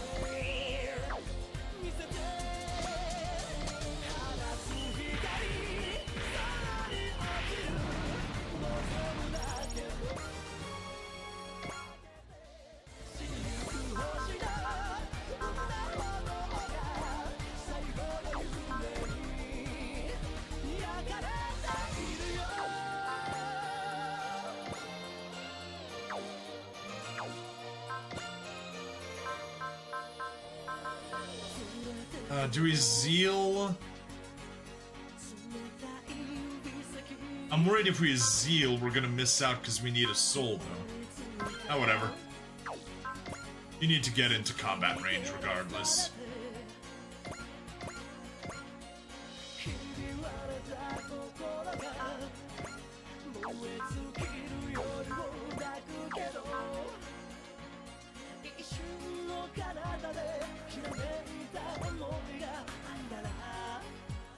Do we zeal? I'm worried if we zeal, we're gonna miss out because we need a soul, though. Oh, whatever. You need to get into combat range regardless.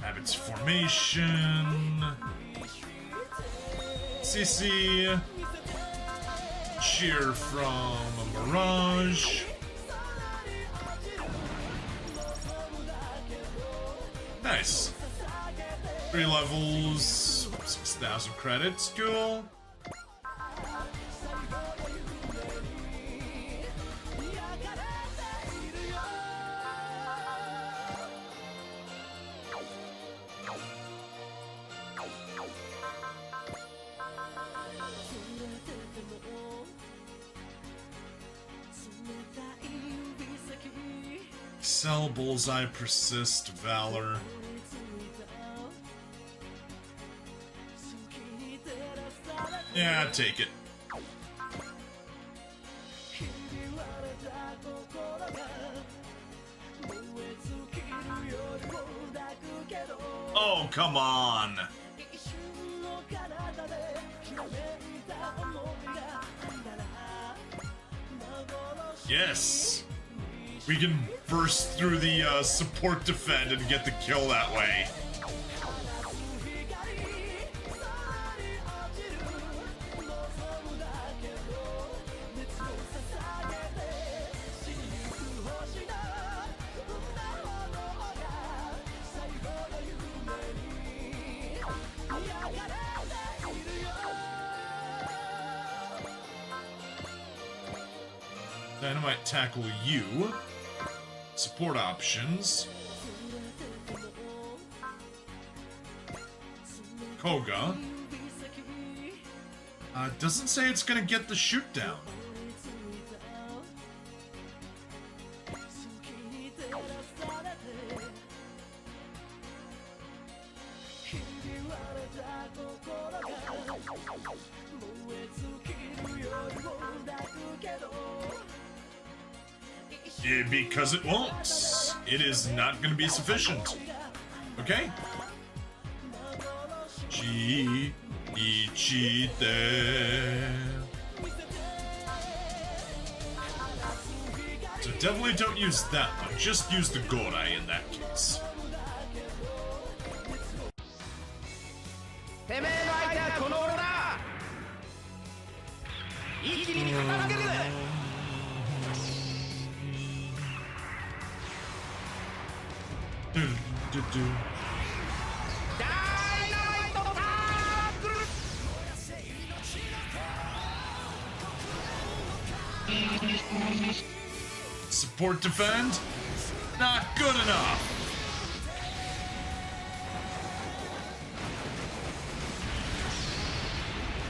Habits formation. CC. Cheer from a Mirage. Nice. 3 levels, 6,000 credits, cool. Excel, Bullseye, Persist, Valor. Yeah, take it. Oh, come on. Yes. We can burst through the support defend and get the kill that way. Dynamite tackle you. Support options. Koga. Doesn't say it's gonna get the shoot down. Yeah, because it won't. It is not going to be sufficient. Okay? So definitely don't use that one. Just use the Godai in that case. Support defend? Not good enough.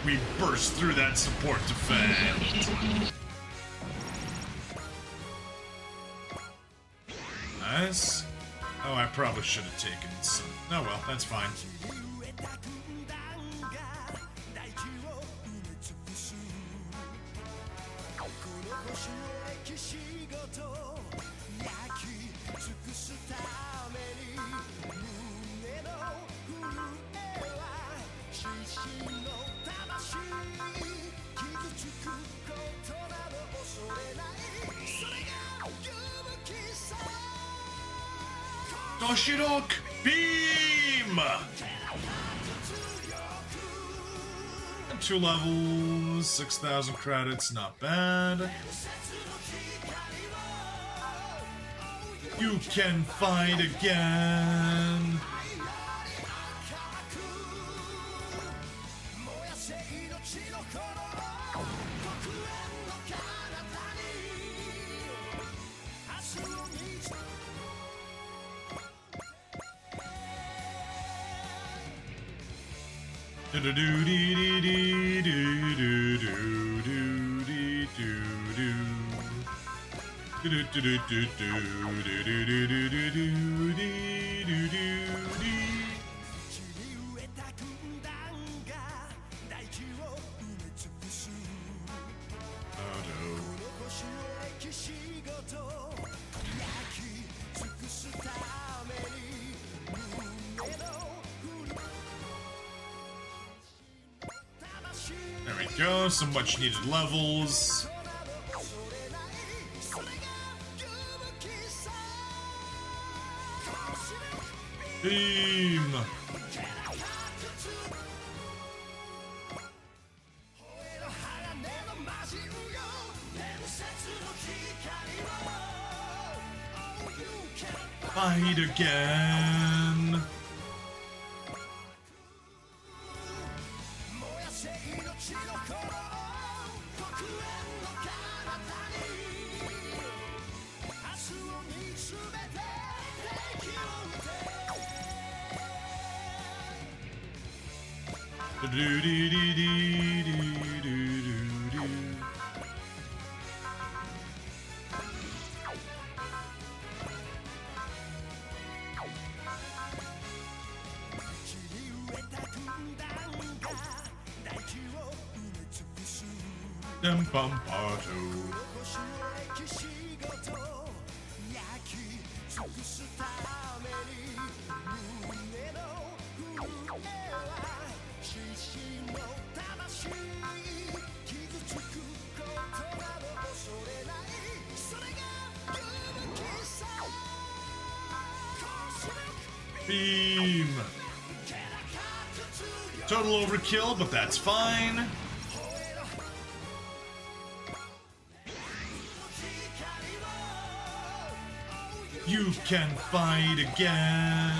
We burst through that support defend. Nice. Oh, I probably should have taken some. Oh well, that's fine. Doshirok Beam! 2 levels, 6,000 credits, not bad. You can fight again. There we go, some much needed levels. Beam! Fight again! Beam! Total overkill, but that's fine. You can fight again.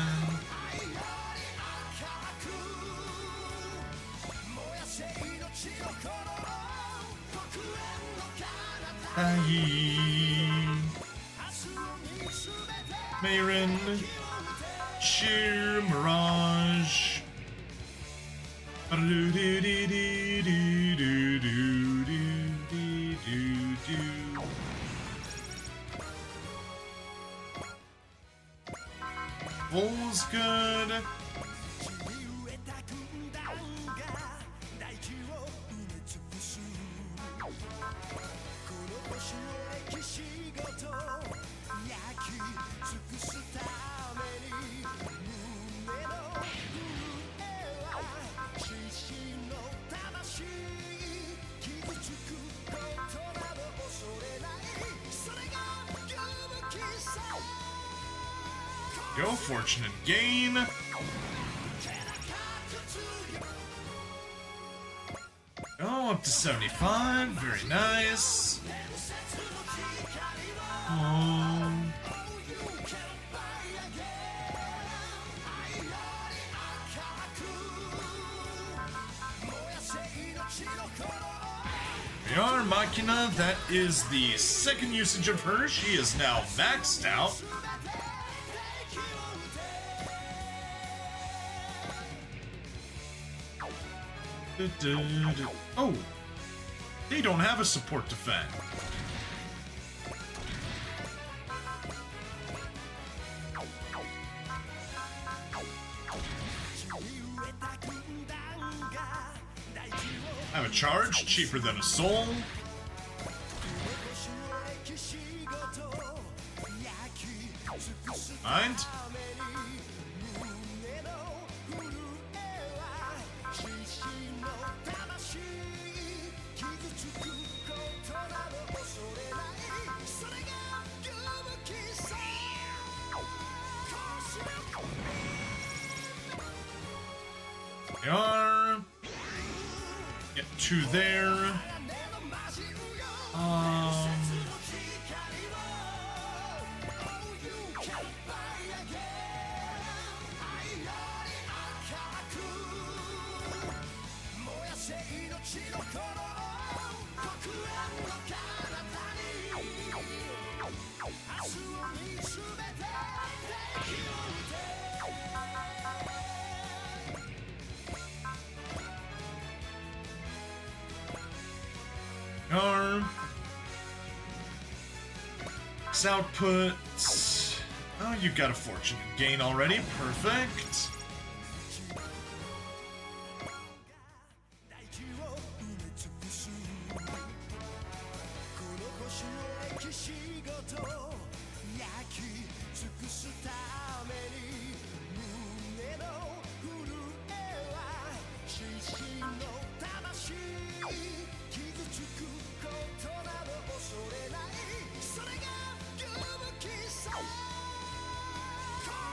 Mayrin, Sheer Mirage. Bull's good. Go, fortunate gain. Oh, up to 75. Very nice. We are Machina. That is the second usage of her. She is now maxed out. Oh, they don't have a support defend. I have a charge, cheaper than a soul. Mind? They are. Get two there. max output. Oh, you got a fortune gain already. Perfect.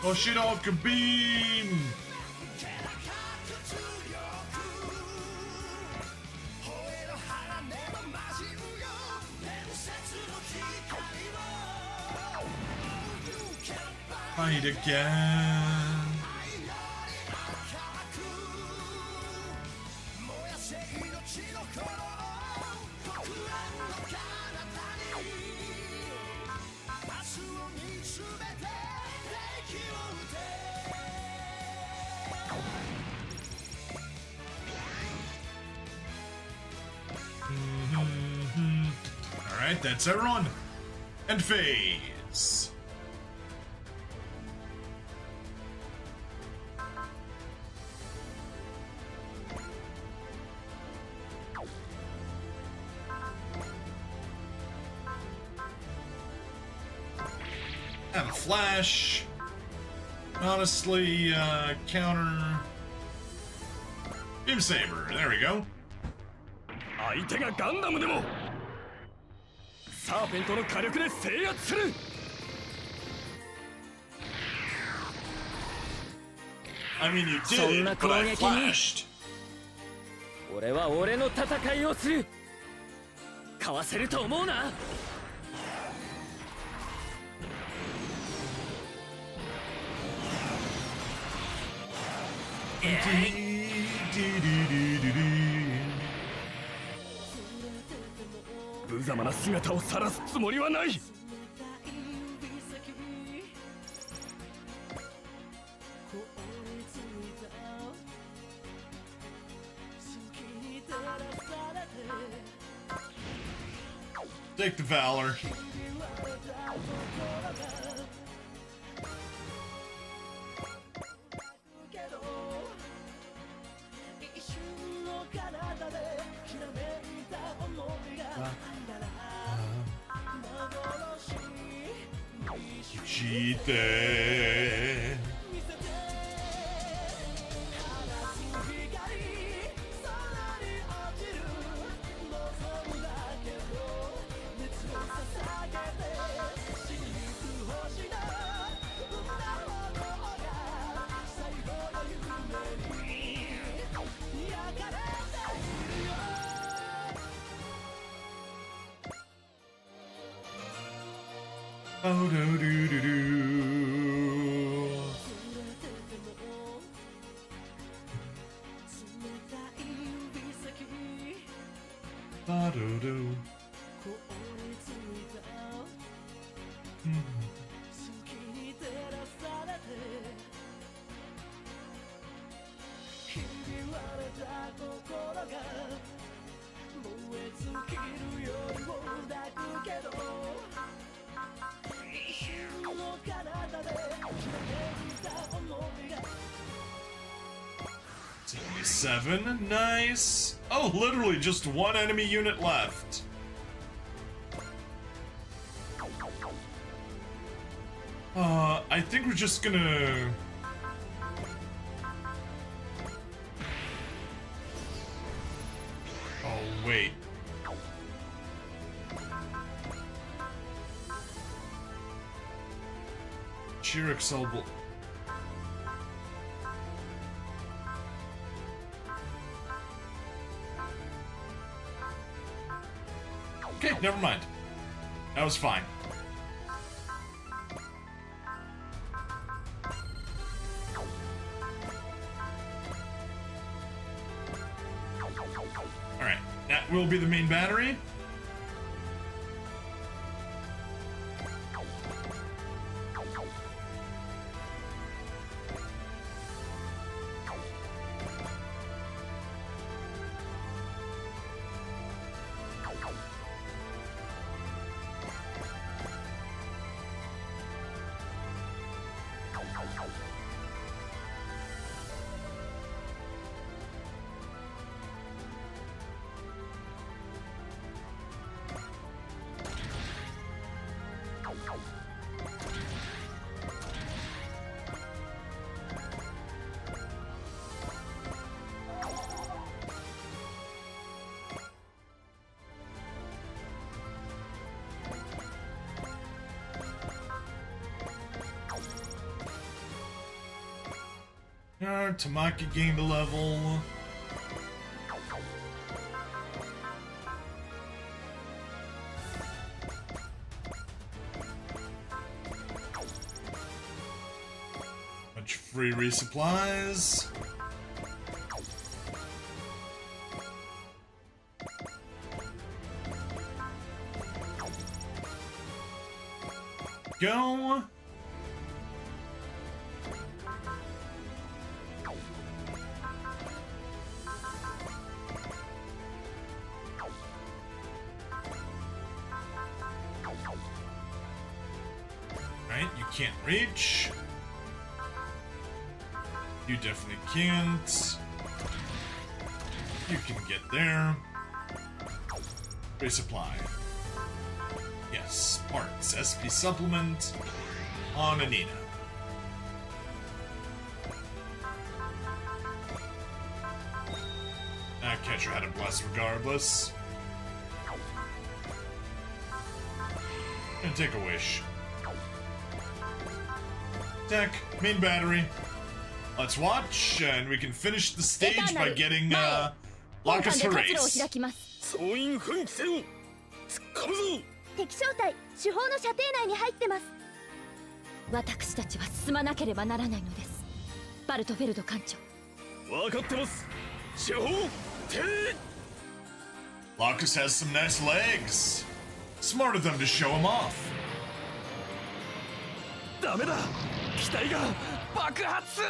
Oshidoka beam! Fight again. Alright, that's everyone. End phase. Have a flash. Honestly, counter. Beam Saber. There we go. 相手がガンダムでもサーペントの火力で制圧する。 I mean, you did, but I flashed. 俺は俺の戦いをする。かわせると思うな。無様な姿を晒すつもりはない。 Take the Valor. Cheated. Oh, do do do do. Ba do do. Seven, nice. Oh, literally just one enemy unit left. I think we're just gonna... Oh, wait. Chiric's elbow. Okay, never mind. That was fine. Alright, that will be the main battery. Tamaki gained a level. Bunch of free resupplies. Go. Can't reach. You definitely can't. You can get there. Resupply. Yes, parts. SP supplement on Anina. That catcher had a bless regardless. And take a wish. Deck, main battery. Let's watch, and we can finish the stage by getting Lacus Herace. 敵小隊主砲の射程内に入ってます。私たちは進まなければならないのです。バルトフェルド艦長。分かってます。主砲手。Lacus has some nice legs. Smart of them to show him off. ダメだ。機体が爆発する。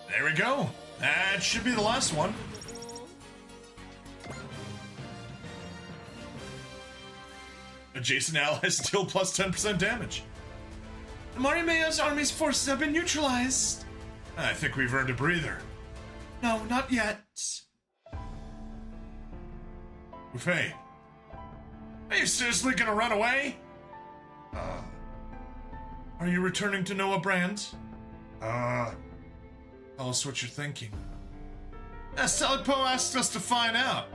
There we go. That should be the last one. Adjacent allies still plus 10% damage. Marimea's army's forces have been neutralized. I think we've earned a breather. No, not yet. Buffet. Are you seriously gonna run away? Are you returning to Noah Brand? Tell us what you're thinking. Selipo asked us to find out.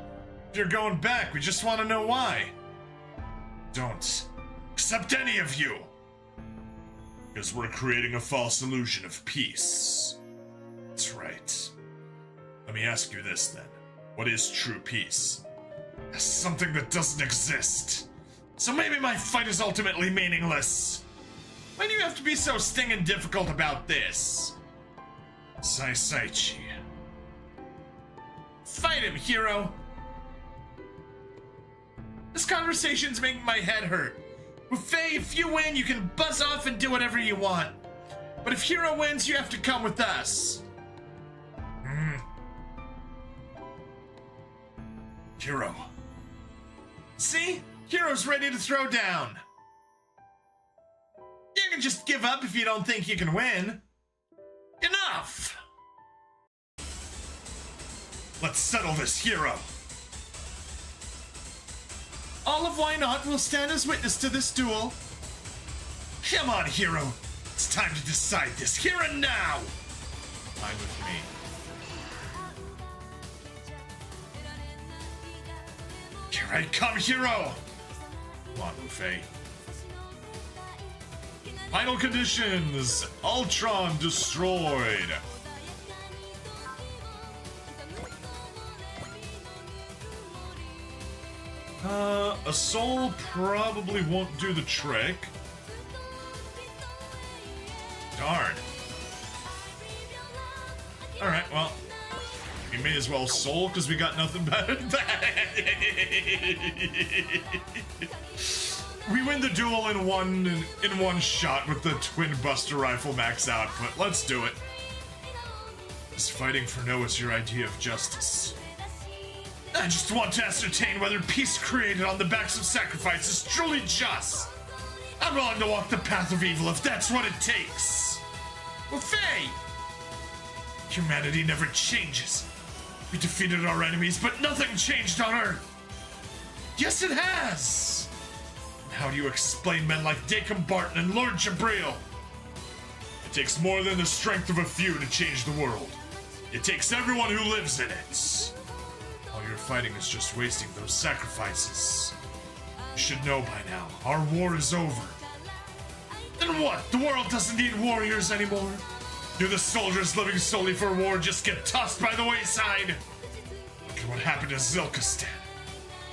If you're going back, we just want to know why. Don't accept any of you. Because we're creating a false illusion of peace. That's right. Let me ask you this then. What is true peace? Something that doesn't exist. So maybe my fight is ultimately meaningless. Why do you have to be so stinging difficult about this? Saisaichi. Fight him, hero! This conversation's making my head hurt. With Faye, if you win, you can buzz off and do whatever you want. But if Hero wins, you have to come with us. Hero. See? Hero's ready to throw down. You can just give up if you don't think you can win. Enough! Let's settle this, Hero. All of Why Not will stand as witness to this duel. Come on, Hero. It's time to decide this here and now. Fine with me. Here I come, Hero. Come on, Luffy. Final conditions. Ultron destroyed. A soul probably won't do the trick. Darn. Alright, well, we may as well soul because we got nothing better than that. We win the duel in one shot with the twin buster rifle max output. Let's do it. Is fighting for Noah's your idea of justice? I just want to ascertain whether peace created on the backs of sacrifice is truly just. I'm willing to walk the path of evil if that's what it takes. Faye! Humanity never changes. We defeated our enemies, but nothing changed on Earth. Yes, it has! And how do you explain men like Dacom Barton and Lord Jabril? It takes more than the strength of a few to change the world. It takes everyone who lives in it. All your fighting is just wasting those sacrifices. You should know by now, our war is over. Then what? The world doesn't need warriors anymore? Do the soldiers living solely for war just get tossed by the wayside? Look at what happened to Zilkistan.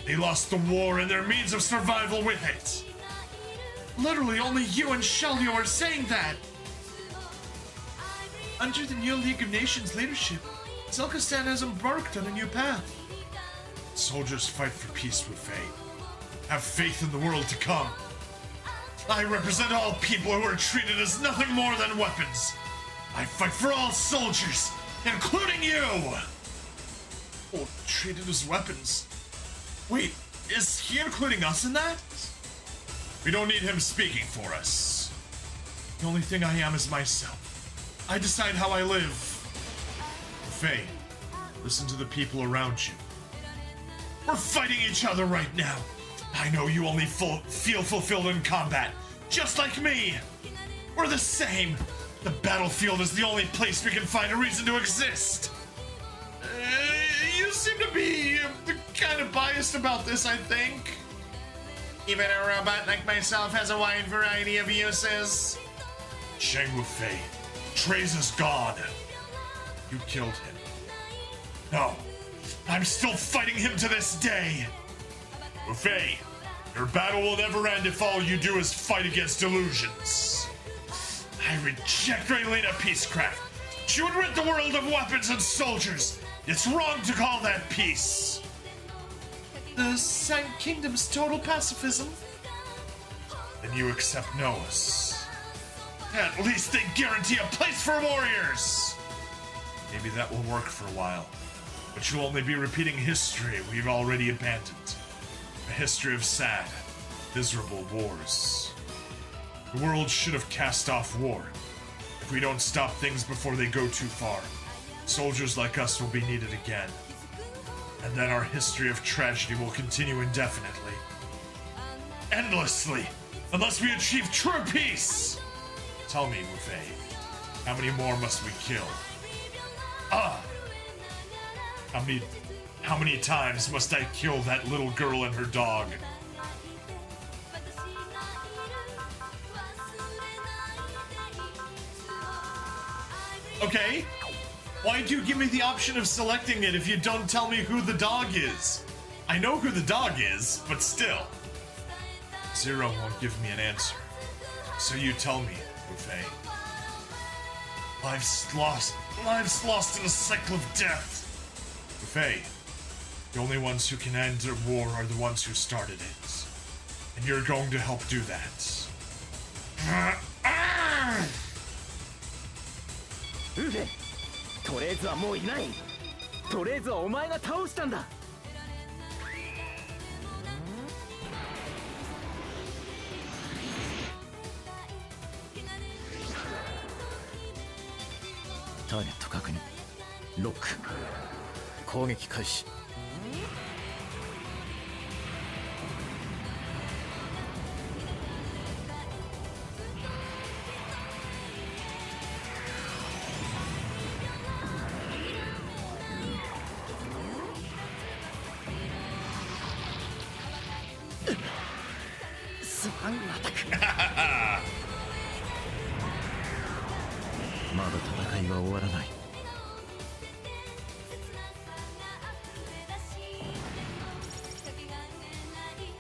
They lost the war and their means of survival with it. Literally, only you and Shelyo are saying that. Under the new League of Nations leadership, Zilkistan has embarked on a new path. Soldiers fight for peace with Faye. Have faith in the world to come. I represent all people who are treated as nothing more than weapons. I fight for all soldiers, including you! Oh, treated as weapons. Wait, is he including us in that? We don't need him speaking for us. The only thing I am is myself. I decide how I live. Faye, listen to the people around you. We're fighting each other right now. I know you only feel fulfilled in combat, just like me. We're the same. The battlefield is the only place we can find a reason to exist. You seem to be kind of biased about this, I think. Even a robot like myself has a wide variety of uses. Shang Wufei, Treize is gone. You killed him. No, I'm still fighting him to this day. Wufei, your battle will never end if all you do is fight against illusions. I reject Raylena Peacecraft. She would rid the world of weapons and soldiers. It's wrong to call that peace. The Sang Kingdom's total pacifism. Then you accept Noah's. At least they guarantee a place for warriors. Maybe that will work for a while, but you'll only be repeating history we've already abandoned. A history of sad, miserable wars. The world should have cast off war. If we don't stop things before they go too far, soldiers like us will be needed again. And then our history of tragedy will continue indefinitely. Endlessly, unless we achieve true peace! Tell me, Wufei, how many more must we kill? How many times must I kill that little girl and her dog? Okay, why do you give me the option of selecting it if you don't tell me who the dog is? I know who the dog is, but still. Zero won't give me an answer. So you tell me, Wufei. Lives lost in a cycle of death. Wufei, the only ones who can end a war are the ones who started it. And you're going to help do that. ウフェ、トレーズはもういない。トレーズはお前が倒したんだ。ターゲット確認。ロック。攻撃開始。まだ戦いは終わらない。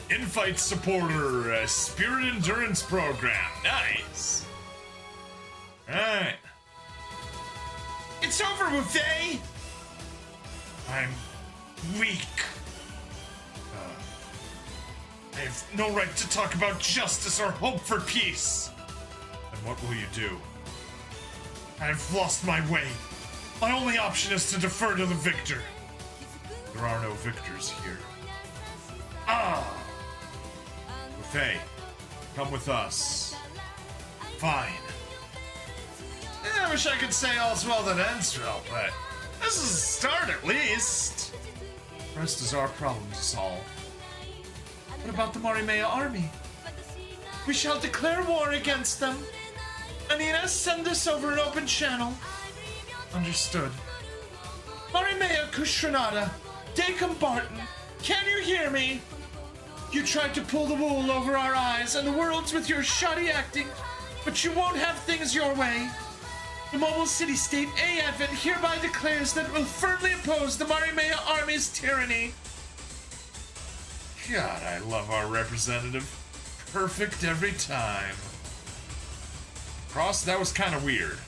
Infight supporter, a spirit endurance program. Nice. Alright. It's over, Wufei! I'm weak. I have no right to talk about justice or hope for peace. And what will you do? I've lost my way. My only option is to defer to the victor. There are no victors here. Wufei, come with us. Fine. I wish I could say all's well that ends well, but this is a start at least. The rest is our problem to solve. What about the Marimeya army? We shall declare war against them. Anina, send this over an open channel. Understood. Marimeya Kushranada, Dacom Barton, can you hear me? You tried to pull the wool over our eyes and the world's with your shoddy acting, but you won't have things your way. The Mobile City State A Advent hereby declares that it will firmly oppose the Marimeya army's tyranny. God, I love our representative. Perfect every time. Cross, that was kind of weird.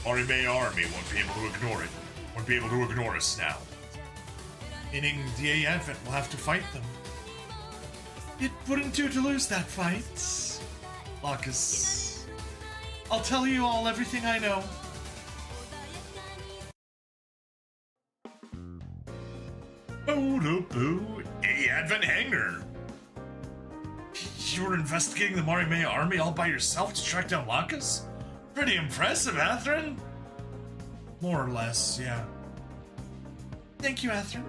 Marimeya army won't be able to ignore it. Won't be able to ignore us now. Meaning the A Advent will have to fight them. It wouldn't do to lose that fight. Lacus, I'll tell you all everything I know. Boo-doo-boo, A Advent Hanger. You were investigating the Marimeya army all by yourself to track down Lacus? Pretty impressive, Atherin. More or less, yeah. Thank you, Atherin.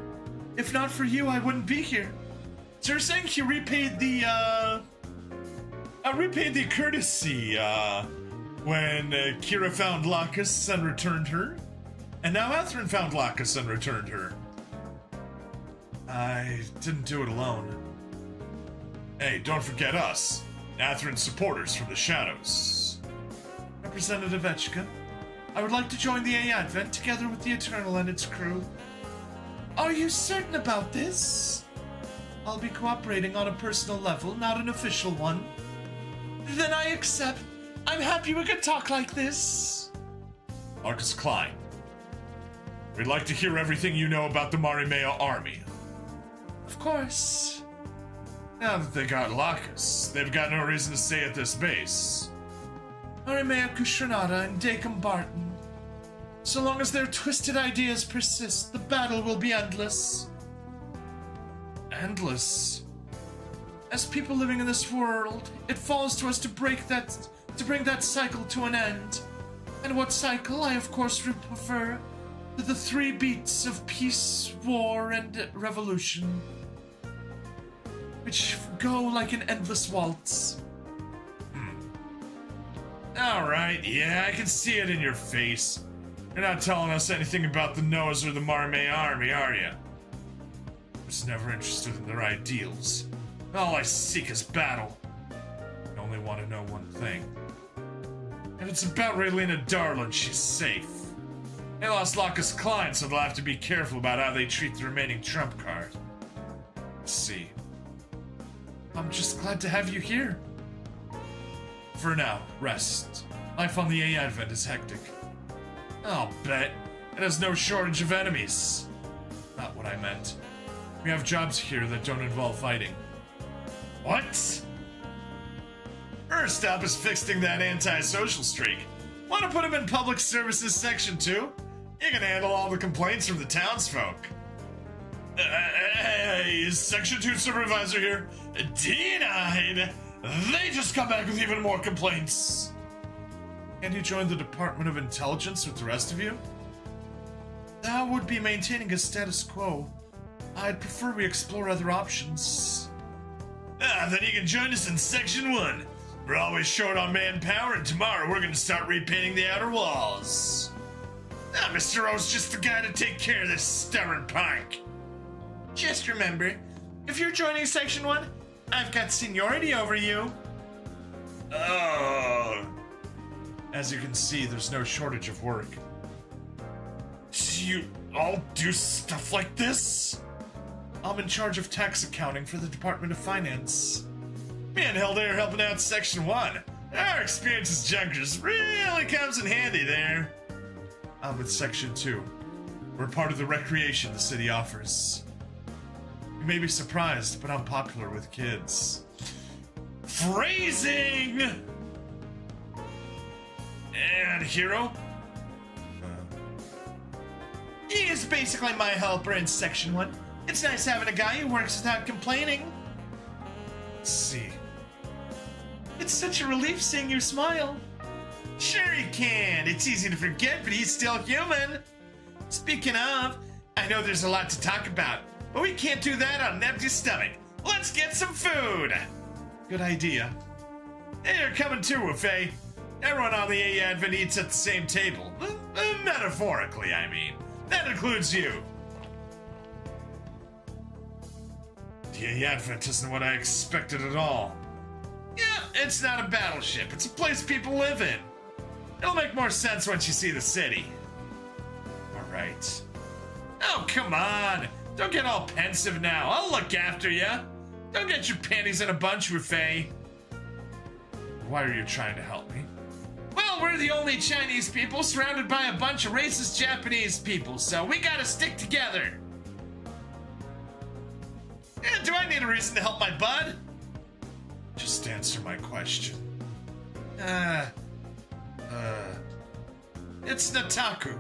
If not for you, I wouldn't be here. So you're saying he repaid the courtesy, when Kira found Lacus and returned her? And now Atherin found Lacus and returned her. I didn't do it alone. Hey, don't forget us, Atherin's supporters from the shadows. Representative Echka, I would like to join the A Advent together with the Eternal and its crew. Are you certain about this? I'll be cooperating on a personal level, not an official one. Then I accept. I'm happy we could talk like this. Marcus Klein, we'd like to hear everything you know about the Marimeya army. Of course. Now that they got Lacus, they've got no reason to stay at this base. Marimeya Kushranada and Dacom Barton. So long as their twisted ideas persist, the battle will be endless. Endless? As people living in this world, it falls to us to bring that cycle to an end. And what cycle, I of course would prefer to the 3 beats of peace, war, and revolution, which go like an endless waltz. Alright, yeah, I can see it in your face. You're not telling us anything about the Noahs or the Marimeya army, are you? I was never interested in their ideals. All I seek is battle. I only want to know one thing. And it's about Raylena Darlin, she's safe. They lost Lacus Klein, so they'll have to be careful about how they treat the remaining trump card. Let's see. I'm just glad to have you here. For now, rest. Life on the A Advent is hectic. I'll bet. It has no shortage of enemies. Not what I meant. We have jobs here that don't involve fighting. What? First stop is fixing that antisocial streak. Want to put him in Public Services Section 2? You can handle all the complaints from the townsfolk. Hey, Section 2 Supervisor here. Denied! They just come back with even more complaints. Can you join the Department of Intelligence with the rest of you? That would be maintaining a status quo. I'd prefer we explore other options. Then you can join us in Section 1. We're always short on manpower, and tomorrow we're going to start repainting the outer walls. Mr. O's just the guy to take care of this stubborn punk. Just remember, if you're joining Section 1, I've got seniority over you. Oh. As you can see, there's no shortage of work. Do you all do stuff like this? I'm in charge of tax accounting for the Department of Finance. Me and Hilda are helping out Section 1. Our experience as junkers really comes in handy there. I'm with Section 2. We're part of the recreation the city offers. You may be surprised, but I'm popular with kids. Phrasing! And Hero? He is basically my helper in Section 1. It's nice having a guy who works without complaining. Let's see. It's such a relief seeing you smile. Sure he can. It's easy to forget, but he's still human. Speaking of, I know there's a lot to talk about, but we can't do that on an empty stomach. Let's get some food. Good idea. Hey, you're coming too, Wafei. Everyone on the A Advent eats at the same table. Metaphorically, I mean. That includes you. The A Advent isn't what I expected at all. Yeah, it's not a battleship. It's a place people live in. It'll make more sense once you see the city. Alright. Oh, come on. Don't get all pensive now. I'll look after you. Don't get your panties in a bunch, Wafei. Why are you trying to help me? Well, we're the only Chinese people surrounded by a bunch of racist Japanese people, so we gotta stick together. Do I need a reason to help my bud? Just answer my question. It's Nataku.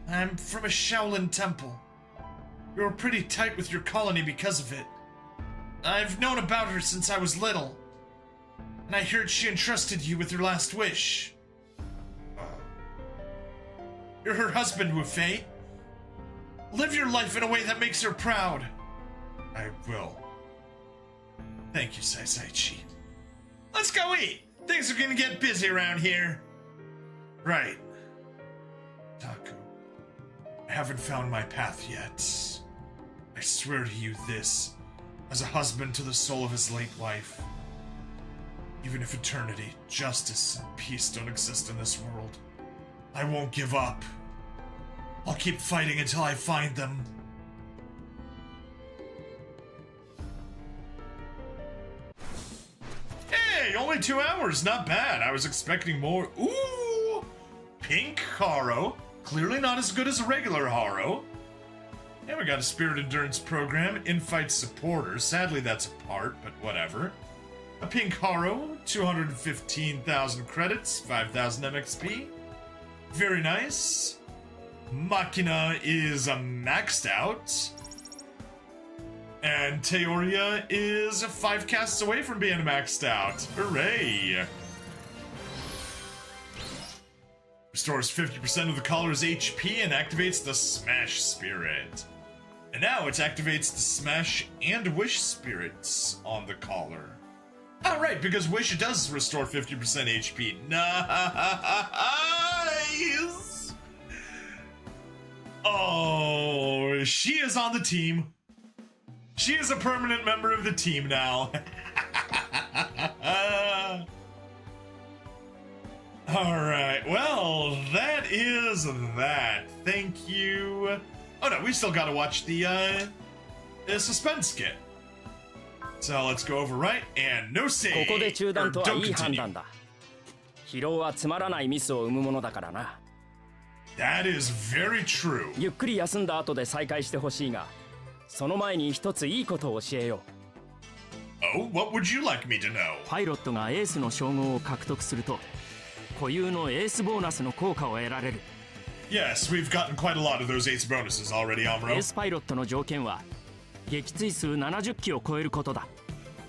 I'm from a Shaolin temple. We were pretty tight with your colony because of it. I've known about her since I was little. And I heard she entrusted you with her last wish. You're her husband, Wufei. Live your life in a way that makes her proud. I will. Thank you, Saisaichi. Let's go eat. Things are gonna get busy around here. Right. Taku. I haven't found my path yet. I swear to you this, as a husband to the soul of his late wife. Even if eternity, justice, and peace don't exist in this world, I won't give up. I'll keep fighting until I find them. Hey, only 2 hours, not bad. I was expecting more. Ooh! Pink Haro. Clearly not as good as a regular Haro. And we got a Spirit Endurance program, in-fight supporter. Sadly, that's a part, but whatever. A Pink Haro, 215,000 credits, 5,000 MXP. Very nice. Machina is maxed out. And Teoria is 5 casts away from being maxed out. Hooray! Restores 50% of the caller's HP and activates the Smash Spirit. And now it activates the Smash and Wish Spirits on the caller. Oh, right, because Wish does restore 50% HP. Nice! Oh, she is on the team. She is a permanent member of the team now. Alright, well, that is that. Thank you. Oh no, we still gotta watch the suspense skit. So let's go over right and no save. ここで中断とはいい判 continue. 断だ。疲労はつまらないミスを生むものだからな。That is very true. ゆっくり休んだ後で再開してほしいが、その前に一ついいことを教えよう。Oh, what would you like me to know? パイロットがエースの称号を獲得すると、固有のエースボーナスの効果を得られる。Yes, we've gotten quite a lot of those ace bonuses already, Amuro. エースパイロットの条件は撃墜数70機を超えることだ。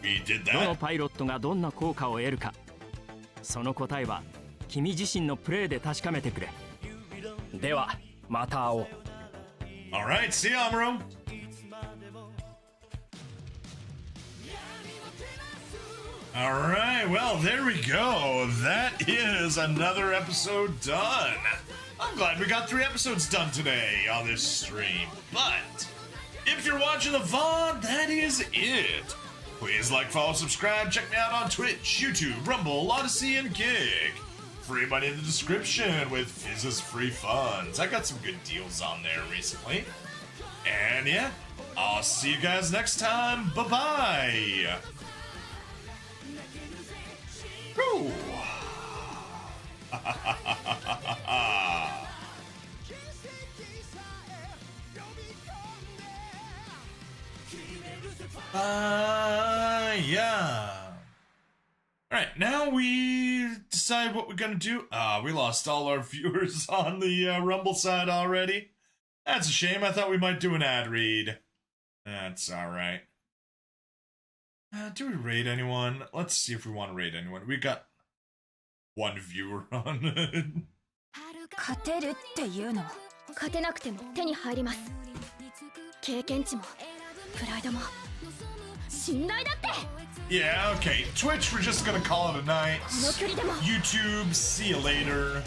We did どの that. パイロットがどんな効果を得るか、その答えは君自身のプレイで確かめてくれ。ではまた会おう。 Alright, see you, Amuro. Alright, well, there we go. That is another episode done. I'm glad we got 3 episodes done today on this stream. But if you're watching the VOD, that is it. Please like, follow, subscribe. Check me out on Twitch, YouTube, Rumble, Odyssey, and Gig. Free money in the description with Fizz's free funds. I got some good deals on there recently. And yeah, I'll see you guys next time. Bye-bye. Woo. Yeah. Alright, now we decide what we're gonna do. We lost all our viewers on the Rumble side already. That's a shame. I thought we might do an ad read. That's alright. Do we raid anyone? Let's see if we want to raid anyone. We got one viewer on. 勝てるっていうの勝てなくても手に入ります経験値もプライドも信頼だって Yeah, okay. Twitch, we're just gonna call it a night. YouTube, see you later.